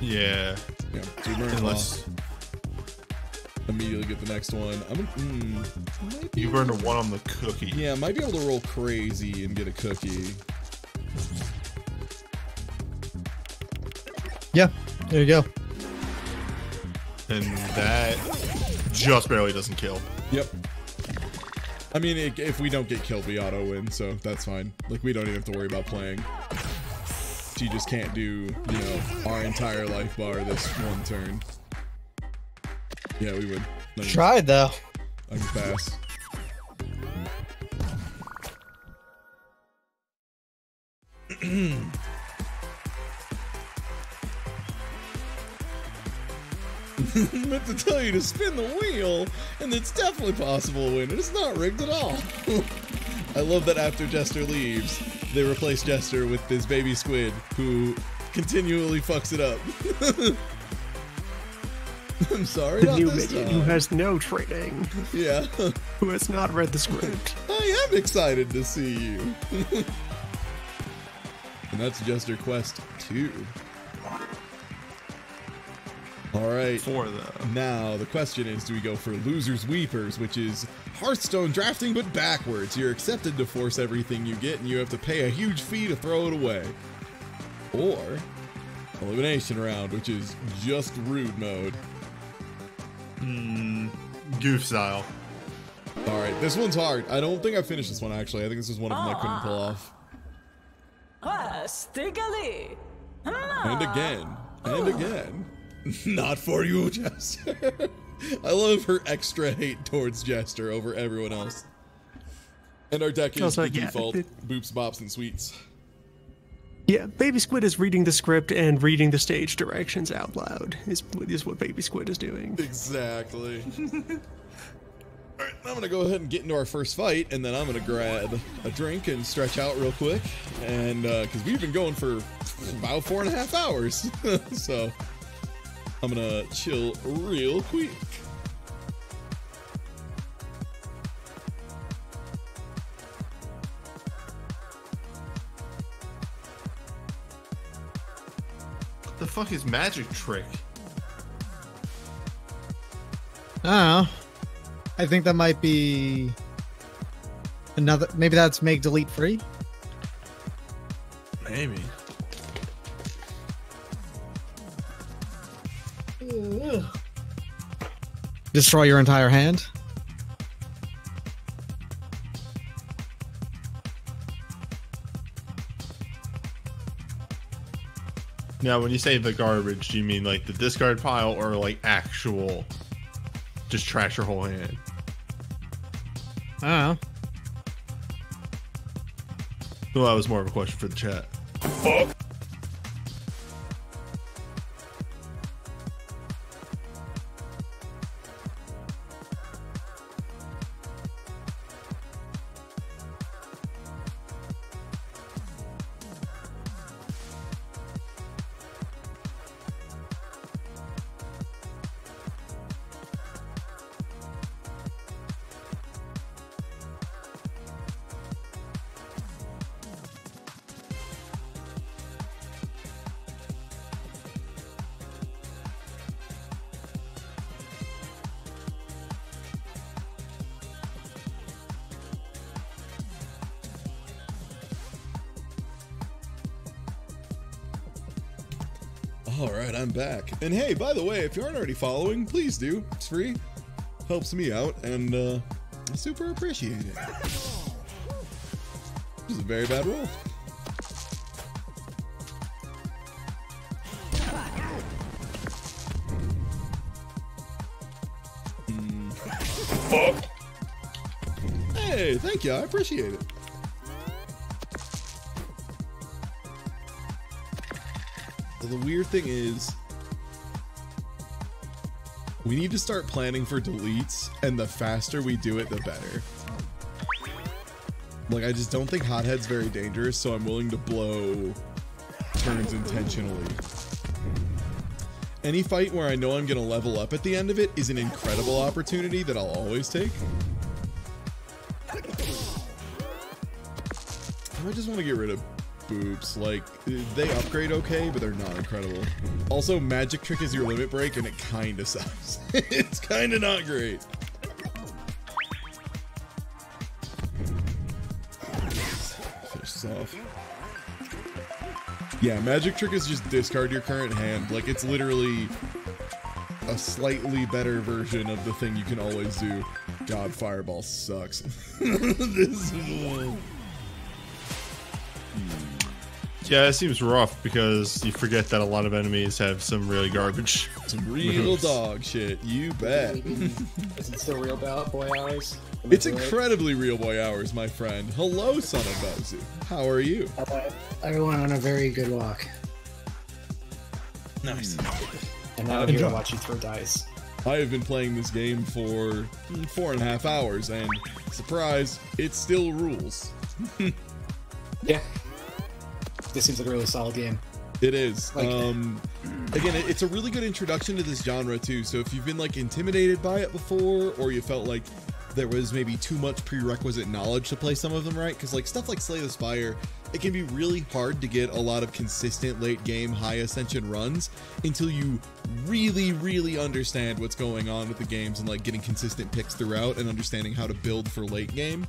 Yeah. Yeah. So we burn a claw. Immediately get the next one. You burned a 1 on the cookie. Yeah, might be able to roll crazy and get a cookie. Yeah, there you go. And that just barely doesn't kill. Yep. I mean, if we don't get killed, we auto win, so that's fine. Like, we don't even have to worry about playing. She just can't do, you know, our entire life bar this one turn. Yeah, we would. Tried though. I can pass. I meant to tell you to spin the wheel, and it's definitely possible to win. It's not rigged at all. I love that after Jester leaves, they replace Jester with this baby squid who continually fucks it up. I'm sorry, the new minion who has no training. Yeah. Who has not read the script. I am excited to see you. And that's Jester Quest 2. Alright. 4 though. Now, the question is, do we go for Loser's Weepers, which is Hearthstone drafting but backwards. You're accepted to force everything you get, and you have to pay a huge fee to throw it away. Or Elimination Round, which is just rude mode. Goof style. Alright, this one's hard. I don't think I finished this one, actually. I think this is one of them I couldn't pull off. And again. And again. Not for you, Jester. I love her extra hate towards Jester over everyone else. And our deck is the default boops, bops, and sweets. Yeah, Baby Squid is reading the script and reading the stage directions out loud, is what Baby Squid is doing. Exactly. Alright, I'm gonna go ahead and get into our first fight, and then I'm gonna grab a drink and stretch out real quick. And, because we've been going for about 4.5 hours. So, I'm gonna chill real quick. What the fuck is Magic Trick? I don't know. I think that might be another. Maybe that's make delete free. Maybe. Destroy your entire hand. Now, when you say the garbage, do you mean like the discard pile or like actual just trash your whole hand? I don't know. Well, that was more of a question for the chat. Fuck. Alright, I'm back. And hey, by the way, if you aren't already following, please do. It's free. Helps me out, and I super appreciate it. This is a very bad roll. Fuck. Hey, thank you. I appreciate it. the weird thing is, we need to start planning for deletes, and the faster we do it, the better. Like, I just don't think Hothead's very dangerous, so I'm willing to blow turns intentionally. Any fight where I know I'm gonna level up at the end of it is an incredible opportunity that I'll always take. I just want to get rid of boops. Like, they upgrade okay, but they're not incredible. Also, magic trick is your limit break, and it kinda sucks. It's kinda not great. Finish this off. Yeah, magic trick is just discard your current hand. Like, it's literally a slightly better version of the thing you can always do. God, fireball sucks. This Yeah, it seems rough because you forget that a lot of enemies have some really garbage. Some real dog shit, you bet. Is it still real boy hours? It's incredibly real boy hours, my friend. Hello, son of Bozu. How are you? Everyone on a very good walk. Nice. And now I'm here to watch you throw dice. I have been playing this game for 4.5 hours, and surprise, it still rules. Yeah. This seems like a really solid game. It is. Like, again, it's a really good introduction to this genre too. So if you've been like intimidated by it before, or you felt like there was maybe too much prerequisite knowledge to play some of them right, because like stuff like Slay the Spire, it can be really hard to get a lot of consistent late game high ascension runs until you really understand what's going on with the games and like getting consistent picks throughout and understanding how to build for late game.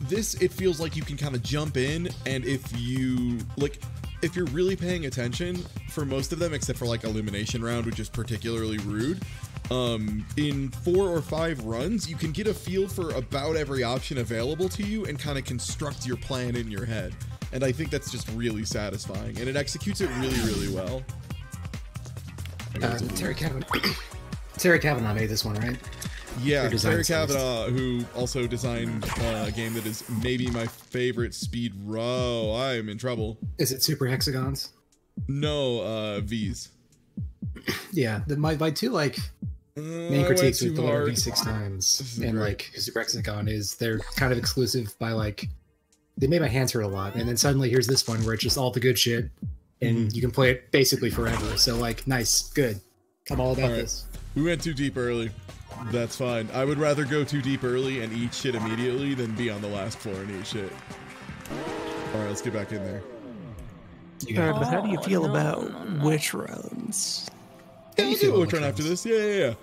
This, it feels like you can kind of jump in, and if you're really paying attention for most of them, except for like Elimination Round, which is particularly rude, in 4 or 5 runs, you can get a feel for about every option available to you and kind of construct your plan in your head. And I think that's just really satisfying, and it executes it really well. Terry Kavanaugh made this one, right? Yeah, Terry Kavanaugh, who also designed a game that is maybe my favorite speed row. I am in trouble. Is it Super Hexagons? No, V's. Yeah, my two like main critiques with the letter V 6 times and like Super Hexagon is they're kind of exclusive by like they made my hands hurt a lot, and then suddenly here's this one where it's just all the good shit, and you can play it basically forever. So like, nice, good. I'm all about this. We went too deep early. That's fine. I would rather go too deep early and eat shit immediately than be on the last floor and eat shit. Alright, let's get back in there. But how do you feel about witch runs? Yeah, I'll do a witch run after this. Yeah.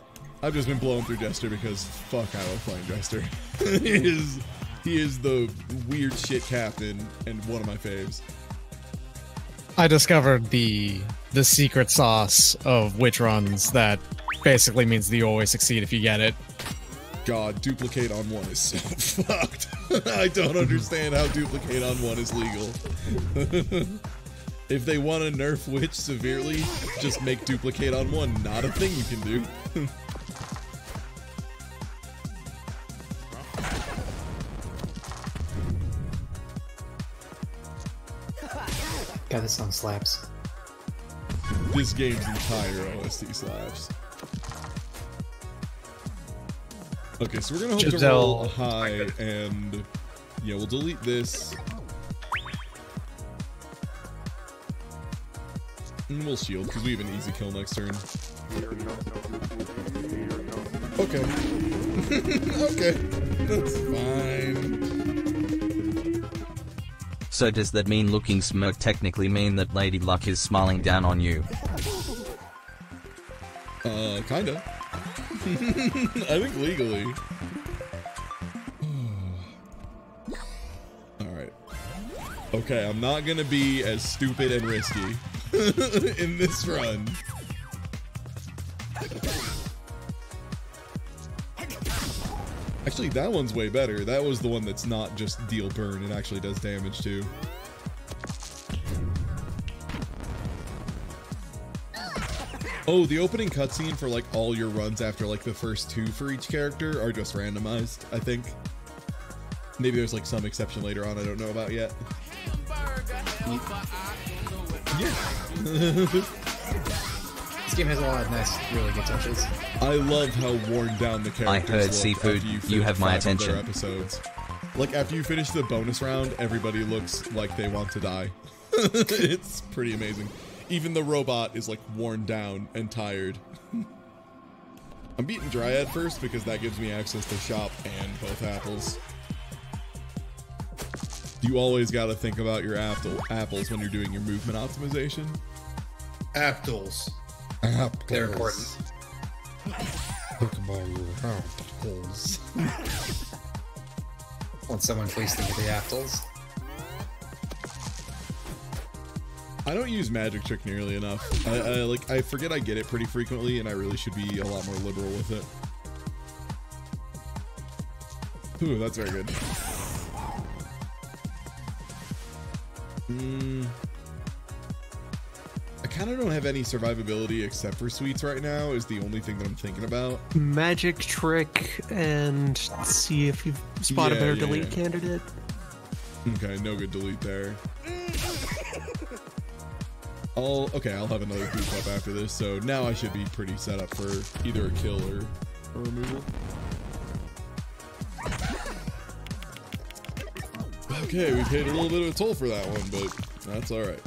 I've just been blowing through Jester because fuck, I love playing Jester. He is the weird shit captain and one of my faves. I discovered the secret sauce of witch runs that basically means that you always succeed if you get it. God, duplicate on one is so fucked. I don't understand how duplicate on one is legal. If they want to nerf witch severely, just make duplicate on one not a thing you can do. God, this song slaps. This game's entire OST slaps. Okay, so we're gonna hope to roll high, and yeah, we'll delete this. And we'll shield, because we have an easy kill next turn. Okay. Okay, that's fine. So does that mean looking smirk technically mean that Lady Luck is smiling down on you? Kinda. I think legally. Alright. Okay, I'm not gonna be as stupid and risky in this run. Actually, that one's way better. That was the one that's not just deal burn, it actually does damage too. Oh, the opening cutscene for like all your runs after like the first 2 for each character are just randomized, I think. Maybe there's like some exception later on I don't know about yet. Yeah. This game has a lot of nice, really good touches. I love how worn down the characters I heard look Seafood, you have my attention. Episodes. Like, after you finish the bonus round, everybody looks like they want to die. It's pretty amazing. Even the robot is, like, worn down and tired. I'm beating Dryad first because that gives me access to shop and both apples. You always got to think about your apples when you're doing your movement optimization. Apples. They're important. Pokemon apples. Won't someone please think of the apples? I don't use magic trick nearly enough. I forget I get it pretty frequently, and I really should be a lot more liberal with it. Ooh, that's very good. I kind of don't have any survivability except for sweets right now is the only thing that I'm thinking about. Magic trick and see if you spot a better delete candidate. Okay, no good delete there. I'll have another boot up after this, so now I should be pretty set up for either a kill or a removal. Okay, we paid a little bit of a toll for that one, but that's alright.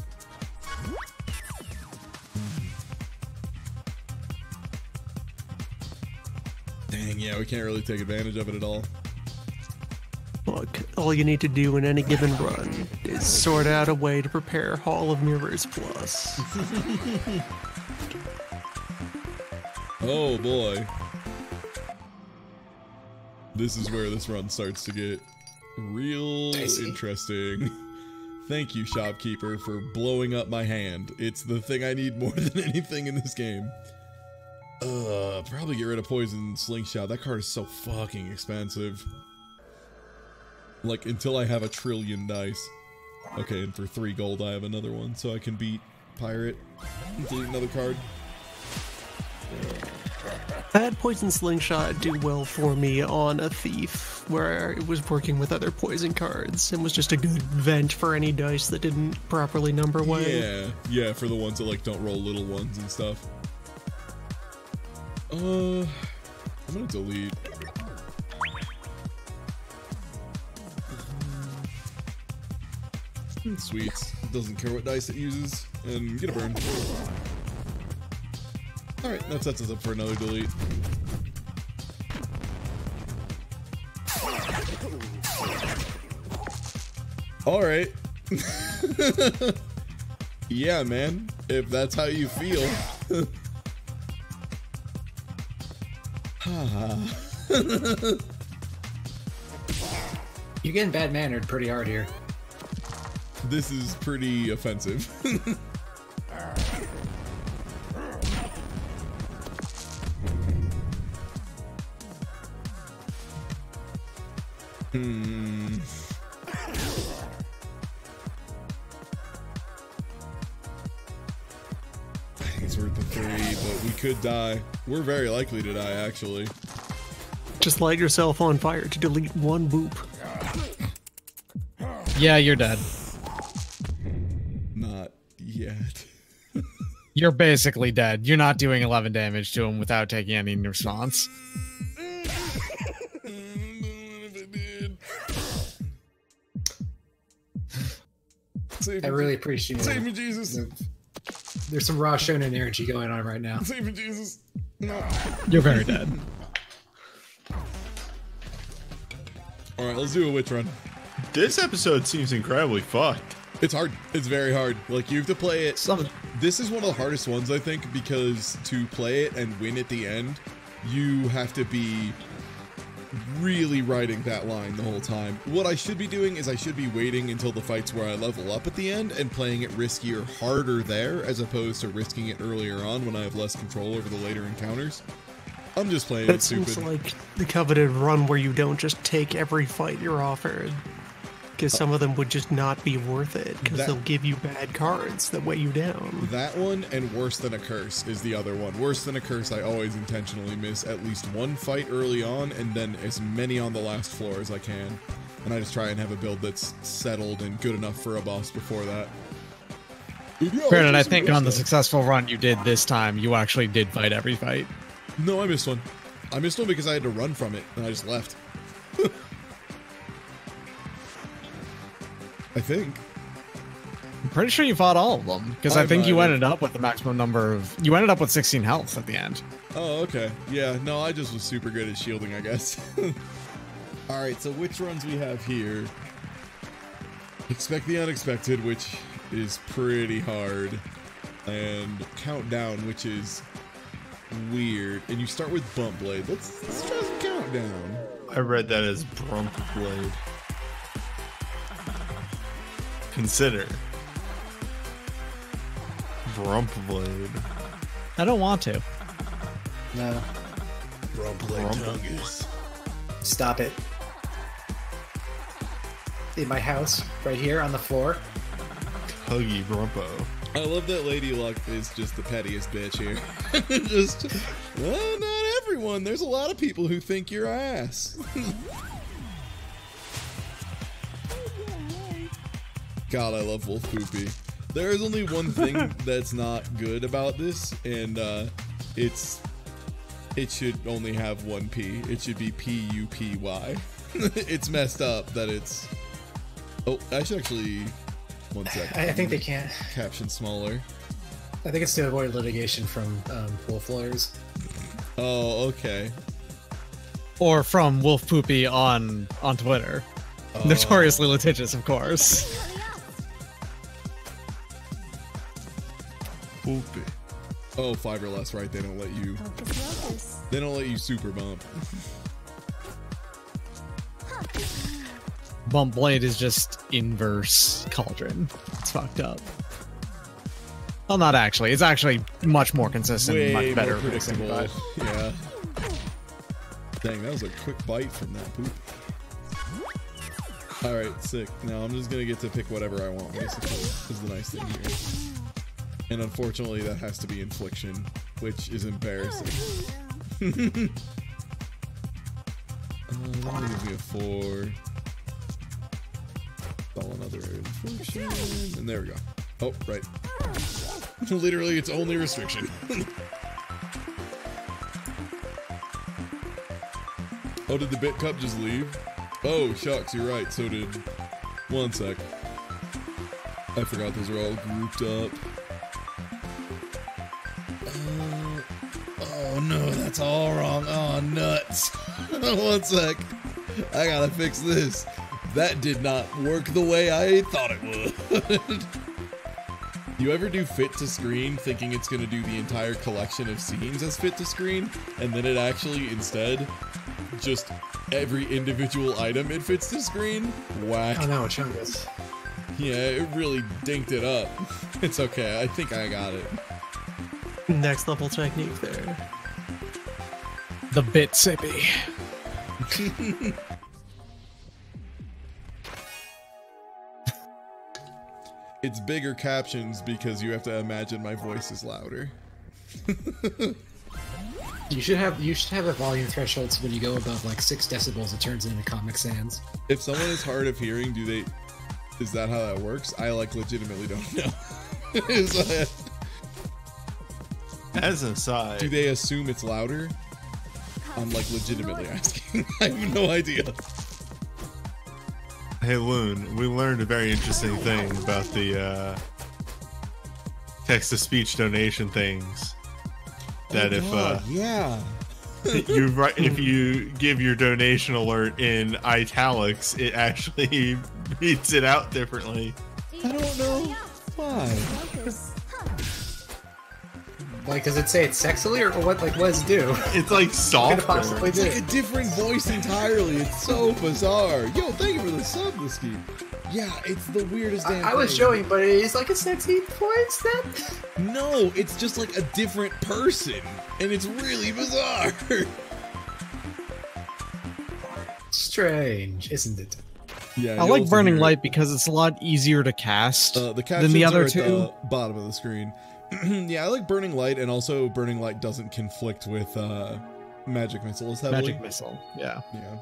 Dang, yeah, we can't really take advantage of it at all. Look, all you need to do in any given run is sort out a way to prepare Hall of Mirrors Plus. Oh boy. This is where this run starts to get real interesting. Thank you, shopkeeper, for blowing up my hand. It's the thing I need more than anything in this game. Probably get rid of Poison Slingshot. That card is so fucking expensive. Like, until I have 1 trillion dice. Okay, and for 3 gold I have another one, so I can beat Pirate and delete another card. I had Poison Slingshot do well for me on a Thief, where it was working with other poison cards, and was just a good vent for any dice that didn't properly number well. Yeah, for the ones that, like, don't roll little ones and stuff. I'm gonna delete. Sweets. Doesn't care what dice it uses. And get a burn. Alright, that sets us up for another delete. Alright. Yeah, man. If that's how you feel. You're getting bad-mannered pretty hard here. This is pretty offensive. It's worth the 3, but we could die. We're very likely to die, actually. Just light yourself on fire to delete 1 boop. Yeah, you're dead. Not yet. You're basically dead. You're not doing 11 damage to him without taking any response. I really appreciate it. Save me, Jesus. There's some raw shonen energy going on right now. Save me, Jesus. No. You're very dead. Alright, let's do a witch run. This episode seems incredibly fucked. It's hard. It's very hard. Like, you have to play it. This is one of the hardest ones, I think, because to play it and win at the end, you have to be really riding that line the whole time. What I should be doing is I should be waiting until the fights where I level up at the end and playing it riskier harder there, as opposed to risking it earlier on when I have less control over the later encounters. I'm just playing it stupid. That seems like the coveted run where you don't just take every fight you're offered. Because some of them would just not be worth it, because they'll give you bad cards that weigh you down. That one, and Worse Than a Curse is the other one. Worse Than a Curse, I always intentionally miss at least 1 fight early on, and then as many on the last floor as I can. And I just try and have a build that's settled and good enough for a boss before that. Granted, I think on the successful run you did this time, you actually did fight every fight. No, I missed one. I missed one because I had to run from it, and I just left. I think. I'm pretty sure you fought all of them, because I think you ended up with the maximum number of... You ended up with 16 health at the end. Oh, okay. Yeah, no, I just was super good at shielding, I guess. Alright, so which runs we have here? Expect the unexpected, which is pretty hard. And Countdown, which is weird. And you start with Bump Blade. Let's try some Countdown. I read that as Brump Blade. Consider. Brump Blade. I don't want to. No. Brump Blade Tungus. Stop it. In my house, right here on the floor. Huggy Brumpo. I love that Lady Luck is just the pettiest bitch here. Just, well, not everyone. There's a lot of people who think you're ass. God, I love Wolf Poopy. There is only one thing that's not good about this, and it should only have one P. It should be P-U-P-Y. It's messed up that it's... Oh, I should actually... One sec. I think they can't. Caption smaller. I think it's to avoid litigation from wolf lawyers. Oh, okay. Or from Wolf Poopy on Twitter. Notoriously litigious, of course. Poopy. Oh, 5 or less, right? They don't let you. They don't let you super bump. Bump Blade is just inverse Cauldron. It's fucked up. Well, not actually. It's actually much more consistent, Way much better. more predictable. Yeah. Dang, that was a quick bite from that poop. Alright, sick. Now I'm just gonna get to pick whatever I want, basically, is the nice thing here. And unfortunately, that has to be Infliction, which is embarrassing. That gives me a 4. All another Infliction. And there we go. Oh, right. Literally, it's only restriction. Oh, did the Bit Cup just leave? Oh, shucks, you're right. So did... One sec. I forgot those are all grouped up. Oh no, that's all wrong. Oh, nuts. One sec. I gotta fix this. That did not work the way I thought it would. You ever do fit to screen thinking it's gonna do the entire collection of scenes as fit to screen, and then it actually instead just every individual item it fits to screen? Whack. Oh no, Chungus. Yeah, it really dinked it up. It's okay, I think I got it. Next level technique there. The Bit Sippy. It's bigger captions because you have to imagine my voice is louder. You should have a volume threshold so when you go above like 6 decibels it turns into Comic Sans. If someone is hard of hearing, is that how that works? I like legitimately don't know. As an aside, do they assume it's louder? I'm like legitimately asking. I have no idea. Hey Loon, we learned a very interesting thing about the text-to-speech donation things. That if you give your donation alert in italics, it actually reads it out differently. I don't know why. Like, does it say it sexily or what? Like, what does it do? It's like soft. It's like a different voice entirely. It's so bizarre. Yo, thank you for the sub, Whiskey. Yeah, it's the weirdest damn I was thing. showing, but it is like a sexy voice then? No, it's just like a different person, and it's really bizarre. Strange, isn't it? Yeah, I like Burning Light because it's a lot easier to cast than the other two. At the bottom of the screen. Yeah, I like Burning Light, and also Burning Light doesn't conflict with Magic Missile as heavily. Magic Missile, yeah. Yeah.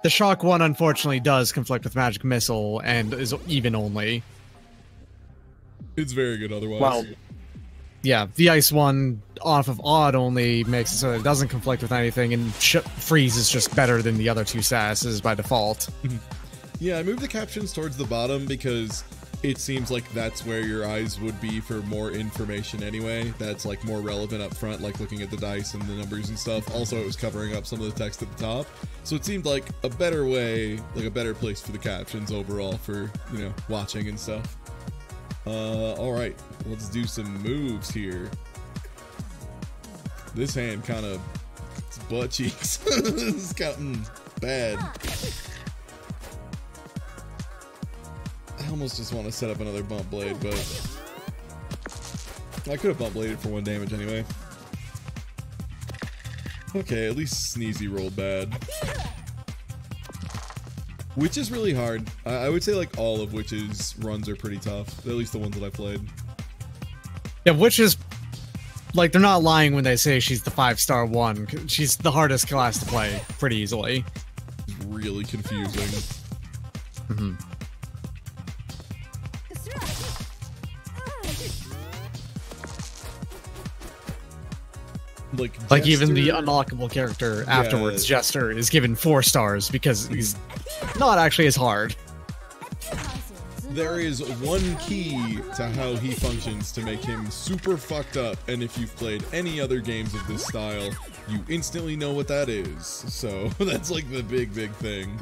The Shock one, unfortunately, does conflict with Magic Missile and is even only. It's very good otherwise. Well, yeah, the ice one off of odd only makes it so that it doesn't conflict with anything, and freeze is just better than the other two statuses by default. Yeah, I moved the captions towards the bottom because it seems like that's where your eyes would be for more information anyway. That's like more relevant up front, like looking at the dice and the numbers and stuff. Also, it was covering up some of the text at the top. So it seemed like a better way, like a better place for the captions overall for, you know, watching and stuff. Alright, let's do some moves here. This hand kind of, it's butt cheeks. It's gotten bad. I almost just want to set up another bump blade, but I could have bump bladed for 1 damage anyway. Okay, at least Sneezy rolled bad. Witch is really hard. I would say like all of Witch's runs are pretty tough. At least the ones that I played. Yeah, Witch is like, they're not lying when they say she's the 5-star one. She's the hardest class to play pretty easily. It's really confusing. Mm-hmm. Like even the unlockable character afterwards, Jester, is given 4 stars because he's not actually as hard. There is one key to how he functions to make him super fucked up, and if you've played any other games of this style, you instantly know what that is. So that's like the big thing.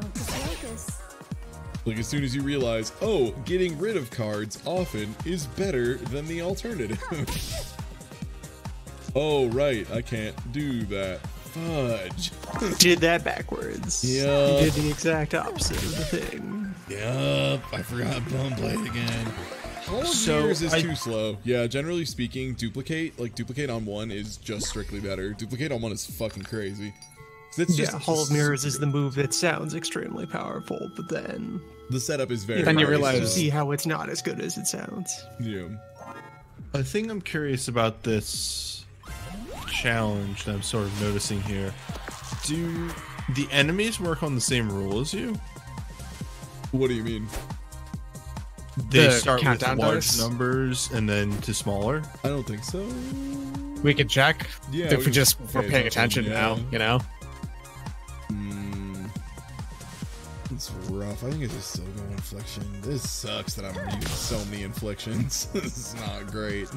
Like as soon as you realize, oh, getting rid of cards often is better than the alternative. Oh, right, I can't do that. Fudge. Did that backwards. Yeah. You did the exact opposite of the thing. Yup, I forgot Bone Blade again. Hall of Mirrors is too slow. Yeah, generally speaking, Duplicate on 1 is just strictly better. Duplicate on 1 is fucking crazy. It's just, Hall of Mirrors is the move that sounds extremely powerful, but then... the setup is very Then you realize... you see how it's not as good as it sounds. Yeah. I think I'm curious about this challenge that I'm sort of noticing here. Do the enemies work on the same rule as you? What do you mean? They start with large numbers and then to smaller? I don't think so. We can check. Yeah, if we're paying attention now, you know? It's rough. I think it's just still no infliction. This sucks that I'm using so many inflictions. This is not great.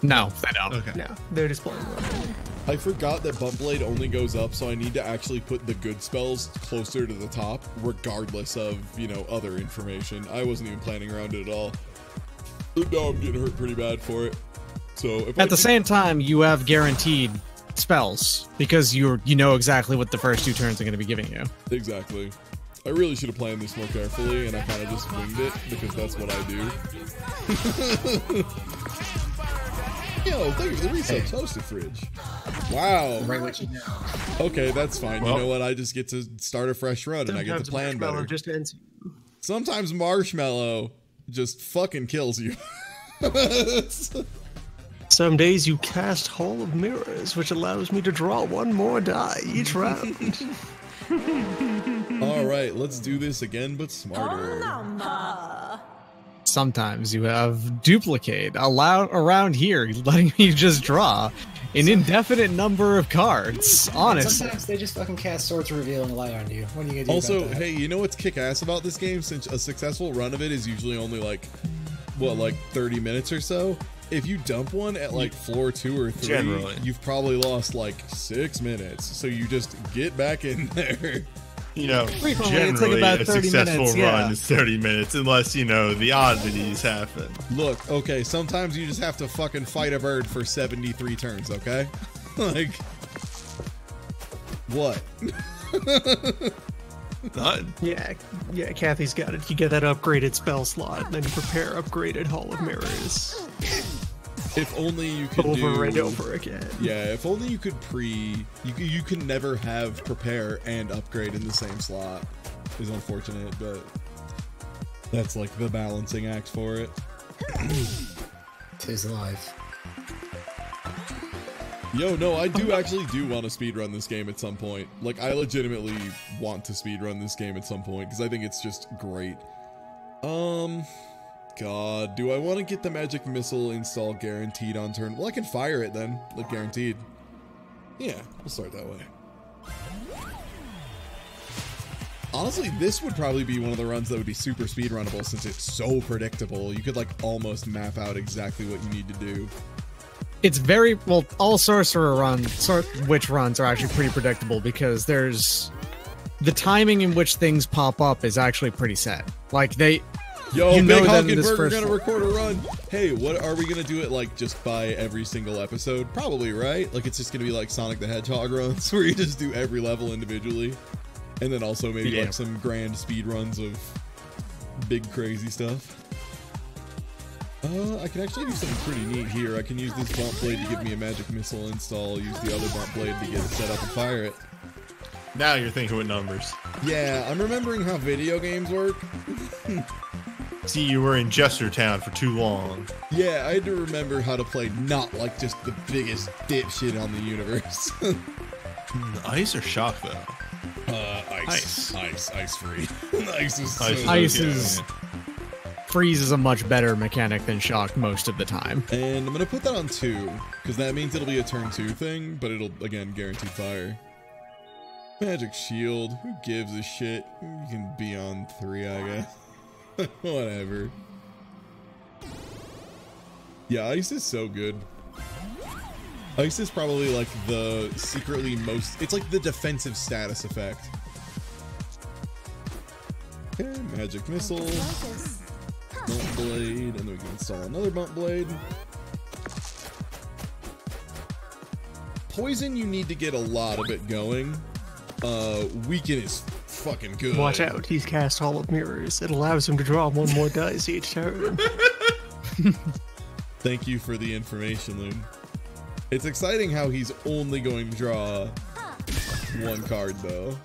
No, they don't. Okay. No, they're just playing one. I forgot that Bump Blade only goes up, so I need to actually put the good spells closer to the top, regardless of, you know, other information. I wasn't even planning around it at all. Now I'm getting hurt pretty bad for it. So if at the same time, you have guaranteed spells because you know exactly what the first 2 turns are going to be giving you. Exactly. I really should have planned this more carefully, and I kind of just winged it because that's what I do. Yo, thank you for the reset. Toasted fridge. Wow. Right what you know. Okay, that's fine. Well, you know what? I just get to start a fresh run, and I get to plan better. Just ends. Sometimes Marshmallow just fucking kills you. Some days you cast Hall of Mirrors, which allows me to draw 1 more die each round. Alright, let's do this again, but smarter. Sometimes you have Duplicate around here, letting me just draw an indefinite number of cards. Honestly. Sometimes they just fucking cast Sword to Reveal and lie on you. What are you gonna do also, about that? hey, you know what's kick-ass about this game? Since a successful run of it is usually only like, what, like 30 minutes or so? If you dump one at like floor 2 or 3, generally, you've probably lost like 6 minutes. So you just get back in there. You know, generally a successful run is 30 minutes, unless, you know, the oddities happen. Look, okay, sometimes you just have to fucking fight a bird for 73 turns, okay? Like, what? Yeah, Kathy's got it. You get that upgraded spell slot, then you prepare upgraded Hall of Mirrors. If only you could over and over again. Yeah, if only you could you can never have prepare and upgrade in the same slot. Is unfortunate, but that's like the balancing act for it. Tis life. Yo, no, I actually do want to speedrun this game at some point. Like, I legitimately want to speedrun this game at some point, because I think it's just great. God, do I want to get the magic missile install guaranteed on turn? Well, I can fire it then, like guaranteed. Yeah, we'll start that way. Honestly, this would probably be one of the runs that would be super speedrunnable since it's so predictable. You could like almost map out exactly what you need to do. It's very, well, all sorcerer runs, witch runs are actually pretty predictable because there's the timing in which things pop up is actually pretty set. Like Yo, Big Honkin' Burger gonna record a run. Hey, what are we gonna do it like just by every single episode? Probably, right? Like it's just gonna be like Sonic the Hedgehog runs where you just do every level individually. And then also maybe like some grand speed runs of big crazy stuff. I can actually do something pretty neat here. I can use this bump blade to give me a magic missile install, use the other bump blade to get it set up and fire it. Now you're thinking with numbers. Yeah, I'm remembering how video games work. See, you were in Jester Town for too long. Yeah, I had to remember how to play not like just the biggest dipshit on the universe. Ice or shock, though? Ice free. Ice is freeze is a much better mechanic than shock most of the time. And I'm gonna put that on 2 because that means it'll be a turn 2 thing, but it'll again guaranteed fire. Magic shield. Who gives a shit? You can be on 3, I guess. Whatever. Yeah, ice is so good. Ice is probably like the secretly most... It's like the defensive status effect. Okay, magic missile. Bump blade, and then we can install another bump blade. Poison, you need to get a lot of it going. Weaken is fucking good. Watch out, he's cast Hall of Mirrors. It allows him to draw 1 more dice each turn. Thank you for the information, Loon. It's exciting how he's only going to draw 1 card, though.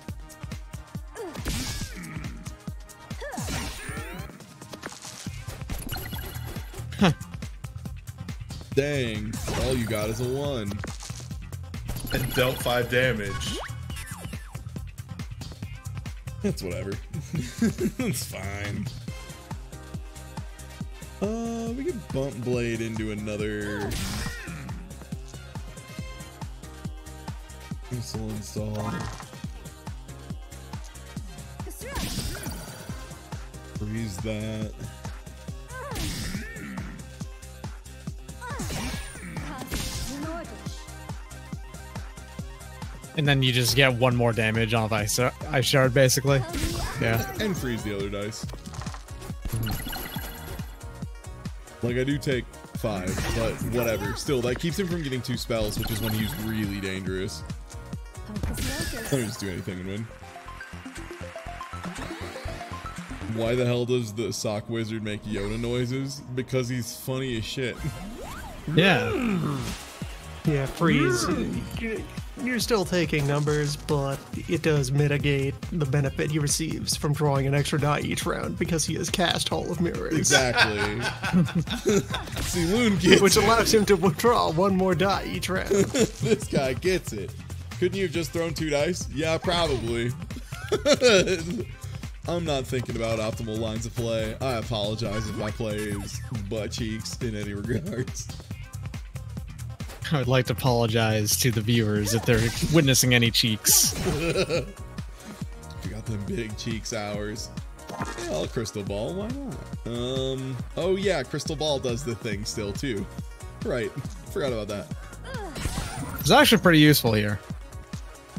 Dang, all you got is a 1. And dealt 5 damage. That's whatever. It's fine. We can bump blade into another missile install. Freeze that. And then you just get 1 more damage off ice shard, basically. Yeah. And freeze the other dice. Like, I do take 5, but whatever. Still, that keeps him from getting 2 spells, which is when he's really dangerous. Let me just do anything and win. Why the hell does the sock wizard make Yoda noises? Because he's funny as shit. Yeah. Yeah, freeze. You're still taking numbers, but it does mitigate the benefit he receives from drawing an extra die each round because he has cast Hall of Mirrors. Exactly. See, Loon gets Which allows him to withdraw 1 more die each round. This guy gets it. Couldn't you have just thrown 2 dice? Yeah, probably. I'm not thinking about optimal lines of play. I apologize if my play is butt cheeks in any regards. I would like to apologize to the viewers if they're witnessing any cheeks. You got them big cheeks hours. Yeah, I'll crystal ball, why not? Oh yeah, crystal ball does the thing still too. Right, forgot about that. It's actually pretty useful here.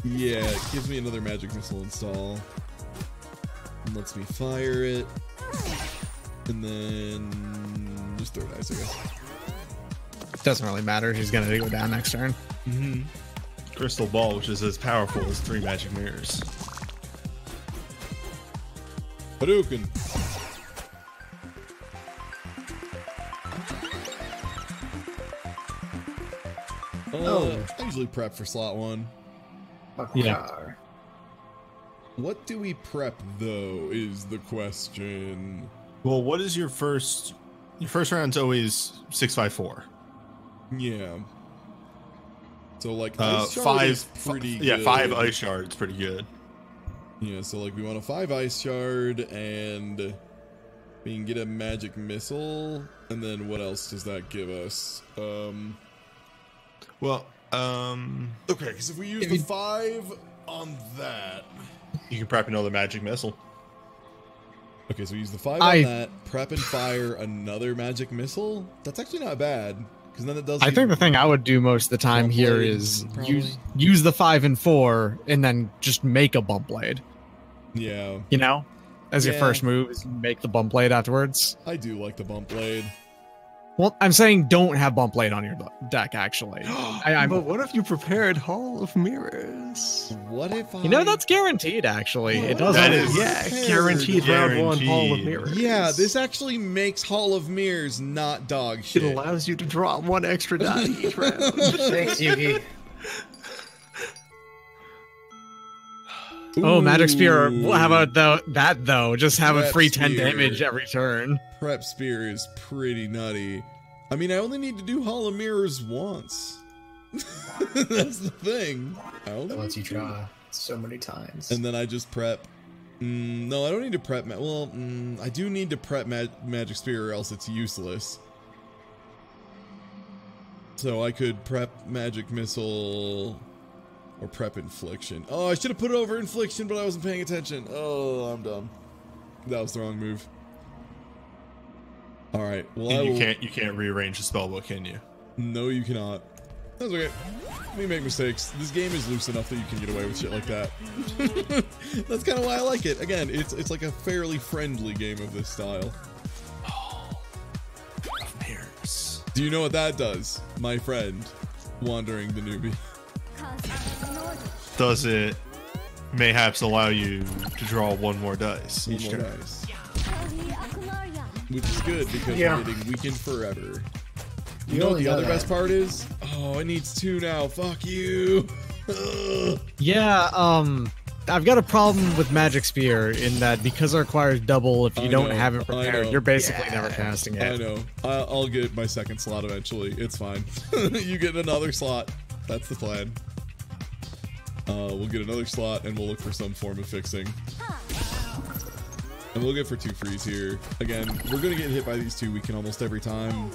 Yeah, it gives me another magic missile install. And lets me fire it. And then just throw dice, I guess. Doesn't really matter. He's gonna go down next turn. Mm-hmm. Crystal Ball, which is as powerful as 3 magic mirrors. Hadouken. I usually prep for slot 1. Yeah. What do we prep though is the question. Well, what is your first round's always 6-5-4. Yeah. So like ice shard is pretty good. Yeah, 5 ice shards pretty good. Yeah, so like we want a 5 ice shard and We can get a magic missile, and then what else does that give us? Well, okay, because if we use the 5 on that, you can prep another magic missile. Okay, so we use the 5 on that, prep and fire another magic missile. That's actually not bad, because then it does. I think the thing I would do most of the time here is use the 5 and 4, and then just make a bump blade. Yeah. You know, as your first move is make the bump blade afterwards. I do like the bump blade. Well, I'm saying don't have bump blade on your deck, actually. But what if you prepared Hall of Mirrors? What if You know, that's guaranteed, actually. It does. That is, guaranteed round 1 Hall of Mirrors. Yeah, this actually makes Hall of Mirrors not dog shit. It allows you to draw 1 extra die each round. Thanks, Yugi. Oh, Magic Spear. Well, how about that, though? Just have a free 10 Spear. damage every turn. Prep Spear is pretty nutty. I mean, I only need to do Hall of Mirrors once. That's the thing. That lets you draw so many times. And then I just prep. No, I don't need to prep. I do need to prep Magic Spear, or else it's useless. So I could prep Magic Missile or prep Infliction. Oh, I should have put it over Infliction, but I wasn't paying attention. Oh, I'm dumb. That was the wrong move. All right. Well, and you can't rearrange the spellbook, can you? No, you cannot. That's okay. We make mistakes. This game is loose enough that you can get away with shit like that. That's kind of why I like it. Again, it's like a fairly friendly game of this style. Mirrors. Do you know what that does, my friend, wandering the newbie? Does it mayhaps allow you to draw 1 more dice each turn? Dice. Which is good because we're getting weakened forever. You know what the other best part is? Oh, it needs 2 now. Fuck you. Yeah, I've got a problem with Magic Spear in that because it requires double, if you don't have it prepared, you're basically never casting it. I know. I'll get my 2nd slot eventually. It's fine. You get another slot. That's the plan. We'll get another slot and we'll look for some form of fixing. And we'll get for 2 frees here. Again, we're going to get hit by these 2 weaken almost every time.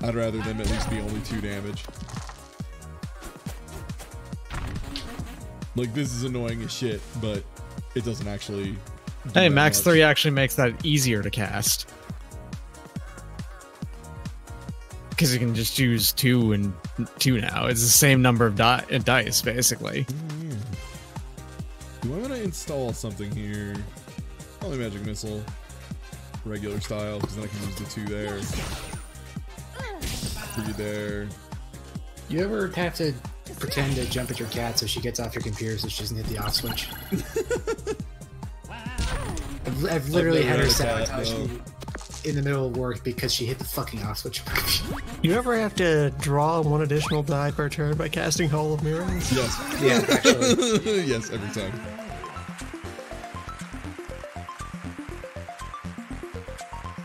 I'd rather them at least be only 2 damage. Like, this is annoying as shit, but it doesn't actually... Hey, Max 3 actually makes that easier to cast. Because you can just use 2 and 2 now. It's the same number of dice, basically. Do I want to install something here? Probably Magic Missile. Regular style, because then I can use the 2 there. 3 there. You ever have to pretend to jump at your cat so she gets off your computer so she doesn't hit the off switch? I've literally had her sabotage me in the middle of work because she hit the fucking off switch. You ever have to draw 1 additional die per turn by casting Hall of Mirrors? Yes. Yeah, actually. Yes, every time.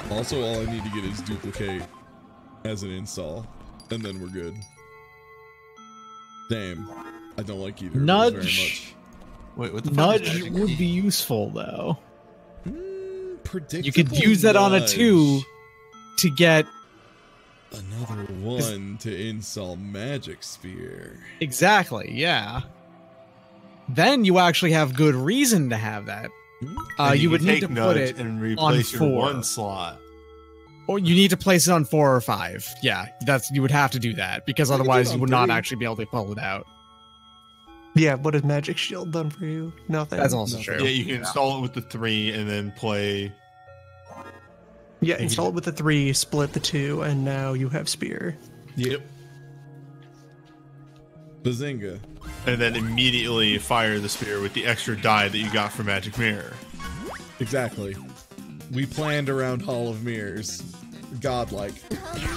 Also, all I need to get is duplicate as an install, and then we're good. Damn, I don't like either Nudge. of those very much. Wait, what the fuck Nudge would be useful, though. Predictable. You could use that on a 2 to get another 1 to install Magic Spear. Exactly, yeah. Then you actually have good reason to have that. You would need to put it and replace on 4. your 1 slot. Or you need to place it on 4 or 5. Yeah, you would have to do that because otherwise you would not actually be able to pull it out. Yeah, what has Magic Shield done for you? Nothing. That's also true. Yeah, you can install it with the 3 and then play. Yeah, install it with the 3, split the 2, and now you have Spear. Yep. Bazinga. And then immediately fire the spear with the extra die that you got from Magic Mirror. Exactly. We planned around Hall of Mirrors. Godlike.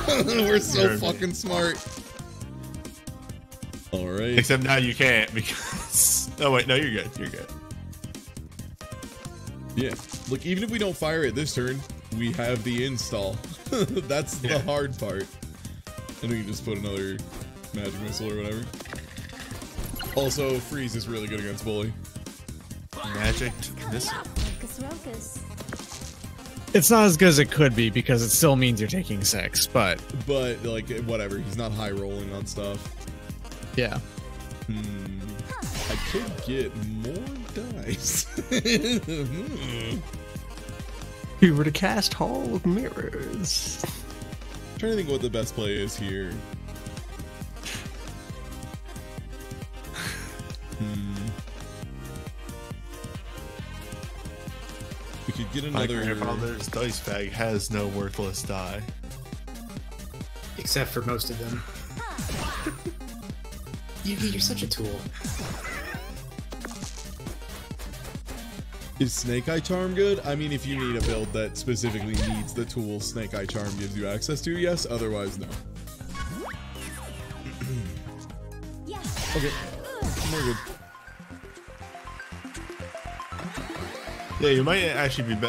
We're so fucking smart. Alright. Except now you can't because... Oh wait, no, you're good. You're good. Yeah. Look, even if we don't fire it this turn, we have the install. That's the hard part. And we can just put another Magic Missile or whatever. Also, Freeze is really good against Bully. Magic Missile. It's not as good as it could be because it still means you're taking 6, but like whatever, he's not high rolling on stuff. Yeah. I could get more dice. If you were to cast Hall of Mirrors. I'm trying to think what the best play is here. We could get another. My grandfather's dice bag has no worthless die. Except for most of them. You're such a tool. Is Snake Eye Charm good? I mean, if you need a build that specifically needs the tools Snake Eye Charm gives you access to, yes. Otherwise, no. Okay, we're good. Yeah, you might actually be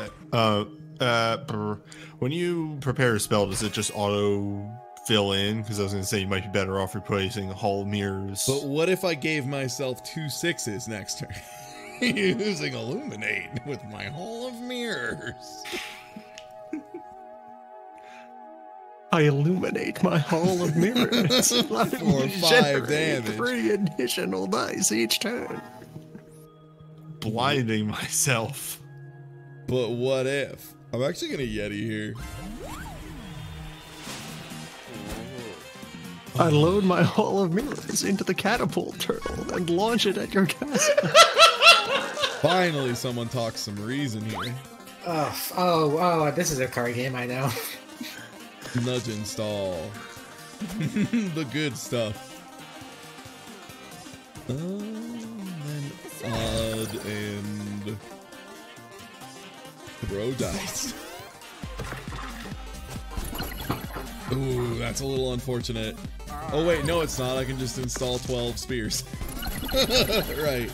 when you prepare a spell, does it just auto fill in? Because I was going to say you might be better off replacing Hall of Mirrors. But what if I gave myself 2 6s next turn? Using Illuminate with my Hall of Mirrors. I illuminate my Hall of Mirrors. For 5 damage. 3 additional dice each turn. Blinding myself. But what if? I'm actually going to Yeti here. I load my Hall of Mirrors into the catapult turtle and launch it at your castle. Finally, someone talks some reason here. Oh, this is a card game, I know. Nudge install. The good stuff. Then odd and throw dice. Ooh, that's a little unfortunate. Oh wait, no it's not. I can just install 12 spears. Right.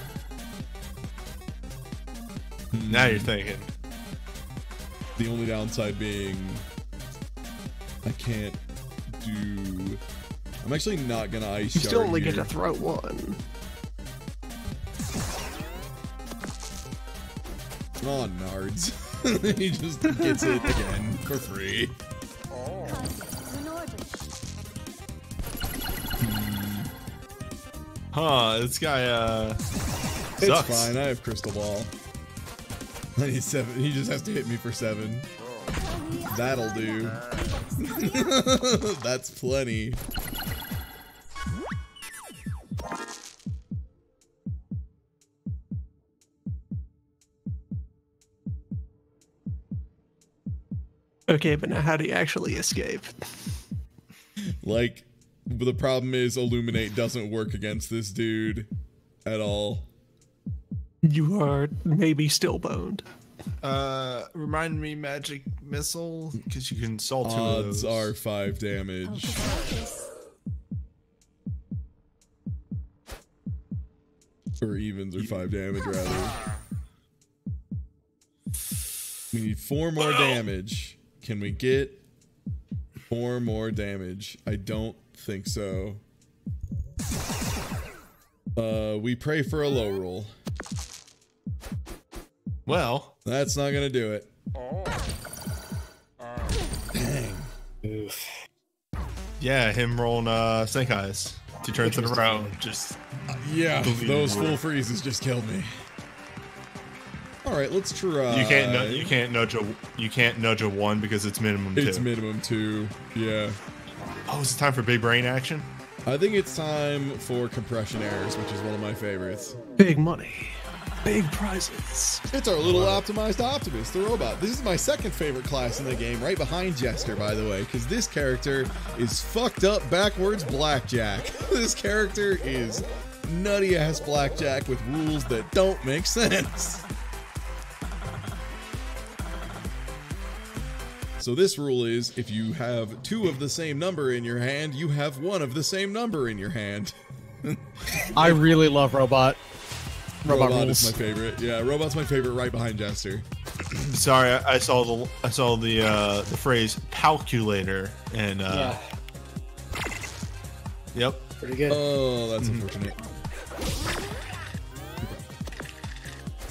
Now you're thinking. The only downside being I can't do... I'm actually not gonna ice You shard still only here. get to throw 1. Oh, nards. He just gets it again for free. Huh, this guy, It's sucks. fine, I have Crystal Ball. I need 7. He just has to hit me for 7. That'll do. That's plenty. Okay, but now how do you actually escape? Like, the problem is Illuminate doesn't work against this dude at all. You are maybe still boned. Remind me, magic missile, because you can install 2 of Odds those. are 5 damage. Or evens are 5 damage, rather. We need 4 more damage. Can we get 4 more damage? I don't think so. We pray for a low roll. Well, that's not gonna do it. Dang. Oof. Yeah, him rolling Snake Eyes 2 turns in a row. Just yeah, those full freezes just killed me. All right, let's try. You can't nudge a 1 because it's minimum 2. It's minimum 2. Yeah. Oh, is it time for big brain action? I think it's time for compression errors, which is one of my favorites. Big money. Big prizes. It's our little optimized Optimus, the robot. This is my second favorite class in the game, right behind Jester, by the way, because this character is fucked up backwards blackjack. This character is nutty ass blackjack with rules that don't make sense. So this rule is, if you have 2 of the same number in your hand, you have 1 of the same number in your hand. I really love Robot. Robot rules. is my favorite. Yeah, Robot's my favorite right behind Jester. Sorry, I saw the phrase calculator and yeah. Yep. Pretty good. Oh, that's unfortunate.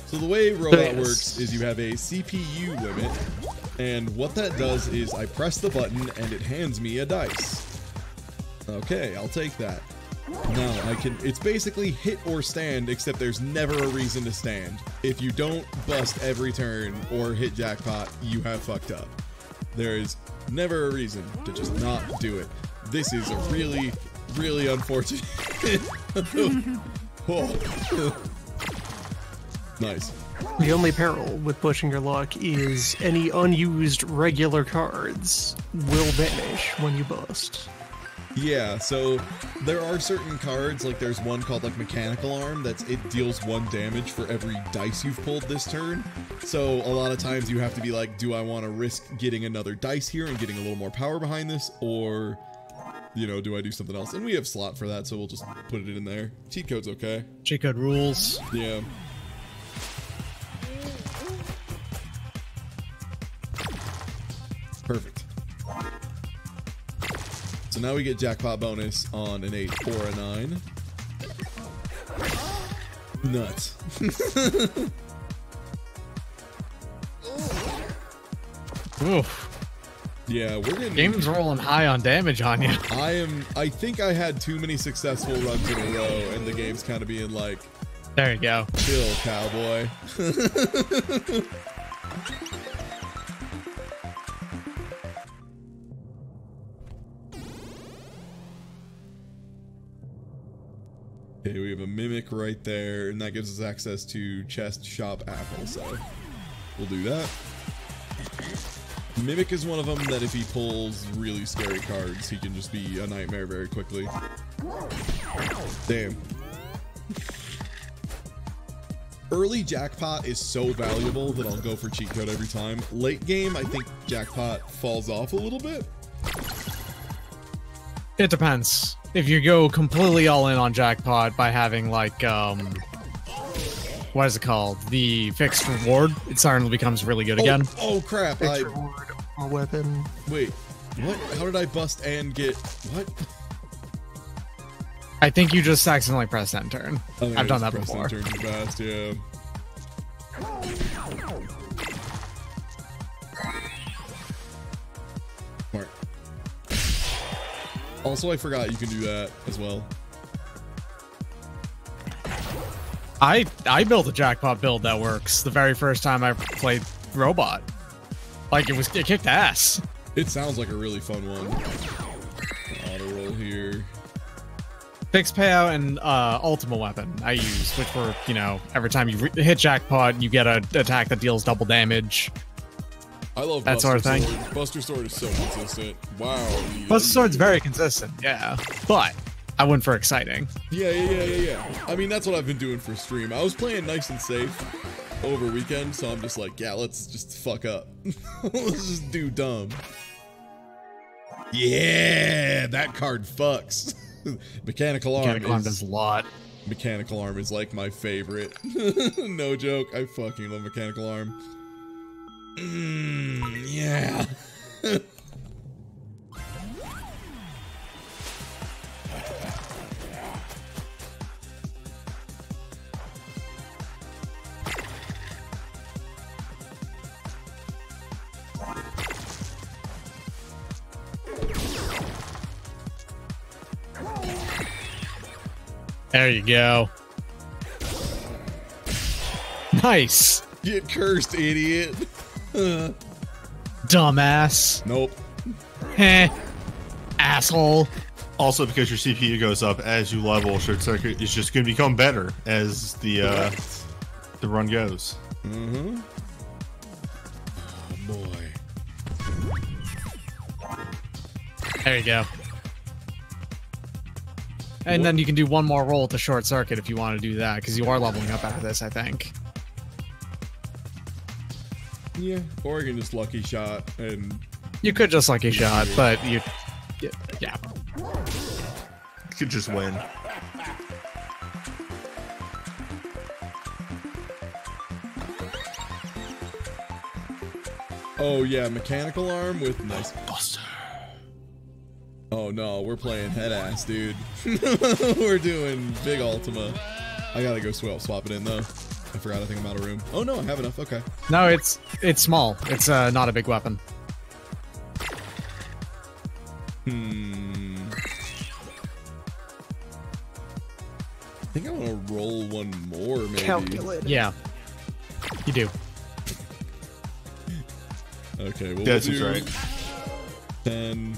So the way Robot works is you have a CPU limit And what that does is I press the button and it hands me a dice. Okay, I'll take that. Now I can, it's basically hit or stand, except there's never a reason to stand. If you don't bust every turn or hit jackpot, you have fucked up. There is never a reason to just not do it. This is a really, really unfortunate. Oh. Nice. The only peril with pushing your luck is any unused regular cards will vanish when you bust. Yeah, so there are certain cards, like there's one called like Mechanical Arm, it deals 1 damage for every dice you've pulled this turn. So a lot of times you have to be like, do I want to risk getting another dice here and getting a little more power behind this, or, you know, do I do something else? And we have slot for that, so we'll just put it in there. Cheat code's okay. Cheat code rules. Yeah. Perfect. So now we get jackpot bonus on an 8 or a 9. Nuts. Oof. Yeah, we're getting... Game's rolling high on damage on you. I think I had too many successful runs in a row, and the game's kind of being like... There you go. Chill, cowboy. Okay, we have a Mimic right there, and that gives us access to Chest, Shop, Apple, so we'll do that. Mimic is one of them that if he pulls really scary cards, he can just be a nightmare very quickly. Damn. Early jackpot is so valuable that I'll go for cheat code every time. Late game, I think jackpot falls off a little bit. It depends. If you go completely all in on jackpot by having like what is it called? The fixed reward, it suddenly becomes really good again. Oh crap! Fixed reward, a weapon. Wait, what? How did I bust and get what? I think you just accidentally pressed end turn. I've done that before. End turn too fast, yeah. Smart. Also, I forgot you can do that as well. I built a jackpot build that works the very first time I played Robot. Like, it kicked ass. It sounds like a really fun one. Auto roll here. Fixed payout and ultimate weapon I use, which were, you know, every time you hit jackpot, you get an attack that deals double damage. I love that sort of thing. Buster Sword is so consistent. Wow. Buster Sword's very consistent, yeah. But I went for exciting. Yeah. I mean, that's what I've been doing for stream. I was playing nice and safe over weekend, so I'm just like, yeah, let's just fuck up. Let's just do dumb. Yeah, that card fucks. Mechanical Arm does a lot. Mechanical Arm is like my favorite. No joke. I fucking love Mechanical Arm. Yeah. There you go. Nice. Get cursed, idiot. Dumbass. Nope. Heh. Asshole. Also, because your CPU goes up as you level, Short Circuit is just going to become better as the run goes. Mm-hmm. Oh boy. There you go. And then you can do one more roll at the Short Circuit if you want to do that, because you are leveling up after this, I think. Yeah, or you can just lucky shot and... You could just lucky shot, but you... Yeah. You could just win. Oh yeah, Mechanical Arm with nice Buster. Oh no, we're playing head ass, dude. We're doing big Ultima. I gotta go swap it in though. I forgot. I think I'm out of room. Oh no, I have enough. Okay. No, it's small. It's not a big weapon. I think I want to roll one more, maybe. Calculated. Yeah. You do. Okay, well, That's right. 10.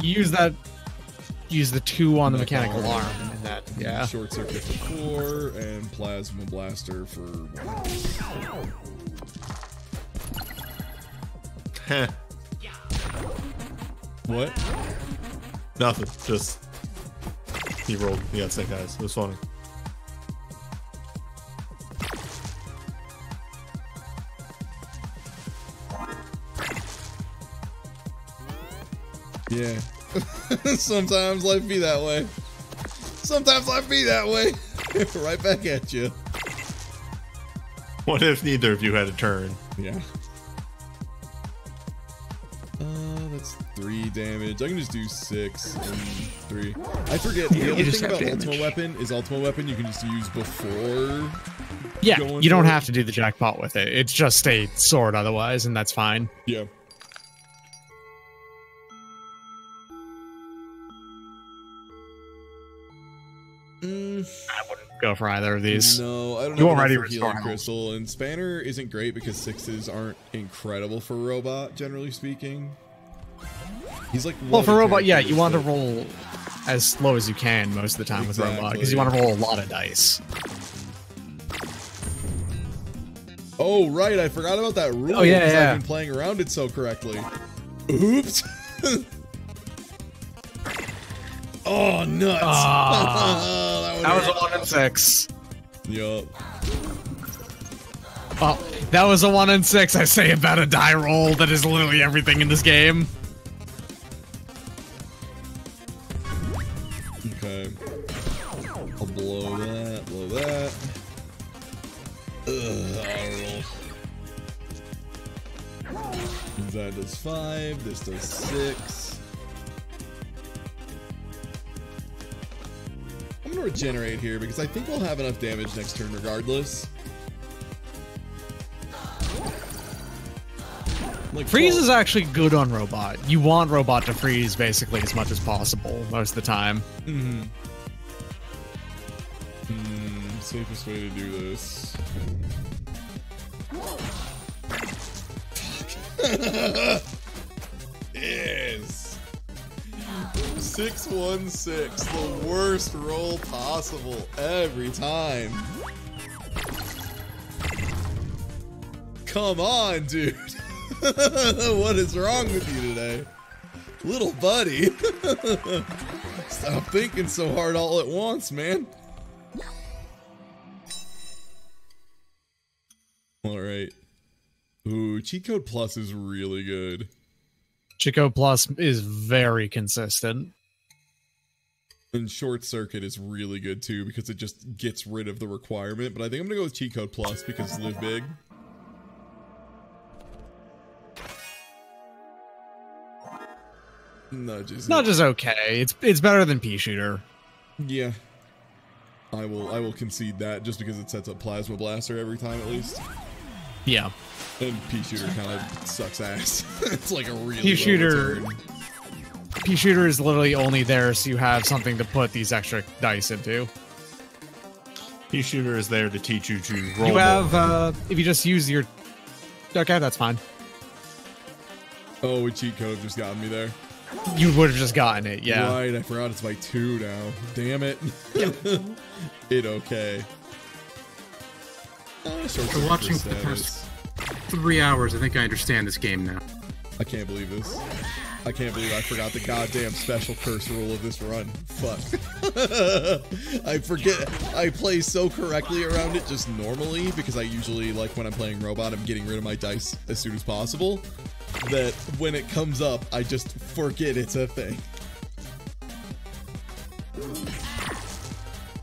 Use the 2 on the mechanical arm and that. Yeah. Short circuit for 4 and plasma blaster for 1. Heh. What? Nothing. Just he rolled. He got sick eyes. It was funny. Yeah. Sometimes life be that way. Sometimes life be that way. Right back at you. What if neither of you had a turn? Yeah. That's 3 damage. I can just do 6 and 3. I forget. The other thing about Ultimate Weapon is Ultimate Weapon you can just use before. Yeah, you don't have to do the jackpot with it. It's just a sword otherwise, and that's fine. Yeah. I wouldn't go for either of these. No, I don't know. You already for Healing Crystal, and Spanner isn't great because 6s aren't incredible for a robot, generally speaking. He's like well, for robot, yeah, you want to roll as slow as you can most of the time with robot because you want to roll a lot of dice. Oh right, I forgot about that rule. Oh yeah, I've been playing around it so correctly. Oops. Oh nuts! That was a 1 in 6. Yup. Oh, that was a 1 in 6. I say about a die roll that is literally everything in this game. Okay. I'll blow that. Blow that. I'll roll. That does 5. This does 6. I'm gonna regenerate here because I think we'll have enough damage next turn regardless. Like freeze is actually good on robot. You want robot to freeze basically as much as possible most of the time. Safest way to do this. Is 616, the worst roll possible every time. Come on, dude. What is wrong with you today? Little buddy. Stop thinking so hard all at once, man. Alright. Ooh, Cheat Code Plus is really good. Cheat Code Plus is very consistent. And Short Circuit is really good too because it just gets rid of the requirement. But I think I'm gonna go with Cheat Code Plus because live big. Not just okay. It's better than Pea Shooter. Yeah. I will concede that just because it sets up Plasma Blaster every time at least. Yeah. And Pea Shooter kind of sucks ass. It's like a really Pea Shooter is literally only there so you have something to put these extra dice into. Pea Shooter is there to teach you to roll. You have if you just use your okay, that's fine. Oh, a cheat code just got me there. You would have just gotten it, yeah. Right, I forgot it's by 2 now. Damn it. It okay. After watching for the past 3 hours, I think I understand this game now. I can't believe this. I can't believe I forgot the goddamn special curse rule of this run. Fuck. I forget. I play so correctly around it just normally because I usually, like when I'm playing robot, I'm getting rid of my dice as soon as possible. That when it comes up, I just forget it's a thing.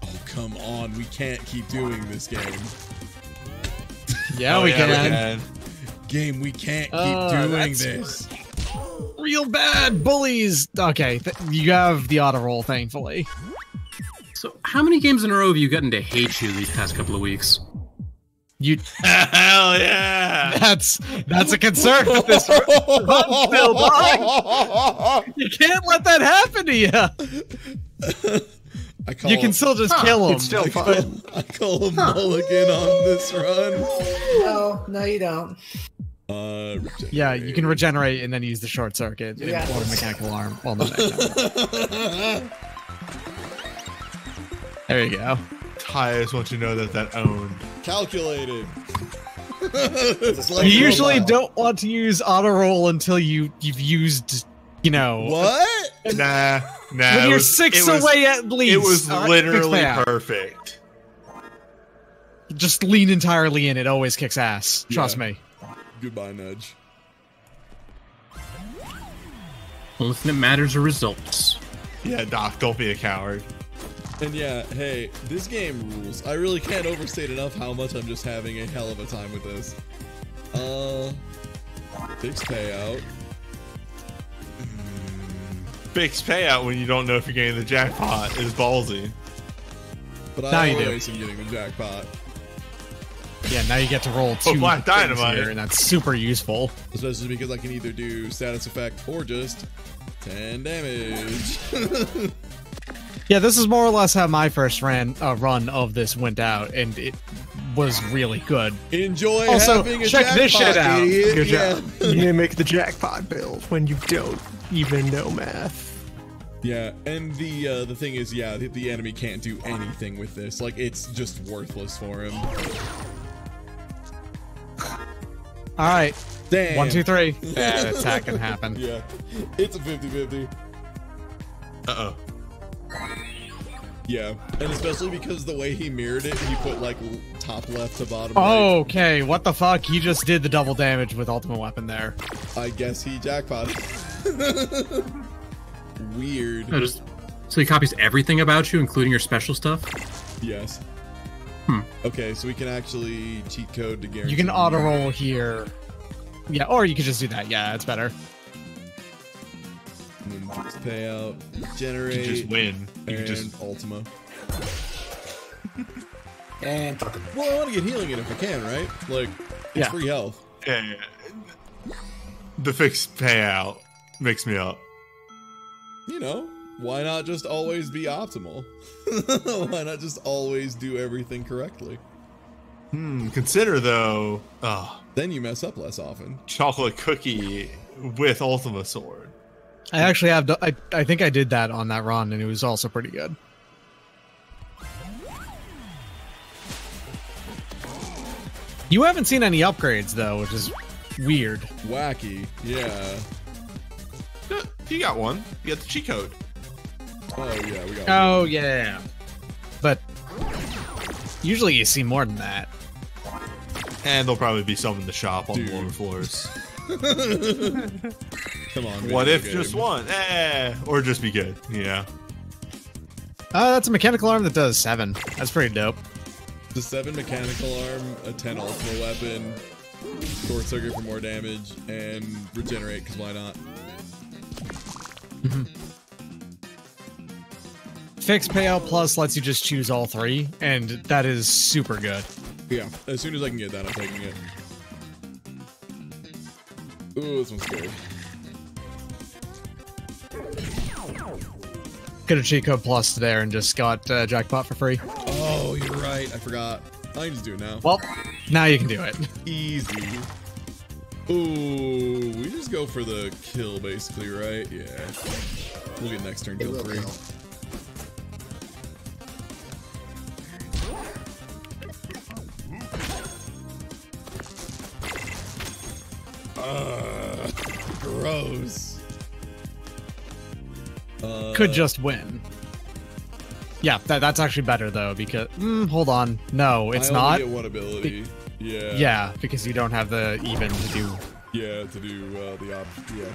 Oh, come on. We can't keep doing this game. Yeah, we can. Game, we can't keep doing this. Real bad bullies. Okay, you have the auto roll, thankfully. So, how many games in a row have you gotten to hate you these past couple of weeks? Hell yeah! That's a concern with this run, Bill Bog. You can't let that happen to you. You can still just kill him. It's still fun. I call him mulligan on this run. No, you don't. Yeah, you can regenerate and then use the short circuit or the mechanical arm. Well, no, there you go. I just want you to know that owned. Calculated. You usually don't want to use auto roll until you've used, what? Nah. When you're six away at least. It was literally perfect. Just lean entirely in. It always kicks ass. Trust me. Goodbye, Nudge. Only thing that matters are results. Yeah, Doc, don't be a coward. And yeah, hey, this game rules. I really can't overstate enough how much I'm just having a hell of a time with this. Fixed payout. Fixed payout when you don't know if you're getting the jackpot is ballsy. But Now I you do. always am getting the jackpot. Yeah, now you get to roll 2 Black Dynamite here, and that's super useful. Especially because I can either do status effect or just 10 damage. Yeah, this is more or less how my first run of this went out, and it was really good. Enjoy also, having a check jackpot, this shit out. idiot. Good job. You didn't make the jackpot build when you don't even know math. Yeah, and the thing is, yeah, the enemy can't do anything with this. Like, it's just worthless for him. All right. Damn. 1, 2, 3. That attack can happen. Yeah, it's a 50-50. Uh-oh. Yeah, and especially because the way he mirrored it, he put like top left to bottom right. Okay, what the fuck? He just did the double damage with ultimate weapon there. I guess he jackpotted. Weird. So he copies everything about you, including your special stuff? Yes. Okay, so we can actually cheat code to guarantee. You can auto roll here. Yeah, or you could just do that. Yeah, it's better. And then fixed payout, generate, You just win. You and just Ultima. And fucking. Well, I want to get healing in if I can, right? Like, it's free health. Yeah. The fixed payout makes me up. You know, why not just always be optimal? Why not just always do everything correctly? Consider though, then you mess up less often. Chocolate cookie with Ultima Sword. I actually have. I think I did that on that run, and it was also pretty good. You haven't seen any upgrades though, which is weird. Wacky, yeah. You got one. You got the cheat code. Oh yeah, we got. Oh yeah, but usually you see more than that. And there'll probably be some in the shop on the lower floors. Come on. What if just one? Or just be good. Yeah. That's a mechanical arm that does 7. That's pretty dope. The 7 mechanical arm, a 10 ultimate weapon, short circuit for more damage, and regenerate, because why not? Fixed payout plus lets you just choose all 3, and that is super good. Yeah, as soon as I can get that, I'm taking it. Ooh, this one's good. Get a cheat code plus there and just got jackpot for free. Oh, you're right. I forgot. I can just do it now. Well, now you can do it. Easy. Ooh, we just go for the kill, basically, right? Yeah. We'll get next turn kill 3. Gross. Could just win. Yeah, that's actually better though because hold on, no, it's I not. only get one ability. Yeah. Yeah, because you don't have the even to do. Yeah, to do the option. Yeah.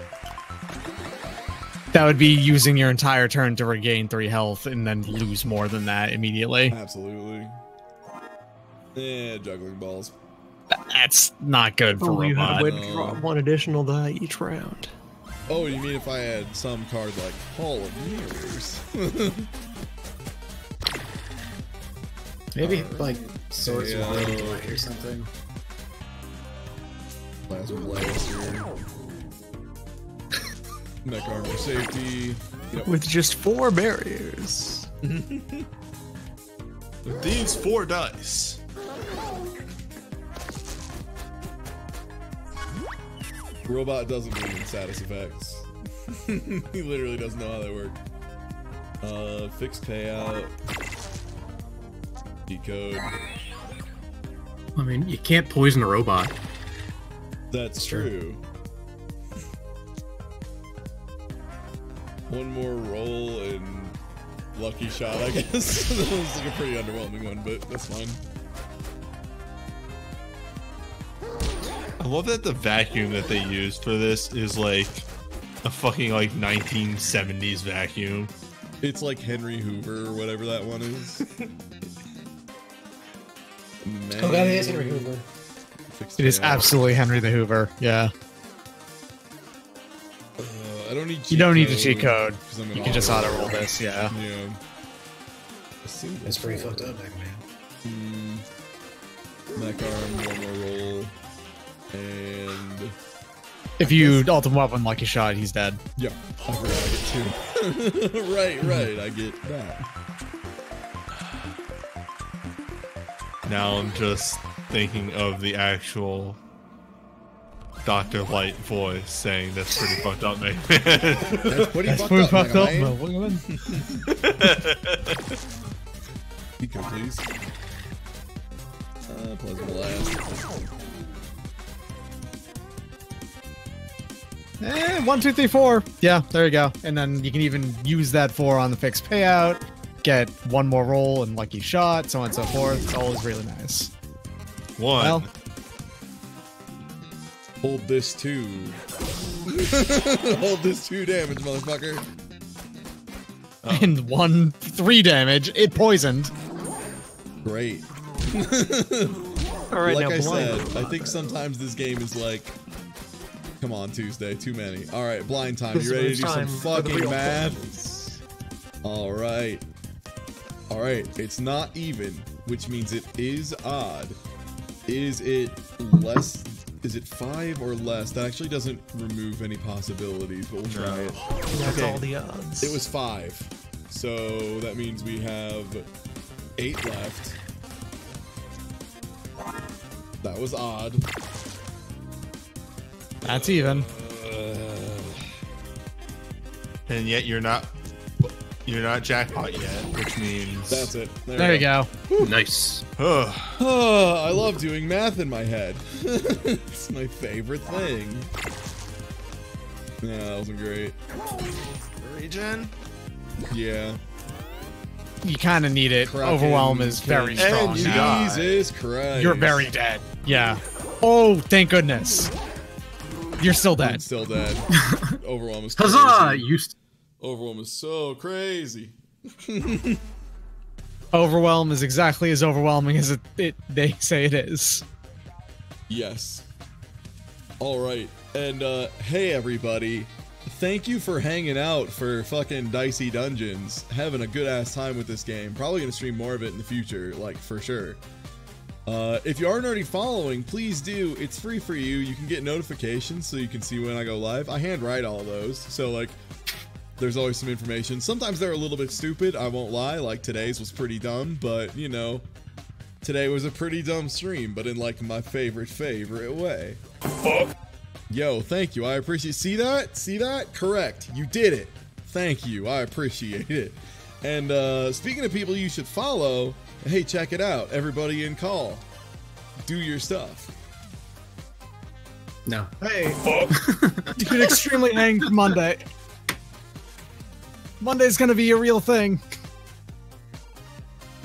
That would be using your entire turn to regain 3 health and then lose more than that immediately. Absolutely. Yeah, juggling balls. That's not good for you robot. had a way to draw 1 additional die each round. Oh, you mean if I had some card like Hall of Mirrors? Maybe like swords or blade or something. Plasma blaster. Neck armor safety. Yep. With just 4 barriers. With these 4 dice. Robot doesn't believe in status effects. He literally doesn't know how they work. Fixed payout. Decode. I mean, you can't poison a robot. That's true. One more roll and lucky shot, I guess. That was like a pretty underwhelming one, but that's fine. I love that the vacuum that they used for this is like a fucking like 1970s vacuum. It's like Henry Hoover or whatever that one is. Oh god, it is Henry Hoover. It is absolutely Henry the Hoover. Yeah. I don't need. You don't need the cheat code. You can just auto roll this. Yeah. Yeah. That's pretty fucked up, man. Neck arm, one more roll, and if you ultimate weapon lucky shot, he's dead. Yeah, I forgot I get 2. right, I get that. Now I'm just thinking of the actual Dr. Light voice saying that's pretty fucked up, man. That's pretty fucked up, man. Pico, please. Plasma blast. 1, 2, 3, 4. Yeah, there you go. And then you can even use that 4 on the fixed payout. Get 1 more roll and lucky shot, so on and so forth. It's always really nice. 1. Well, hold this 2. Hold this 2 damage, motherfucker. And 1, 3 damage. It poisoned. Great. All right, like now I blind. said, I think sometimes this game is like, come on, Tuesday, too many. All right, blind time. You ready to do some fucking math? All right. All right, it's not even, which means it is odd. Is it less? Is it 5 or less? That actually doesn't remove any possibilities, but we'll try it. That's all the odds. It was 5. So that means we have 8 left. That was odd. That's even. And yet you're not jackpot yet, which means that's it. There you go. Nice. I love doing math in my head. It's my favorite thing. Yeah, that wasn't great. Regen? Yeah. You kind of need it. Kraken Overwhelm is very strong now. Jesus Christ. You're very dead. Yeah. Oh, thank goodness. You're still dead. I'm still dead. Overwhelm is crazy. Huzzah! Overwhelm is so crazy. Overwhelm is exactly as overwhelming as they say it is. Yes. All right. And hey everybody. Thank you for hanging out for fucking Dicey Dungeons. Having a good ass time with this game. Probably gonna stream more of it in the future, like for sure. If you aren't already following, please do. It's free for you. You can get notifications so you can see when I go live. I handwrite all of those, so like there's always some information. Sometimes they're a little bit stupid, I won't lie. Like today's was pretty dumb, but you know, today was a pretty dumb stream, but in like my favorite way. Yo, thank you. I appreciate. See that? See that? Correct. You did it. Thank you. I appreciate it. And speaking of people you should follow, hey, check it out. Everybody in call. Do your stuff. No. Hey. You can extremely hang Monday. Monday's gonna be a real thing.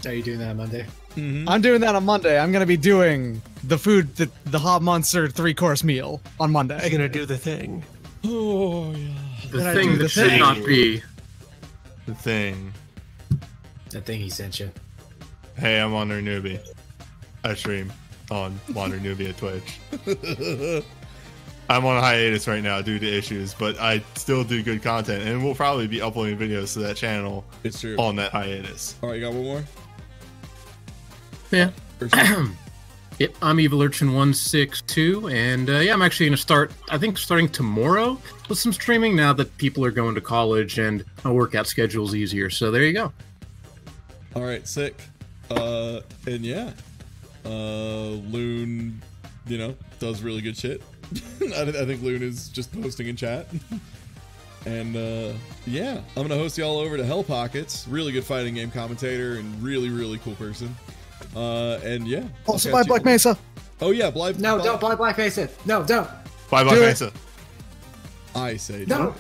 Are you doing that on Monday? Mm-hmm. I'm doing that on Monday. I'm gonna be doing the food, the Hot Monster 3-course meal on Monday. I'm gonna do the thing. Oh yeah. The thing that should not be. The thing. That thing he sent you. Hey, I'm Wander Newbie. I stream on Wander Newbie at Twitch. I'm on a hiatus right now due to issues, but I still do good content, and we'll probably be uploading videos to that channel. It's true. On that hiatus. All right, you got one more? Yeah. Yep, I'm Evil Urchin 162, and yeah, I'm actually going to start, I think, starting tomorrow with some streaming now that people are going to college and my workout schedule's easier. So there you go. All right, sick. And yeah, Loon, you know, does really good shit. I think Loon is just posting in chat. And yeah, I'm gonna host y'all over to Hell Pockets. Really good fighting game commentator and really cool person. And yeah. Also buy Black Mesa. Oh yeah, don't buy Black Mesa. No, don't. Buy Black Mesa. I say no.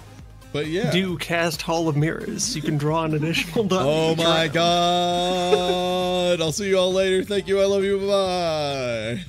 But yeah. Do cast Hall of Mirrors. You can draw an additional die. Oh my god. I'll see you all later. Thank you. I love you. Bye-bye.